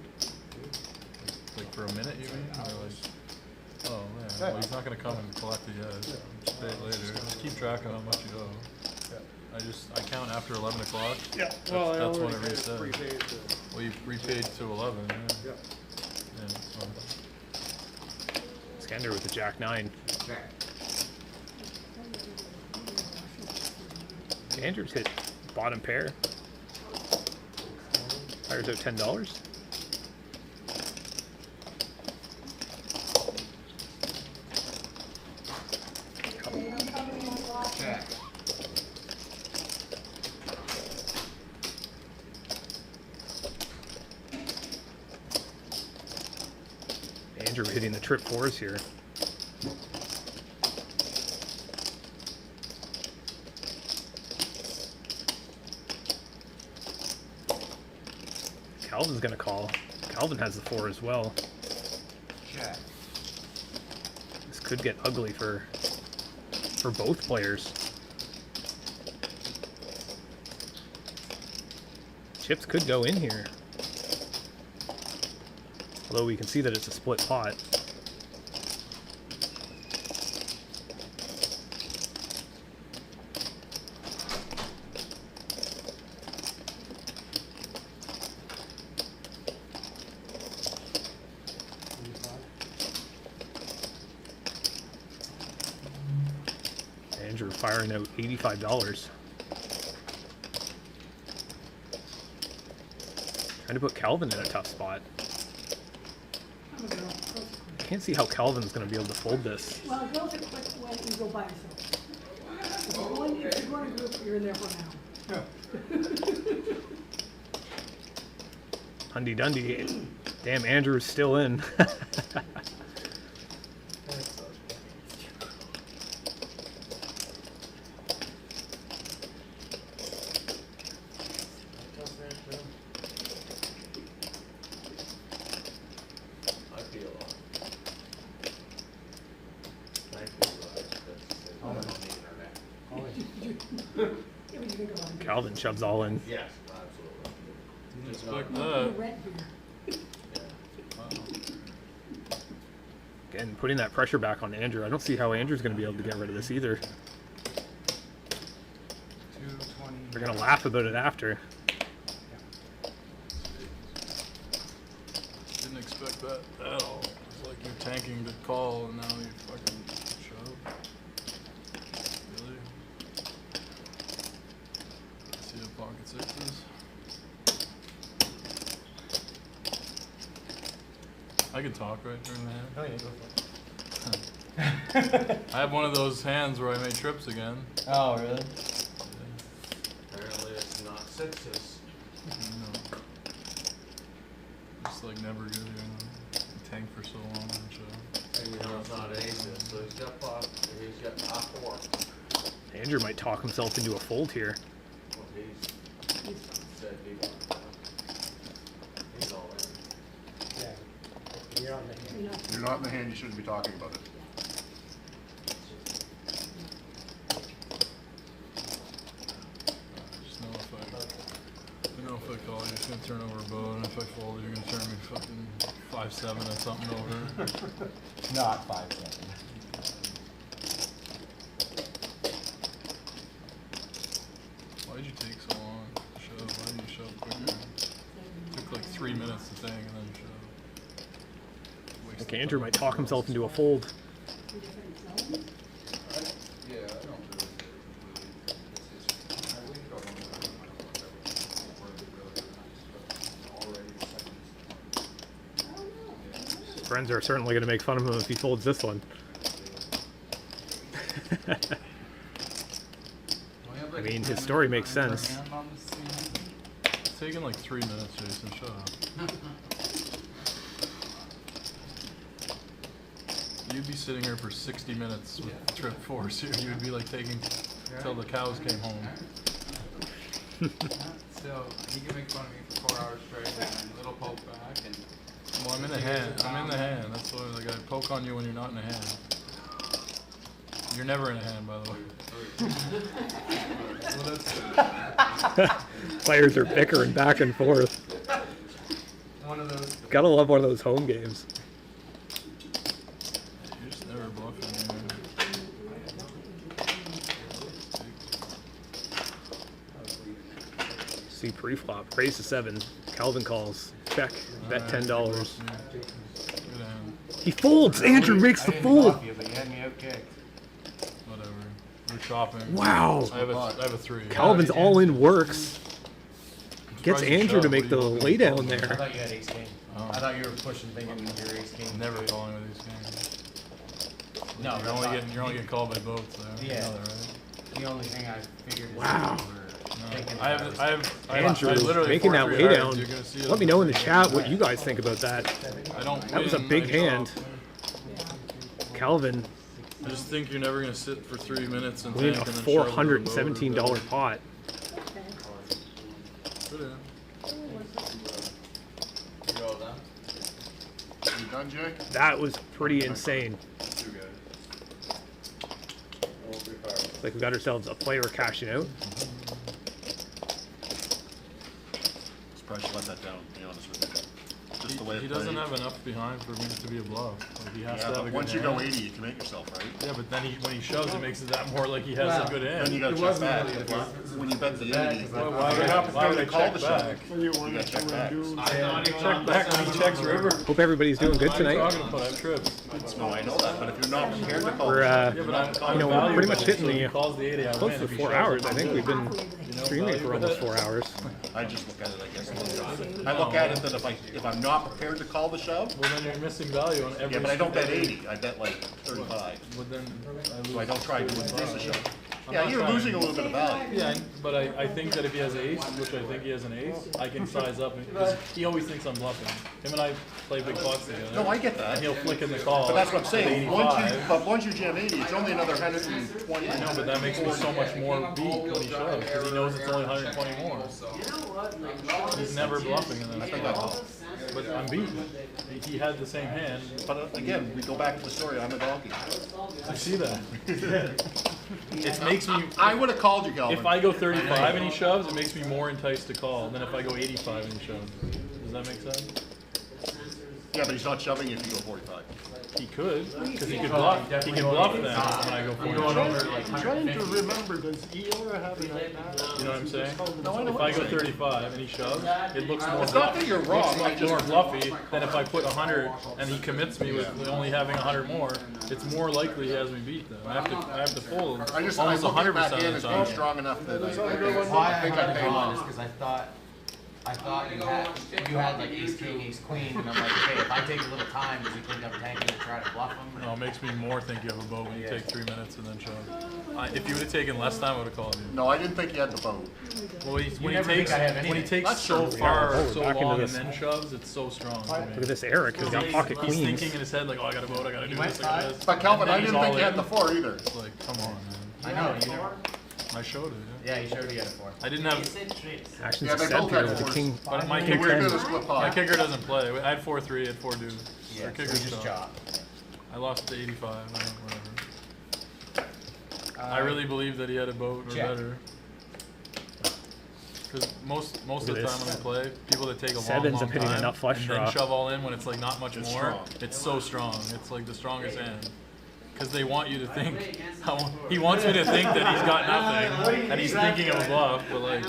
Like for a minute, you mean? Or like, oh man, well he's not gonna come and collect it yet. Just pay it later. Just keep track of how much you owe. I count after 11 o'clock. Yeah, well, I That's when already it resets. prepaid Well, you repaid to 11. Yeah. Yeah. Yeah, that's fine. Skander with the Jack 9. Andrews hit bottom pair. Fires out $10. Check. Andrew hitting the trip fours here. Calvin's gonna call. Calvin has the 4 as well. Check. This could get ugly for both players. Chips could go in here. Although we can see that it's a split pot. Andrew firing out $85. Trying to put Calvin in a tough spot. can't see how Calvin's going to be able to fold this. Well, it goes a quick way, you go by yourself. If you're going to group, you're in there for now. Hundy Dundee. Damn, Andrew's still in. I feel Yeah, but you can go on. Calvin shoves all in. Yes, absolutely. Didn't expect The that. red here. Again, putting that pressure back on Andrew. I don't see how Andrew's going to be able to get rid of this either. 220. They're going to laugh about it after. Didn't expect that at all. It's like you're tanking the call and now you fucking shove. Really? See the pocket sixes. I can talk right during the hand. Oh, yeah, go for it. I have one of those hands where I made trips again. Oh, really? Apparently it's not sixes. No. Just like never good, you know. Tank for so long and shove. And you know it's not aces, so he's got pot, he's got top four. Andrew might talk himself into a fold here. Well, he's said he wants that. He's all in. Yeah. You're on the hand. You're not in the hand, you shouldn't be talking about it. Just know if I call, you're just gonna turn over a boat, and if I fold, you're gonna turn me fucking 5-7 and something over. Not 5-7. Why'd you take so long to shove? Why didn't you shove quicker? Took like 3 minutes to think and then shove. I Wasted think Andrew time. might talk himself into a fold. Yeah, I don't really care completely. It's just, I waited on one of them, really nice, but already the second. Friends are certainly going to make fun of him if he folds this one. I mean, his story makes sense. It's taking like 3 minutes, Jason. Shut up. You'd be sitting here for 60 minutes with trip force here. You'd be like taking till the cows came home. So, he can make fun of me for 4 hours straight and a little poke back and. Well, I'm in the hand. I'm in the hand. That's why like, I poke on you when you're not in a hand. You're never in a hand, by the way. Well, Players are bickering back and forth. One of those. Gotta love one of those home games. you're just never bluffing. See pre-flop, raise to 7. Calvin calls. Check. Bet $10. Good hand. He folds. Andrew makes the fold. You, but you had me out kicked. Whatever. We're chopping. Wow. I have a 3. Calvin's all-in works. Gets surprised you Andrew to shoved. make What the are you looking lay down for? I there. thought you had ace king. Oh. I thought you were pushing thinking your ace king. Never calling with these games. No, You're only getting called by boats there. Yeah. You know that, right? The only thing I figured is Wow. that you were thinking I that have Andrew I literally making that 4-3 lay cards. down. You're gonna see Let me know in the chat what you guys think about that. I don't That was a win, big I hand. chop. Calvin I just think you're never gonna sit for 3 minutes and winning think a and then shove it over the boat or $417 pot. Good hand. You all done? You done, Jake? That was pretty insane. Two guys. All 3 cards. Like we got ourselves a player cashing out. Surprised you let that down, to be honest with you. Just the way He it doesn't played. have enough behind for me to be a bluff. Like he has to Yeah, have a but good once you hand. go 80, you can make yourself, right? Yeah, but then when he shoves, it makes it that more like he has a good hand. Then you gotta It check wasn't back. really the When you bet the bad, 80, 'cause Well, I- why would I call check the back? shot. So you want gotta to check back. do. Check back when he checks river. Hope everybody's doing good I'm talking tonight. about I have trips. No, I know that, but if you're not prepared to call We're the shot, Yeah, but I'm you know, we're pretty much hitting so he the calls the 80. I close win. to If he 4 shoves hours. it, I think I'm we've good. been You no Streaming value for with almost it. 4 hours. I just look at it, I guess, a little bit. I look at it that if I'm not prepared to call the shove, Well, then you're missing value on every. yeah, but I don't bet 80, I bet like 35. But then So I don't try to increase the shove. I'm Yeah, not you're trying- losing a little bit of value. Yeah, but I think that if he has ace, which I think he has an ace, I can size up, because he always thinks I'm bluffing. Him and I play big bucks together. No, I get that. And he'll flick in the call. But that's what I'm saying, at once you jam 80, it's only another 120. I know, but that makes me so much more beat when he shoves, because he knows it's only 120 more. He's never bluffing in I this. think I know. But I'm beaten. He had the same hand. But again, we go back to the story, I'm a donkey. I see that. It makes me. I would have called you, Calvin. If I go 35 and he shoves, it makes me more enticed to call than if I go 85 and he shoves. Does that make sense? Yeah, but he's not shoving if you go 45. He could, because he could bluff. He can bluff then when I go 45. I'm trying to remember, does Eeyore have a night now? You know what I'm saying? No, I know If what I you're go saying. 35 and he shoves, it looks more. It's not that you're wrong, I Looks just- more bluffy than if I put 100 and he commits me with only having 100 more. It's more likely he has me beat though. I have to fold I just, almost I look at 100% that of hand the as being time. strong enough that Why I think I had pay to go on off. is because I thought you had like ace king, ace queen, and I'm like, okay, if I take a little time, does he think I'm tanking to try to bluff him? No, it makes me more think you have a boat when you take 3 minutes and then shove. If you would have taken less time, I would have called you. No, I didn't think you had the boat. Well, when he never think takes I have when he anything. takes That's so true. far, Yeah, so back into long, and this. then shoves, it's so strong to me. Look at this Eric, who's got pocket He's queens. thinking in his head like, oh, I got a boat, I got to do went this, I got this. But Calvin, And I then he's didn't think all you had in. the 4 either. It's like, come on, man. I know, you never. I showed it. Yeah, you showed you had a 4. I didn't have. Actions Yeah, they accept both here had with the fours. king. But my King We were kicker, doing ten. a split my pot. kicker doesn't play. I had 4-3, I had 4 deuce. Yeah, Our so you kicker's just chop. chop. I lost to 85. Whatever. I really believe that he had a boat or Check. better. Because most of Look the at time this. when I play, people that take a Sevens long of hitting a time nut flush and draw. then shove all in when it's like not much It's more, strong. it's so strong. It's like the strongest hand. Because they want you to think, he wants me to think that he's got nothing, and he's thinking of a bluff, but like,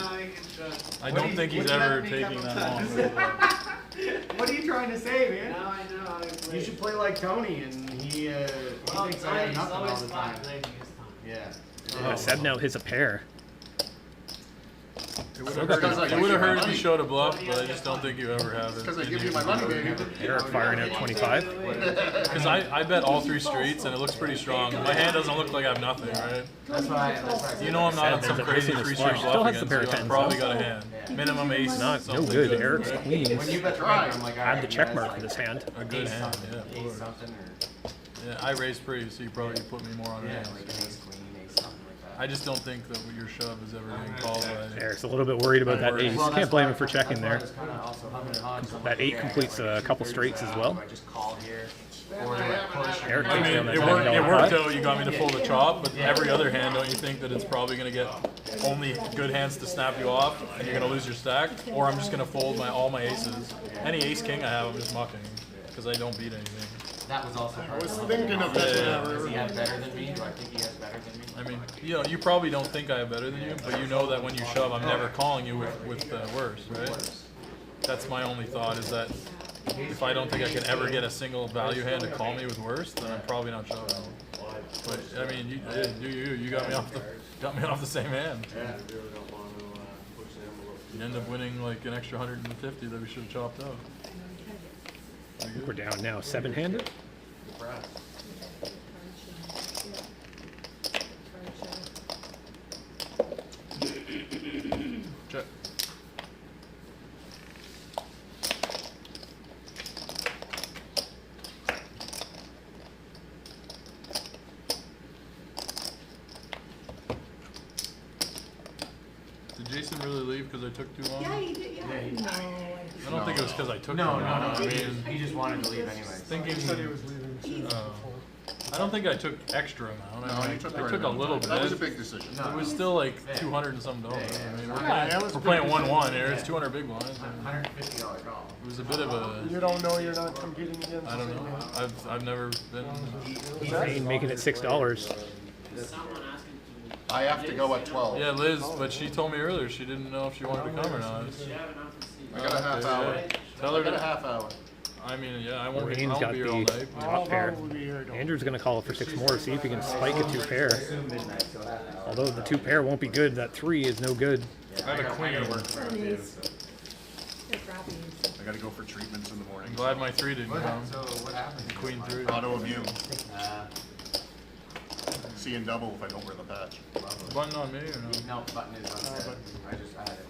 I don't think he's ever taking that long. with a bluff. What are you trying to say, man? Now I know how to play. You should play like Tony, and he thinks I have nothing all the time. Yeah. Yeah, Seb now hits a pair. It would Still have got hurt, the- it would have hurt if you showed a bluff, but I just don't think you ever have it. Because they give you my money, baby. Eric firing out 25. Because I bet all 3 streets, and it looks pretty strong. My hand doesn't look like I have nothing, right? That's why. You know I'm not on Seb some ends up crazy missing his 3-street flush. Still bluff has the against pair you. of I've tens, probably though. got a hand. Minimum ace. Not no something good. Eric's right? queens. When you bet the Right. river, I'm like, Add alright, the he check has, mark like, for this hand. A good ace hand, something, yeah, of ace course. something, or Yeah, I raised pretty, so you probably put me more on yeah, hand. like an ace queen, ace something like that. I just don't think that your shove is ever being called by. Eric's a little bit worried about that ace. Well, that's Can't blame why- him for checking there. that's why I was kinda also humming and hawing, so I'm That like, 8 okay, completes like, a couple two straights thirds as out, well. do I just call here, or do I push? Eric I takes mean, down that it $9 worked pot. out. You got me to fold a chop, but every other hand, don't you think that it's probably going to get only good hands to snap you off, and you're going to lose your stack? Or I'm just going to fold all my aces. Any ace king I have, I'm just mucking because I don't beat anything. That was also part of the Thinking of that. Does he have better than me? Do I think he has better than me? I mean, you probably don't think I have better than you, but you know that when you shove, I'm never calling you with worse, right? That's my only thought, is that if I don't think I can ever get a single value hand to call me with worse, then I'm probably not shoving. But I mean, you got me off the same hand. You end up winning like an extra 150 that we should have chopped out. I think we're down now 7-handed. Check. Did Jason really leave because I took too long? Yeah, he did, yeah. No, I don't think it was because I took No, too no, long. no. I mean, He just wanted to leave anyways. thinking. He said he was leaving soon. I don't think I took extra amount. No, I you took the I right took a amount. little bit. That was a big decision. It was still like 200 and some dollars. I mean, we're playing 1-1 here. It's 200 big blinds. $150 call. It was a bit of a. You don't know you're not competing against. I don't the same know. man. I've never been. Shane making it $6. I have to go at 12. Yeah, Liz, but she told me earlier she didn't know if she wanted to come or not. I got a half hour. Tell I her got a to half hour. I mean, yeah, I won't be, Rain's I got won't be here all the night. but- top pair. We'll be here till- Andrew's gonna call it for 6 more, see if he can spike a 2 pair. Although the 2 pair won't be good, that 3 is no good. I have a queen. They're crappy. I gotta go for treatments in the morning. I'm glad my 3 didn't come. So what happened? Queen 3. Autoimmune. Seeing double if I don't wear the patch. Button on me or no? No, button is unset. I just had it.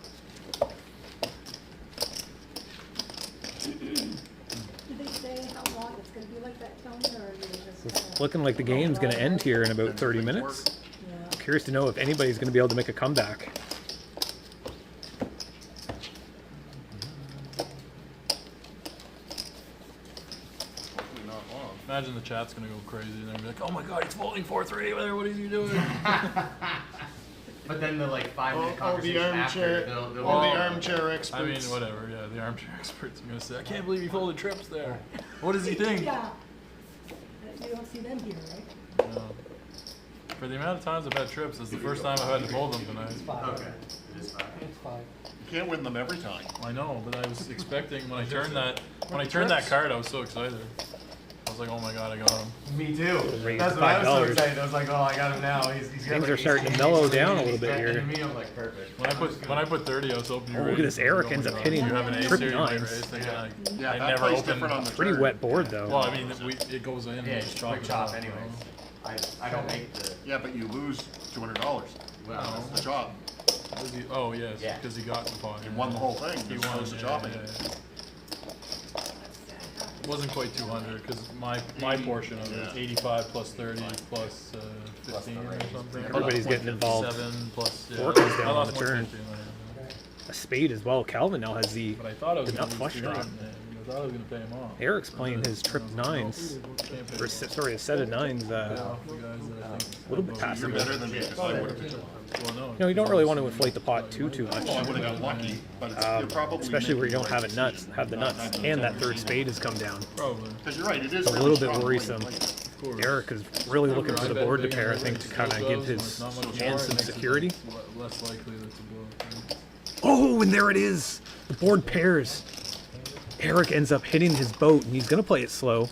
Did they say how long it's gonna be like that, Tony, or are you just? It's looking like the game's gonna end here in about 30 minutes. Yeah. Curious to know if anybody's gonna be able to make a comeback. Hopefully not long. Imagine the chat's gonna go crazy and they're gonna be like, oh my god, he's folding 4-3 there, what is he doing? But then the like 5-minute All the conversation armchair, after, they'll all the all- armchair I experts. mean, whatever, yeah, the armchair experts are gonna say, I can't believe he folded trips there. What does he think? Yeah. You don't see them here, right? No. For the amount of times I've had trips, it's the first time I've had to fold them tonight. Okay. It is fine. It's fine. You can't win them every time. I know, but I was expecting when I turned that card, I was so excited. I was like, oh my god, I got him. Me too. Raise That's to why I was so $5. excited. I was like, oh, I got him now. He's got Things like are starting to mellow down a little bit here. Me, I'm like, perfect. When I put 30, I was hoping you Oh, look at this. Eric ends up hitting you have an ace trip here, you might nines. raise, thinking I Yeah, that never plays opened. different on the Pretty turn. wet board though. Well, I mean, it goes in. Yeah, and it's just chop quick it chop off, anyways. you know. I don't make the. Yeah, but you lose $200. Well, That's the job. Was he- Oh yes, Yeah. because he got the pot. You won the whole thing. He You won. closed the Yeah, job. yeah, yeah. It wasn't quite 200 because my portion of it is 85 plus 30 plus 15 or something. Everybody's getting involved. 7 plus. Yeah, Four comes I down on lost the turn. 150 in my hand. A spade as well. Calvin now has the But I thought I was the going nut to flush draw. I thought I was going to pay him off. Eric's playing his trip nines. Or sorry, a set of nines. A little bit past You're him. better than me because I would have been. Well, no. You know, you don't really want to inflate the pot too much. Well, I would have got lucky, but it's, you're probably Especially where you don't making have it nuts, have the nuts, and that third spade has come down. Probably. Because you're right, it is It's a really little bit strong worrisome. the way you Eric is really looking for the board to pair, I think, to kind of give his hand some security. Less likely that to blow. Oh, and there it is! The board pairs. Eric ends up hitting his boat, and he's going to play it slow.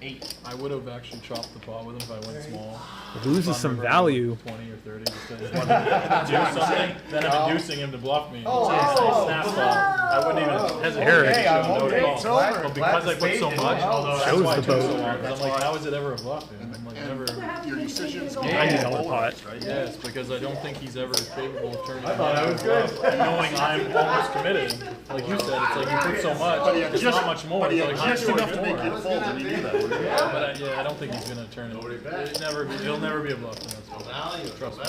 8. I would have actually chopped the pot with him if I went small. Loses some value. 20 or 30 because do something, then I'm inducing him to bluff me. Oh, So it's oh, a snap call. I wouldn't even hesitate. Eric. to Hey, I show won't no take call. silver. But because I put so much, that's Shows why I the took so boat. long. 'Cause I'm like, how is it ever a bluff? Man? I'm like, never. And your decisions $90 pot. right? Yes, because I don't think he's ever capable of turning. I thought I was good. And knowing I'm almost committed, like you said, it's like you put so much, But he had it's just, not much more. but he It's had like, just I'm enough to doing make more. you fold, and he knew that. Yeah, but I don't think he's gonna turn it. He'll never be a bluff. And that's all. Trust me.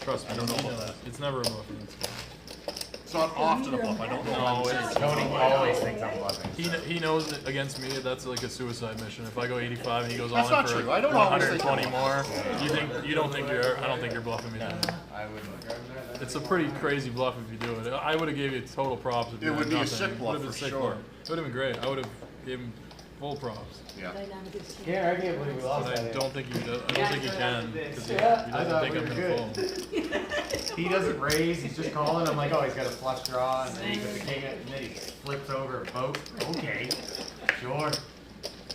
Trust me. I don't know that. It's never a bluff. And that's all. It's not often a bluff, I don't know. No, it's Tony always thinks I'm bluffing. he knows that against me that's like a suicide mission. If I go 85 and he goes all That's in not for true. I don't always think 120 more, you don't think you're I don't think you're bluffing me. I wouldn't. It's a pretty crazy bluff if you do it. I would have gave you total props. If you It would had be a nothing. sick It bluff would've been for sick sure. bluff. It would have been great. I would have gave him full props. Yeah. Dynamic is. Yeah, I can't believe we lost But I that. don't think you do. I don't think you can because he Yeah, I doesn't thought think we I'm were gonna good. fold. He doesn't raise, he's just calling. I'm like, oh, he's got a flush draw, and then he puts the king, and then he flips over a boat. Okay, sure.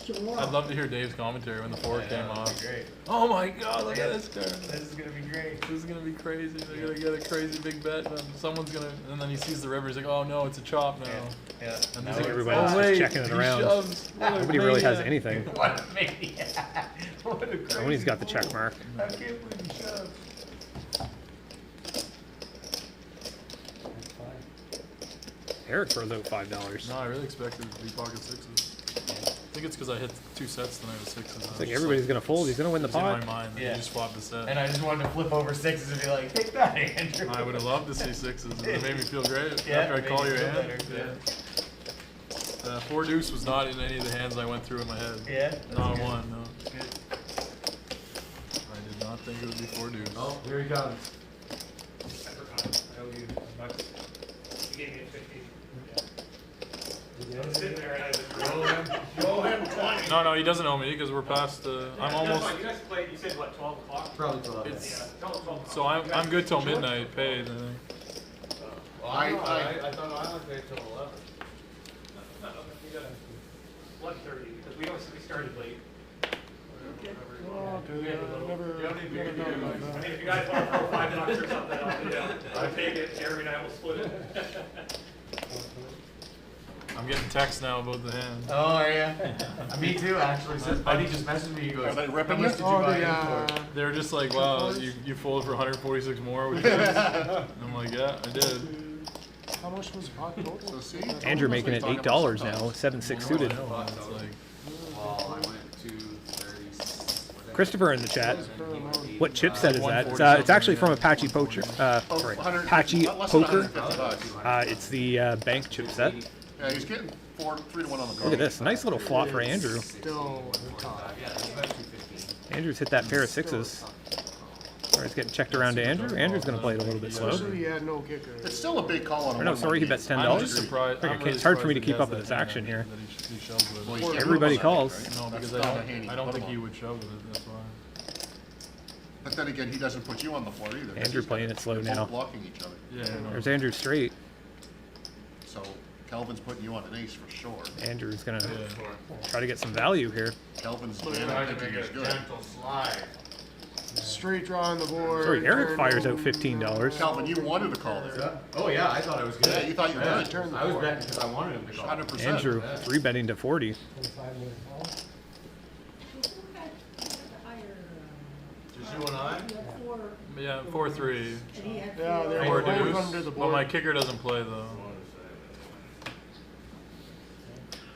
Sure. I'd love to hear Dave's commentary when the forward came off. Great. Oh my God! Look at this turn. This is gonna be great. This is gonna be crazy. They're gonna get a crazy big bet. And someone's gonna, and then he sees the river. He's like, "Oh no, it's a chop now." Yeah. And I he's think like, everybody's "Oh just wait, checking it he around. shoves. What a Nobody really has maniac." anything. What a maniac. What a crazy. Somebody's got the check mark. I can't believe he shoved. Eric throws out $5. No, I really expected it to be pocket sixes. I think it's because I hit 2 sets tonight with sixes. It's like everybody's going to fold. He's going to win the It's in my pot. mind that Yeah. you just flopped the set. And I just wanted to flip over sixes and be like, take that, Andrew. I would have loved to see sixes. It made me feel great Yeah, after I made call you your feel hand. better, Yeah. 4 deuce was not in any of the hands I went through in my head. Yeah, that's Not good. one, no. Good. I did not think it would be 4 deuce. Oh, here he comes. I forgot. I owe you $100. You gave me a 50. I was sitting there and I was. No, he doesn't owe me because we're past. I'm That's almost. fine. You guys played. You said what? 12 o'clock. Probably 12. It's, Yeah. 12. so I'm good till midnight paid. I think. Well, I thought I only paid till 11. We got 1:30 because we started late. Oh, okay, never known about I mean, that. if you guys want to throw $5 or something, I'll take it. Jeremy and I will split it. I'm getting texts now about the hand. Oh, are ya? Me too, actually. Buddy just messaged me. He goes, Are they ripping "How much you? did you buy in for?" They were just like, wow, you folded for 146 more. Would you I'm like, yeah, I did. How much was pot total? So see? Andrew making it $8 now, 7-6 suited. It's like, Well, I went to 30. Christopher in the chat. What chipset is that? 140 It's actually from Apache Poacher. Sorry, Apache Less than Poker. 150 bucks. It's the bank chipset. Yeah, he's getting 3 to 1 on the card. Look at this, nice little flop for Andrew. Still at the top. Andrew's hit that pair of sixes. Or it's getting checked around to Andrew. Andrew's gonna play it a little bit slow. Usually he had no kicker. It's still a big call on a Or no, 1-1 sorry, he game. bets I'm just $10. surprised. I'm really It's hard for me to surprised keep he up with has this that action hand here. that he shoves with. Well, you can't Everybody rule about calls. that, right? No, because That's I not a don't, hand you I don't put think him he on. would shove with it, that's why. But then again, he doesn't put you on the floor either. Andrew playing it slow They're now. both blocking each other. Yeah, I know. There's Andrew straight. So Kelvin's putting you on an ace for sure. Andrew's gonna Yeah. try to get some value here. Kelvin's Look at jam, I that. think is good. slide. Straight draw on the board. Sorry, Eric turn fires out over. $15. Calvin, you wanted to call there. Oh yeah, I thought it was good. Yeah, you thought you were Yeah, good. Turn the I was board. betting because I wanted him to call. 100%. Andrew, 3-betting to 40. 25-minute call. Just you and I? Yeah, 4-3. Yeah, they're Four both deuce. under the But my board. kicker doesn't play though.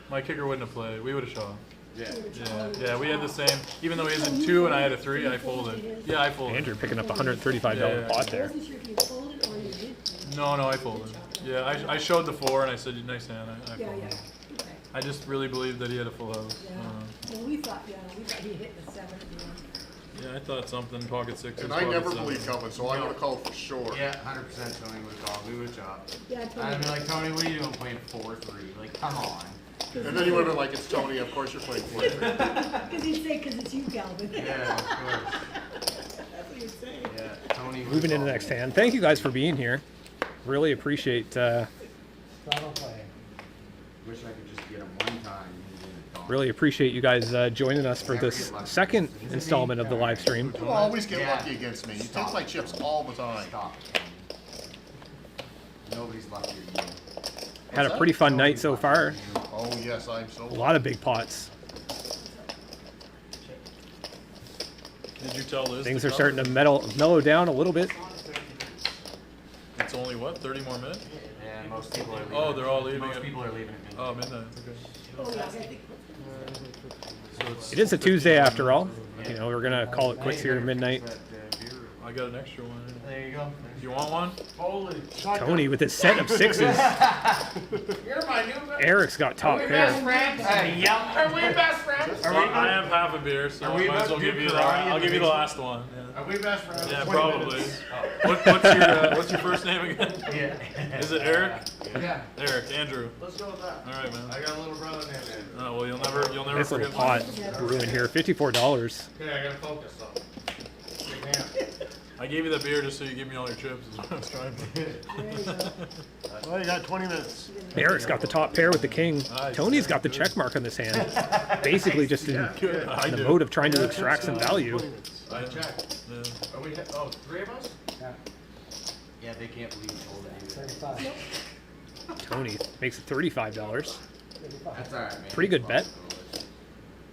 My kicker wouldn't have played. We would have shot. Yeah. Yeah, we had the same. Even though he had a 2 and I had a 3, I folded. Yeah, I folded. Andrew picking up a $135 Yeah. pot there. No, I folded. Yeah, I showed the 4 and I said, nice hand. I folded. I just really believed that he had a full house. Well, we thought he hit the 7 at the end. Yeah, I thought something, pocket 6. And I never believe Kelvin, so I'm going to call for sure. Yeah, 100% Tony would call. We would chop. Yeah, I'd be like, Tony, what are you doing playing 4-3? Like, come on. And then you would have been like, it's Tony, of course you're playing for it. Because he'd say, because it's you, Calvin. Yeah, of course. That's what he'd say. Yeah, Tony would Moving into call. the next hand. Thank you guys for being here. Really appreciate Straddle play. Wish I could just get him one time. really appreciate you guys joining us for this second installment of the live stream. You always get lucky against me. You take my chips all the time. Stop. Nobody's luckier than you. Had a pretty fun night so far. Oh yes, I'm so. A lot of big pots. Did you tell Liz? Things are starting to mellow down a little bit. It's only what, 30 more minutes? Yeah, most people are leaving. Oh, they're all leaving. Most people are leaving at midnight. Oh, midnight. Okay. So it's It is a Tuesday after all. You know, we're gonna call it quits here at midnight. I got an extra one. There you go. You want one? Holy Tony with his set of sixes. You're my new best. Eric's got top Best pair. friends. Yep. Are we best friends? Well, I have half a beer, so Are I we might as well about to give do you the. karate in I'll the give you the basement? last one. Yeah, Are we best friends? yeah 20 probably. minutes. What's your first name again? Yeah. Is it Eric? Yeah. Eric, Andrew. Let's go with that. All right, man. I got a little brother named Andrew. Oh well, you'll never Nice little forget. pot brewing here. $54. Okay, I gotta focus though. I gave you the beer just so you give me all your chips. Is what I was trying to do. Well, you got 20 minutes. Eric's got the top pair with the king. Tony's got the check mark on this hand. Basically just in Good. I the do. mode of trying to extract some value. I Check. Yeah. Are we? Oh, 3 of us? Yeah, they can't believe we told it either. 35. Tony makes it $35. $35. That's alright, man. Pretty good bet.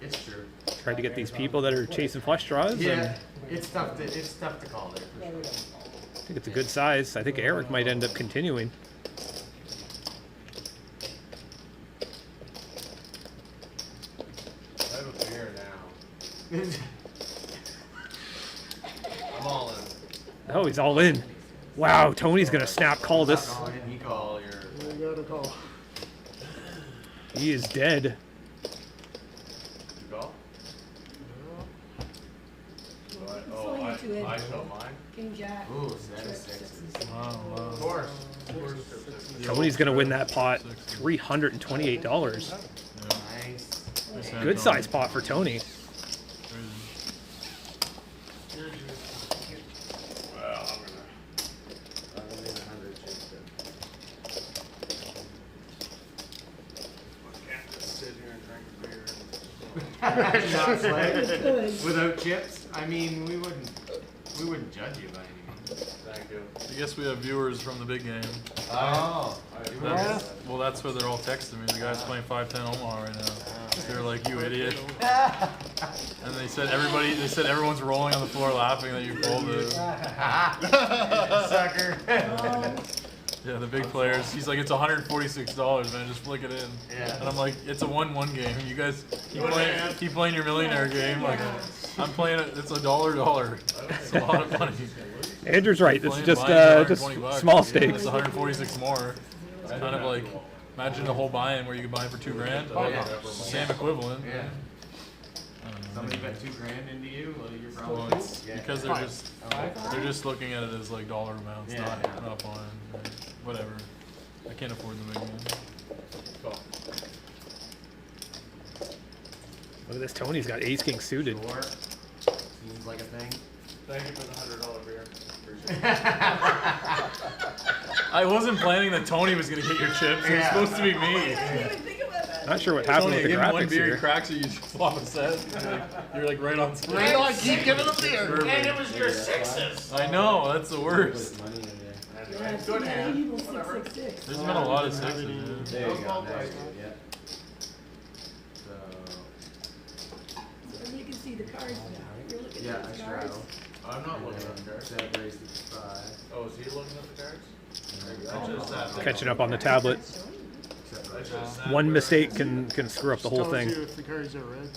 It's true. Tried to get these people that are chasing flush draws. Yeah, And it's tough to call there. For sure. I think it's a good size. I think Eric might end up continuing. I have a beer now. I'm all in. Oh, he's all in. Wow, Tony's gonna snap call this. Calling it, you call your. You got a call. He is dead. You call? only a two-handed. I show mine. King Jack. Ooh, so that is sixes. Wow, wow. Of course. Tony's gonna win that pot. $328. Nice. Good size pot for Tony. Well, I'm gonna leave 100 chips Not slayed. Good. Without chips? I mean, we wouldn't judge you by any means. Thank you. I guess we have viewers from the big game. Oh. Well, that's where they're all texting me. The guy's playing 510 Omaha right now. They're like, you idiot. And they said everyone's rolling on the floor laughing that you pulled it. Sucker. Yeah, the big players. He's like, it's $146, man. Just flick it in. Yeah. And I'm like, it's a 1-1 game. You guys keep playing your millionaire game. Like, I'm playing it. It's $1. It's a lot of money. Andrew's right. It's Playing just buy-ins is $120. small It's stakes. 146 more. It's kind of like, imagine a whole buy-in where you could buy it for $2,000. Oh, yeah. Same equivalent. Yeah. Somebody bet $2,000 into you, well, you're Well, probably it's because they're just looking at it as like dollar amounts, Yeah, not yeah. not buying. Whatever. I can't afford the big one. Look at this. Tony's got ace king suited. Sure. Seems like a thing. Thank you for the $100 beer. Appreciate it. I wasn't planning that Tony was gonna get your chips. It was Yeah. supposed to be I me. didn't even think about that. Not sure what happened Tony, with the give him one graphics beer, he here. cracks it, you swap a set. You're like right on screen. Right on, keep giving them beer. Perfect. And it was your sixes. I know, that's the worst. Money in there. Yeah, I've seen that evil 666. There's been a lot of sixes, man. There you go. There you go. Yeah. So. So you can see the cards now. You're looking Yeah, at I the cards. straddle. I'm not looking at the cards. That raised it to 5. Oh, is he looking at the cards? I just sat there. Catching up on the tablet. I just sat One there. mistake can screw up the whole Tells thing. you if the cards are red.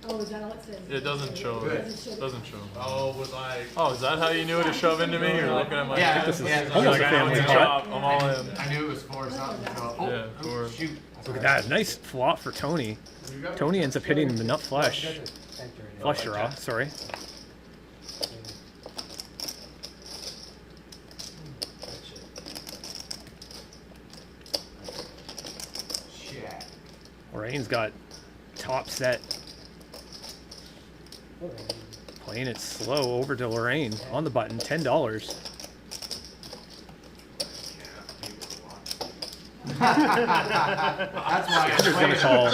Oh, is that all it says? It doesn't show. Good. It doesn't show. Oh, was I? Oh, is that how you knew to shove into me? You're looking at my. Yeah, This is yeah, almost a I know family it's a pot. chop. I'm all in. I knew it was 4 something, so. Oh, Yeah, 4. shoot. Look at that. Nice flop for Tony. Tony ends up hitting the nut flush. Flush draw, sorry. Shit. Lorraine's got top set. Playing it slow over to Lorraine on the button, $10. That's why I'm Andrew's playing gonna call.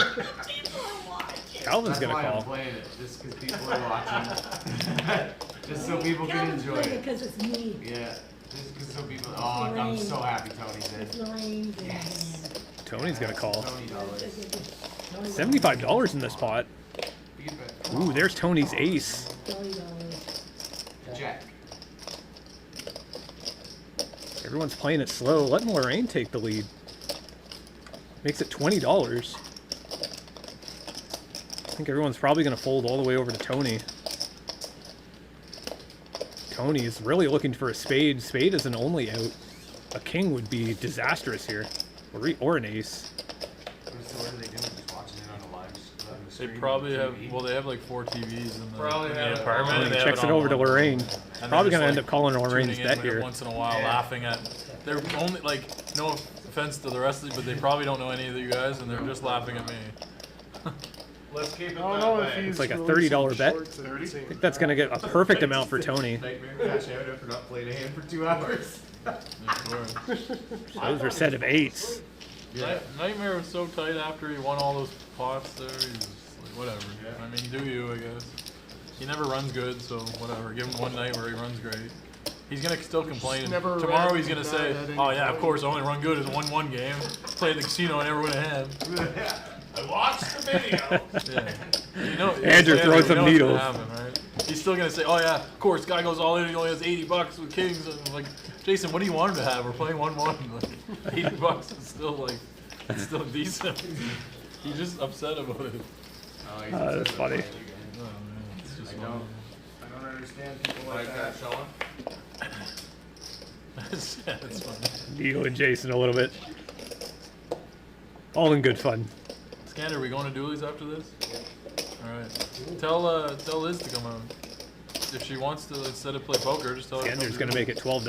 People are watching. Calvin's That's gonna why I'm call. playing it, just because people are watching. Just so people can Calvin's enjoy playing it. because it's me. Yeah, just because so people. Oh, I'm so happy Tony's It's in. Lorraine. Yes. Tony's gonna call. Tony dollars. $75 in this pot. Ooh, there's Tony's ace. $20. Jack. Everyone's playing it slow, letting Lorraine take the lead. Makes it $20. I think everyone's probably going to fold all the way over to Tony. Tony is really looking for a spade. Spade is an only out. A king would be disastrous here. Or an ace. So what are they doing? Just watching it on the live on the They stream probably on have. TV? Well, they have like 4 TVs in the, Probably in have the it apartment. on. and He they have checks it over to on one. Lorraine. And they're Probably just, going to end like, up calling Lorraine's tuning in bet every here. once in a while, Yeah. laughing at. They're only like, no offense to the rest of you, but they probably don't know any of you guys, and they're just laughing at me. Let's keep it I don't that know way. if he's It's like a releasing $30 bet. shorts at the same I think that's going to get a perfect amount for Tony. Nightmare cash out after not playing a hand for 2 hours. Those are a set of eights. Nightmare was so tight after he won all those pots there. He's just like, whatever. I mean, do you, I guess. He never runs good, so whatever. Give him one night where he runs great. He's gonna still complain. never Tomorrow ran he's gonna bad say, at any "Oh yeah, of point." course, I only run good as a 1-1 game. Play at the casino, I never win a hand." I watched the video. Yeah. You know, Andrew you throwing know some what's needles. gonna happen, right? He's still gonna say, "Oh yeah, of course, guy goes all in. He only has $80 with kings." And I'm like, Jason, what do you want him to have? We're playing 1-1. Like, $80 is still like, it's still decent. He's just upset about it. That's funny. Oh, man, it's just I funny. don't understand people like Like that. that, Sean? It's funny. Neil and Jason a little bit. All in good fun. Scanner, are we going to dualies after this? Alright. Tell Liz to come out. If she wants to, instead of play poker, just tell her. Scander's going to make it $12.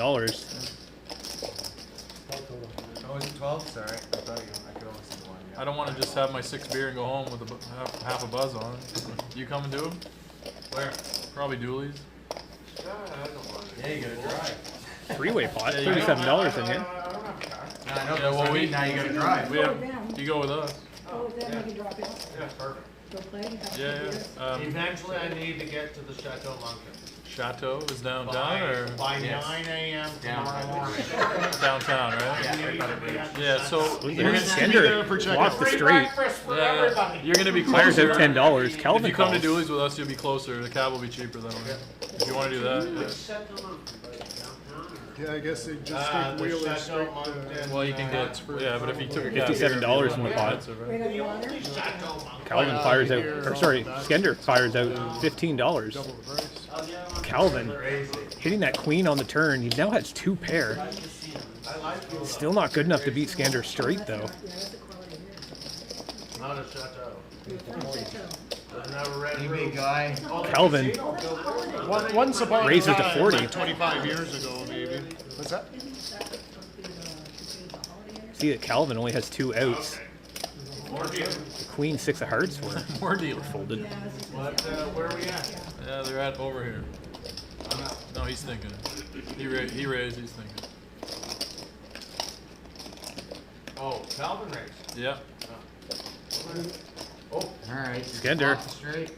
Oh, is it 12? Sorry. I thought I could only see the one. Yeah. I don't want to just have my 6 beer and go home with half a buzz on. You come and do them? Where? Probably dualies. Yeah, I don't mind. Yeah, you gotta drive. Three-way pot, Yeah, you $37 in here. I don't have a car. No, I know. Yeah, well, now you gotta drive. We have, you go with us. Oh, then we can drop it off. Yeah, perfect. Go play? You have to Yeah, do yeah. this? Eventually, I need to get to the Chateau Mountain. Chateau is downtown or By Yes. 9 a.m. Down. tomorrow morning. downtown, right? Yeah, right by the bridge. Yeah, so There's you're gonna, Skender off the street. yeah, you're gonna be Fires closer. out $10. If Calvin you come to calls. Dooley's with us, you'll be closer. The cab will be cheaper that way. If you want to do that. Yeah, I guess they just The take Wheeler Chateau straight Mountain. Yeah. Well, you can get. Yeah, but if you took a cab $57 here, in the it'd be pot. expensive, right? Right on the water? Calvin fires out, or sorry, Skender fires out $15. double the price. Calvin hitting that queen on the turn. He now has 2 pair. Still not good enough to beat Skender straight though. Yeah, that's the quality here. Not a Chateau. Chateau. Doesn't have a red You roof. big guy. Calvin Once upon Raised a it to time, 40. like 25 years ago, maybe. What's that? Isn't that supposed to be the holiday? see that Calvin only has 2 outs. The queen 6 of hearts were More deal. folded. Yeah, I was just gonna What, say, where are we at? Yeah, they're at over here. No, he's thinking. He raised. He's thinking. Oh, Calvin race. Yeah. Oh, Alright. Skender. Straight.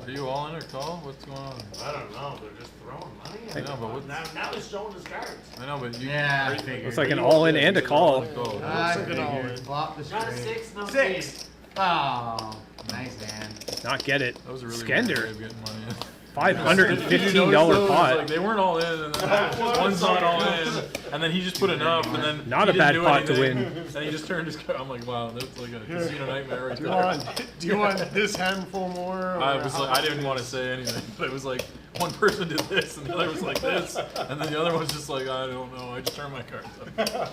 Are you all in or call? What's going on? I don't know. They're just throwing money at Hey. me. I know, but what? Now he's showing his cards. I know, but you. Yeah, I are you- figured. Looks like an all-in and a call. Go. I Looks like an figured. all-in. Flop the Not a straight. 6, no 6. Oh, nice hand. Not get it. That was a really weird way Skender of getting money in. $515 pot. Like, they weren't all in, and then one's not all in, and then he just put enough, and then Not he a didn't bad do pot to anything, win. And he just turned his card. I'm like, wow, that's like a casino nightmare right Do you there. want this handful more? Or I was how like, I didn't want to say anything, but it was like one person did this, and the other was like this, and then the other one's just like, I don't know. I just turned my cards up.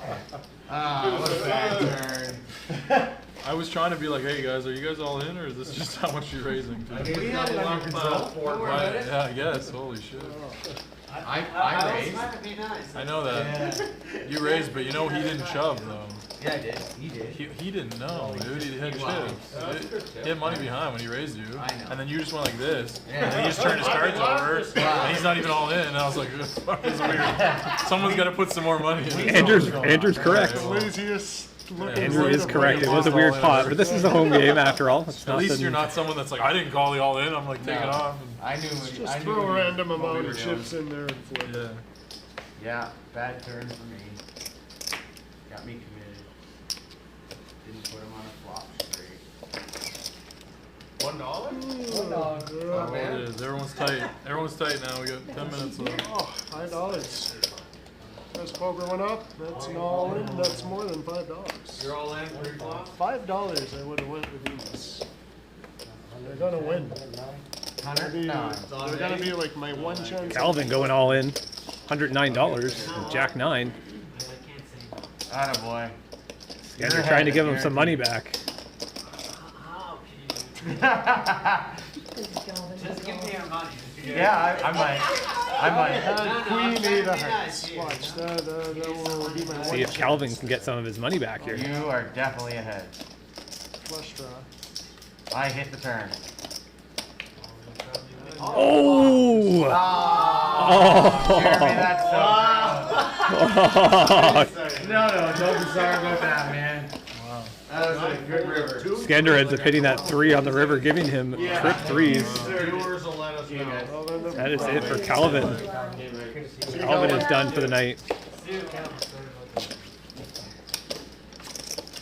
Ah, what a bad turn. I was trying to be like, hey guys, are you guys all in, or is this just how much you're raising? We had it under control. Right, yeah, I guess. Holy shit. I was raised. trying to be nice. I know that. Yeah. You raised, but you know he didn't shove though. Yeah, I did. He did. He didn't know, dude. He had Wow. chips. He had money behind when he raised you. I know. And then you just went like this. Yeah. And he just turned his cards over. Wow. And he's not even all in. And I was like, this is weird. Someone's got to put some more money in. Andrew's correct. The laziest looking Andrew is side of correct. It money. was a weird pot, but this is a home game after all. It's At least nothing- you're not someone that's like, I didn't call the all in. I'm like, take it No. off. I knew. Just I knew throw a what random we amount were of doing. chips in there and flip. Yeah. Yeah, bad turn for me. Got me committed. Didn't put him on a flop straight. $1? Oh, Oh, it is. Everyone's tight. Everyone's tight now. We got 10 minutes left. Oh, $5. As Cobra went up, that's an all in, that's more than $5. You're all in, pre-flop? $5 I would have went with these. They're gonna win. They're gonna be like my one chance. Calvin going all in, $109, Jack 9. Attaboy. Skender trying to give him some money back. How can you? This is Calvin. Just give me your money. Yeah, I might. I might. Had Queen I'm eight trying of to be hearts. nice here. Watch, that will be my See one if Calvin can get some of his money back here. You are definitely ahead. flush draw. I hit the turn. Oh! Jeremy, that's so. No, don't be sorry about that, man. Wow. That was a good river. Skender ends up hitting that 3 on the river, giving him trip 3s. Viewers will let us know. Well, then the- That is it for Calvin. Calvin is done for the night.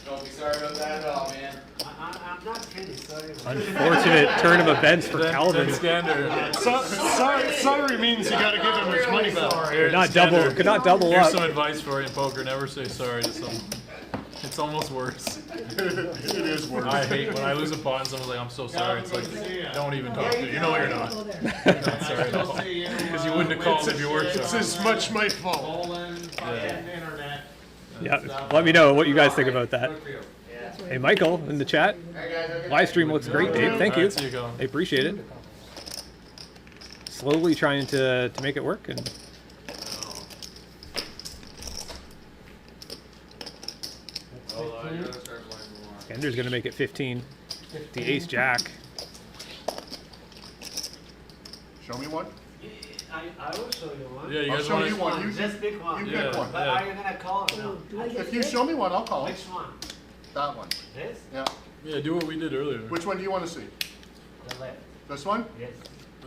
Don't be sorry about that at all, man. I'm not kidding, sorry. Unfortunate turn of events for Then Calvin. Skander. Sorry means you gotta give him his money back. Could not double Here's some up. advice for you in poker. Never say sorry to someone. It's almost worse. It is worse. I hate when I lose a pot and someone's like, I'm so sorry. It's like, don't even talk to me. You know you're not. Go there. You're not sorry at all. Because you wouldn't have called if you were It's sorry. as much my fault. All-in, fucking internet. Yeah, let me know what you guys think about that. Hey, Michael in the chat. Live stream looks great, Dave. Thank you. Alright, see you, Colin. I appreciate it. Slowly trying to make it work, and Well, I gotta start playing more. Skender's gonna make it 15. The ace jack. Show me one. I will show you one. Yeah, you I'll guys show want you to... one. You Just pick one. you Yeah. pick one. But are you gonna call or no? Do I get If you this? show me one, I'll call. Which one? That one. This? Yeah. Yeah, do what we did earlier. Which one do you want to see? The left. This one? Yes.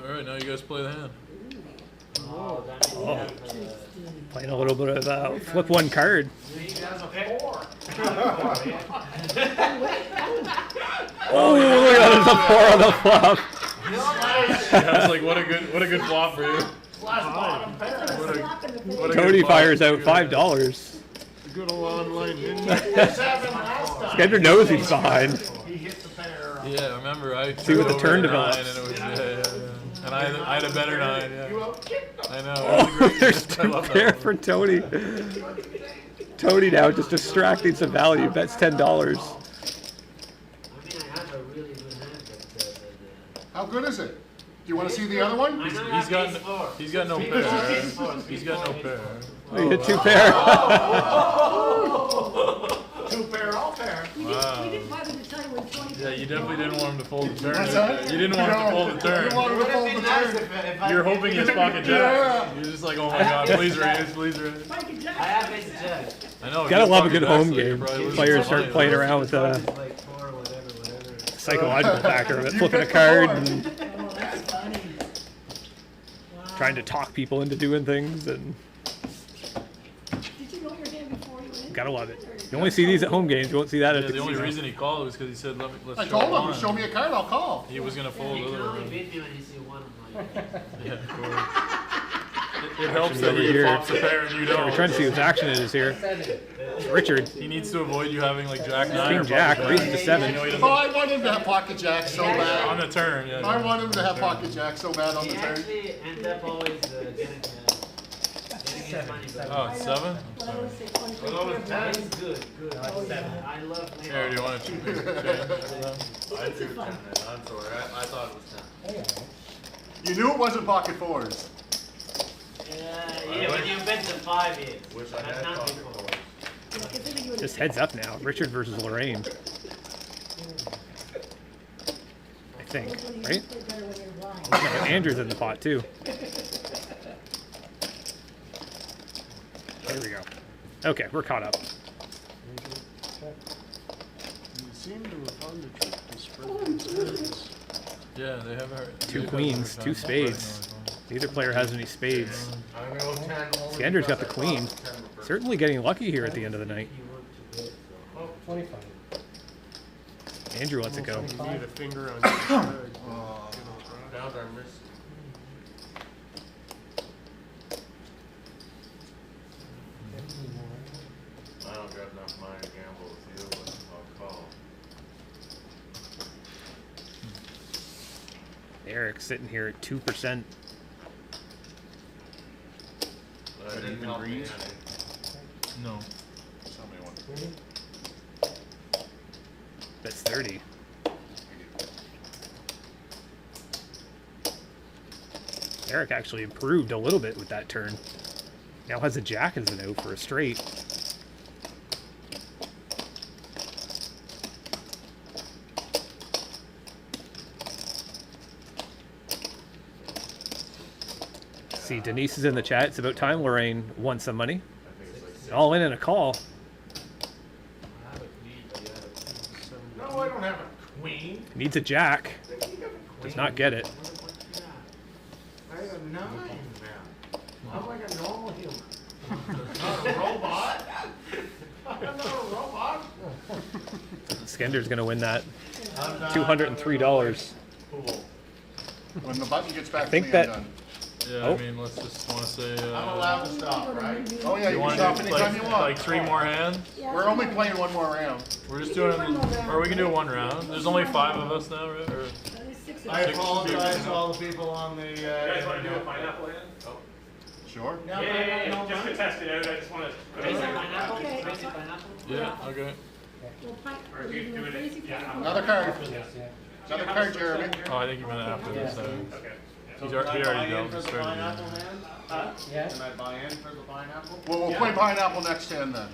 Alright, now you guys play the hand. Oh, that means you Oh. have, Playing a little bit of flip one card. you have a 4. Oh, look at the 4 on the flop. I was like, what a good flop for you. What a Tony good flop. fires out $5. Good old online ninja. Skender knows he's behind. He hit the pair. Yeah, I remember I See threw what it the over turn to 9 develops. and it was yeah. And I had a better 9, yeah. I know. It was a great There's I 2 love that pair one. for Tony. Tony now just distracting some value. Bets $10. I mean, I have a really good hand, but How good is it? Do you want to see the other one? I know He's got ace 4. he's got no Speaking of pair. ace 4, He's got no pair. Oh, you hit 2 pair. 2 pair, all pair. We didn't bother to tell you when Tony. Yeah, you definitely didn't want him to fold the turn. What's that? You didn't want him to fold the You turn. want to fold the turn? You're hoping it's pocket jack. You're just like, oh my god, please raise, please raise. Mike and I Jack. have ace jack. I know. Gotta you love a pocket good jack, home so you're game. probably losing Players some start money. playing around with the It's like 4, whatever. psychological factor of it, You flipping a picked the card four. and Oh, that's funny. Wow. trying to talk people into doing things, and Did you know your hand before you went in? gotta love it. You only see these at home games. You won't see that at Yeah, the the only casino. reason he called was because he said, let's I show told him, one. show me a card, I'll call. He was gonna fold You can other. only beat me when you see 1 of my Yeah, of course. It helps that Over he here. flops a pair and you don't. We're trying to see whose action it is here. Richard, He needs to avoid you having like Jack 9 King or Jack, pocket raises to jack. 7. You know he Oh, doesn't- I want him to have pocket jack so on bad. the turn, yeah. I want him to have pocket jack so bad on He the turn. actually ends up always getting his money back. Oh, it's 7? Well, I would say 23 Well, that was pair, That but is good, good. Oh, yeah. I love playing. Here, do you want to change? I threw 10 then, I'm sorry, I thought it was 10. You knew it wasn't pocket fours. Yeah, when you bet the 5 is. Wish I That's had not pocket before. fours. yeah, consider you in Just a- heads up now. Richard versus Lorraine. I think, Hopefully you right? play better when you're blind. No, Andrew's in the pot too. There we go. Okay, we're caught up. You seem to have found a trick to spread the turns. Yeah, they have a 2 queens, 2 spades. Neither player has any spades. I'm gonna go 10 only Skander's got the because I queen. thought it was 10 per- Certainly getting lucky here at the end of the night. You want to bet, so. Oh, 25. Andrew lets it go. You need a finger on each side. Now they're missing. I don't got enough money to gamble with you, but I'll call. Eric's sitting here at 2%. But I didn't help me any. No. Somebody want- That's 30. Eric actually improved a little bit with that turn. Now has a jack as an O for a straight. See, Denise is in the chat. It's about time Lorraine won some money. I think it's like 6. All in and a call. I have a queen, but you have a No, I don't have a queen. Needs a jack. Does not get it. I have a 9 now. I'm like a normal human. Not a robot. I'm not a robot. Skender's gonna win that I'm not- $203. Cool. When the button gets back to think me, that- I'm done. Yeah, Oh. I mean, let's just want to say. I'm allowed to stop, right? Oh yeah, you can want stop to do anytime you want. like 3 more hands? Yeah, We're only playing one more round. We're just doing, or we can do 1 round. There's only 5 of us now, right? Or, there's 6 of I them. apologize to all the people on the, You guys want to do a pineapple hand? Sure. No, Yeah, just to test it out, I just want to. Crazy pineapple? Okay. Crazy pineapple? yeah, okay. Well, pi- Or are do you you doing do it? crazy Yeah. pineapple? Another card. Yeah. Another card, Jeremy. Oh, I think you meant after this. Okay. He already dealt. Just started doing it. Yeah. Can I buy in for the pineapple? Well, we'll play pineapple next hand then.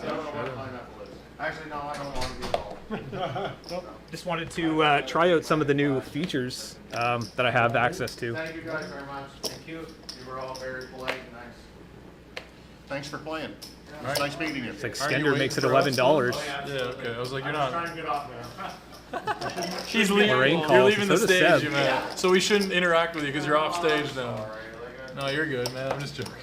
I don't know what pineapple is. Actually, no, I don't want to be involved. Just wanted to try out some of the new features that I have access to. Thank you guys very much. Thank you. You were all very polite and nice. Thanks for playing. It was Alright. nice meeting you. It's like Aren't you Skender waiting makes it for us? $11. Yeah, okay. I was like, you're not. Trying to get off now. She's leaving. Lorraine You're calls, leaving so the does stage, Seb. you man. So we shouldn't interact with you because you're off stage now. No, you're good, man. I'm just joking.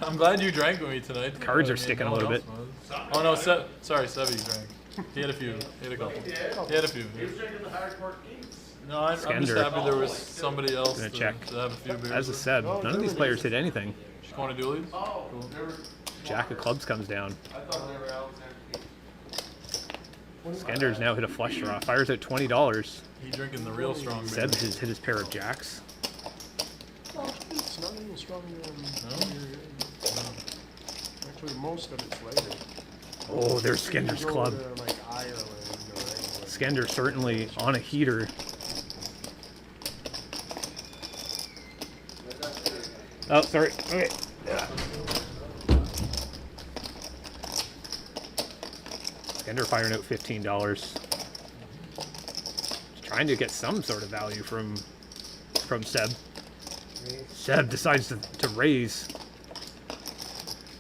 I'm glad you drank with me tonight. Cards are I mean, sticking a no one little bit. else was. Oh no, sorry, Sebby drank. He had a few. He had a couple. He had a few. He was drinking the hardcore kings. No, I'm just Skender. happy there was somebody else Gonna to, check. to have a few beers. As a with. Seb, none of these players hit anything. Just want to do these? Oh, Cool. they were. Jack of clubs comes down. I thought they were Alexander. Skender's now hit a flush draw. Fires out $20. He drinking the real strong beer. Seb has hit his pair of jacks. It's not even stronger than, No, you're good. actually, most of it's later. Oh, there's Skender's You go club. to, like, Ireland or England. Skender certainly on a heater. Oh, sorry. Okay. Skender firing out $15. Just trying to get some sort of value from Seb. Seb decides to raise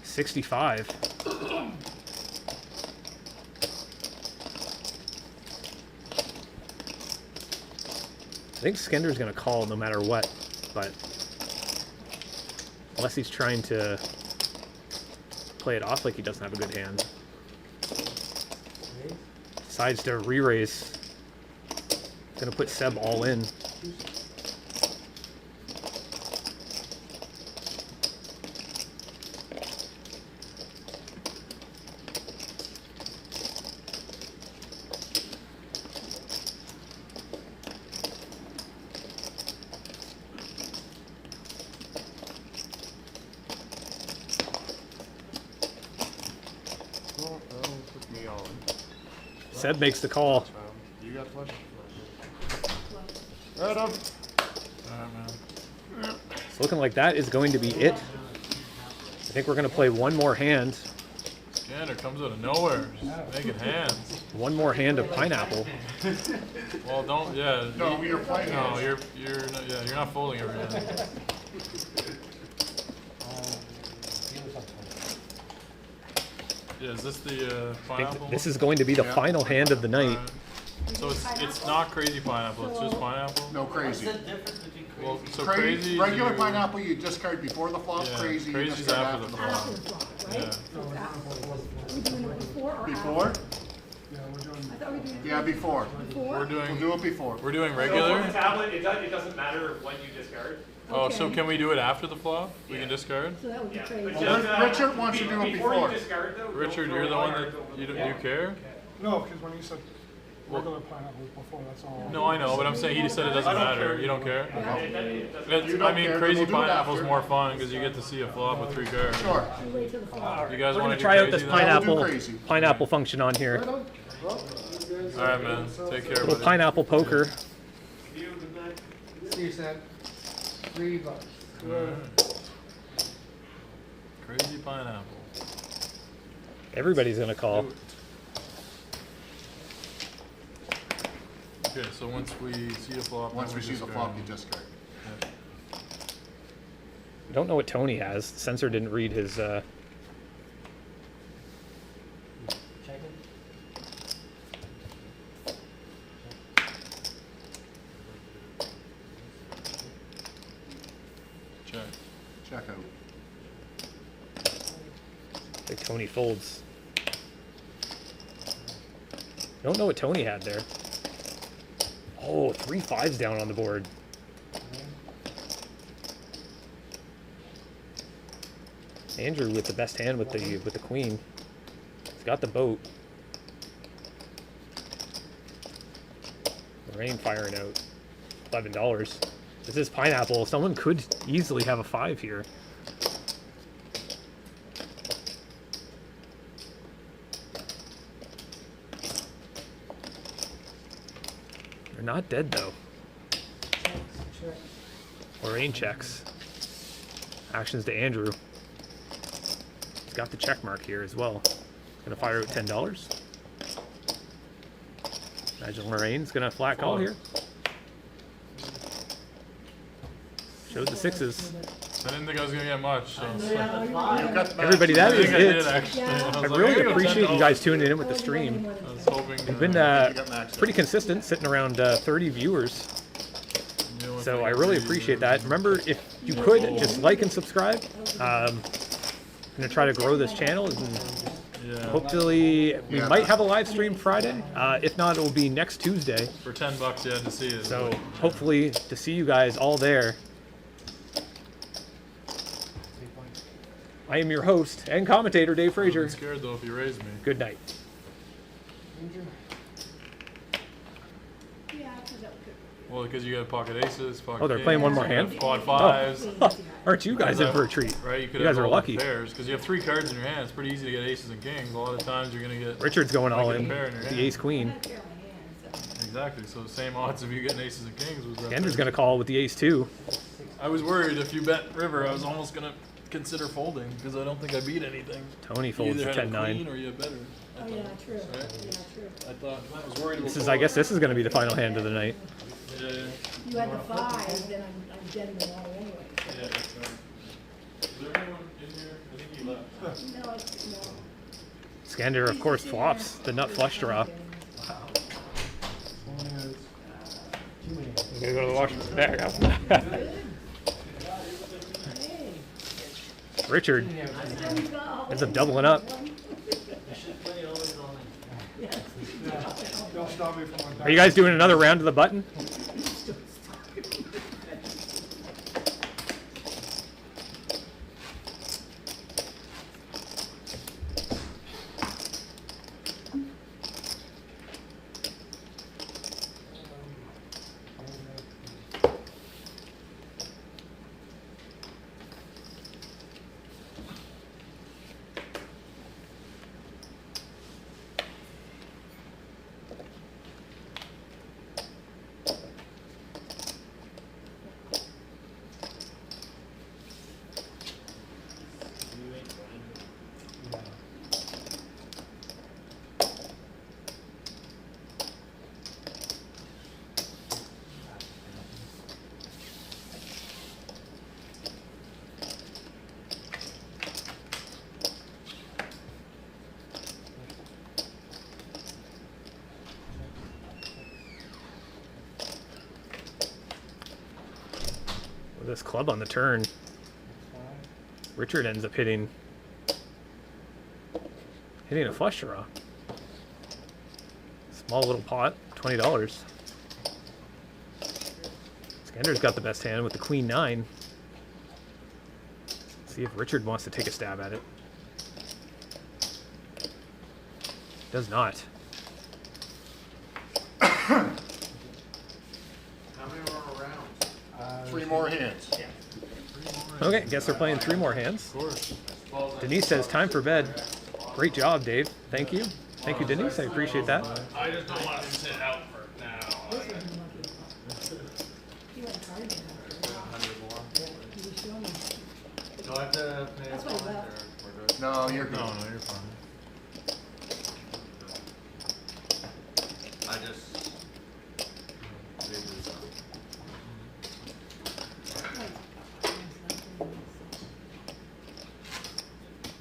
65. I think Skender's going to call no matter what, but unless he's trying to play it off like he doesn't have a good hand. Decides to re-raise. Going to put Seb all in. Well, that'll put me on. Seb makes the call. You got flush? Right up. Alright, man. It's looking like that is going to be it. I think we're going to play one more hand. Scanner comes out of nowhere. Just making hands. One more hand of pineapple. Well, don't. Yeah. No, you're playing. No, you're not, yeah, you're not folding every hand. Yeah, is this the I think pineapple? this is going to be the final hand of the night. So it's not crazy pineapple. It's just pineapple. No crazy. What's the difference between Well, crazy? so crazy. Regular you- pineapple you discard before the flop. Yeah, Crazy you crazy's discard after the flop. After the flop, right? Yeah. So after. We doing it before or after? Before? Yeah, we're doing. I thought we did. Yeah, before. Before? We're We'll doing do it before. we're doing So for regular. the tablet, it doesn't matter when you discard. Oh, so Okay. can we do it after the flop? We can discard. So that would be Yeah, crazy. but Well, just, Richard wants to do it before before. you discard, though, don't Richard, throw you're the one cards that over you the do you wall. care? No, because when you said Well- regular pineapple before, that's all. No, I know, but I'm saying he said it doesn't matter. You don't care. It doesn't- That's- You don't I mean, care, crazy we'll do it pineapple's after. more fun because you get to see a flop with 3 cards. Sure. We wait till the flop. You guys We're want gonna to try out this we'll do pineapple crazy. pineapple function on here. Right on. Well, you guys. All right, man. Take care, Little buddy. pineapple poker. See you, Sam. $3. Crazy pineapple. Everybody's gonna call. Do it. Okay, so once we see a flop, Once then we see the discard. flop, you discard. Yeah. I don't know what Tony has. The censor didn't read his. Checking. Check. Check out. Like Tony folds. I don't know what Tony had there. Oh, 3 5s down on the board. Andrew with the best hand with the queen. He's got the boat. Lorraine firing out $11. This is pineapple. Someone could easily have a 5 here. They're not dead though. Lorraine checks. Actions to Andrew. He's got the check mark here as well. Gonna fire out $10. Imagine Lorraine's gonna flat call here. Showed the 6s. I didn't think I was gonna get much. So. Everybody, that I is think I did it. actually. I was like, really I gotta go appreciate you $10. guys tuning in with the stream. I was hoping. We've been pretty consistent, sitting around 30 viewers. So I really appreciate that. Remember, if you could, just like and subscribe. I'm gonna try to grow this channel, and hopefully we might have a live stream Friday. If not, it will be next Tuesday. For $10, you had to see it. So hopefully to see you guys all there. I am your host and commentator, Dave Frazier. I'm scared though if you raise me. Good night. Well, because you got pocket aces, pocket Oh, they're playing one more hand? quad fives. Oh. Aren't you guys in for a treat? Right, you guys have are all lucky. pairs because you have 3 cards in your hand. It's pretty easy to get aces and kings. A lot of times you're gonna get. Richard's going all like, in. a pair your The hand. ace queen. Exactly. So the same odds of you getting aces and kings was that. Andrew's gonna call with the ace too. I was worried if you bet river, I was almost gonna consider folding because I don't think I beat anything. Tony You folds either the had a 10-9. queen or you had better. Oh, yeah, true. Right? Yeah, true. I thought I was worried. This is, I guess, this is gonna be the final hand of the night. Yeah. You had the 5, then I'm dead in the water anyway. Yeah, that's right. Is there anyone in here? I think he left. No, it's, no. Skander, of course, flops the nut flush draw. I'm gonna go to the washroom. There you go. Richard ends up doubling up. Don't stop me from my Are you guys doing another round of the button? With this club on the turn, Richard ends up hitting a flush draw. Small little pot, $20. Skander's got the best hand with the queen 9. See if Richard wants to take a stab at it. Does not. How many more rounds? 3 more hands. Okay, guess they're playing 3 more hands. Of course. Denise says, time for bed. Great job, Dave. Thank you. Thank you, Denise. I appreciate that. I just don't want to sit out for now. Do I have to pay a fine or we're good? No, you're good. No, you're fine. I just figured this out.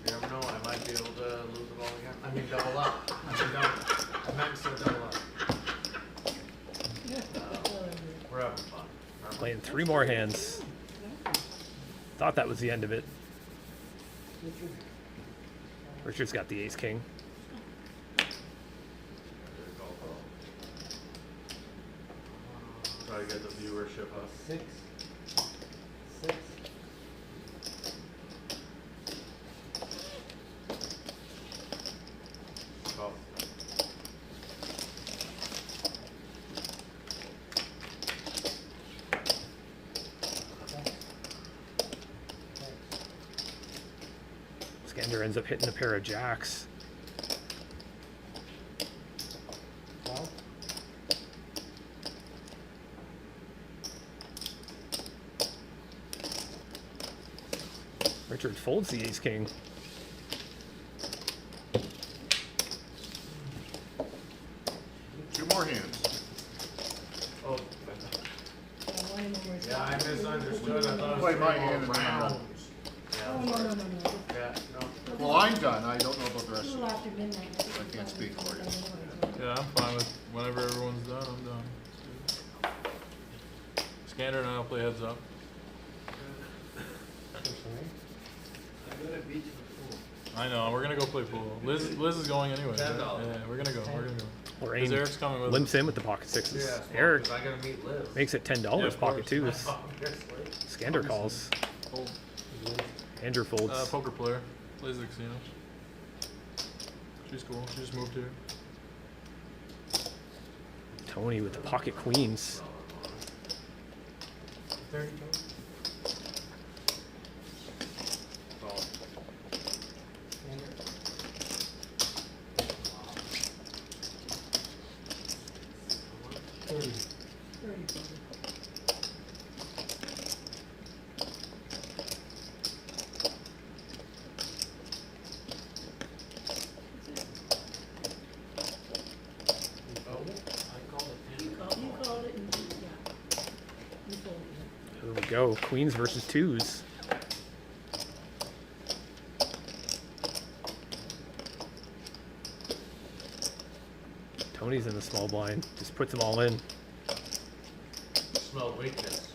You never know, I might be able to lose it all again. I mean, double up. I meant to double up. We're having fun. Playing 3 more hands. Thought that was the end of it. Richard's got the ace king. Try to get the viewership up. 6. Call. Skander ends up hitting a pair of jacks. Richard folds the ace king. Two more hands. Oh. Yeah, I misunderstood. I thought it was Play my 3 more hand and then rounds. mine done. I don't know about the A rest of little it. after midnight. I can't speak for you. Yeah, I'm fine with whenever everyone's done, I'm done. Scanner and I'll play heads up. I know, we're gonna go play pool. Liz is going anyway. Right? Yeah, we're gonna go. Lorraine Because Eric's coming with limps us. in with the pocket sixes. Yeah, Eric I gotta meet Liz. makes it $10 Yeah, of pocket course. twos. Scander calls. Fold. Andrew folds. Poker player. Plays the casinos. She's cool. She just moved here. Tony with the pocket queens. 30. You called it and, yeah. You folded it. Here we go. Queens versus twos. Tony's in the small blind. Just puts them all in. Smell weakness.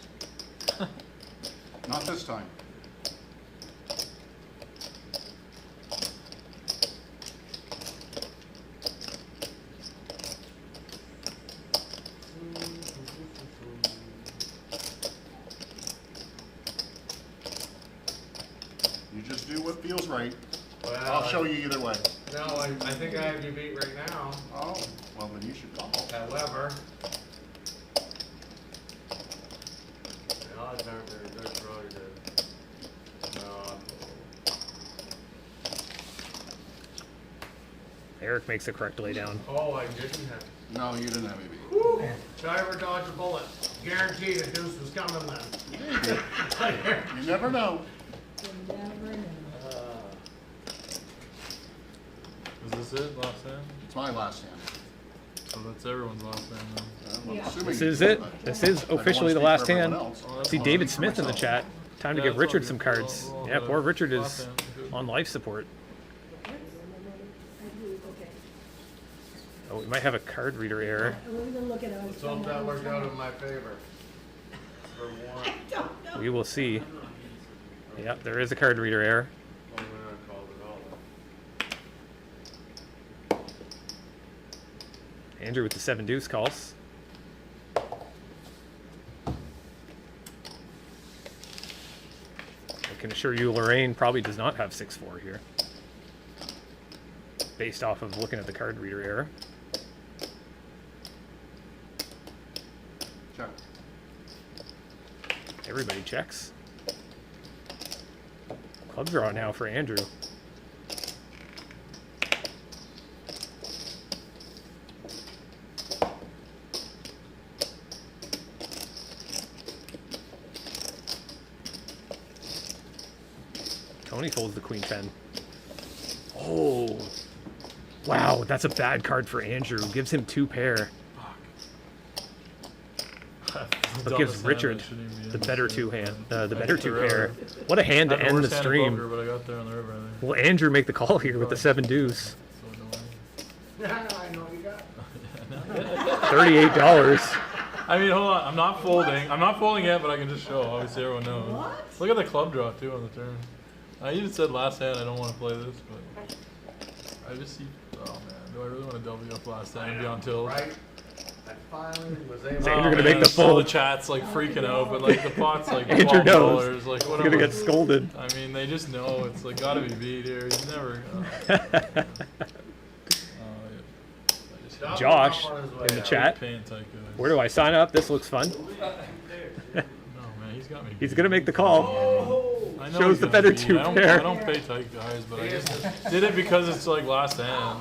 Not this time. You just do what feels right. Well, I'll show you either way. No, I think I have you beat right now. Oh, well then you should call. However, the odds aren't very good for all you did. No, Eric makes the correct lay down. oh, I didn't have. No, you didn't have me beat. Woo! Driver dodge a bullet. Guaranteed a deuce was coming then. You never know. You never know. Is this it? Last hand? It's my last hand. So that's everyone's last hand then. I'm Yeah. assuming This you is do, it. but This is I don't officially the wanna last speak for hand. everyone else. Oh, that's See fine. David For Smith in the myself. chat. Time to Yeah, give it's all Richard good. some cards. We'll Yeah, do poor it. Richard Last is hand. Good. on life support. Okay. Oh, we might have a card reader error. We're gonna look at it. Let's hope that worked out in my favor. For one. I don't know. We will see. Yep, there is a card reader error. Oh, we're not called at all. Andrew with the 7 deuce calls. I can assure you Lorraine probably does not have 6-4 here. Based off of looking at the card reader error. Check. Everybody checks. Club draw now for Andrew. Tony folds the queen 10. Oh. Wow, that's a bad card for Andrew. Gives him 2 pair. But gives Richard the better 2 hand, the better 2 pair. What a hand to I had end the worst hand of stream. poker, but I got there on the river, I think. Will Andrew make the call here with the 7 deuce? So annoying. I know you got. $38. I mean, hold on. I'm not folding. I'm not folding yet, but I can just show. Obviously, everyone knows. What? Look at the club draw, too, on the turn. I even said last hand I don't want to play this, but I just see. Oh, man. Do I really want to W up last hand and be on tilt? Right? I finally was able Is Andrew gonna man, make the all fold? the chat's like freaking out, but like the pot's like Andrew knows. $12, like He's whatever. gonna get scolded. I mean, they just know it's like gotta be beat here. He's never. Stop Josh on his way in the out. chat. Paying tight, guys. Where do I sign up? This looks fun. No, man, he's got me. He's beat. gonna make the call. I know Shows he's the gonna better beat. 2 I don't pay tight, guys, but I just did it because it's like last hand.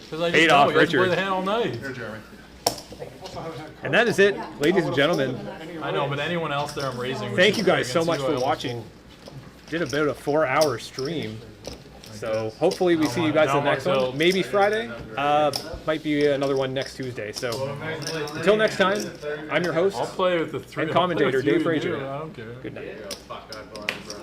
Because I just Paid know off you guys play Richard. the hand all night. Here, Jeremy. And that is it, ladies and gentlemen. I know, but anyone else there, I'm raising. Thank you guys so against much you, I for almost watching. fold. Did about a 4-hour stream. So hopefully we see you guys in the next one. Maybe Friday. Might be another one next Tuesday. So until next time, I'm your host I'll play with the 3 and commentator I'll play with Dave you, Frazier. I don't care. Good night. Fuck, I bought it, bro.